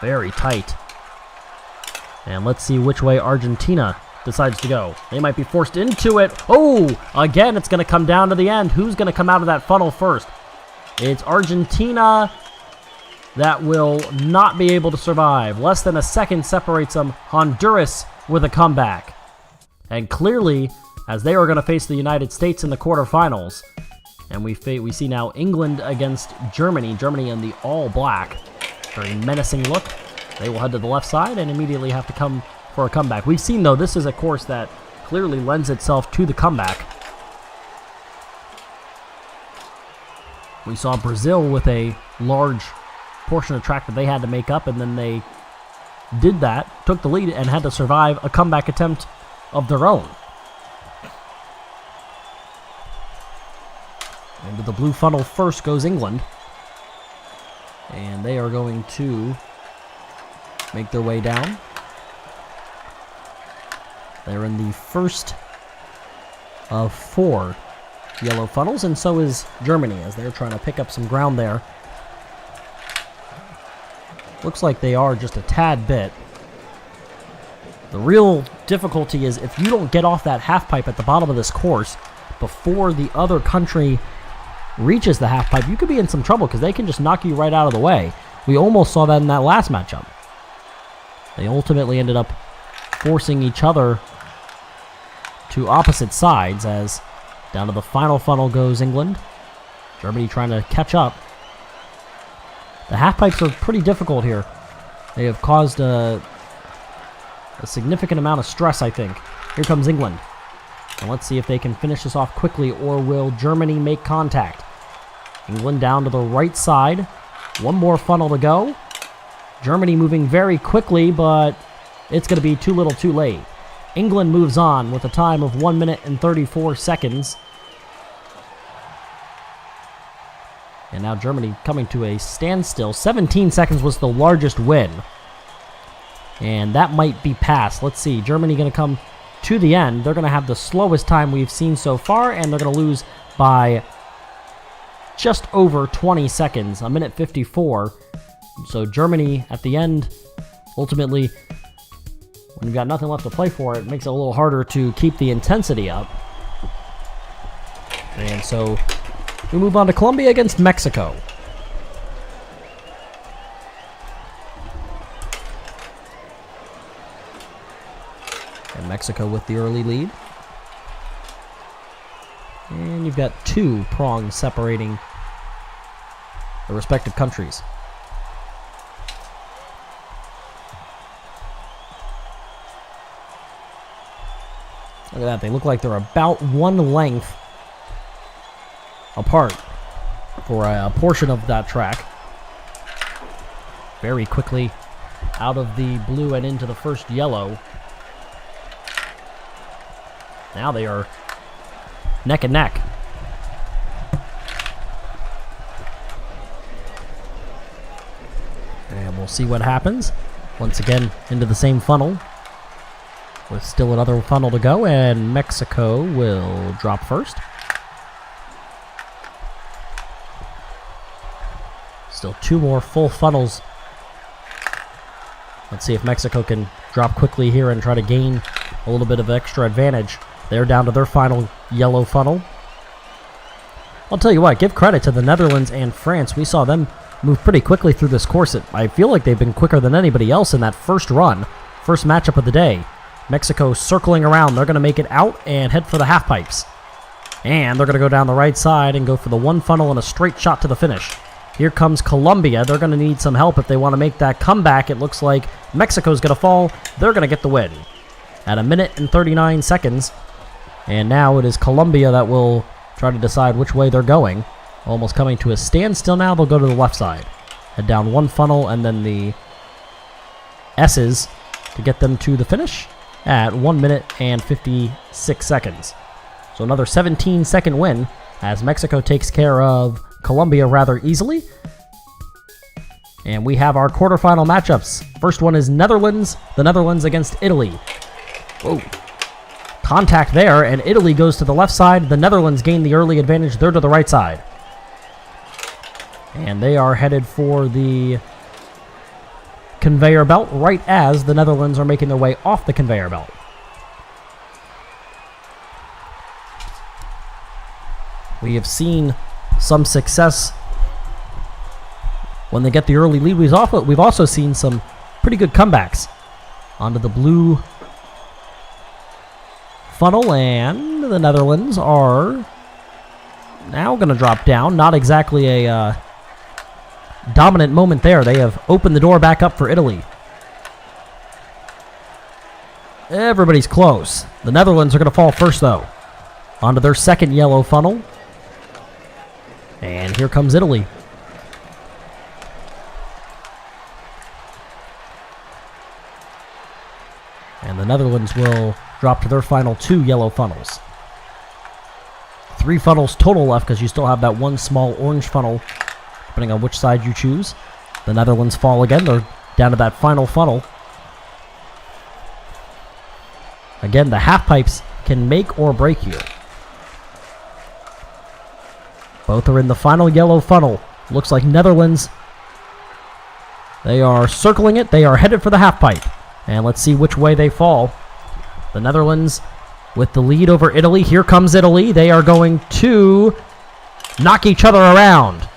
Very tight. And let's see which way Argentina decides to go. They might be forced into it. Oh, again, it's going to come down to the end. Who's going to come out of that funnel first? It's Argentina that will not be able to survive. Less than a second separates them. Honduras with a comeback. And clearly, as they are going to face the United States in the quarterfinals, and we see now England against Germany. Germany in the all-black. Very menacing look. They will head to the left side and immediately have to come for a comeback. We've seen, though, this is a course that clearly lends itself to the comeback. We saw Brazil with a large portion of track that they had to make up, and then they did that, took the lead, and had to survive a comeback attempt of their own. Into the blue funnel first goes England. And they are going to make their way down. They're in the first of 4 yellow funnels, and so is Germany as they're trying to pick up some ground there. Looks like they are just a tad bit. The real difficulty is if you don't get off that half pipe at the bottom of this course before the other country reaches the half pipe, you could be in some trouble because they can just knock you right out of the way. We almost saw that in that last matchup. They ultimately ended up forcing each other to opposite sides as down to the final funnel goes England. Germany trying to catch up. The half pipes are pretty difficult here. They have caused a significant amount of stress, I think. Here comes England. And let's see if they can finish this off quickly, or will Germany make contact? England down to the right side. One more funnel to go. Germany moving very quickly, but it's going to be too little too late. England moves on with a time of 1:34. And now Germany coming to a standstill. 17 seconds was the largest win. And that might be passed. Let's see. Germany going to come to the end. They're going to have the slowest time we've seen so far, and they're going to lose by just over 20 seconds, 1:54. So Germany at the end, ultimately, when you've got nothing left to play for, it makes it a little harder to keep the intensity up. And so we move on to Colombia against Mexico. And Mexico with the early lead. And you've got 2 prongs separating the respective countries. Look at that. They look like they're about one length apart for a portion of that track. Very quickly out of the blue and into the first yellow. Now they are neck and neck. And we'll see what happens. Once again, into the same funnel. With still another funnel to go, and Mexico will drop first. Still two more full funnels. Let's see if Mexico can drop quickly here and try to gain a little bit of extra advantage. They're down to their final yellow funnel. I'll tell you what, give credit to the Netherlands and France. We saw them move pretty quickly through this course. I feel like they've been quicker than anybody else in that first run. First matchup of the day. Mexico circling around. They're going to make it out and head for the half pipes. And they're going to go down the right side and go for the one funnel and a straight shot to the finish. Here comes Colombia. They're going to need some help if they want to make that comeback. It looks like Mexico's going to fall. They're going to get the win. At 1 minute and 39 seconds. And now it is Colombia that will try to decide which way they're going. Almost coming to a standstill now. They'll go to the left side. Head down one funnel and then the S's to get them to the finish at 1 minute and 56 seconds. So another 17-second win as Mexico takes care of Colombia rather easily. And we have our quarterfinal matchups. First one is Netherlands. The Netherlands against Italy. Whoa. Contact there, and Italy goes to the left side. The Netherlands gain the early advantage. They're to the right side. And they are headed for the conveyor belt right as the Netherlands are making their way off the conveyor belt. We have seen some success when they get the early lead. We've also seen some pretty good comebacks onto the blue funnel, and the Netherlands are now going to drop down. Not exactly a dominant moment there. They have opened the door back up for Italy. Everybody's close. The Netherlands are going to fall first, though. Onto their second yellow funnel. And here comes Italy. And the Netherlands will drop to their final 2 yellow funnels. 3 funnels total left because you still have that one small orange funnel, depending on which side you choose. The Netherlands fall again. They're down to that final funnel. Again, the half pipes can make or break you. Both are in the final yellow funnel. Looks like Netherlands. They are circling it. They are headed for the half pipe. And let's see which way they fall. The Netherlands with the lead over Italy. Here comes Italy. They are going to knock each other around.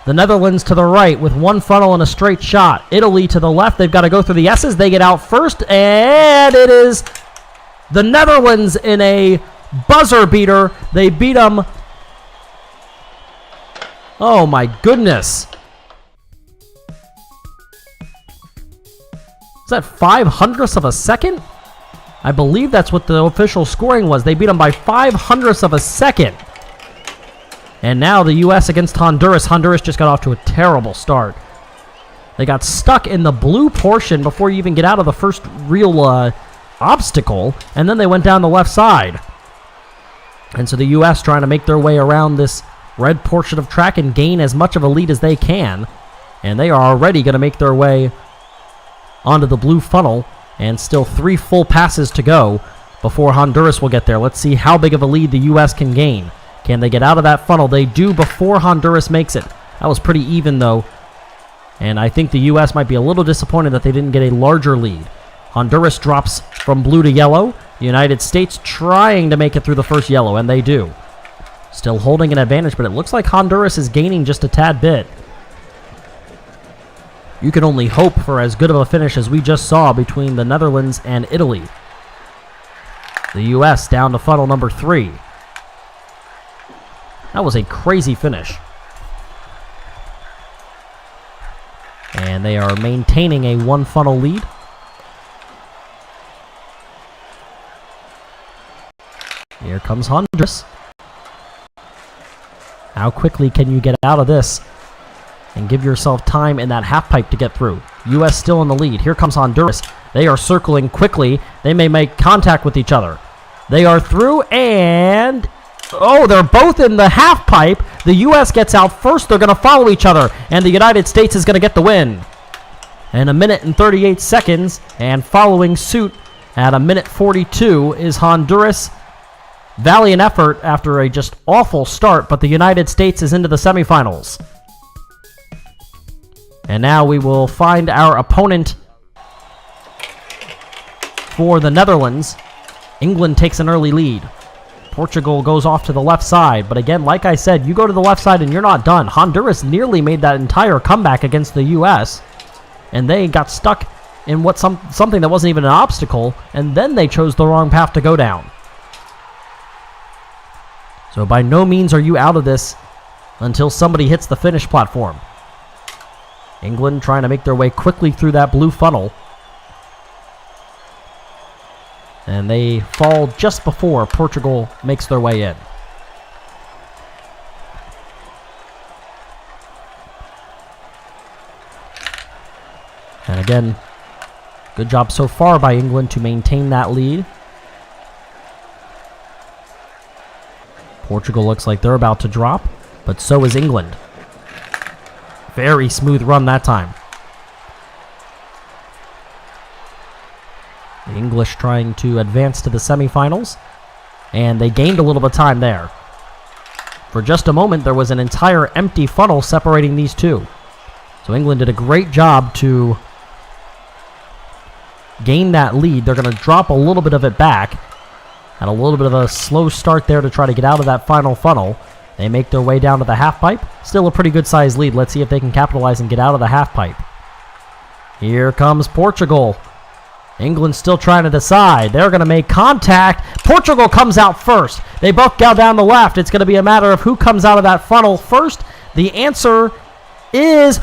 The Netherlands to the right with one funnel and a straight shot. Italy to the left. They've got to go through the S's. They get out first. And it is the Netherlands in a buzzer beater. They beat them. Oh my goodness. Is that 5/100ths of a second? I believe that's what the official scoring was. They beat them by 5/100ths of a second. And now the U.S. against Honduras. Honduras just got off to a terrible start. They got stuck in the blue portion before you even get out of the first real obstacle. And then they went down the left side. And so the U.S. trying to make their way around this red portion of track and gain as much of a lead as they can. And they are already going to make their way onto the blue funnel. And still 3 full passes to go before Honduras will get there. Let's see how big of a lead the U.S. can gain. Can they get out of that funnel? They do before Honduras makes it. That was pretty even, though. And I think the U.S. might be a little disappointed that they didn't get a larger lead. Honduras drops from blue to yellow. The United States trying to make it through the first yellow, and they do. Still holding an advantage, but it looks like Honduras is gaining just a tad bit. You can only hope for as good of a finish as we just saw between the Netherlands and Italy. The U.S. down to funnel number 3. That was a crazy finish. And they are maintaining a 1 funnel lead. Here comes Honduras. How quickly can you get out of this and give yourself time in that half pipe to get through? U.S. still in the lead. Here comes Honduras. They are circling quickly. They may make contact with each other. They are through, and oh, they're both in the half pipe. The U.S. gets out first. They're going to follow each other, and the United States is going to get the win. And 1 minute and 38 seconds, and following suit at 1 minute 42 is Honduras. Valiant effort after a just awful start, but the United States is into the semifinals. And now we will find our opponent for the Netherlands. England takes an early lead. Portugal goes off to the left side, but again, like I said, you go to the left side and you're not done. Honduras nearly made that entire comeback against the U.S., and they got stuck in something that wasn't even an obstacle, and then they chose the wrong path to go down. So by no means are you out of this until somebody hits the finish platform. England trying to make their way quickly through that blue funnel. And they fall just before Portugal makes their way in. And again, good job so far by England to maintain that lead. Portugal looks like they're about to drop, but so is England. Very smooth run that time. The English trying to advance to the semifinals, and they gained a little bit of time there. For just a moment, there was an entire empty funnel separating these two. So England did a great job to gain that lead. They're going to drop a little bit of it back. Had a little bit of a slow start there to try to get out of that final funnel. They make their way down to the half pipe. Still a pretty good sized lead. Let's see if they can capitalize and get out of the half pipe. Here comes Portugal. England still trying to decide. They're going to make contact. Portugal comes out first. They both go down the left. It's going to be a matter of who comes out of that funnel first. The answer is,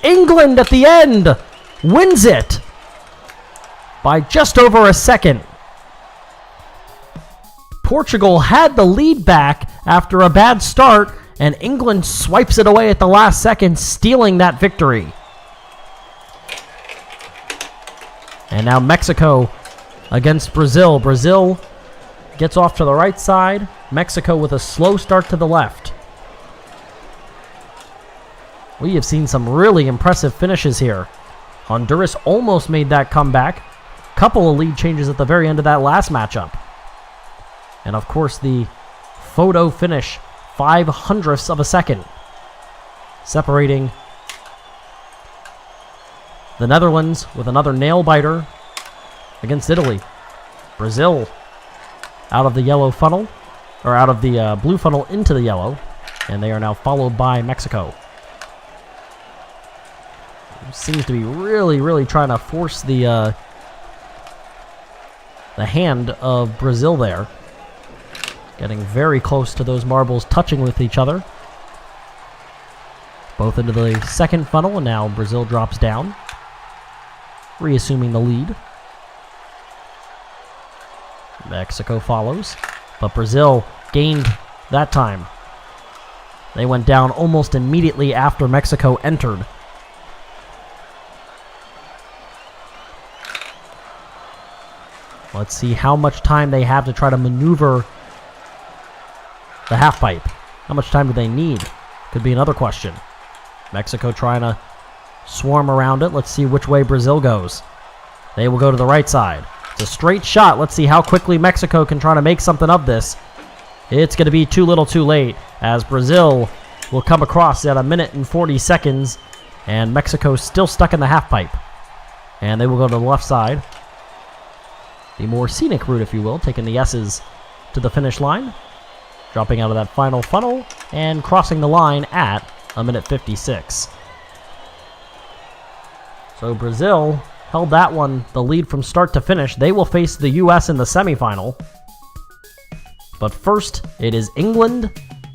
England at the end wins it by just over a second. Portugal had the lead back after a bad start, and England swipes it away at the last second, stealing that victory. And now Mexico against Brazil. Brazil gets off to the right side. Mexico with a slow start to the left. We have seen some really impressive finishes here. Honduras almost made that comeback. Couple of lead changes at the very end of that last matchup. And of course the photo finish, 0.05 of a second, separating the Netherlands with another nail-biter against Italy. Brazil out of the yellow funnel, or out of the blue funnel into the yellow, and they are now followed by Mexico. Seems to be really trying to force the hand of Brazil there. Getting very close to those marbles touching with each other. Both into the second funnel, and now Brazil drops down, reassuming the lead. Mexico follows, but Brazil gained that time. They went down almost immediately after Mexico entered. Let's see how much time they have to try to maneuver the half pipe. How much time do they need? Could be another question. Mexico trying to swarm around it. Let's see which way Brazil goes. They will go to the right side. It's a straight shot. Let's see how quickly Mexico can try to make something of this. It's going to be too little too late, as Brazil will come across at 1 minute and 40 seconds, and Mexico still stuck in the half pipe. And they will go to the left side. The more scenic route, if you will, taking the S's to the finish line. Dropping out of that final funnel and crossing the line at 1 minute 56. So Brazil held that one, the lead from start to finish. They will face the U.S. in the semifinal. But first, it is England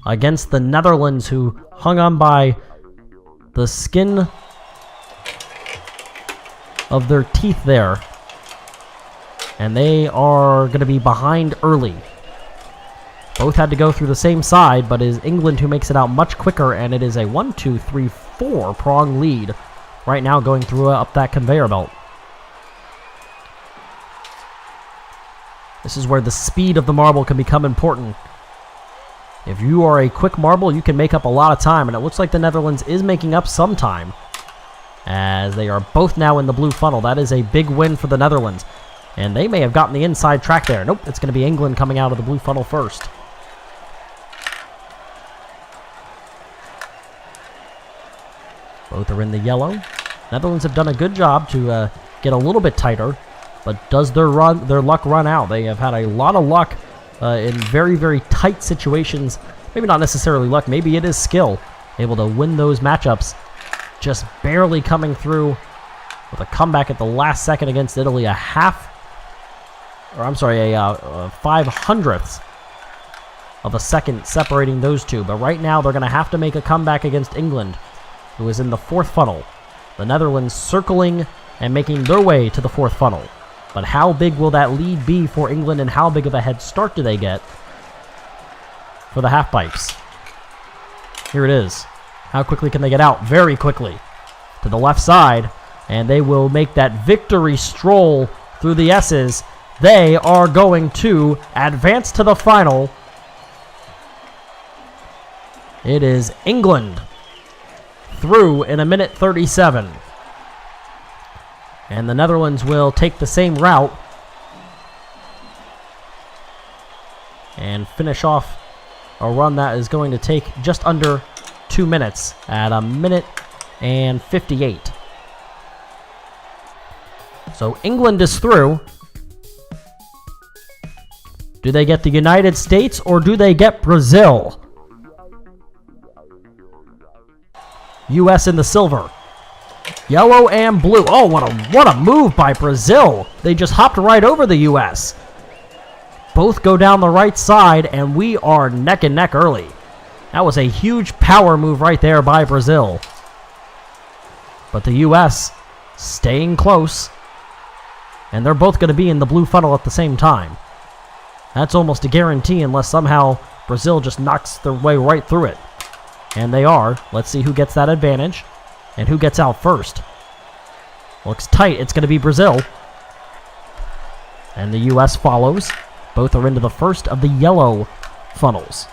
against the Netherlands, who hung on by the skin of their teeth there. And they are going to be behind early. Both had to go through the same side, but it is England who makes it out much quicker, and it is a 1, 2, 3, 4 prong lead right now going through up that conveyor belt. This is where the speed of the marble can become important. If you are a quick marble, you can make up a lot of time, and it looks like the Netherlands is making up some time, as they are both now in the blue funnel. That is a big win for the Netherlands, and they may have gotten the inside track there. Nope, it's going to be England coming out of the blue funnel first. Both are in the yellow. Netherlands have done a good job to get a little bit tighter, but does their luck run out? They have had a lot of luck in very, very tight situations. Maybe not necessarily luck, maybe it is skill. Able to win those matchups. Just barely coming through with a comeback at the last second against Italy. A 5/100th of a second separating those two. But right now they're going to have to make a comeback against England, who is in the fourth funnel. The Netherlands circling and making their way to the fourth funnel. But how big will that lead be for England, and how big of a head start do they get for the half-pipes? Here it is. How quickly can they get out? Very quickly to the left side, and they will make that victory stroll through the S's. They are going to advance to the final. It is England through in 1:37. And the Netherlands will take the same route and finish off a run that is going to take just under 2 minutes at 1:58. So England is through. Do they get the United States or do they get Brazil? U.S. in the silver. Yellow and blue. Oh, what a move by Brazil. They just hopped right over the U.S. Both go down the right side, and we are neck and neck early. That was a huge power move right there by Brazil. But the U.S. staying close, and they're both going to be in the blue funnel at the same time. That's almost a guarantee unless somehow Brazil just knocks their way right through it. And they are. Let's see who gets that advantage and who gets out first. Looks tight. It's going to be Brazil. And the U.S. follows. Both are into the first of the yellow funnels.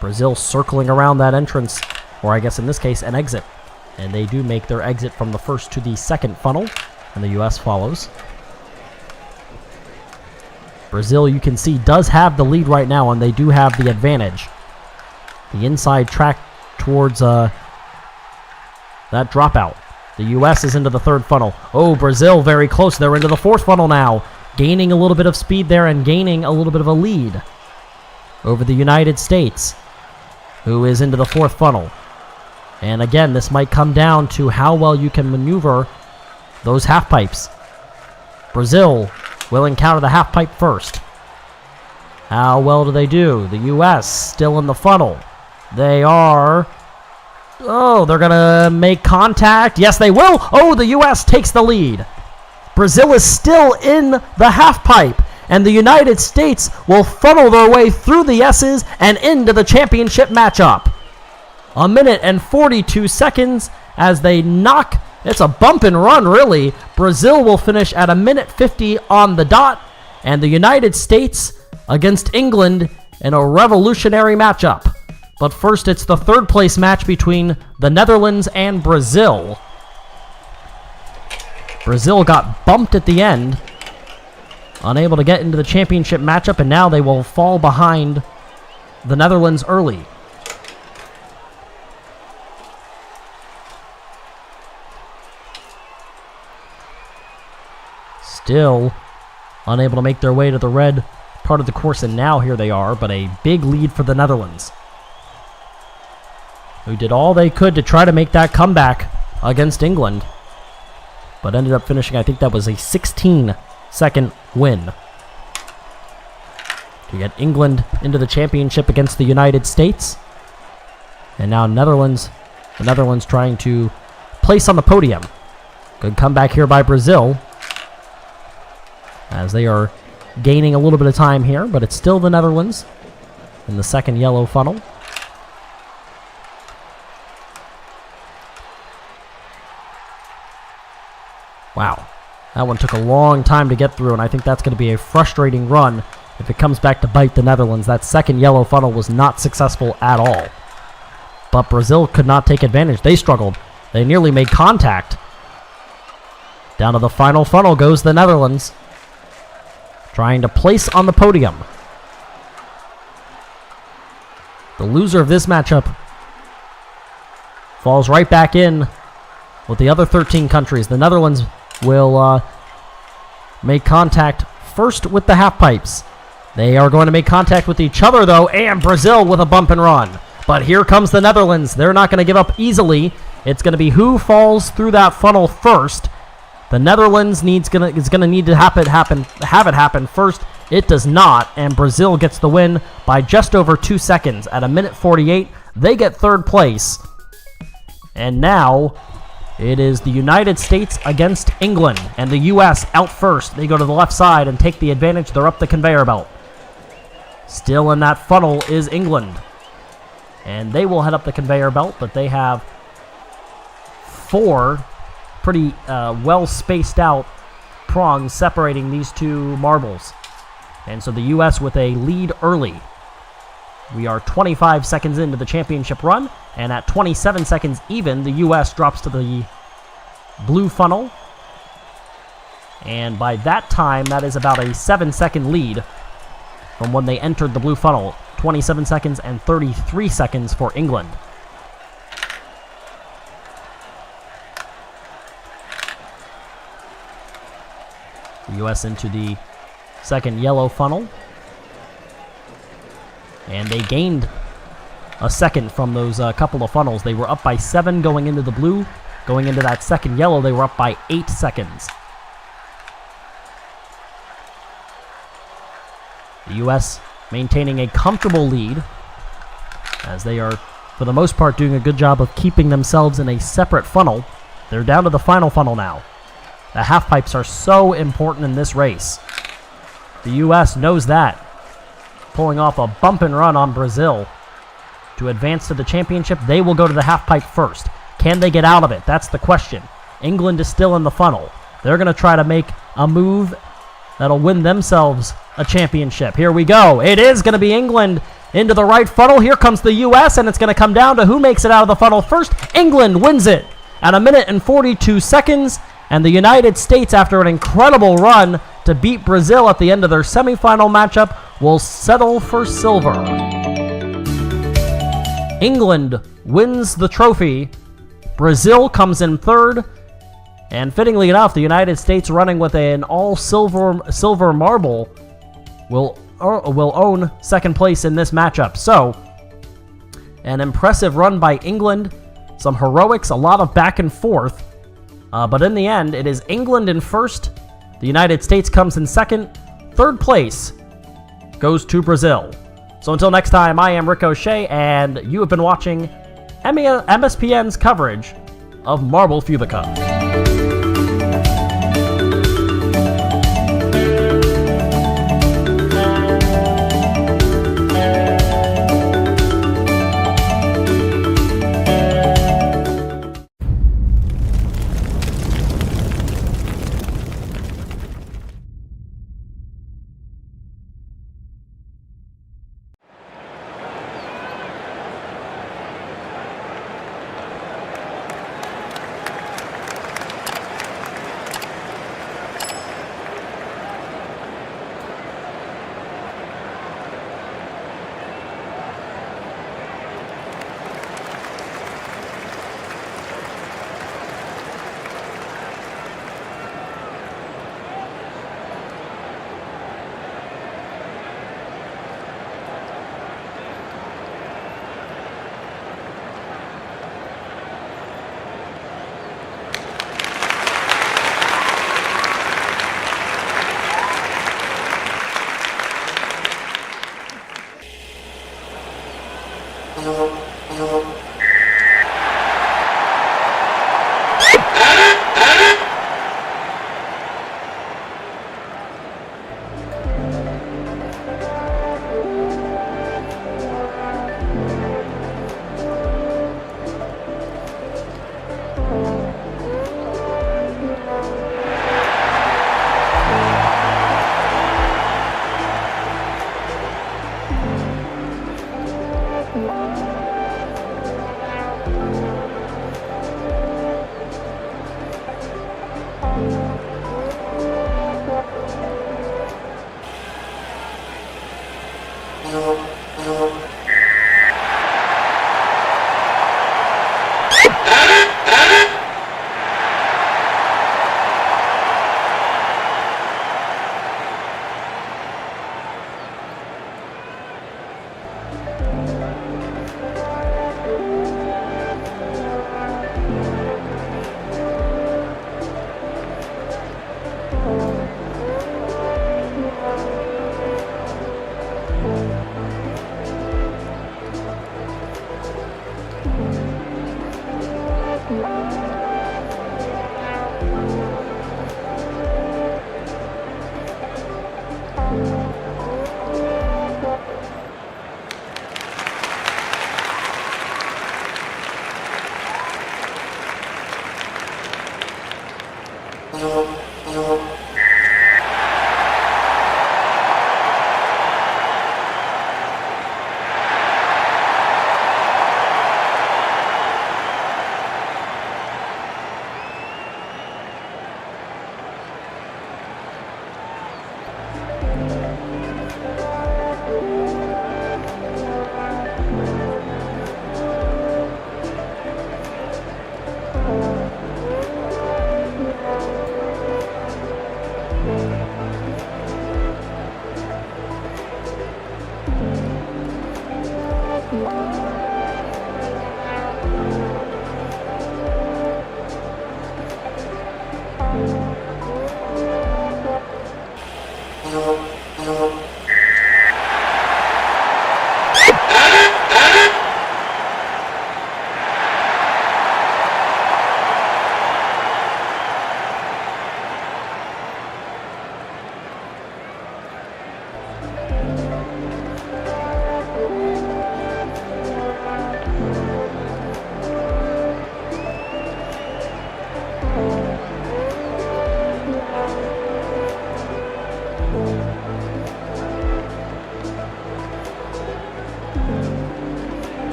Brazil circling around that entrance, or I guess in this case an exit. And they do make their exit from the first to the second funnel, and the U.S. follows. Brazil, you can see, does have the lead right now, and they do have the advantage. The inside track towards that dropout. The U.S. is into the third funnel. Oh, Brazil very close. They're into the fourth funnel now, gaining a little bit of speed there and gaining a little bit of a lead over the United States, who is into the fourth funnel. And again, this might come down to how well you can maneuver those half pipes. Brazil will encounter the half pipe first. How well do they do? The U.S. still in the funnel. They are... Oh, they're going to make contact. Yes, they will. Oh, the U.S. takes the lead. Brazil is still in the half pipe, and the United States will funnel their way through the S's and into the championship matchup. 1:42 as they knock. It's a bump and run, really. Brazil will finish at 1:50 on the dot, and the United States against England in a revolutionary matchup. But first, it's the third place match between the Netherlands and Brazil. Brazil got bumped at the end, unable to get into the championship matchup, and now they will fall behind the Netherlands early. Still unable to make their way to the red part of the course, and now here they are, but a big lead for the Netherlands, who did all they could to try to make that comeback against England, but ended up finishing, I think that was a 16-second win to get England into the championship against the United States. And now the Netherlands trying to place on the podium. Good comeback here by Brazil, as they are gaining a little bit of time here, but it's still the Netherlands in the second yellow funnel. Wow, that one took a long time to get through, and I think that's going to be a frustrating run if it comes back to bite the Netherlands. That second yellow funnel was not successful at all. But Brazil could not take advantage. They struggled. They nearly made contact. Down to the final funnel goes the Netherlands, trying to place on the podium. The loser of this matchup falls right back in with the other 13 countries. The Netherlands will make contact first with the half pipes. They are going to make contact with each other, though, and Brazil with a bump and run. But here comes the Netherlands. They're not going to give up easily. It's going to be who falls through that funnel first. The Netherlands is going to need to have it happen first. It does not, and Brazil gets the win by just over 2 seconds. At 1:48, they get third place. And now it is the United States against England, and the U.S. out first. They go to the left side and take the advantage. They're up the conveyor belt. Still in that funnel is England, and they will head up the conveyor belt, but they have 4 pretty well spaced out prongs separating these two marbles. And so the U.S. with a lead early. We are 25 seconds into the championship run, and at 27 seconds even, the U.S. drops to the blue funnel. And by that time, that is about a 7-second lead from when they entered the blue funnel. 27 seconds and 33 seconds for England. The U.S. into the second yellow funnel. And they gained a second from those couple of funnels. They were up by 7 going into the blue. Going into that second yellow, they were up by 8 seconds. The U.S. maintaining a comfortable lead as they are, for the most part, doing a good job of keeping themselves in a separate funnel. They're down to the final funnel now. The half pipes are so important in this race. The U.S. knows that, pulling off a bump and run on Brazil to advance to the championship. They will go to the half pipe first. Can they get out of it? That's the question. England is still in the funnel. They're going to try to make a move that'll win themselves a championship. Here we go. It is going to be England into the right funnel. Here comes the U.S., and it's going to come down to who makes it out of the funnel first. England wins it at 1:42 seconds, and the United States, after an incredible run to beat Brazil at the end of their semifinal matchup, will settle for silver. England wins the trophy. Brazil comes in third. And fittingly enough, the United States, running with an all-silver marble, will own second place in this matchup. So, an impressive run by England. Some heroics, a lot of back and forth. But in the end, it is England in first. The United States comes in second. Third place goes to Brazil. So until next time, I am Ricochet, and you have been watching MSPN's coverage of Marble Fubeca.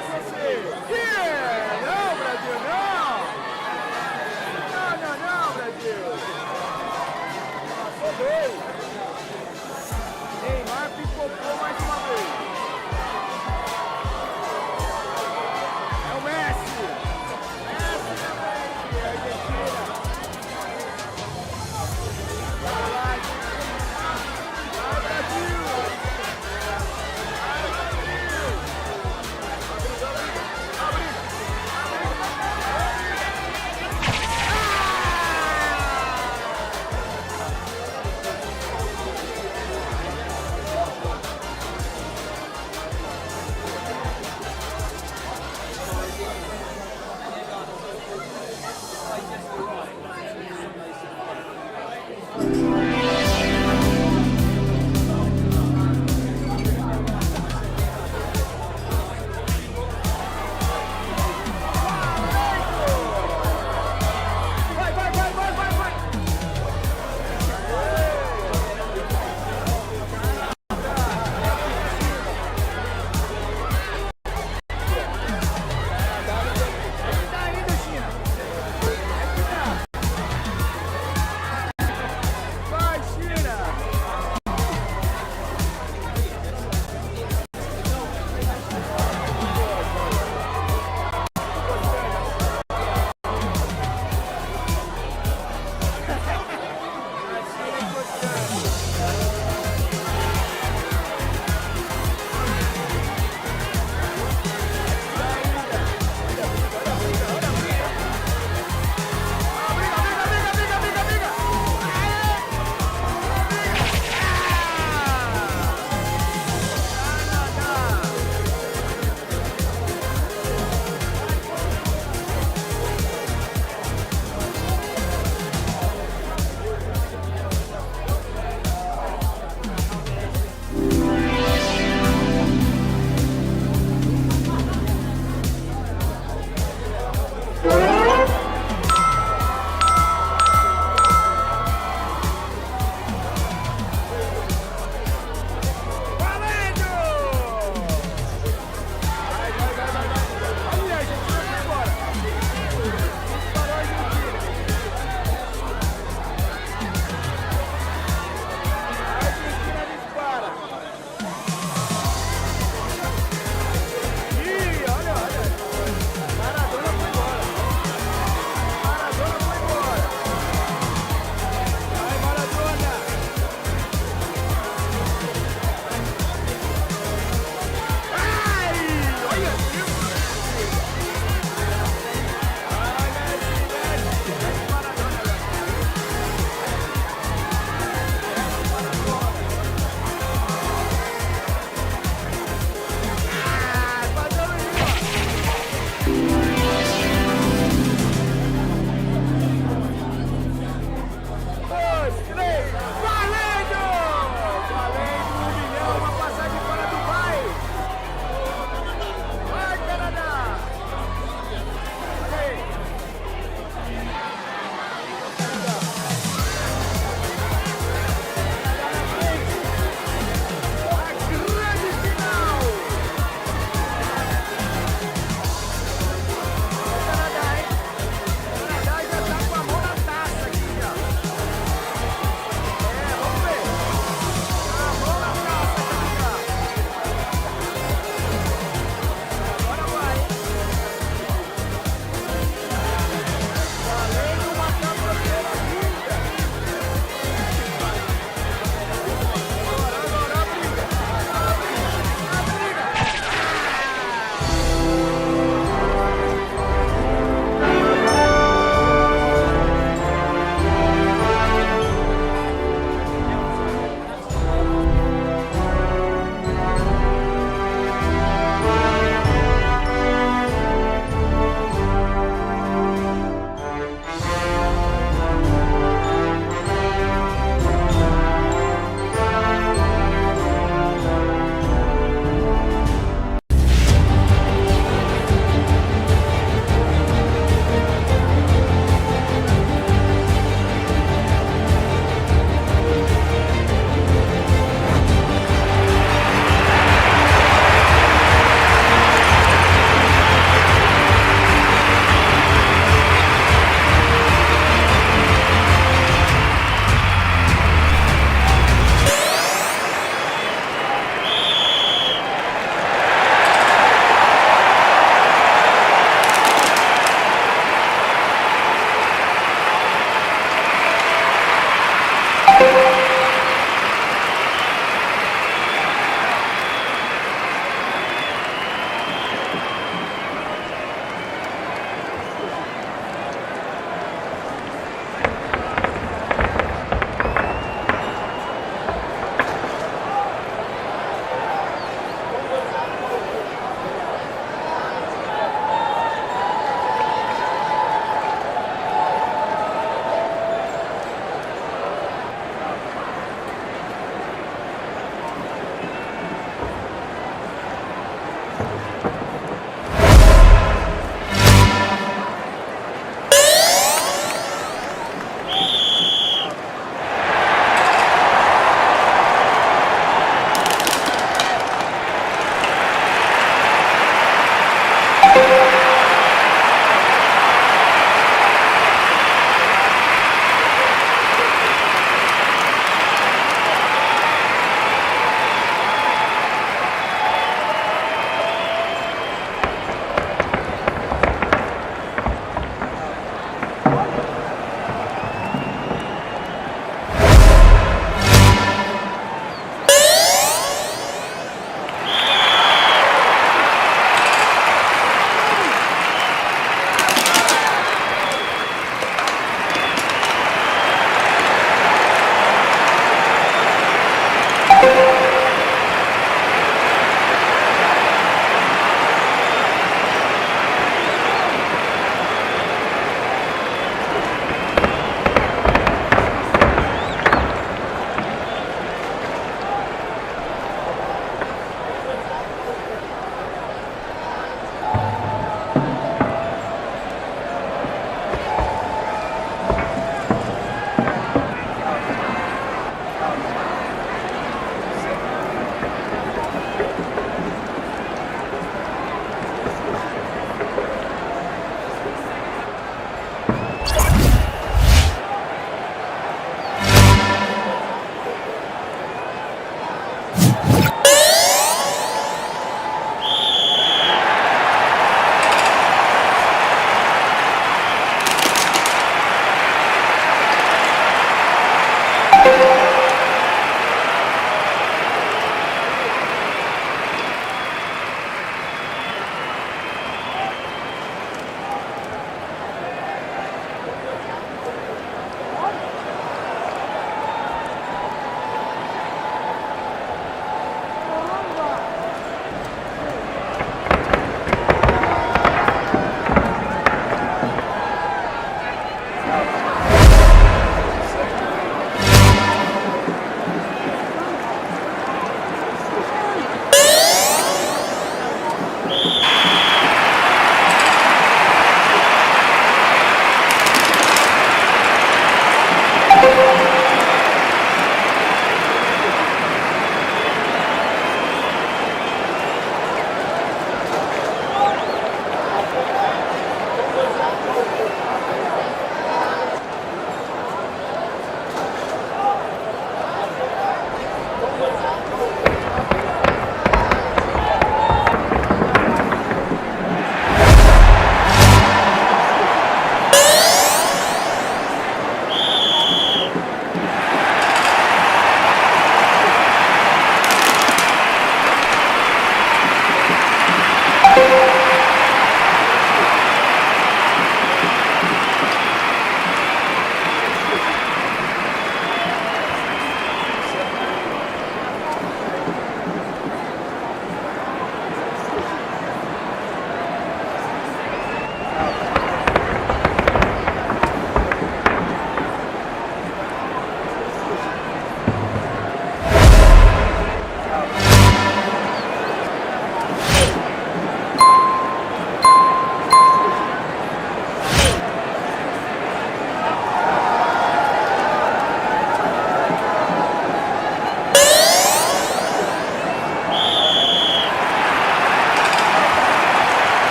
Yeah! Não, Brasil, não! Não, Brasil! Passou dois! Neymar pipocou mais uma vez! É o Messi! Messi na frente, Argentina! Vai, Brasil!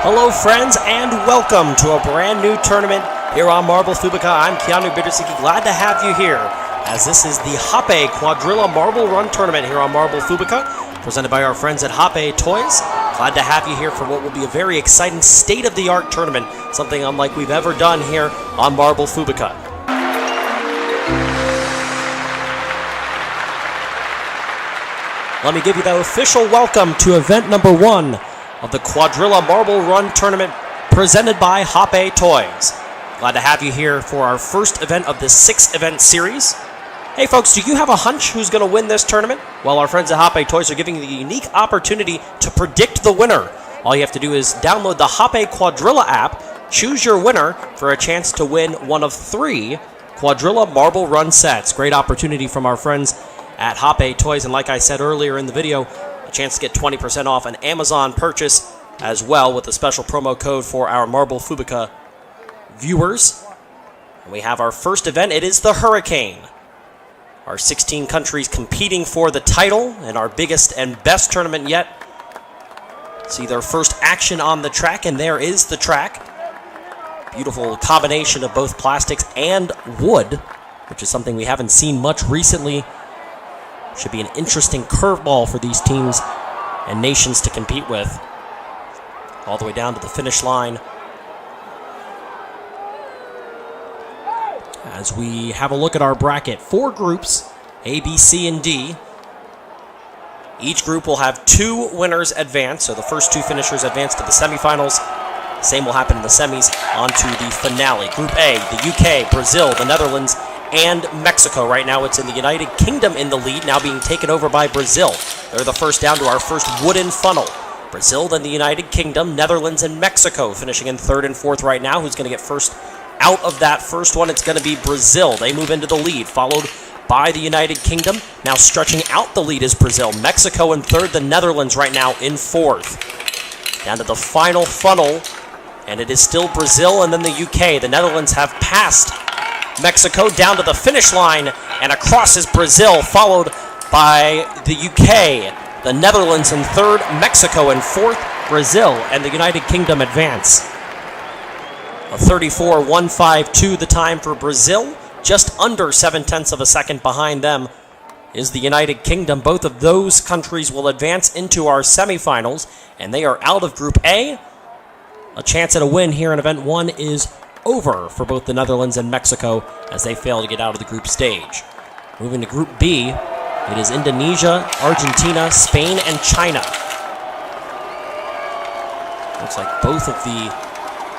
Hello friends and welcome to a brand new tournament here on Marble Fubeca. I'm Keanu Bittersiki, glad to have you here as this is the Hape Quadrilla Marble Run Tournament here on Marble Fubeca, presented by our friends at Hape Toys. Glad to have you here for what will be a very exciting state-of-the-art tournament, something unlike we've ever done here on Marble Fubeca. Let me give you the official welcome to event number 1 of the Quadrilla Marble Run Tournament presented by Hape Toys. Glad to have you here for our first event of this 6-event series. Hey folks, do you have a hunch who's going to win this tournament? Well, our friends at Hape Toys are giving you the unique opportunity to predict the winner. All you have to do is download the Hape Quadrilla app, choose your winner for a chance to win one of 3 Quadrilla Marble Run sets. Great opportunity from our friends at Hape Toys, and like I said earlier in the video, a chance to get 20% off an Amazon purchase as well with a special promo code for our Marble Fubeca viewers. And we have our first event. It is the Hurricane. Our 16 countries competing for the title in our biggest and best tournament yet. See their first action on the track, and there is the track. Beautiful combination of both plastics and wood, which is something we haven't seen much recently. Should be an interesting curveball for these teams and nations to compete with. All the way down to the finish line. As we have a look at our bracket, 4 groups, A, B, C, and D. Each group will have 2 winners advance, so the first 2 finishers advance to the semifinals. Same will happen in the semis, on to the finale. Group A, the UK, Brazil, the Netherlands, and Mexico. Right now it's in the United Kingdom in the lead, now being taken over by Brazil. They're the first down to our first wooden funnel. Brazil, then the United Kingdom, Netherlands, and Mexico finishing in 3rd and 4th right now. Who's going to get first out of that first one? It's going to be Brazil. They move into the lead, followed by the United Kingdom. Now stretching out the lead is Brazil. Mexico in 3rd, the Netherlands right now in 4th. Down to the final funnel, and it is still Brazil and then the UK. The Netherlands have passed Mexico down to the finish line, and across is Brazil, followed by the UK. The Netherlands in 3rd, Mexico in 4th, Brazil and the United Kingdom advance. A 34.152 the time for Brazil, just under 0.7 of a second behind them is the United Kingdom. Both of those countries will advance into our semifinals, and they are out of Group A. A chance at a win here in Event 1 is over for both the Netherlands and Mexico as they fail to get out of the group stage. Moving to Group B, it is Indonesia, Argentina, Spain, and China. Looks like both of the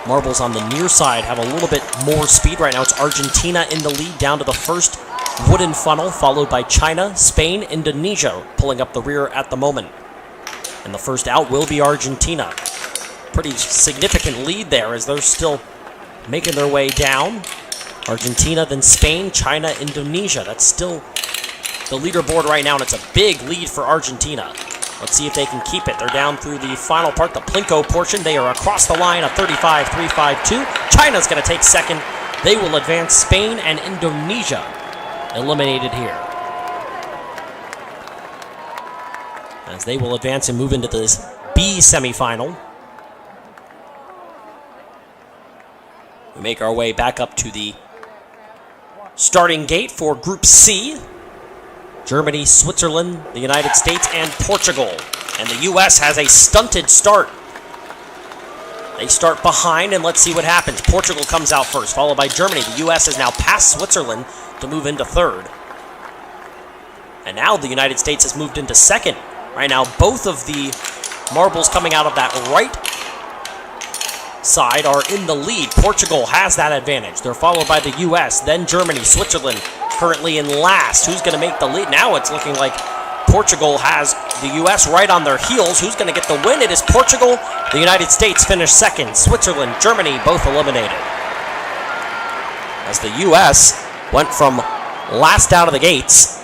marbles on the near side have a little bit more speed. Right now it's Argentina in the lead down to the first wooden funnel, followed by China, Spain, Indonesia pulling up the rear at the moment. And the first out will be Argentina. Pretty significant lead there as they're still making their way down. Argentina, then Spain, China, Indonesia. That's still the leaderboard right now, and it's a big lead for Argentina. Let's see if they can keep it. They're down through the final part, the Plinko portion. They are across the line of 35.352. China's going to take second. They will advance. Spain and Indonesia eliminated here, as they will advance and move into this B semifinal. We make our way back up to the starting gate for Group C. Germany, Switzerland, the United States, and Portugal. And the U.S. has a stunted start. They start behind, and let's see what happens. Portugal comes out first, followed by Germany. The U.S. has now passed Switzerland to move into 3rd. And now the United States has moved into 2nd. Right now, both of the marbles coming out of that right side are in the lead. Portugal has that advantage. They're followed by the U.S., then Germany, Switzerland currently in last. Who's going to make the lead? Now it's looking like Portugal has the U.S. right on their heels. Who's going to get the win? It is Portugal. The United States finished 2nd. Switzerland, Germany, both eliminated. As the U.S. went from last out of the gates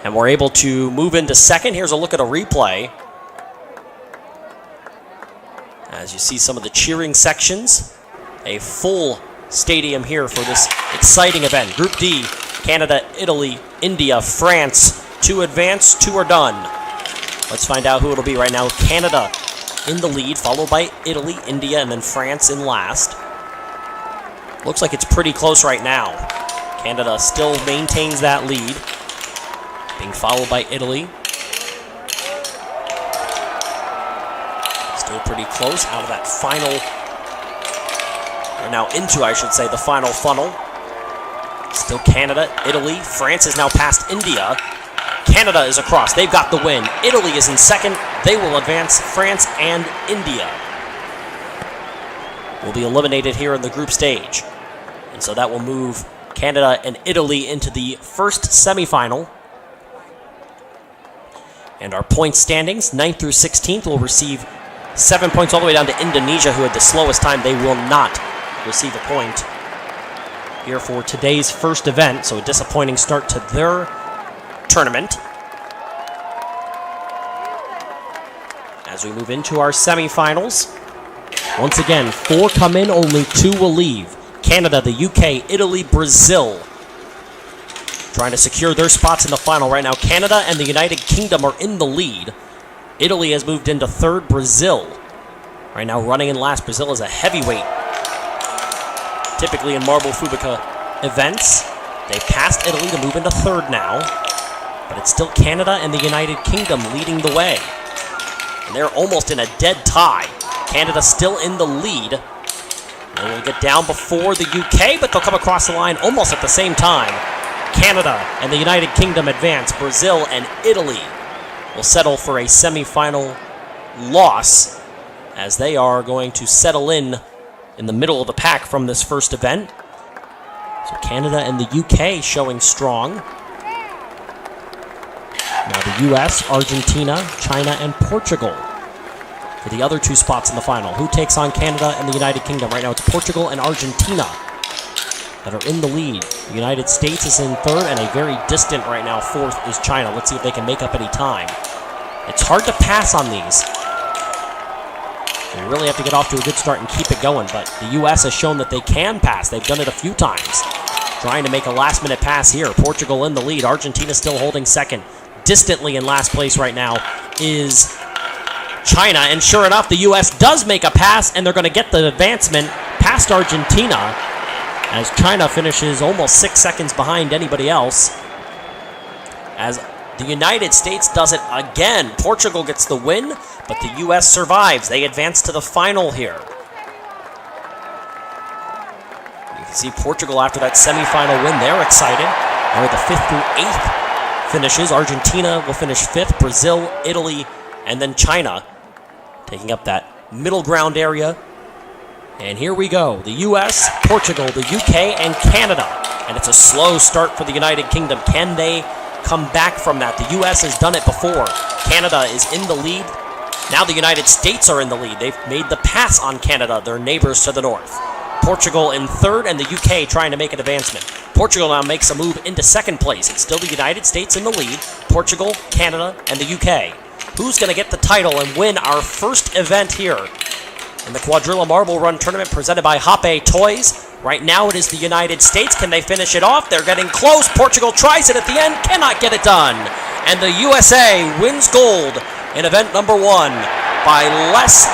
and were able to move into 2nd. Here's a look at a replay. As you see some of the cheering sections, a full stadium here for this exciting event. Group D, Canada, Italy, India, France. 2 advance, 2 are done. Let's find out who it'll be right now. Canada in the lead, followed by Italy, India, and then France in last. Looks like it's pretty close right now. Canada still maintains that lead, being followed by Italy. Still pretty close out of that final, or now into, I should say, the final funnel. Still Canada, Italy, France is now past India. Canada is across, they've got the win. Italy is in second, they will advance. France and India will be eliminated here in the group stage. And so that will move Canada and Italy into the first semifinal. And our point standings, 9th through 16th, will receive 7 points all the way down to Indonesia, who had the slowest time. They will not receive a point here for today's first event, so a disappointing start to their tournament. As we move into our semifinals, once again, 4 come in, only 2 will leave. Canada, the UK, Italy, Brazil, trying to secure their spots in the final right now. Canada and the United Kingdom are in the lead. Italy has moved into third. Brazil right now running in last. Brazil is a heavyweight. Typically in Marble Fubeca events, they passed Italy to move into third now. But it's still Canada and the United Kingdom leading the way. And they're almost in a dead tie. Canada still in the lead. They will get down before the UK, but they'll come across the line almost at the same time. Canada and the United Kingdom advance. Brazil and Italy will settle for a semifinal loss, as they are going to settle in the middle of the pack from this first event. So Canada and the UK showing strong. Now the US, Argentina, China, and Portugal for the other 2 spots in the final. Who takes on Canada and the United Kingdom? Right now it's Portugal and Argentina that are in the lead. The United States is in third, and a very distant right now fourth is China. Let's see if they can make up any time. It's hard to pass on these. You really have to get off to a good start and keep it going, but the U.S. has shown that they can pass. They've done it a few times. Trying to make a last-minute pass here. Portugal in the lead. Argentina still holding second. Distantly in last place right now is China, and sure enough, the U.S. does make a pass, and they're going to get the advancement past Argentina, as China finishes almost 6 seconds behind anybody else. As the United States does it again. Portugal gets the win, but the U.S. survives. They advance to the final here. You can see Portugal after that semifinal win. They're excited. They're the 5th through 8th finishes. Argentina will finish 5th. Brazil, Italy, and then China taking up that middle ground area. And here we go. The U.S., Portugal, the U.K., and Canada. And it's a slow start for the United Kingdom. Can they come back from that? The U.S. has done it before. Canada is in the lead. Now the United States are in the lead. They've made the pass on Canada, their neighbors to the north. Portugal in third, and the U.K. trying to make an advancement. Portugal now makes a move into second place. It's still the United States in the lead. Portugal, Canada, and the U.K. Who's going to get the title and win our first event here in the Quadrilla Marble Run Tournament presented by Hoppe Toys? Right now it is the United States. Can they finish it off? They're getting close. Portugal tries it at the end, cannot get it done. And the USA wins gold in event number 1 by less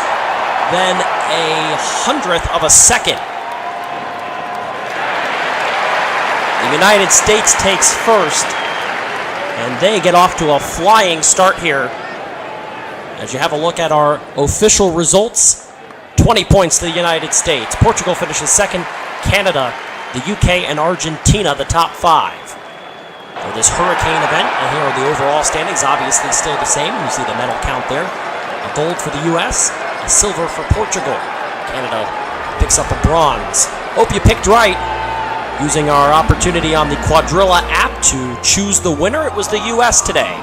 than 1/100th of a second. The United States takes first, and they get off to a flying start here. As you have a look at our official results, 20 points to the United States. Portugal finishes second. Canada, the UK, and Argentina, the top 5. For this hurricane event, and here are the overall standings, obviously still the same. You see the medal count there. A gold for the US, a silver for Portugal. Canada picks up a bronze. Hope you picked right. Using our opportunity on the Quadrilla app to choose the winner, it was the US today.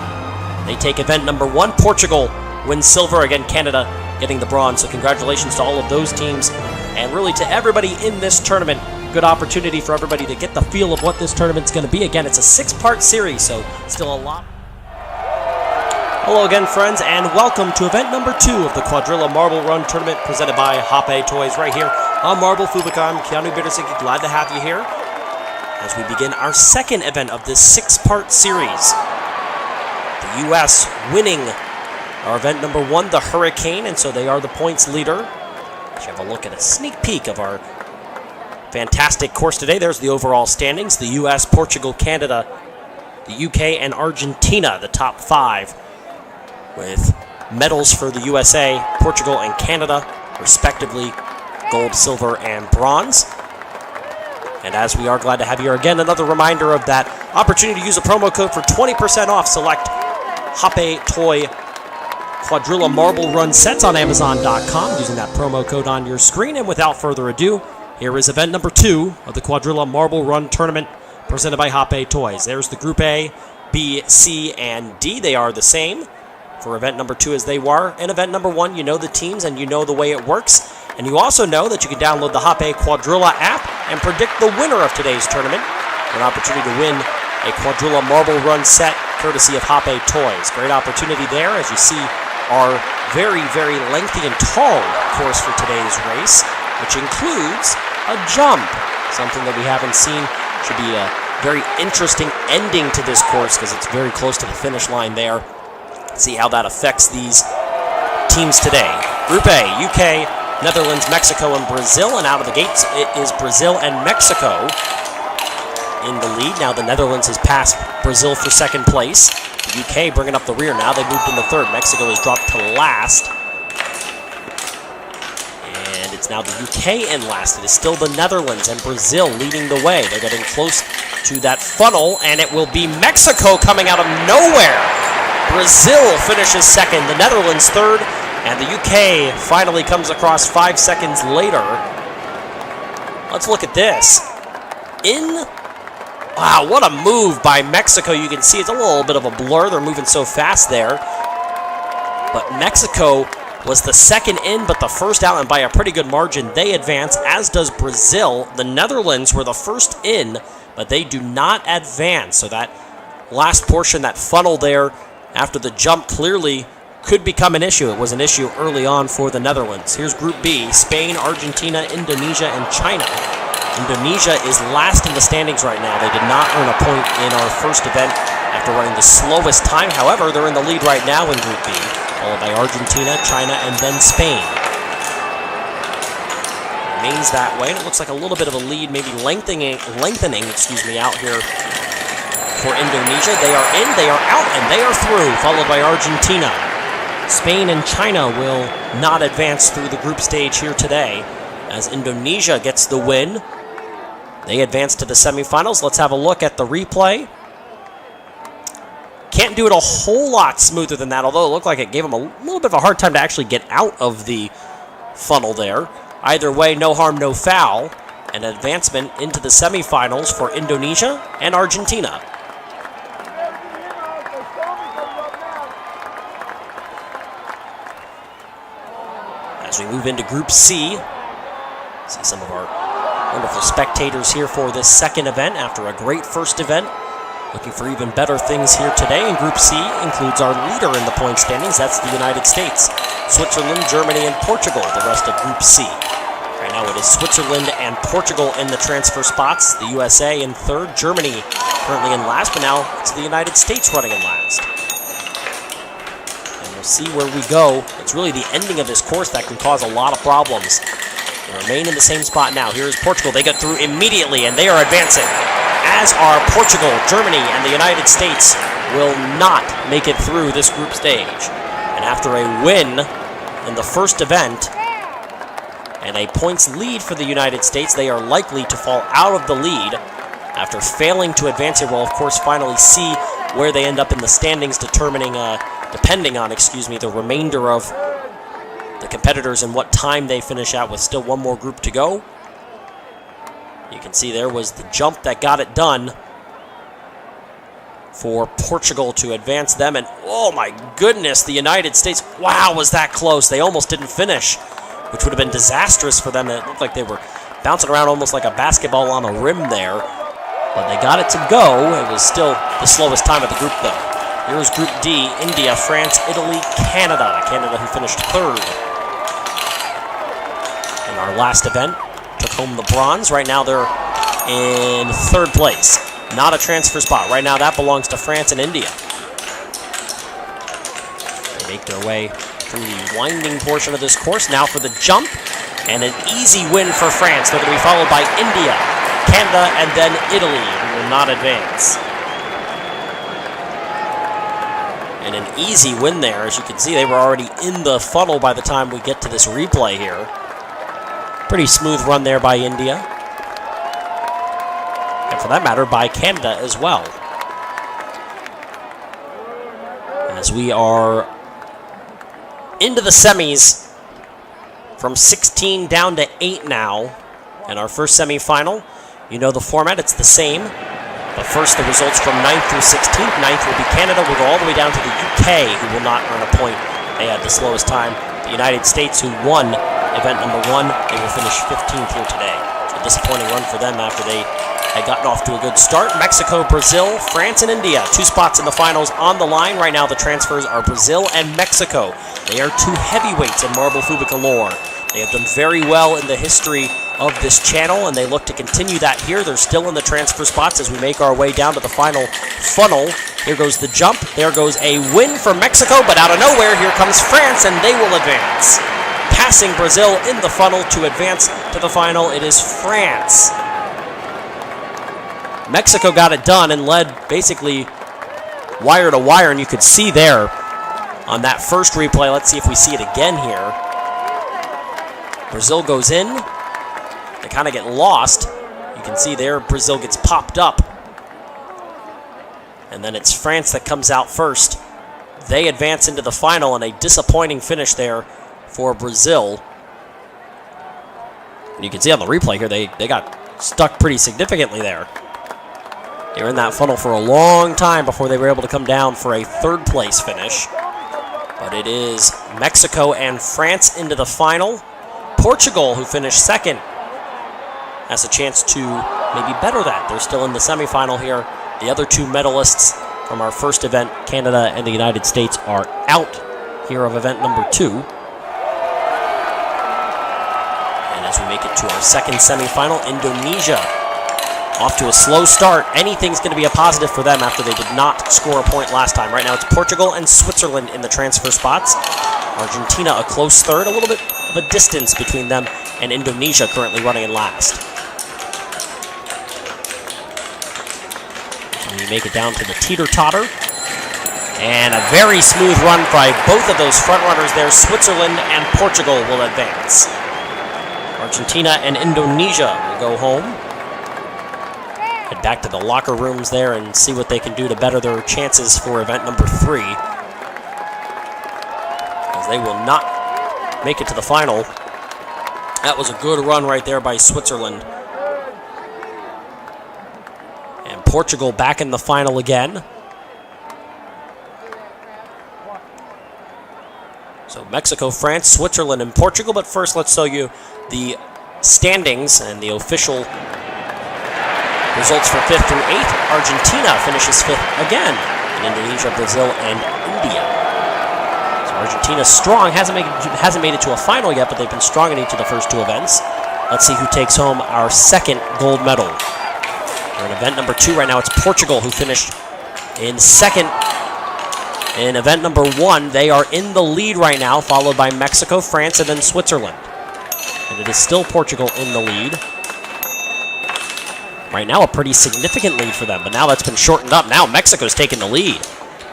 They take event number 1. Portugal wins silver. Again, Canada getting the bronze. So congratulations to all of those teams, and really to everybody in this tournament. Good opportunity for everybody to get the feel of what this tournament's going to be. Again, it's a 6-part series, so still a lot. Hello again, friends, and welcome to event number 2 of the Quadrilla Marble Run Tournament presented by Hoppe Toys right here on Marble Fubeca. I'm Keanu Bittersicki, glad to have you here as we begin our second event of this 6-part series. The U.S. winning our event number 1, the Hurricane, and so they are the points leader. Let's have a look at a sneak peek of our fantastic course today. There's the overall standings. The U.S., Portugal, Canada, the U.K., and Argentina, the top 5, with medals for the USA, Portugal, and Canada, respectively, gold, silver, and bronze. And as we are glad to have you here again, another reminder of that opportunity to use a promo code for 20% off select Hape Toy Quadrilla Marble Run sets on Amazon.com using that promo code on your screen. And without further ado, here is event number 2 of the Quadrilla Marble Run Tournament presented by Hape Toys. There's the Group A, B, C, and D. They are the same for event number 2 as they were. In event number 1, you know the teams and you know the way it works. And you also know that you can download the Hape Quadrilla app and predict the winner of today's tournament for an opportunity to win a Quadrilla Marble Run set courtesy of Hape Toys. Great opportunity there, as you see our very, very lengthy and tall course for today's race, which includes a jump, something that we haven't seen. Should be a very interesting ending to this course because it's very close to the finish line there. See how that affects these teams today. Group A, UK, Netherlands, Mexico, and Brazil. And out of the gates, it is Brazil and Mexico in the lead. Now the Netherlands has passed Brazil for second place. The UK bringing up the rear now. They moved into third. Mexico has dropped to last. And it's now the UK in last. It is still the Netherlands and Brazil leading the way. They're getting close to that funnel, and it will be Mexico coming out of nowhere. Brazil finishes second, the Netherlands third, and the UK finally comes across 5 seconds later. Let's look at this. Wow, what a move by Mexico. You can see it's a little bit of a blur. They're moving so fast there. But Mexico was the second in, but the first out, and by a pretty good margin. They advance, as does Brazil. The Netherlands were the first in, but they do not advance. So that last portion, that funnel there, after the jump clearly could become an issue. It was an issue early on for the Netherlands. Here's Group B, Spain, Argentina, Indonesia, and China. Indonesia is last in the standings right now. They did not earn a point in our first event after running the slowest time. However, they're in the lead right now in Group B, followed by Argentina, China, and then Spain. Remains that way, and it looks like a little bit of a lead, maybe lengthening out here for Indonesia. They are in, they are out, and they are through, followed by Argentina. Spain and China will not advance through the group stage here today, as Indonesia gets the win. They advance to the semifinals. Let's have a look at the replay. Can't do it a whole lot smoother than that, although it looked like it gave them a little bit of a hard time to actually get out of the funnel there. Either way, no harm, no foul. An advancement into the semifinals for Indonesia and Argentina. As we move into Group C, see some of our wonderful spectators here for this second event after a great first event. Looking for even better things here today. And Group C includes our leader in the point standings. That's the United States, Switzerland, Germany, and Portugal, the rest of Group C. Right now it is Switzerland and Portugal in the transfer spots. The USA in third, Germany currently in last, but now it's the United States running in last. And we'll see where we go. It's really the ending of this course that can cause a lot of problems. They remain in the same spot now. Here is Portugal. They get through immediately, and they are advancing. As are Portugal, Germany, and the United States will not make it through this group stage. And after a win in the first event and a points lead for the United States, they are likely to fall out of the lead after failing to advance. It will, of course, finally see where they end up in the standings, depending on the remainder of the competitors and what time they finish out with still one more group to go. You can see there was the jump that got it done for Portugal to advance them. And oh my goodness, the United States, wow, was that close. They almost didn't finish, which would have been disastrous for them. It looked like they were bouncing around almost like a basketball on a rim there. But they got it to go. It was still the slowest time of the group, though. Here's Group D, India, France, Italy, Canada. Canada, who finished third in our last event, took home the bronze. Right now they're in third place. Not a transfer spot. Right now that belongs to France and India. make their way through the winding portion of this course. Now for the jump, and an easy win for France. They're going to be followed by India, Canada, and then Italy, who will not advance. And an easy win there. As you can see, they were already in the funnel by the time we get to this replay here. Pretty smooth run there by India. And for that matter, by Canada as well. As we are into the semis, from 16 down to 8 now, in our first semifinal. You know the format, it's the same. But first, the results from 9th through 16th. 9th will be Canada. We'll go all the way down to the UK, who will not earn a point. They had the slowest time. The United States, who won event number 1, they will finish 15th here today. A disappointing run for them after they had gotten off to a good start. Mexico, Brazil, France, and India. 2 spots in the finals on the line. Right now, the transfers are Brazil and Mexico. They are 2 heavyweights in Marble Fubeca lore. They have done very well in the history of this channel, and they look to continue that here. They're still in the transfer spots as we make our way down to the final funnel. Here goes the jump. There goes a win for Mexico, but out of nowhere, here comes France, and they will advance. Passing Brazil in the funnel to advance to the final, it is France. Mexico got it done and led basically wire to wire, and you could see there on that first replay. Let's see if we see it again here. Brazil goes in. They kind of get lost. You can see there Brazil gets popped up. And then it's France that comes out first. They advance into the final, and a disappointing finish there for Brazil. And you can see on the replay here, they got stuck pretty significantly there. They were in that funnel for a long time before they were able to come down for a 3rd place finish. But it is Mexico and France into the final. Portugal, who finished 2nd, has a chance to maybe better that. They're still in the semifinal here. The other 2 medalists from our first event, Canada and the United States, are out here of event number 2. And as we make it to our second semifinal, Indonesia off to a slow start. Anything's going to be a positive for them after they did not score a point last time. Right now it's Portugal and Switzerland in the transfer spots. Argentina a close 3rd, a little bit of a distance between them and Indonesia currently running in last. And we make it down to the teeter-totter. And a very smooth run by both of those front runners there. Switzerland and Portugal will advance. Argentina and Indonesia will go home. Head back to the locker rooms there and see what they can do to better their chances for event number 3. As they will not make it to the final. That was a good run right there by Switzerland. And Portugal back in the final again. So Mexico, France, Switzerland, and Portugal. But first, let's show you the standings and the official results for 5th through 8th. Argentina finishes 5th again. And Indonesia, Brazil, and India. So Argentina's strong. Hasn't made it to a final yet, but they've been strong in each of the first 2 events. Let's see who takes home our 2nd gold medal. We're in event number 2 right now. It's Portugal who finished in 2nd. In event number 1, they are in the lead right now, followed by Mexico, France, and then Switzerland. And it is still Portugal in the lead. Right now, a pretty significant lead for them, but now that's been shortened up. Now Mexico's taking the lead.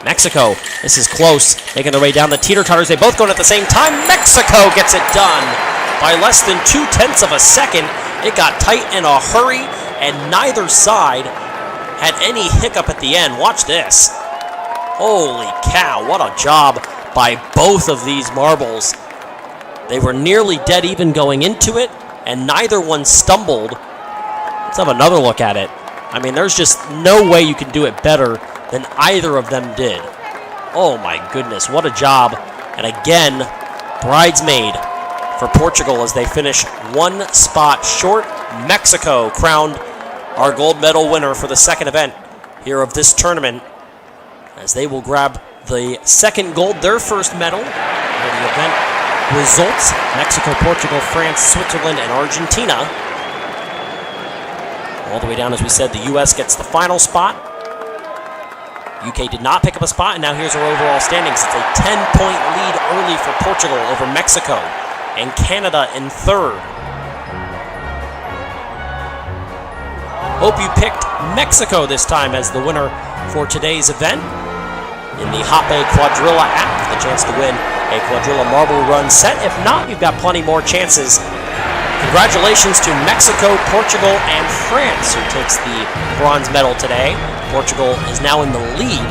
Mexico, this is close, making their way down the teeter-totters. They both going at the same time. Mexico gets it done by less than 0.2 of a second. It got tight in a hurry, and neither side had any hiccup at the end. Watch this. Holy cow, what a job by both of these marbles. They were nearly dead even going into it, and neither one stumbled. Let's have another look at it. I mean, there's just no way you can do it better than either of them did. Oh my goodness, what a job. And again, bridesmaid for Portugal as they finish 1 spot short. Mexico crowned our gold medal winner for the 2nd event here of this tournament, as they will grab the 2nd gold, their first medal. For the event results, Mexico, Portugal, France, Switzerland, and Argentina. All the way down, as we said, the U.S. gets the final spot. UK did not pick up a spot, and now here's our overall standings. It's a 10-point lead early for Portugal over Mexico, and Canada in third. Hope you picked Mexico this time as the winner for today's event. In the Hoppe Quadrilla app, the chance to win a Quadrilla marble run set. If not, you've got plenty more chances. Congratulations to Mexico, Portugal, and France, who takes the bronze medal today. Portugal is now in the lead.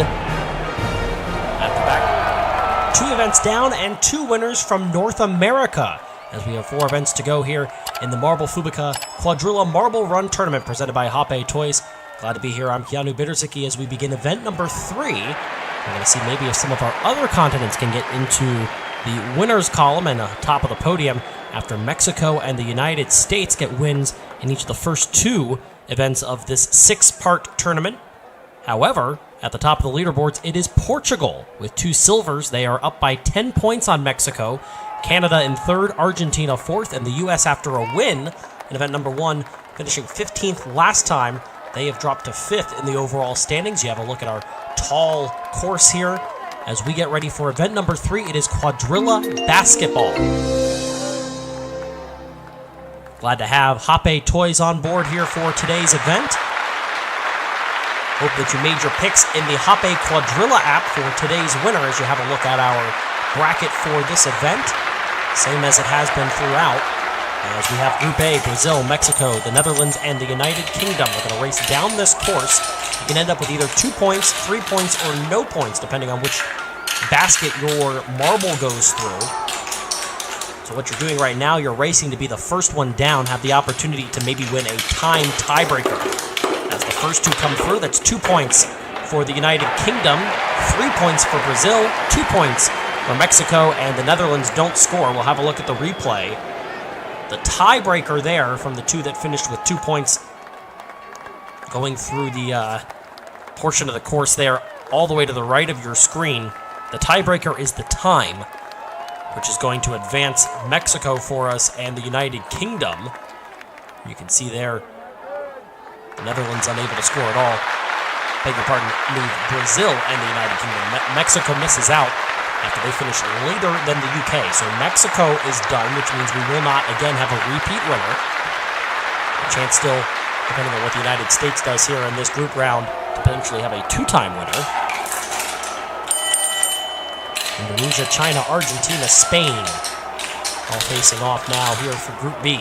At the back, 2 events down and 2 winners from North America, as we have 4 events to go here in the Marble Fubeca Quadrilla Marble Run Tournament presented by Hoppe Toys. Glad to be here. I'm Keanu Bittersicki as we begin event number 3. We're going to see maybe if some of our other continents can get into the winners column and top of the podium after Mexico and the United States get wins in each of the first 2 events of this 6-part tournament. However, at the top of the leaderboards, it is Portugal with 2 silvers. They are up by 10 points on Mexico. Canada in third, Argentina 4th, and the U.S. after a win in event number 1, finishing 15th last time. They have dropped to 5th in the overall standings. You have a look at our tall course here. As we get ready for event number 3, it is Quadrilla Basketball. Glad to have Hoppe Toys on board here for today's event. Hope that you made your picks in the Hoppe Quadrilla app for today's winner as you have a look at our bracket for this event. Same as it has been throughout. As we have Group A, Brazil, Mexico, the Netherlands, and the United Kingdom. We're going to race down this course. You can end up with either 2 points, 3 points, or no points, depending on which basket your marble goes through. So what you're doing right now, you're racing to be the first one down, have the opportunity to maybe win a time tiebreaker. As the first 2 come through, that's 2 points for the United Kingdom, 3 points for Brazil, 2 points for Mexico, and the Netherlands don't score. We'll have a look at the replay. The tiebreaker there from the 2 that finished with 2 points going through the portion of the course there all the way to the right of your screen. The tiebreaker is the time, which is going to advance Mexico for us and the United Kingdom. You can see there the Netherlands unable to score at all. Beg your pardon, leave Brazil and the United Kingdom. Mexico misses out after they finish later than the UK. So Mexico is done, which means we will not again have a repeat winner. A chance still, depending on what the United States does here in this group round, to potentially have a 2-time winner. Indonesia, China, Argentina, Spain, all facing off now here for Group B.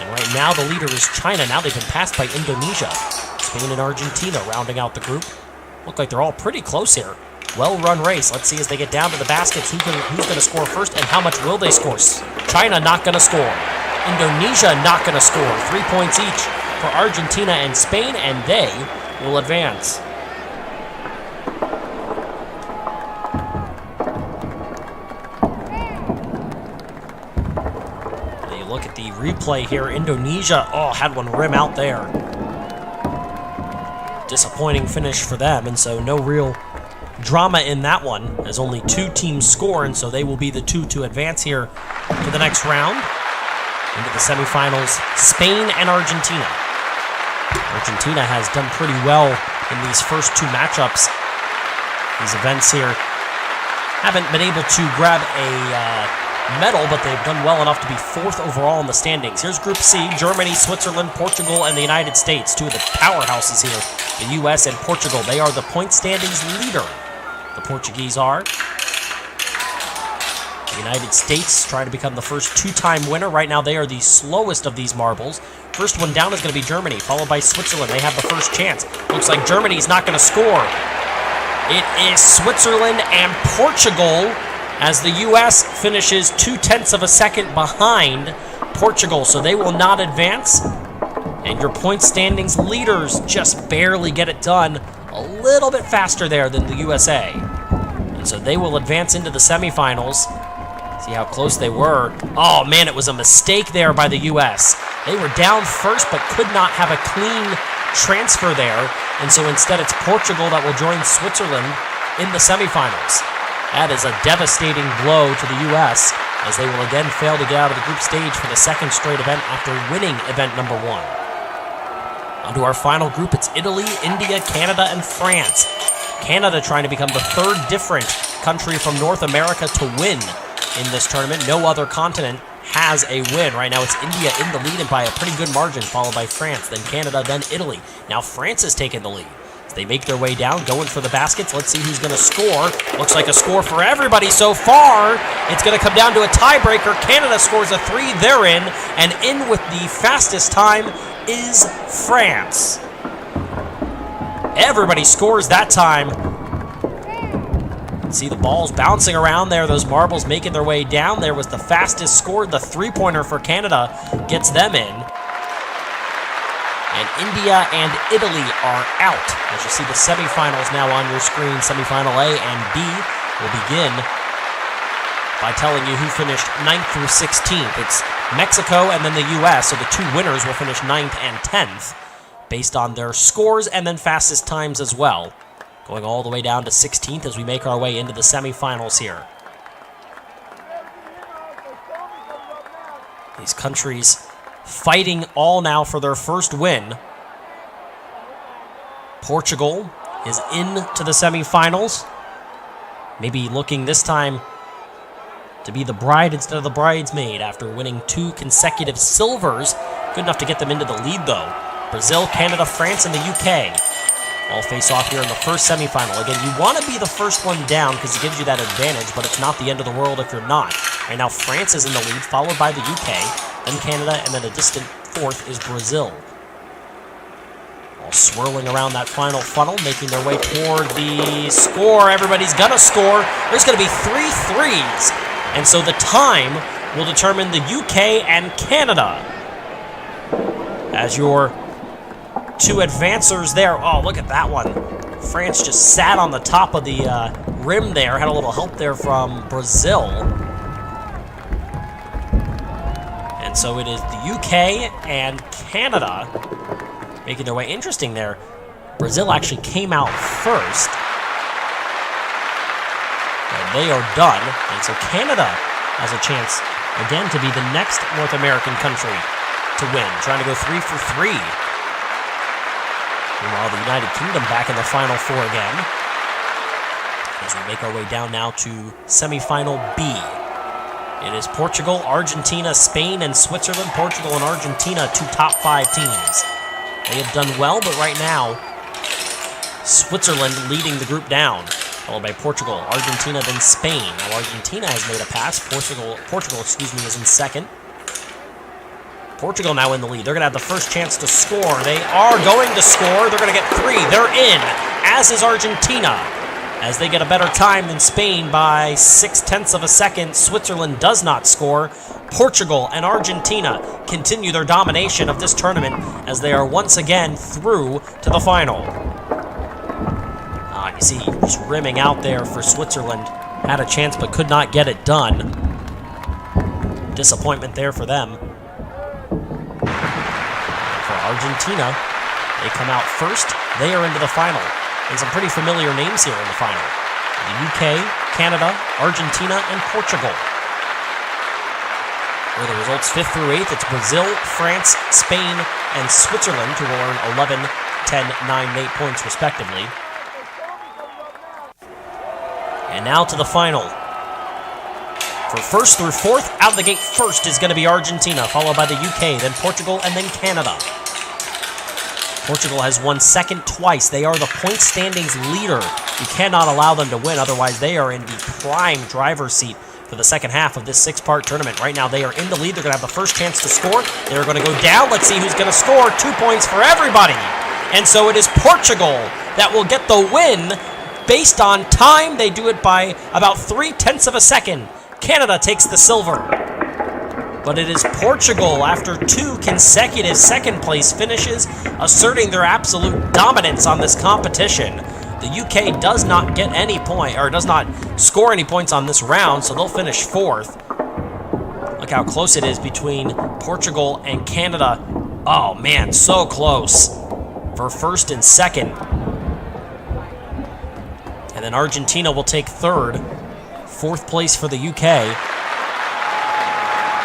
And right now the leader is China. Now they've been passed by Indonesia. Spain and Argentina rounding out the group. Look like they're all pretty close here. Well-run race. Let's see as they get down to the baskets who's going to score first and how much will they score. China not going to score. Indonesia not going to score. 3 points each for Argentina and Spain, and they will advance. You look at the replay here. Indonesia, had one rim out there. Disappointing finish for them, and so no real drama in that one, as only 2 teams score, and so they will be the 2 to advance here to the next round. Into the semifinals, Spain and Argentina. Argentina has done pretty well in these first 2 matchups. These events here haven't been able to grab a medal, but they've done well enough to be 4th overall in the standings. Here's Group C, Germany, Switzerland, Portugal, and the United States. 2 of the powerhouses here, the U.S. and Portugal. They are the point standings leader. The Portuguese are. The United States trying to become the first 2-time winner. Right now they are the slowest of these marbles. First one down is going to be Germany, followed by Switzerland. They have the first chance. Looks like Germany's not going to score. It is Switzerland and Portugal as the U.S. finishes 0.2 of a second behind Portugal, so they will not advance. And your point standings leaders just barely get it done. A little bit faster there than the USA. And so they will advance into the semifinals. See how close they were. Oh man, it was a mistake there by the US. They were down first but could not have a clean transfer there. And so instead it's Portugal that will join Switzerland in the semifinals. That is a devastating blow to the US as they will again fail to get out of the group stage for the second straight event after winning event number 1. On to our final group, it's Italy, India, Canada, and France. Canada trying to become the third different country from North America to win in this tournament. No other continent has a win. Right now it's India in the lead and by a pretty good margin, followed by France, then Canada, then Italy. Now France has taken the lead. As they make their way down, going for the baskets. Let's see who's going to score. Looks like a score for everybody so far. It's going to come down to a tiebreaker. Canada scores a 3, they're in, and in with the fastest time is France. Everybody scores that time. See the balls bouncing around there, those marbles making their way down. There was the fastest score. The three-pointer for Canada gets them in. And India and Italy are out. As you see the semifinals now on your screen, semifinal A and B will begin by telling you who finished 9th through 16th. It's Mexico and then the U.S., so the two winners will finish 9th and 10th based on their scores and then fastest times as well. Going all the way down to 16th as we make our way into the semifinals here. These countries fighting all now for their first win. Portugal is into the semifinals. Maybe looking this time to be the bride instead of the bridesmaid after winning 2 consecutive silvers. Good enough to get them into the lead though. Brazil, Canada, France, and the UK all face off here in the first semifinal. Again, you want to be the first one down because it gives you that advantage, but it's not the end of the world if you're not. Right now, France is in the lead, followed by the UK, then Canada, and then a distant fourth is Brazil. All swirling around that final funnel, making their way toward the score. Everybody's going to score. There's going to be 3 threes, and so the time will determine the UK and Canada as your 2 advancers there. Oh, look at that one. France just sat on the top of the rim there. Had a little help there from Brazil. And so it is the UK and Canada making their way. Interesting there. Brazil actually came out first. And they are done. And so Canada has a chance, again, to be the next North American country to win. Trying to go 3 for 3. Meanwhile, the United Kingdom back in the Final Four again. As we make our way down now to semifinal B. It is Portugal, Argentina, Spain, and Switzerland. Portugal and Argentina, 2 top 5 teams. They have done well, but right now, Switzerland leading the group down, followed by Portugal, Argentina, then Spain. Now Argentina has made a pass. Portugal, is in second. Portugal now in the lead. They're going to have the first chance to score. They are going to score. They're going to get 3. They're in, as is Argentina. As they get a better time than Spain by 0.6 of a second, Switzerland does not score. Portugal and Argentina continue their domination of this tournament as they are once again through to the final. You see, just rimming out there for Switzerland. Had a chance but could not get it done. Disappointment there for them. Argentina, they come out first. They are into the final. And some pretty familiar names here in the final. The UK, Canada, Argentina, and Portugal. Where the results 5th through 8th, it's Brazil, France, Spain, and Switzerland who will earn 11, 10, 9, and 8 points respectively. And now to the final. For 1st through 4th, out of the gate first is going to be Argentina, followed by the UK, then Portugal, and then Canada. Portugal has won second twice. They are the point standings leader. You cannot allow them to win, otherwise they are in the prime driver's seat for the second half of this 6-part tournament. Right now they are in the lead. They're going to have the first chance to score. They're going to go down. Let's see who's going to score. 2 points for everybody. And so it is Portugal that will get the win based on time. They do it by about 0.3 of a second. Canada takes the silver. But it is Portugal, after 2 consecutive second-place finishes, asserting their absolute dominance on this competition. The UK does not get any point, or does not score any points on this round, so they'll finish 4th. Look how close it is between Portugal and Canada. Oh man, so close for 1st and 2nd. And then Argentina will take 3rd. 4th place for the UK.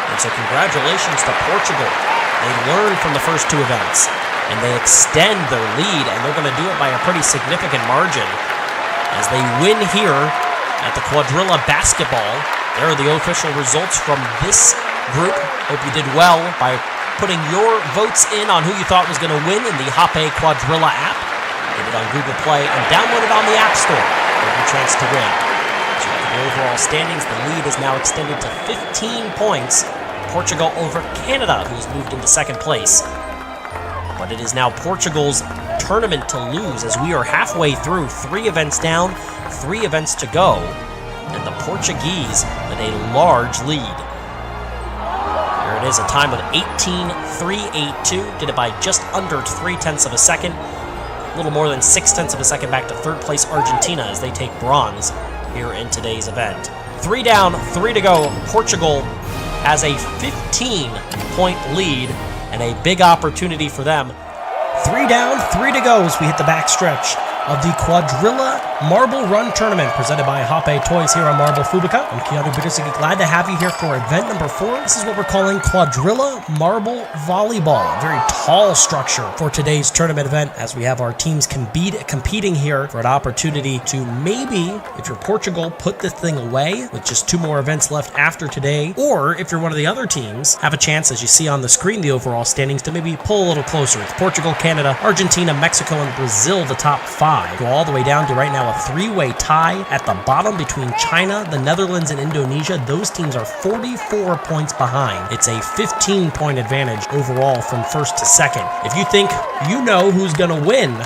And so congratulations to Portugal. They learned from the first 2 events, and they extend their lead, and they're going to do it by a pretty significant margin. as they win here at the Quadrilla Basketball. There are the official results from this group. Hope you did well by putting your votes in on who you thought was going to win in the Hoppe Quadrilla app. Get it on Google Play and download it on the App Store for your chance to win. So the overall standings, the lead is now extended to 15 points. Portugal over Canada, who's moved into second place. But it is now Portugal's tournament to lose as we are halfway through, 3 events down, 3 events to go, and the Portuguese with a large lead. Here it is, a time of 18.382, did it by just under 0.3 of a second, a little more than 0.6 of a second back to third place Argentina as they take bronze here in today's event. 3 down, 3 to go. Portugal has a 15-point lead and a big opportunity for them. 3 down, 3 to go as we hit the back stretch of the Quadrilla Marble Run Tournament presented by Hoppe Toys here on Marble Fubeca. I'm Keanu Bittersigi, glad to have you here for event number 4. This is what we're calling Quadrilla Marble Volleyball, a very tall structure for today's tournament event as we have our teams competing here for an opportunity to maybe, if you're Portugal, put this thing away with just 2 more events left after today, or if you're one of the other teams, have a chance, as you see on the screen, the overall standings, to maybe pull a little closer. It's Portugal, Canada, Argentina, Mexico, and Brazil, the top 5. Go all the way down to right now a 3-way tie at the bottom between China, the Netherlands, and Indonesia. Those teams are 44 points behind. It's a 15-point advantage overall from first to second. If you think you know who's going to win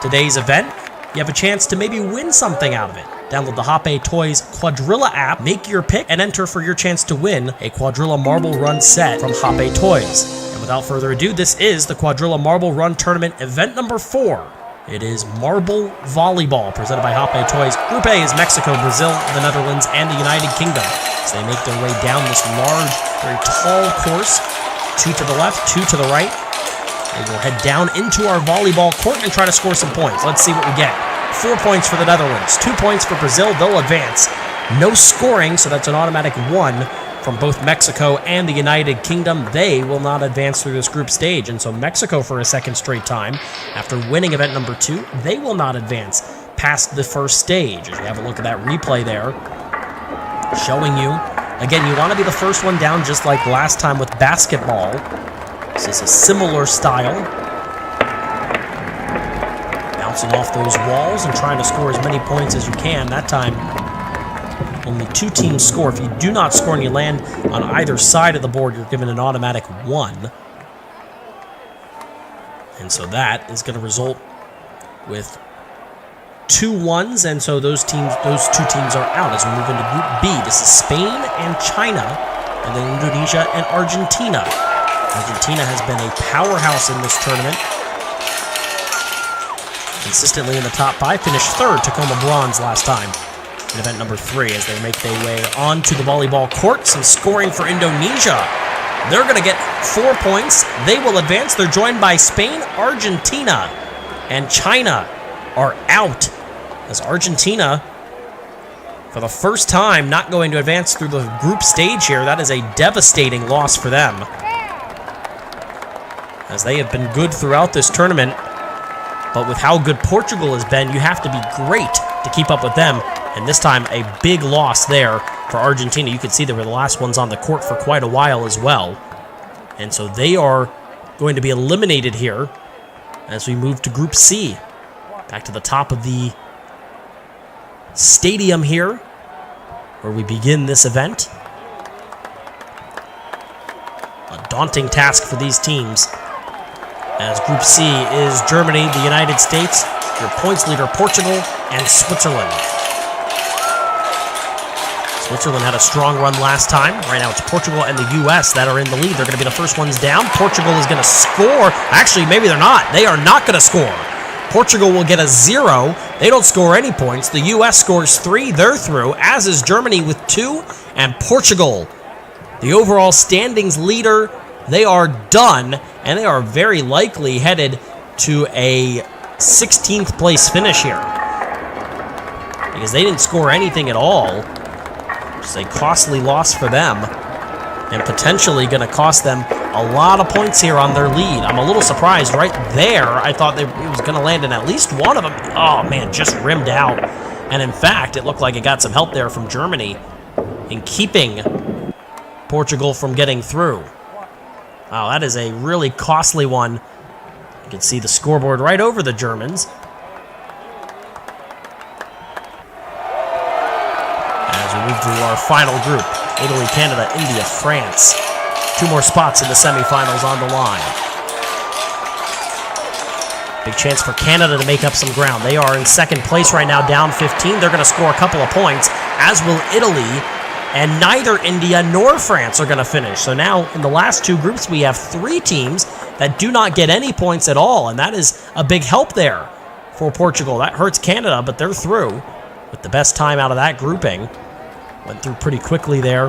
today's event, you have a chance to maybe win something out of it. Download the Hoppe Toys Quadrilla app, make your pick, and enter for your chance to win a Quadrilla Marble Run set from Hoppe Toys. And without further ado, this is the Quadrilla Marble Run Tournament event number 4. It is Marble Volleyball, presented by Hoppe Toys. Group A is Mexico, Brazil, the Netherlands, and the United Kingdom. So they make their way down this large, very tall course. 2 to the left, 2 to the right. They will head down into our volleyball court and try to score some points. Let's see what we get. 4 points for the Netherlands, 2 points for Brazil. They'll advance. No scoring, so that's an automatic 1 from both Mexico and the United Kingdom. They will not advance through this group stage, and so Mexico, for a second straight time, after winning event number 2, they will not advance past the first stage. As you have a look at that replay there, showing you, again, you want to be the first one down just like last time with basketball. This is a similar style. Bouncing off those walls and trying to score as many points as you can. That time, only 2 teams score. If you do not score and you land on either side of the board, you're given an automatic 1. And so that is going to result with 2 1s, and so those 2 teams are out as we move into Group B. This is Spain and China, and then Indonesia and Argentina. Argentina has been a powerhouse in this tournament. Consistently in the top 5, finished 3rd, took home a bronze last time in event number 3 as they make their way onto the volleyball court. Some scoring for Indonesia. They're going to get 4 points. They will advance. They're joined by Spain, Argentina, and China are out as Argentina, for the first time, not going to advance through the group stage here. That is a devastating loss for them, as they have been good throughout this tournament. But with how good Portugal has been, you have to be great to keep up with them. And this time, a big loss there for Argentina. You can see they were the last ones on the court for quite a while as well. And so they are going to be eliminated here as we move to Group C. Back to the top of the stadium here, where we begin this event. A daunting task for these teams, as Group C is Germany, the United States, your points leader Portugal, and Switzerland. Switzerland had a strong run last time. Right now it's Portugal and the U.S. that are in the lead. They're going to be the first ones down. Portugal is going to score. Actually, maybe they're not. They are not going to score. Portugal will get a 0. They don't score any points. The U.S. scores 3. They're through, as is Germany with 2. And Portugal, the overall standings leader, they are done. And they are very likely headed to a 16th place finish here, because they didn't score anything at all. It's a costly loss for them, and potentially going to cost them a lot of points here on their lead. I'm a little surprised right there. I thought it was going to land in at least one of them. Oh, man, just rimmed out And in fact, it looked like it got some help there from Germany in keeping Portugal from getting through. Wow, that is a really costly one. You can see the scoreboard right over the Germans. As we move to our final group, Italy, Canada, India, France. 2 more spots in the semifinals on the line. Big chance for Canada to make up some ground. They are in second place right now, down 15. They're going to score a couple of points, as will Italy. And neither India nor France are going to finish. So now, in the last 2 groups, we have 3 teams that do not get any points at all. And that is a big help there for Portugal. That hurts Canada, but they're through with the best time out of that grouping. Went through pretty quickly there.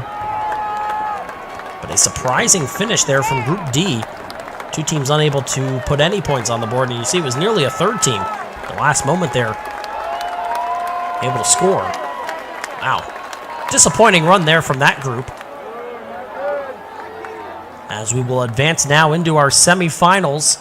But a surprising finish there from Group D. 2 teams unable to put any points on the board, and you see it was nearly a third team. The last moment there, able to score. Wow. Disappointing run there from that group. As we will advance now into our semifinals.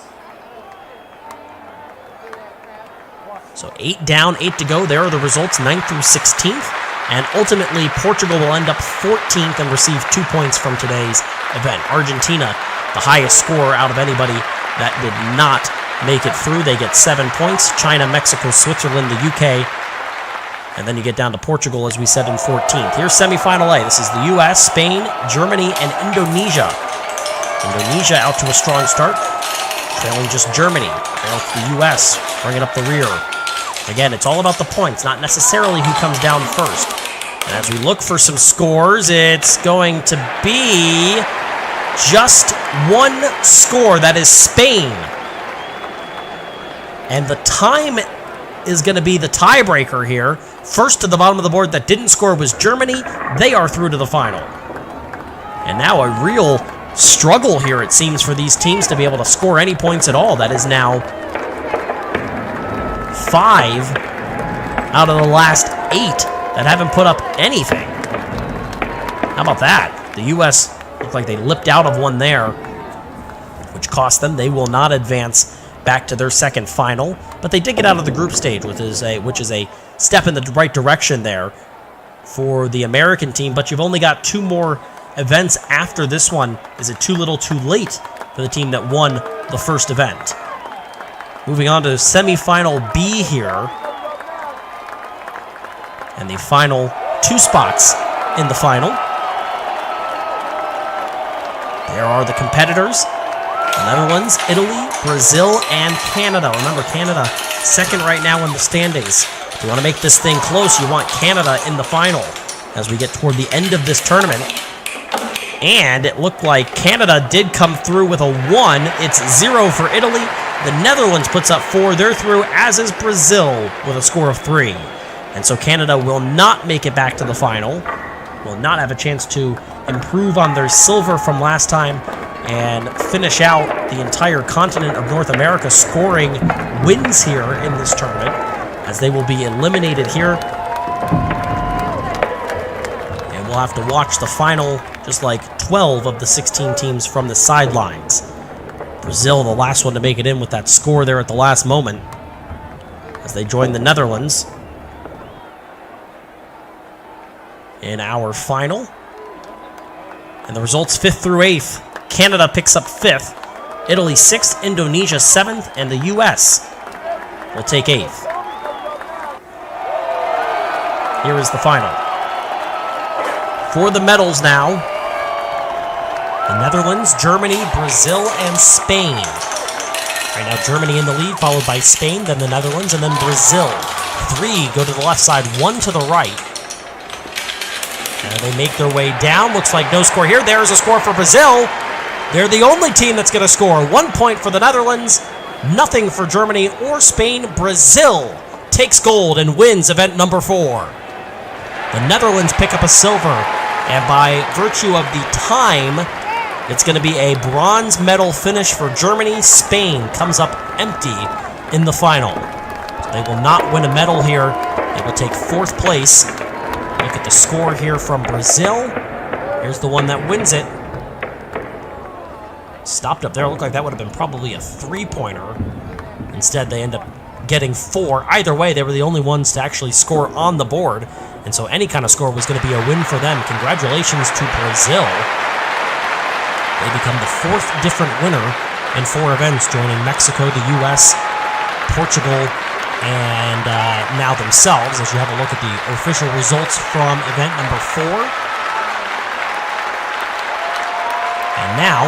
So 8 down, 8 to go. There are the results, 9th through 16th. And ultimately, Portugal will end up 14th and receive 2 points from today's event. Argentina, the highest scorer out of anybody that did not make it through. They get 7 points. China, Mexico, Switzerland, the UK. And then you get down to Portugal, as we said, in 14th. Here's semifinal A. This is the US, Spain, Germany, and Indonesia. Indonesia out to a strong start, trailing just Germany. Trailing the US, bringing up the rear. Again, it's all about the points, not necessarily who comes down first. And as we look for some scores, it's going to be just 1 score. That is Spain. And the time is going to be the tiebreaker here. First to the bottom of the board that didn't score was Germany. They are through to the final. And now a real struggle here, it seems, for these teams to be able to score any points at all. That is now 5 out of the last 8 that haven't put up anything. How about that? The U.S. looked like they lipped out of one there, which cost them. They will not advance back to their second final, but they did get out of the group stage, which is a step in the right direction there for the American team. But you've only got 2 more events after this one. Is it too little too late for the team that won the first event? Moving on to semifinal B here. And the final 2 spots in the final. There are the competitors. The Netherlands, Italy, Brazil, and Canada. Remember, Canada second right now in the standings. If you want to make this thing close, you want Canada in the final as we get toward the end of this tournament. And it looked like Canada did come through with a 1. It's 0 for Italy. The Netherlands puts up 4. They're through, as is Brazil, with a score of 3. And so Canada will not make it back to the final. Will not have a chance to improve on their silver from last time and finish out the entire continent of North America scoring wins here in this tournament, as they will be eliminated here. And we'll have to watch the final, just like 12 of the 16 teams from the sidelines. Brazil, the last one to make it in with that score there at the last moment, as they join the Netherlands in our final. And the results 5th through 8th. Canada picks up 5th, Italy 6th, Indonesia 7th, and the US will take 8th. Here is the final. For the medals now, the Netherlands, Germany, Brazil, and Spain. Right now, Germany in the lead, followed by Spain, then the Netherlands, and then Brazil. 3 go to the left side, 1 to the right. And they make their way down. Looks like no score here. There's a score for Brazil. They're the only team that's going to score. 1 point for the Netherlands, nothing for Germany or Spain. Brazil takes gold and wins event number 4. The Netherlands pick up a silver, and by virtue of the time, it's going to be a bronze medal finish for Germany. Spain comes up empty in the final. So they will not win a medal here. They will take 4th place. Look at the score here from Brazil. Here's the one that wins it. Stopped up there. Looked like that would have been probably a 3-pointer. Instead, they end up getting 4. Either way, they were the only ones to actually score on the board, and so any kind of score was going to be a win for them. Congratulations to Brazil. They become the 4th different winner in 4 events, joining Mexico, the U.S., Portugal, and now themselves, as you have a look at the official results from event number 4. And now,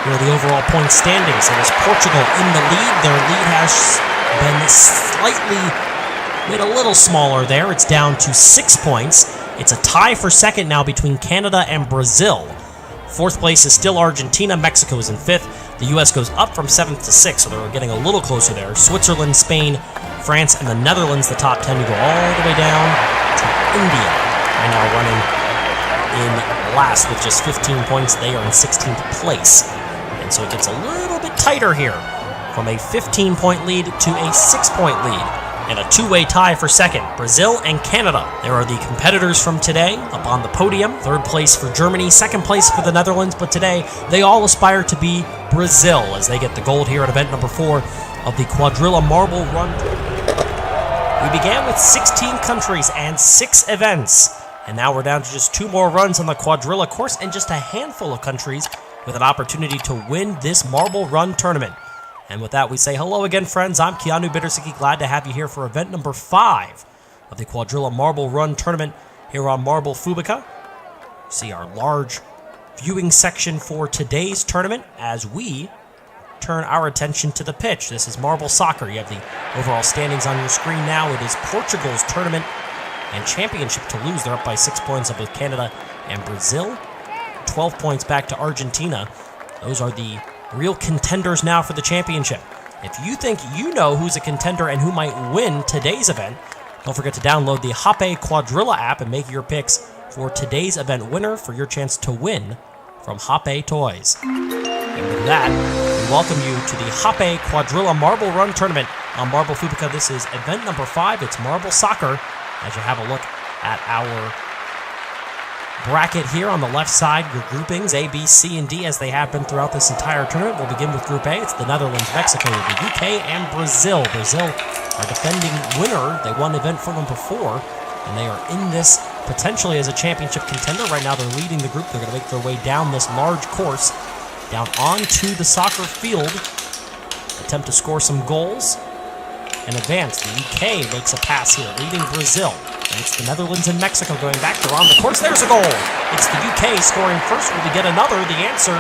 here are the overall point standings. It is Portugal in the lead. Their lead has been slightly made a little smaller there. It's down to 6 points. It's a tie for second now between Canada and Brazil. 4th place is still Argentina. Mexico is in 5th. The U.S. goes up from 7th to 6th, so they're getting a little closer there. Switzerland, Spain, France, and the Netherlands, the top 10, who go all the way down to India. Right now running in last with just 15 points. They are in 16th place. And so it gets a little bit tighter here from a 15-point lead to a 6-point lead. And a 2-way tie for second, Brazil and Canada. There are the competitors from today up on the podium. 3rd place for Germany, 2nd place for the Netherlands, but today they all aspire to be Brazil as they get the gold here at event number 4 of the Quadrilla Marble Run. We began with 16 countries and 6 events, and now we're down to just 2 more runs on the Quadrilla course and just a handful of countries with an opportunity to win this Marble Run tournament. And with that, we say hello again, friends. I'm Keanu Bittersicki, glad to have you here for event number 5 of the Quadrilla Marble Run Tournament here on Marble Fubeca. See our large viewing section for today's tournament as we turn our attention to the pitch. This is Marble Soccer. You have the overall standings on your screen now. It is Portugal's tournament and championship to lose. They're up by 6 points up with Canada and Brazil. 12 points back to Argentina. Those are the real contenders now for the championship. If you think you know who's a contender and who might win today's event, don't forget to download the Hoppe Quadrilla app and make your picks for today's event winner for your chance to win from Hoppe Toys. And with that, we welcome you to the Hoppe Quadrilla Marble Run Tournament on Marble Fubeca. This is event number 5. It's Marble Soccer. As you have a look at our bracket here on the left side, your groupings A, B, C, and D as they have been throughout this entire tournament. We'll begin with Group A. It's the Netherlands, Mexico, the UK, and Brazil. Brazil are defending winner. They won event for them before, and they are in this potentially as a championship contender. Right now they're leading the group. They're going to make their way down this large course, down onto the soccer field, attempt to score some goals, and advance. The UK makes a pass here, leading Brazil. And it's the Netherlands and Mexico going back. They're on the course. There's a goal. It's the UK scoring first. Will we get another? The answer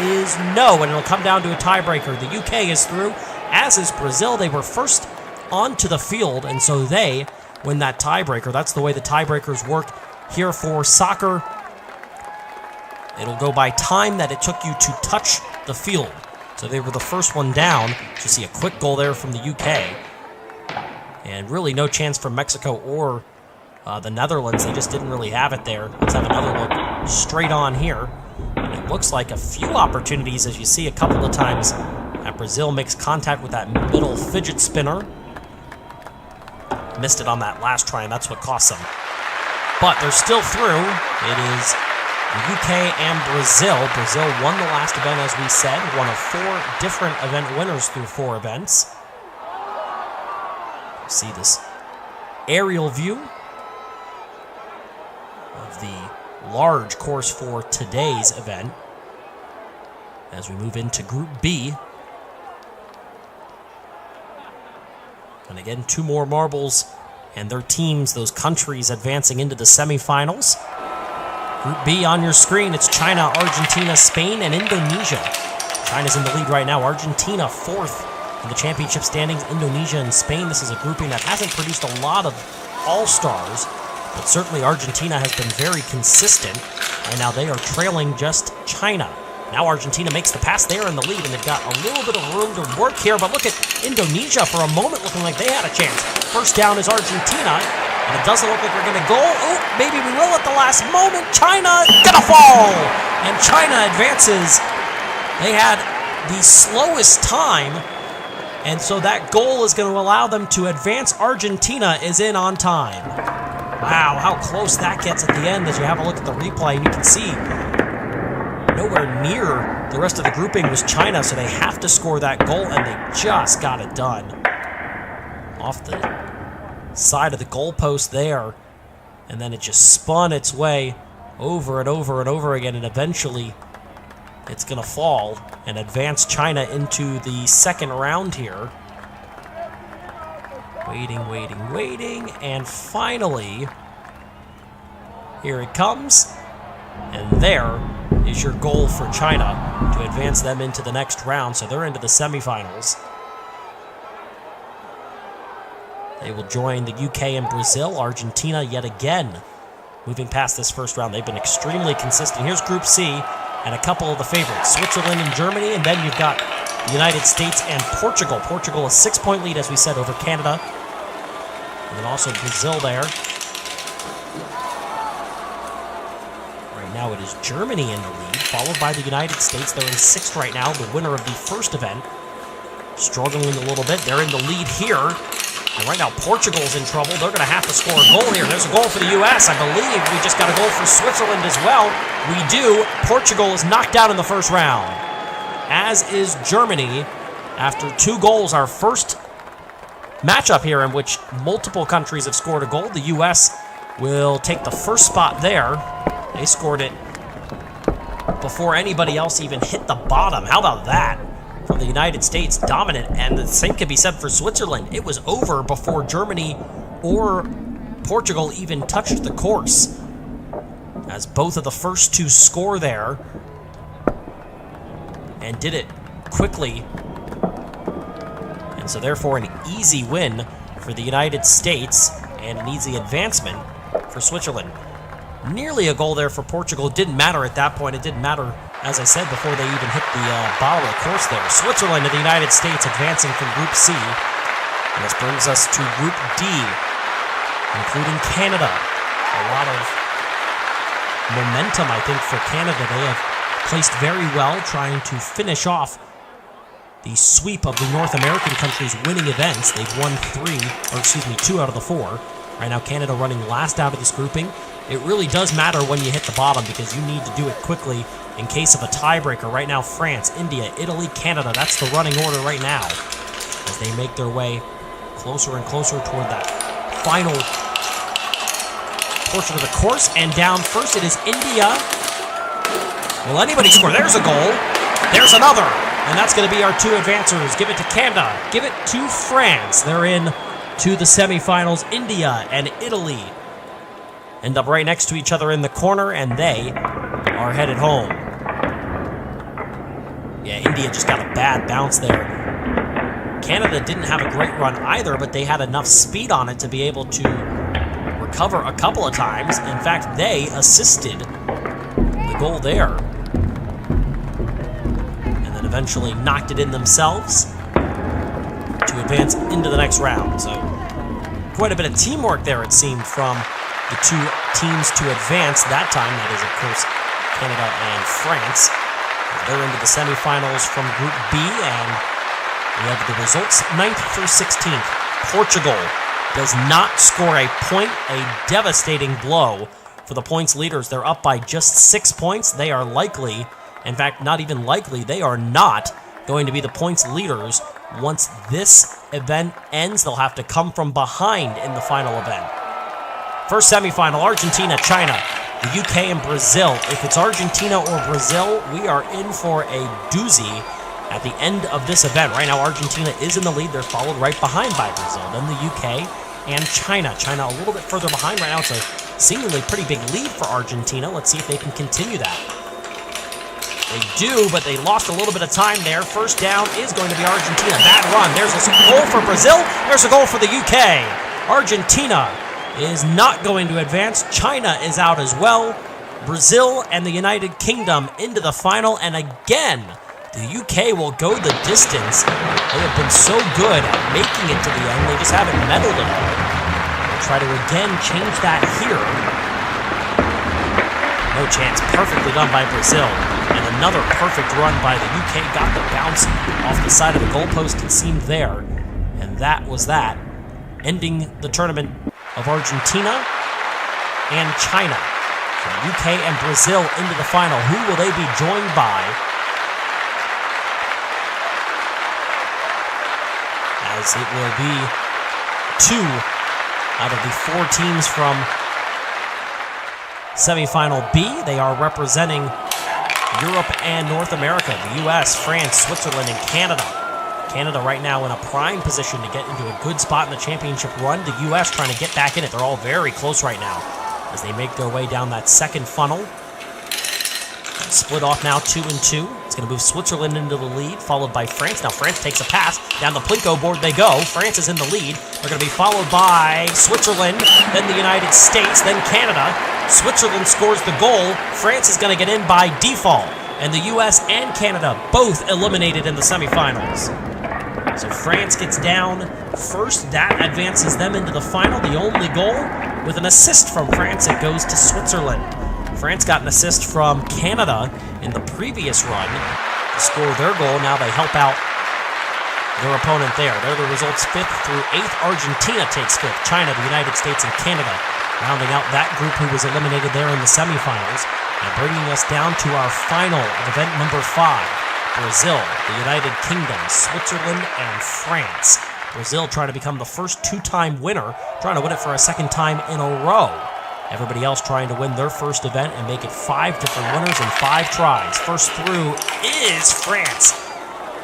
is no, and it'll come down to a tiebreaker. The UK is through, as is Brazil. They were first onto the field, and so they win that tiebreaker. That's the way the tiebreakers work here for soccer. It'll go by time that it took you to touch the field. So they were the first one down. You see a quick goal there from the UK. And really no chance for Mexico or the Netherlands. They just didn't really have it there. Let's have another look straight on here. And it looks like a few opportunities, as you see a couple of times, that Brazil makes contact with that middle fidget spinner. Missed it on that last try, and that's what cost them. But they're still through. It is the UK and Brazil. Brazil won the last event, as we said. One of 4 different event winners through 4 events. See this aerial view of the large course for today's event as we move into Group B. And again, 2 more marbles and their teams, those countries, advancing into the semifinals. Group B on your screen, it's China, Argentina, Spain, and Indonesia. China's in the lead right now. Argentina 4th in the championship standings. Indonesia and Spain. This is a grouping that hasn't produced a lot of all-stars, but certainly Argentina has been very consistent. And now they are trailing just China. Now Argentina makes the pass. They're in the lead, and they've got a little bit of room to work here. But look at Indonesia for a moment looking like they had a chance. First down is Argentina, and it doesn't look like we're going to go. Oh, maybe we will at the last moment. China gonna fall, and China advances. They had the slowest time, and so that goal is going to allow them to advance. Argentina is in on time. Wow, how close that gets at the end as you have a look at the replay, and you can see nowhere near the rest of the grouping was China, so they have to score that goal, and they just got it done. off the side of the goalpost there. And then it just spun its way over and over and over again, and eventually it's going to fall and advance China into the second round here. Waiting, waiting, waiting, and finally, here it comes. And there is your goal for China to advance them into the next round, so they're into the semifinals. They will join the UK and Brazil. Argentina yet again moving past this first round. They've been extremely consistent. Here's Group C and a couple of the favorites, Switzerland and Germany, and then you've got the United States and Portugal. Portugal a 6-point lead, as we said, over Canada. And then also Brazil there. Right now it is Germany in the lead, followed by the United States. They're in 6th right now, the winner of the first event. Struggling a little bit. They're in the lead here. And right now, Portugal's in trouble. They're going to have to score a goal here. There's a goal for the U.S. I believe we just got a goal for Switzerland as well. We do. Portugal is knocked out in the first round, as is Germany. After 2 goals, our first matchup here in which multiple countries have scored a goal. The U.S. will take the first spot there. They scored it before anybody else even hit the bottom. How about that? From the United States, dominant, and the same can be said for Switzerland. It was over before Germany or Portugal even touched the course, as both of the first 2 score there, and did it quickly. And so therefore an easy win for the United States and an easy advancement for Switzerland. Nearly a goal there for Portugal. It didn't matter at that point. It didn't matter, as I said, before they even hit the bottom of the course there. Switzerland and the United States advancing from Group C. And this brings us to Group D, including Canada. A lot of momentum, I think, for Canada. They have placed very well, trying to finish off the sweep of the North American countries winning events. They've won 2 out of the 4. Right now, Canada running last out of this grouping. It really does matter when you hit the bottom, because you need to do it quickly in case of a tiebreaker. Right now, France, India, Italy, Canada. That's the running order right now, as they make their way closer and closer toward that final portion of the course. And down first, it is India. Will anybody score? There's a goal. There's another. And that's going to be our 2 advancers. Give it to Canada. Give it to France. They're in to the semifinals. India and Italy end up right next to each other in the corner, and they are headed home. Yeah, India just got a bad bounce there. Canada didn't have a great run either, but they had enough speed on it to be able to recover a couple of times. In fact, they assisted the goal there, and then eventually knocked it in themselves to advance into the next round. So quite a bit of teamwork there, it seemed, from the 2 teams to advance that time. That is, of course, Canada and France. They're into the semifinals from Group B, and we have the results 9th through 16th. Portugal does not score a point, a devastating blow for the points leaders. They're up by just 6 points. They are likely, in fact, not even likely, they are not going to be the points leaders. Once this event ends, they'll have to come from behind in the final event. First semifinal, Argentina, China, the UK, and Brazil. If it's Argentina or Brazil, we are in for a doozy at the end of this event. Right now, Argentina is in the lead. They're followed right behind by Brazil. Then the UK and China. China a little bit further behind right now. It's a seemingly pretty big lead for Argentina. Let's see if they can continue that. They do, but they lost a little bit of time there. First down is going to be Argentina. Bad run. There's a goal for Brazil. There's a goal for the UK. Argentina is not going to advance. China is out as well. Brazil and the United Kingdom into the final, and again, the UK will go the distance. They have been so good at making it to the end, they just haven't medaled at all. They'll try to again change that here. No chance. Perfectly done by Brazil. And another perfect run by the UK. Got the bounce off the side of the goalpost, it seemed there. And that was that. Ending the tournament of Argentina and China. So the UK and Brazil into the final. Who will they be joined by? As it will be 2 out of the 4 teams from semifinal B. They are representing Europe and North America, the US, France, Switzerland, and Canada. Canada right now in a prime position to get into a good spot in the championship run. The US trying to get back in it. They're all very close right now as they make their way down that second funnel. Split off now 2-2. It's going to move Switzerland into the lead, followed by France. Now France takes a pass. Down the Plinko board they go. France is in the lead. They're going to be followed by Switzerland, then the United States, then Canada. Switzerland scores the goal. France is going to get in by default. And the US and Canada both eliminated in the semifinals. So France gets down first. That advances them into the final. The only goal with an assist from France. It goes to Switzerland. France got an assist from Canada in the previous run to score their goal. Now they help out their opponent there. They're the results 5th through 8th. Argentina takes 5th. China, the United States, and Canada rounding out that group who was eliminated there in the semifinals. And bringing us down to our final of event number 5. Brazil, the United Kingdom, Switzerland, and France. Brazil trying to become the first 2-time winner, trying to win it for a second time in a row. Everybody else trying to win their first event and make it 5 different winners in 5 tries. First through is France.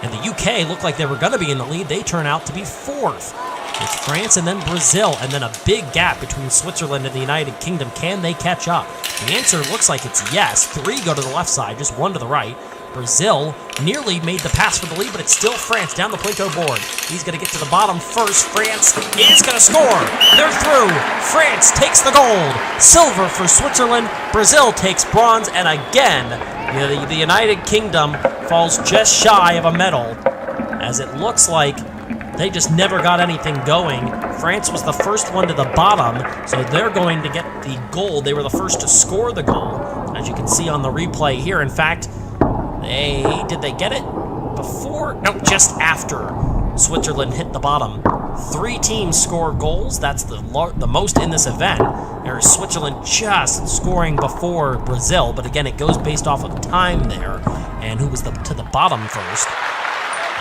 And the UK looked like they were going to be in the lead. They turn out to be 4th. It's France and then Brazil, and then a big gap between Switzerland and the United Kingdom. Can they catch up? The answer looks like it's yes. 3 go to the left side, just 1 to the right. Brazil nearly made the pass for the lead, but it's still France down the Plinko board. He's going to get to the bottom first. France is going to score. They're through. France takes the gold. Silver for Switzerland. Brazil takes bronze. And again, the United Kingdom falls just shy of a medal, as it looks like they just never got anything going. France was the first one to the bottom, so they're going to get the gold. They were the first to score the goal, as you can see on the replay here. In fact, did they get it before? No, just after Switzerland hit the bottom. 3 teams score goals. That's the most in this event. There's Switzerland just scoring before Brazil, but again, it goes based off of time there and who was to the bottom first.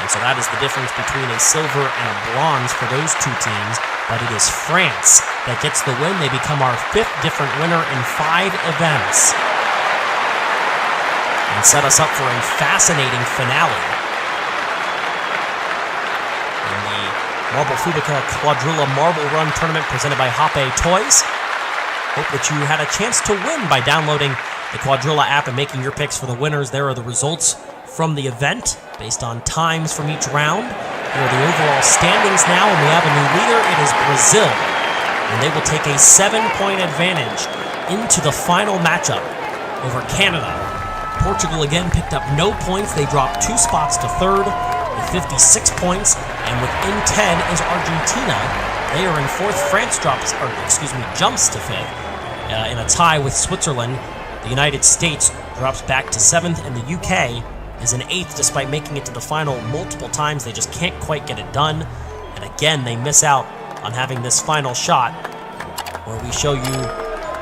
And so that is the difference between a silver and a bronze for those 2 teams. But it is France that gets the win. They become our 5th different winner in 5 events. And set us up for a fascinating finale. In the Marble Fubeca Quadrilla Marble Run Tournament presented by Hoppe Toys. Hope that you had a chance to win by downloading the Quadrilla app and making your picks for the winners. There are the results from the event based on times from each round. Here are the overall standings now, and we have a new leader. It is Brazil, and they will take a 7-point advantage into the final matchup over Canada. Portugal again picked up no points. They dropped 2 spots to 3rd with 56 points, and within 10 is Argentina. They are in 4th. France jumps to 5th in a tie with Switzerland. The United States drops back to 7th, and the UK is in 8th despite making it to the final multiple times. They just can't quite get it done. And again, they miss out on having this final shot where we show you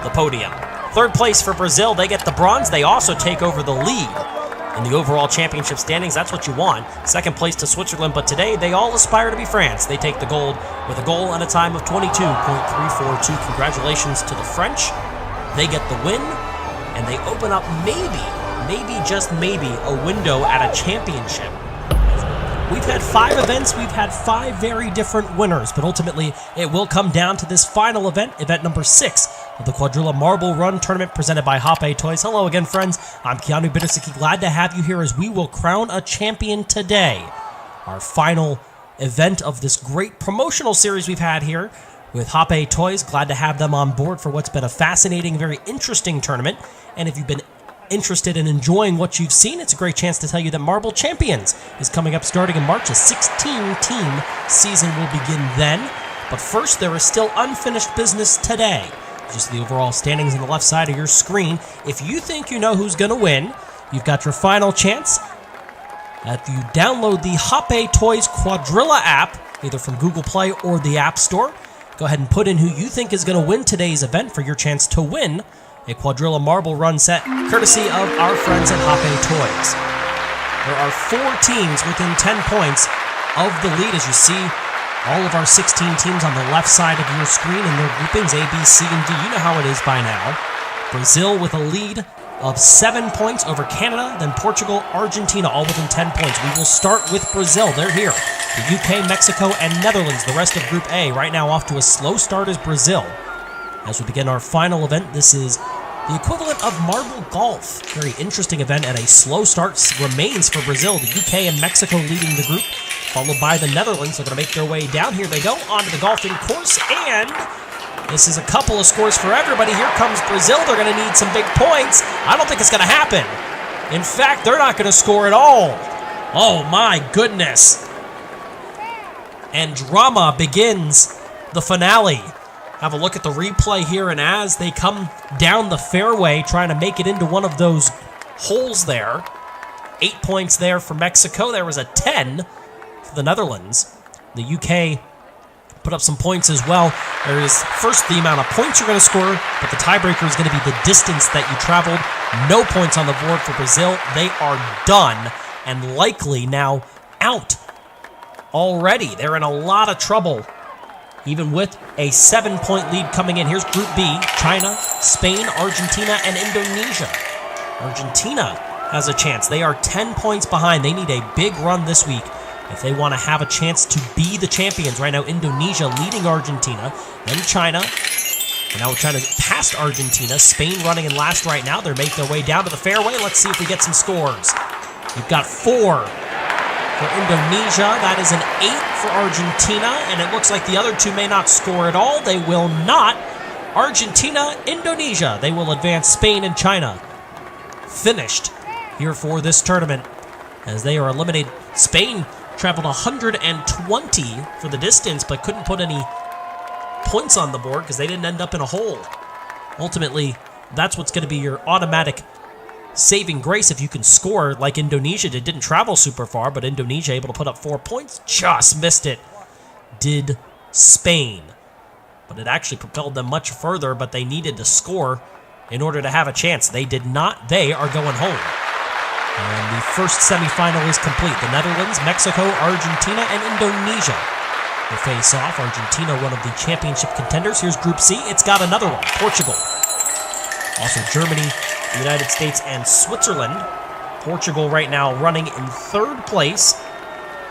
the podium. 3rd place for Brazil. They get the bronze. They also take over the lead in the overall championship standings. That's what you want. 2nd place to Switzerland, but today they all aspire to be France. They take the gold with a goal and a time of 22.342. Congratulations to the French. They get the win, and they open up just maybe, a window at a championship. We've had 5 events, we've had 5 very different winners, but ultimately it will come down to this final event, event number 6 of the Quadrilla Marble Run Tournament presented by Hoppe Toys. Hello again, friends. I'm Keanu Bittersiki. Glad to have you here as we will crown a champion today. Our final event of this great promotional series we've had here with Hoppe Toys. Glad to have them on board for what's been a fascinating, very interesting tournament. And if you've been interested in enjoying what you've seen, it's a great chance to tell you that Marble Champions is coming up starting in March. A 16-team season will begin then. But first, there is still unfinished business today. Just the overall standings on the left side of your screen. If you think you know who's going to win, you've got your final chance. If you download the Hoppe Toys Quadrilla app, either from Google Play or the App Store, go ahead and put in who you think is going to win today's event for your chance to win a Quadrilla Marble Run set, courtesy of our friends at Hoppe Toys. There are 4 teams within 10 points of the lead, as you see all of our 16 teams on the left side of your screen in their groupings, A, B, C, and D. You know how it is by now. Brazil with a lead of 7 points over Canada, then Portugal, Argentina, all within 10 points. We will start with Brazil. They're here. The UK, Mexico, and Netherlands, the rest of Group A. Right now off to a slow start is Brazil. As we begin our final event, this is the equivalent of marble golf. Very interesting event, and a slow start remains for Brazil. The UK and Mexico leading the group, followed by the Netherlands. They're going to make their way down. Here they go onto the golfing course, and this is a couple of scores for everybody. Here comes Brazil. They're going to need some big points. I don't think it's going to happen. In fact, they're not going to score at all. Oh my goodness. And drama begins the finale. Have a look at the replay here, and as they come down the fairway, trying to make it into one of those holes there. 8 points there for Mexico. There was a 10 for the Netherlands. The UK put up some points as well. There is first the amount of points you're going to score, but the tiebreaker is going to be the distance that you traveled. No points on the board for Brazil. They are done and likely now out already. They're in a lot of trouble, even with a 7-point lead coming in. Here's Group B: China, Spain, Argentina, and Indonesia. Argentina has a chance. They are 10 points behind. They need a big run this week if they want to have a chance to be the champions. Right now, Indonesia leading Argentina, then China. And now China past Argentina. Spain running in last right now. They're making their way down to the fairway. Let's see if we get some scores. We've got 4 for Indonesia. That is an 8 for Argentina, and it looks like the other two may not score at all. They will not. Argentina, Indonesia. They will advance. Spain and China finished here for this tournament as they are eliminated. Spain traveled 120 for the distance, but couldn't put any points on the board because they didn't end up in a hole. Ultimately, that's what's going to be your automatic saving grace if you can score like Indonesia did. Didn't travel super far, but Indonesia able to put up 4 points. Just missed it. Did Spain. But it actually propelled them much further, but they needed to score in order to have a chance. They did not. They are going home. And the first semifinal is complete. The Netherlands, Mexico, Argentina, and Indonesia will face off. Argentina, one of the championship contenders. Here's Group C. It's got another one. Portugal. Also Germany, the United States, and Switzerland. Portugal right now running in 3rd place.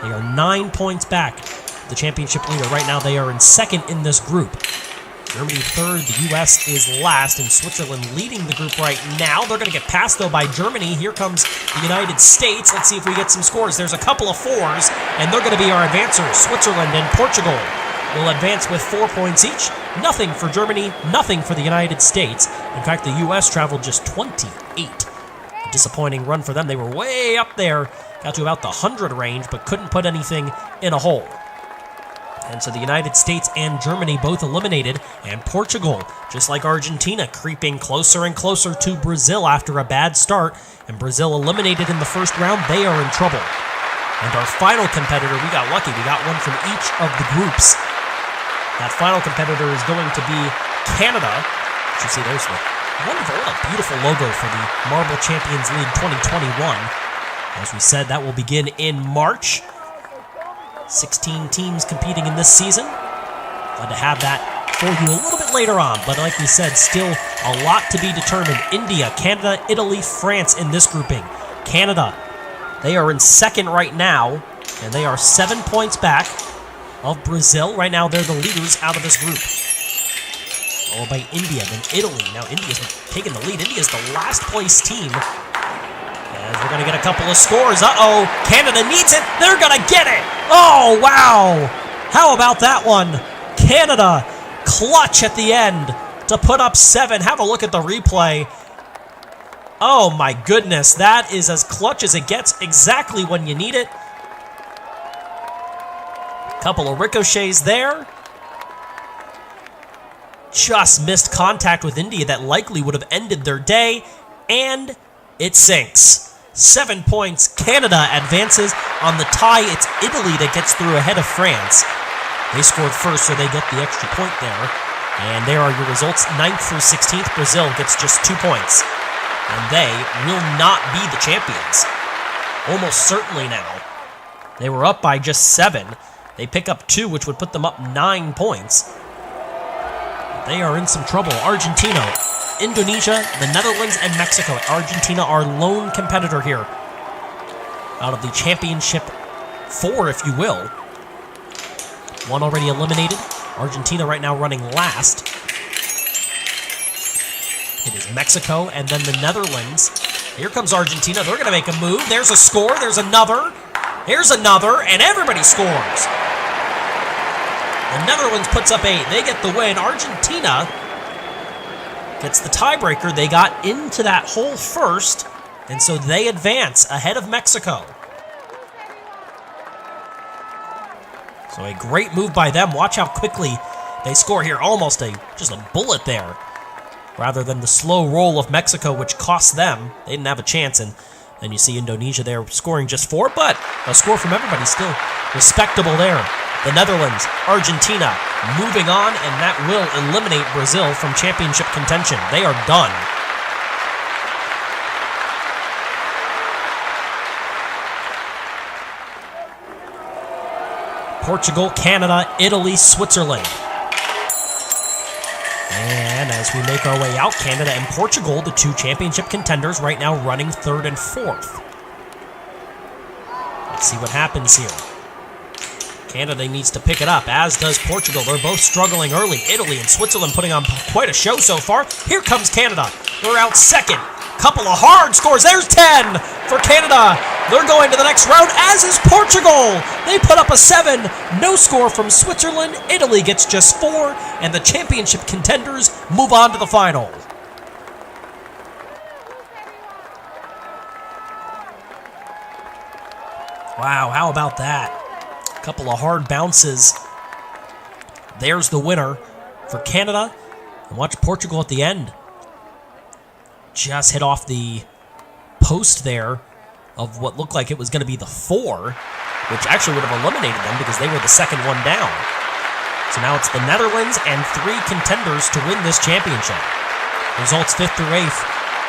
They are 9 points back. The championship leader right now, they are in 2nd in this group. Germany 3rd, the U.S. is last, and Switzerland leading the group right now. They're going to get passed, though, by Germany. Here comes the United States. Let's see if we get some scores. There's a couple of 4s, and they're going to be our advancers. Switzerland and Portugal will advance with 4 points each. Nothing for Germany, nothing for the United States. In fact, the U.S. traveled just 28. A disappointing run for them. They were way up there, got to about the 100 range, but couldn't put anything in a hole. And so the United States and Germany both eliminated, and Portugal, just like Argentina, creeping closer and closer to Brazil after a bad start. And Brazil eliminated in the first round. They are in trouble. And our final competitor, we got lucky. We got one from each of the groups. That final competitor is going to be Canada. You see, there's the wonderful, what a beautiful logo for the Marble Champions League 2021. As we said, that will begin in March. 16 teams competing in this season. Glad to have that for you a little bit later on, but like we said, still a lot to be determined. India, Canada, Italy, France in this grouping. Canada, they are in 2nd right now, and they are 7 points back of Brazil. Right now, they're the leaders out of this group. Followed by India, then Italy. Now, India's taking the lead. India's the last place team. As we're going to get a couple of scores. Uh-oh, Canada needs it. They're going to get it. Oh, wow. How about that one? Canada clutch at the end to put up 7. Have a look at the replay. Oh, my goodness. That is as clutch as it gets exactly when you need it. Couple of ricochets there. Just missed contact with India that likely would have ended their day. And it sinks. 7 points. Canada advances. On the tie, it's Italy that gets through ahead of France. They scored first, so they get the extra point there. And there are your results. 9th through 16th, Brazil gets just 2 points. And they will not be the champions. Almost certainly now. They were up by just 7. They pick up 2, which would put them up 9 points. They are in some trouble. Argentina, Indonesia, the Netherlands, and Mexico. Argentina, our lone competitor here. Out of the championship 4, if you will. One already eliminated. Argentina right now running last. It is Mexico and then the Netherlands. Here comes Argentina. They're going to make a move. There's a score. There's another. Here's another. And everybody scores. The Netherlands puts up 8. They get the win. Argentina gets the tiebreaker. They got into that hole first, and so they advance ahead of Mexico. So a great move by them. Watch how quickly they score here. Almost just a bullet there, rather than the slow roll of Mexico, which cost them. They didn't have a chance, and then you see Indonesia there scoring just 4, but a score from everybody still respectable there. The Netherlands, Argentina moving on, and that will eliminate Brazil from championship contention. They are done. Portugal, Canada, Italy, Switzerland. And as we make our way out, Canada and Portugal, the 2 championship contenders, right now running 3rd and 4th. Let's see what happens here. Canada needs to pick it up, as does Portugal. They're both struggling early. Italy and Switzerland putting on quite a show so far. Here comes Canada. They're out 2nd. Couple of hard scores. There's 10 for Canada. They're going to the next round, as is Portugal. They put up a 7. No score from Switzerland. Italy gets just 4, and the championship contenders move on to the final. Wow, how about that? Couple of hard bounces. There's the winner for Canada. And watch Portugal at the end. Just hit off the post there of what looked like it was going to be the 4, which actually would have eliminated them because they were the second one down. So now it's the Netherlands and 3 contenders to win this championship. Results 5th through 8th.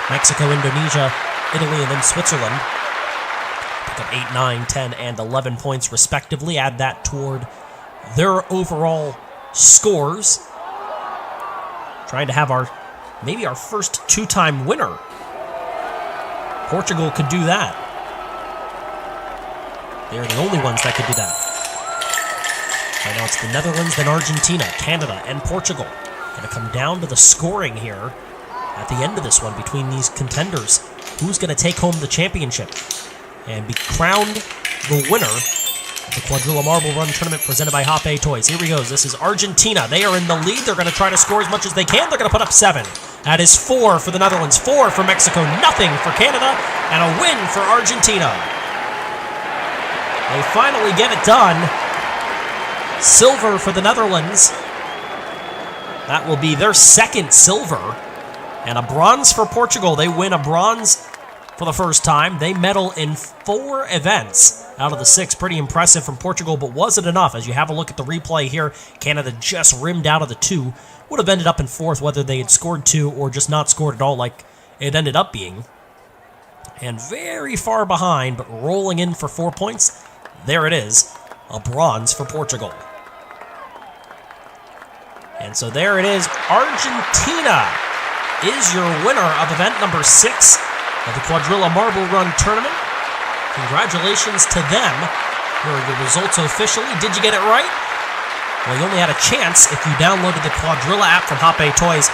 Mexico, Indonesia, Italy, and then Switzerland. Pick up 8, 9, 10, and 11 points respectively. Add that toward their overall scores. Trying to have maybe our first 2-time winner. Portugal could do that. They're the only ones that could do that. Right now it's the Netherlands, then Argentina, Canada, and Portugal. Going to come down to the scoring here at the end of this one between these contenders. Who's going to take home the championship and be crowned the winner of the Quadrilla Marble Run Tournament presented by Hop A Toys. Here we go. This is Argentina. They are in the lead. They're going to try to score as much as they can. They're going to put up 7. That is 4 for the Netherlands, 4 for Mexico, nothing for Canada, and a win for Argentina. They finally get it done. Silver for the Netherlands. That will be their 2nd silver. And a bronze for Portugal. They win a bronze for the first time. They medal in 4 events out of the 6. Pretty impressive from Portugal, but was it enough? As you have a look at the replay here, Canada just rimmed out of the 2. Would have ended up in 4th whether they had scored 2 or just not scored at all like it ended up being. And very far behind, but rolling in for 4 points. There it is, a bronze for Portugal. And so there it is, Argentina is your winner of event number 6 of the Quadrilla Marble Run Tournament. Congratulations to them. Here are the results officially. Did you get it right? Well, you only had a chance if you downloaded the Quadrilla app from Hop A Toys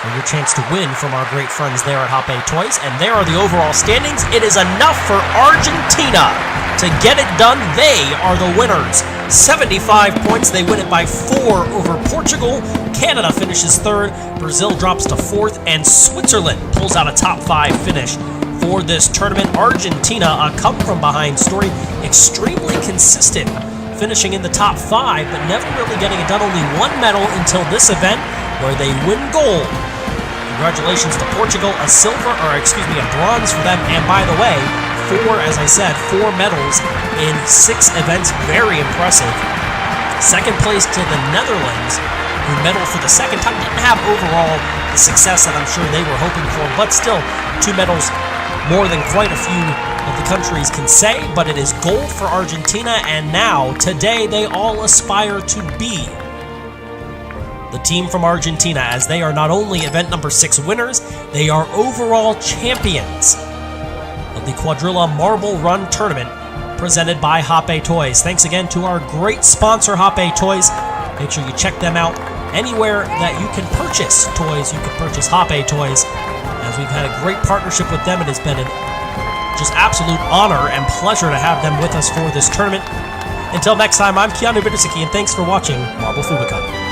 for your chance to win from our great friends there at Hop A Toys. And there are the overall standings. It is enough for Argentina to get it done. They are the winners. 75 points. They win it by 4 over Portugal. Canada finishes 3rd. Brazil drops to 4th. And Switzerland pulls out a top 5 finish for this tournament. Argentina, a come-from-behind story, extremely consistent, finishing in the top 5, but never really getting it done. Only 1 medal until this event, where they win gold. Congratulations to Portugal, a bronze for them. And by the way, 4 medals in 6 events, very impressive. 2nd place to the Netherlands, who medaled for the 2nd time. Didn't have overall the success that I'm sure they were hoping for, but still 2 medals, more than quite a few of the countries can say, but it is gold for Argentina, and now, today, they all aspire to be the team from Argentina, as they are not only event number 6 winners, they are overall champions of the Quadrilla Marble Run Tournament presented by Hoppe Toys. Thanks again to our great sponsor, Hoppe Toys. Make sure you check them out anywhere that you can purchase toys. You can purchase Hoppe Toys, as we've had a great partnership with them. It has been an just absolute honor and pleasure to have them with us for this tournament. Until next time, I'm Keanu Bittersiki, and thanks for watching Marble Fubeca.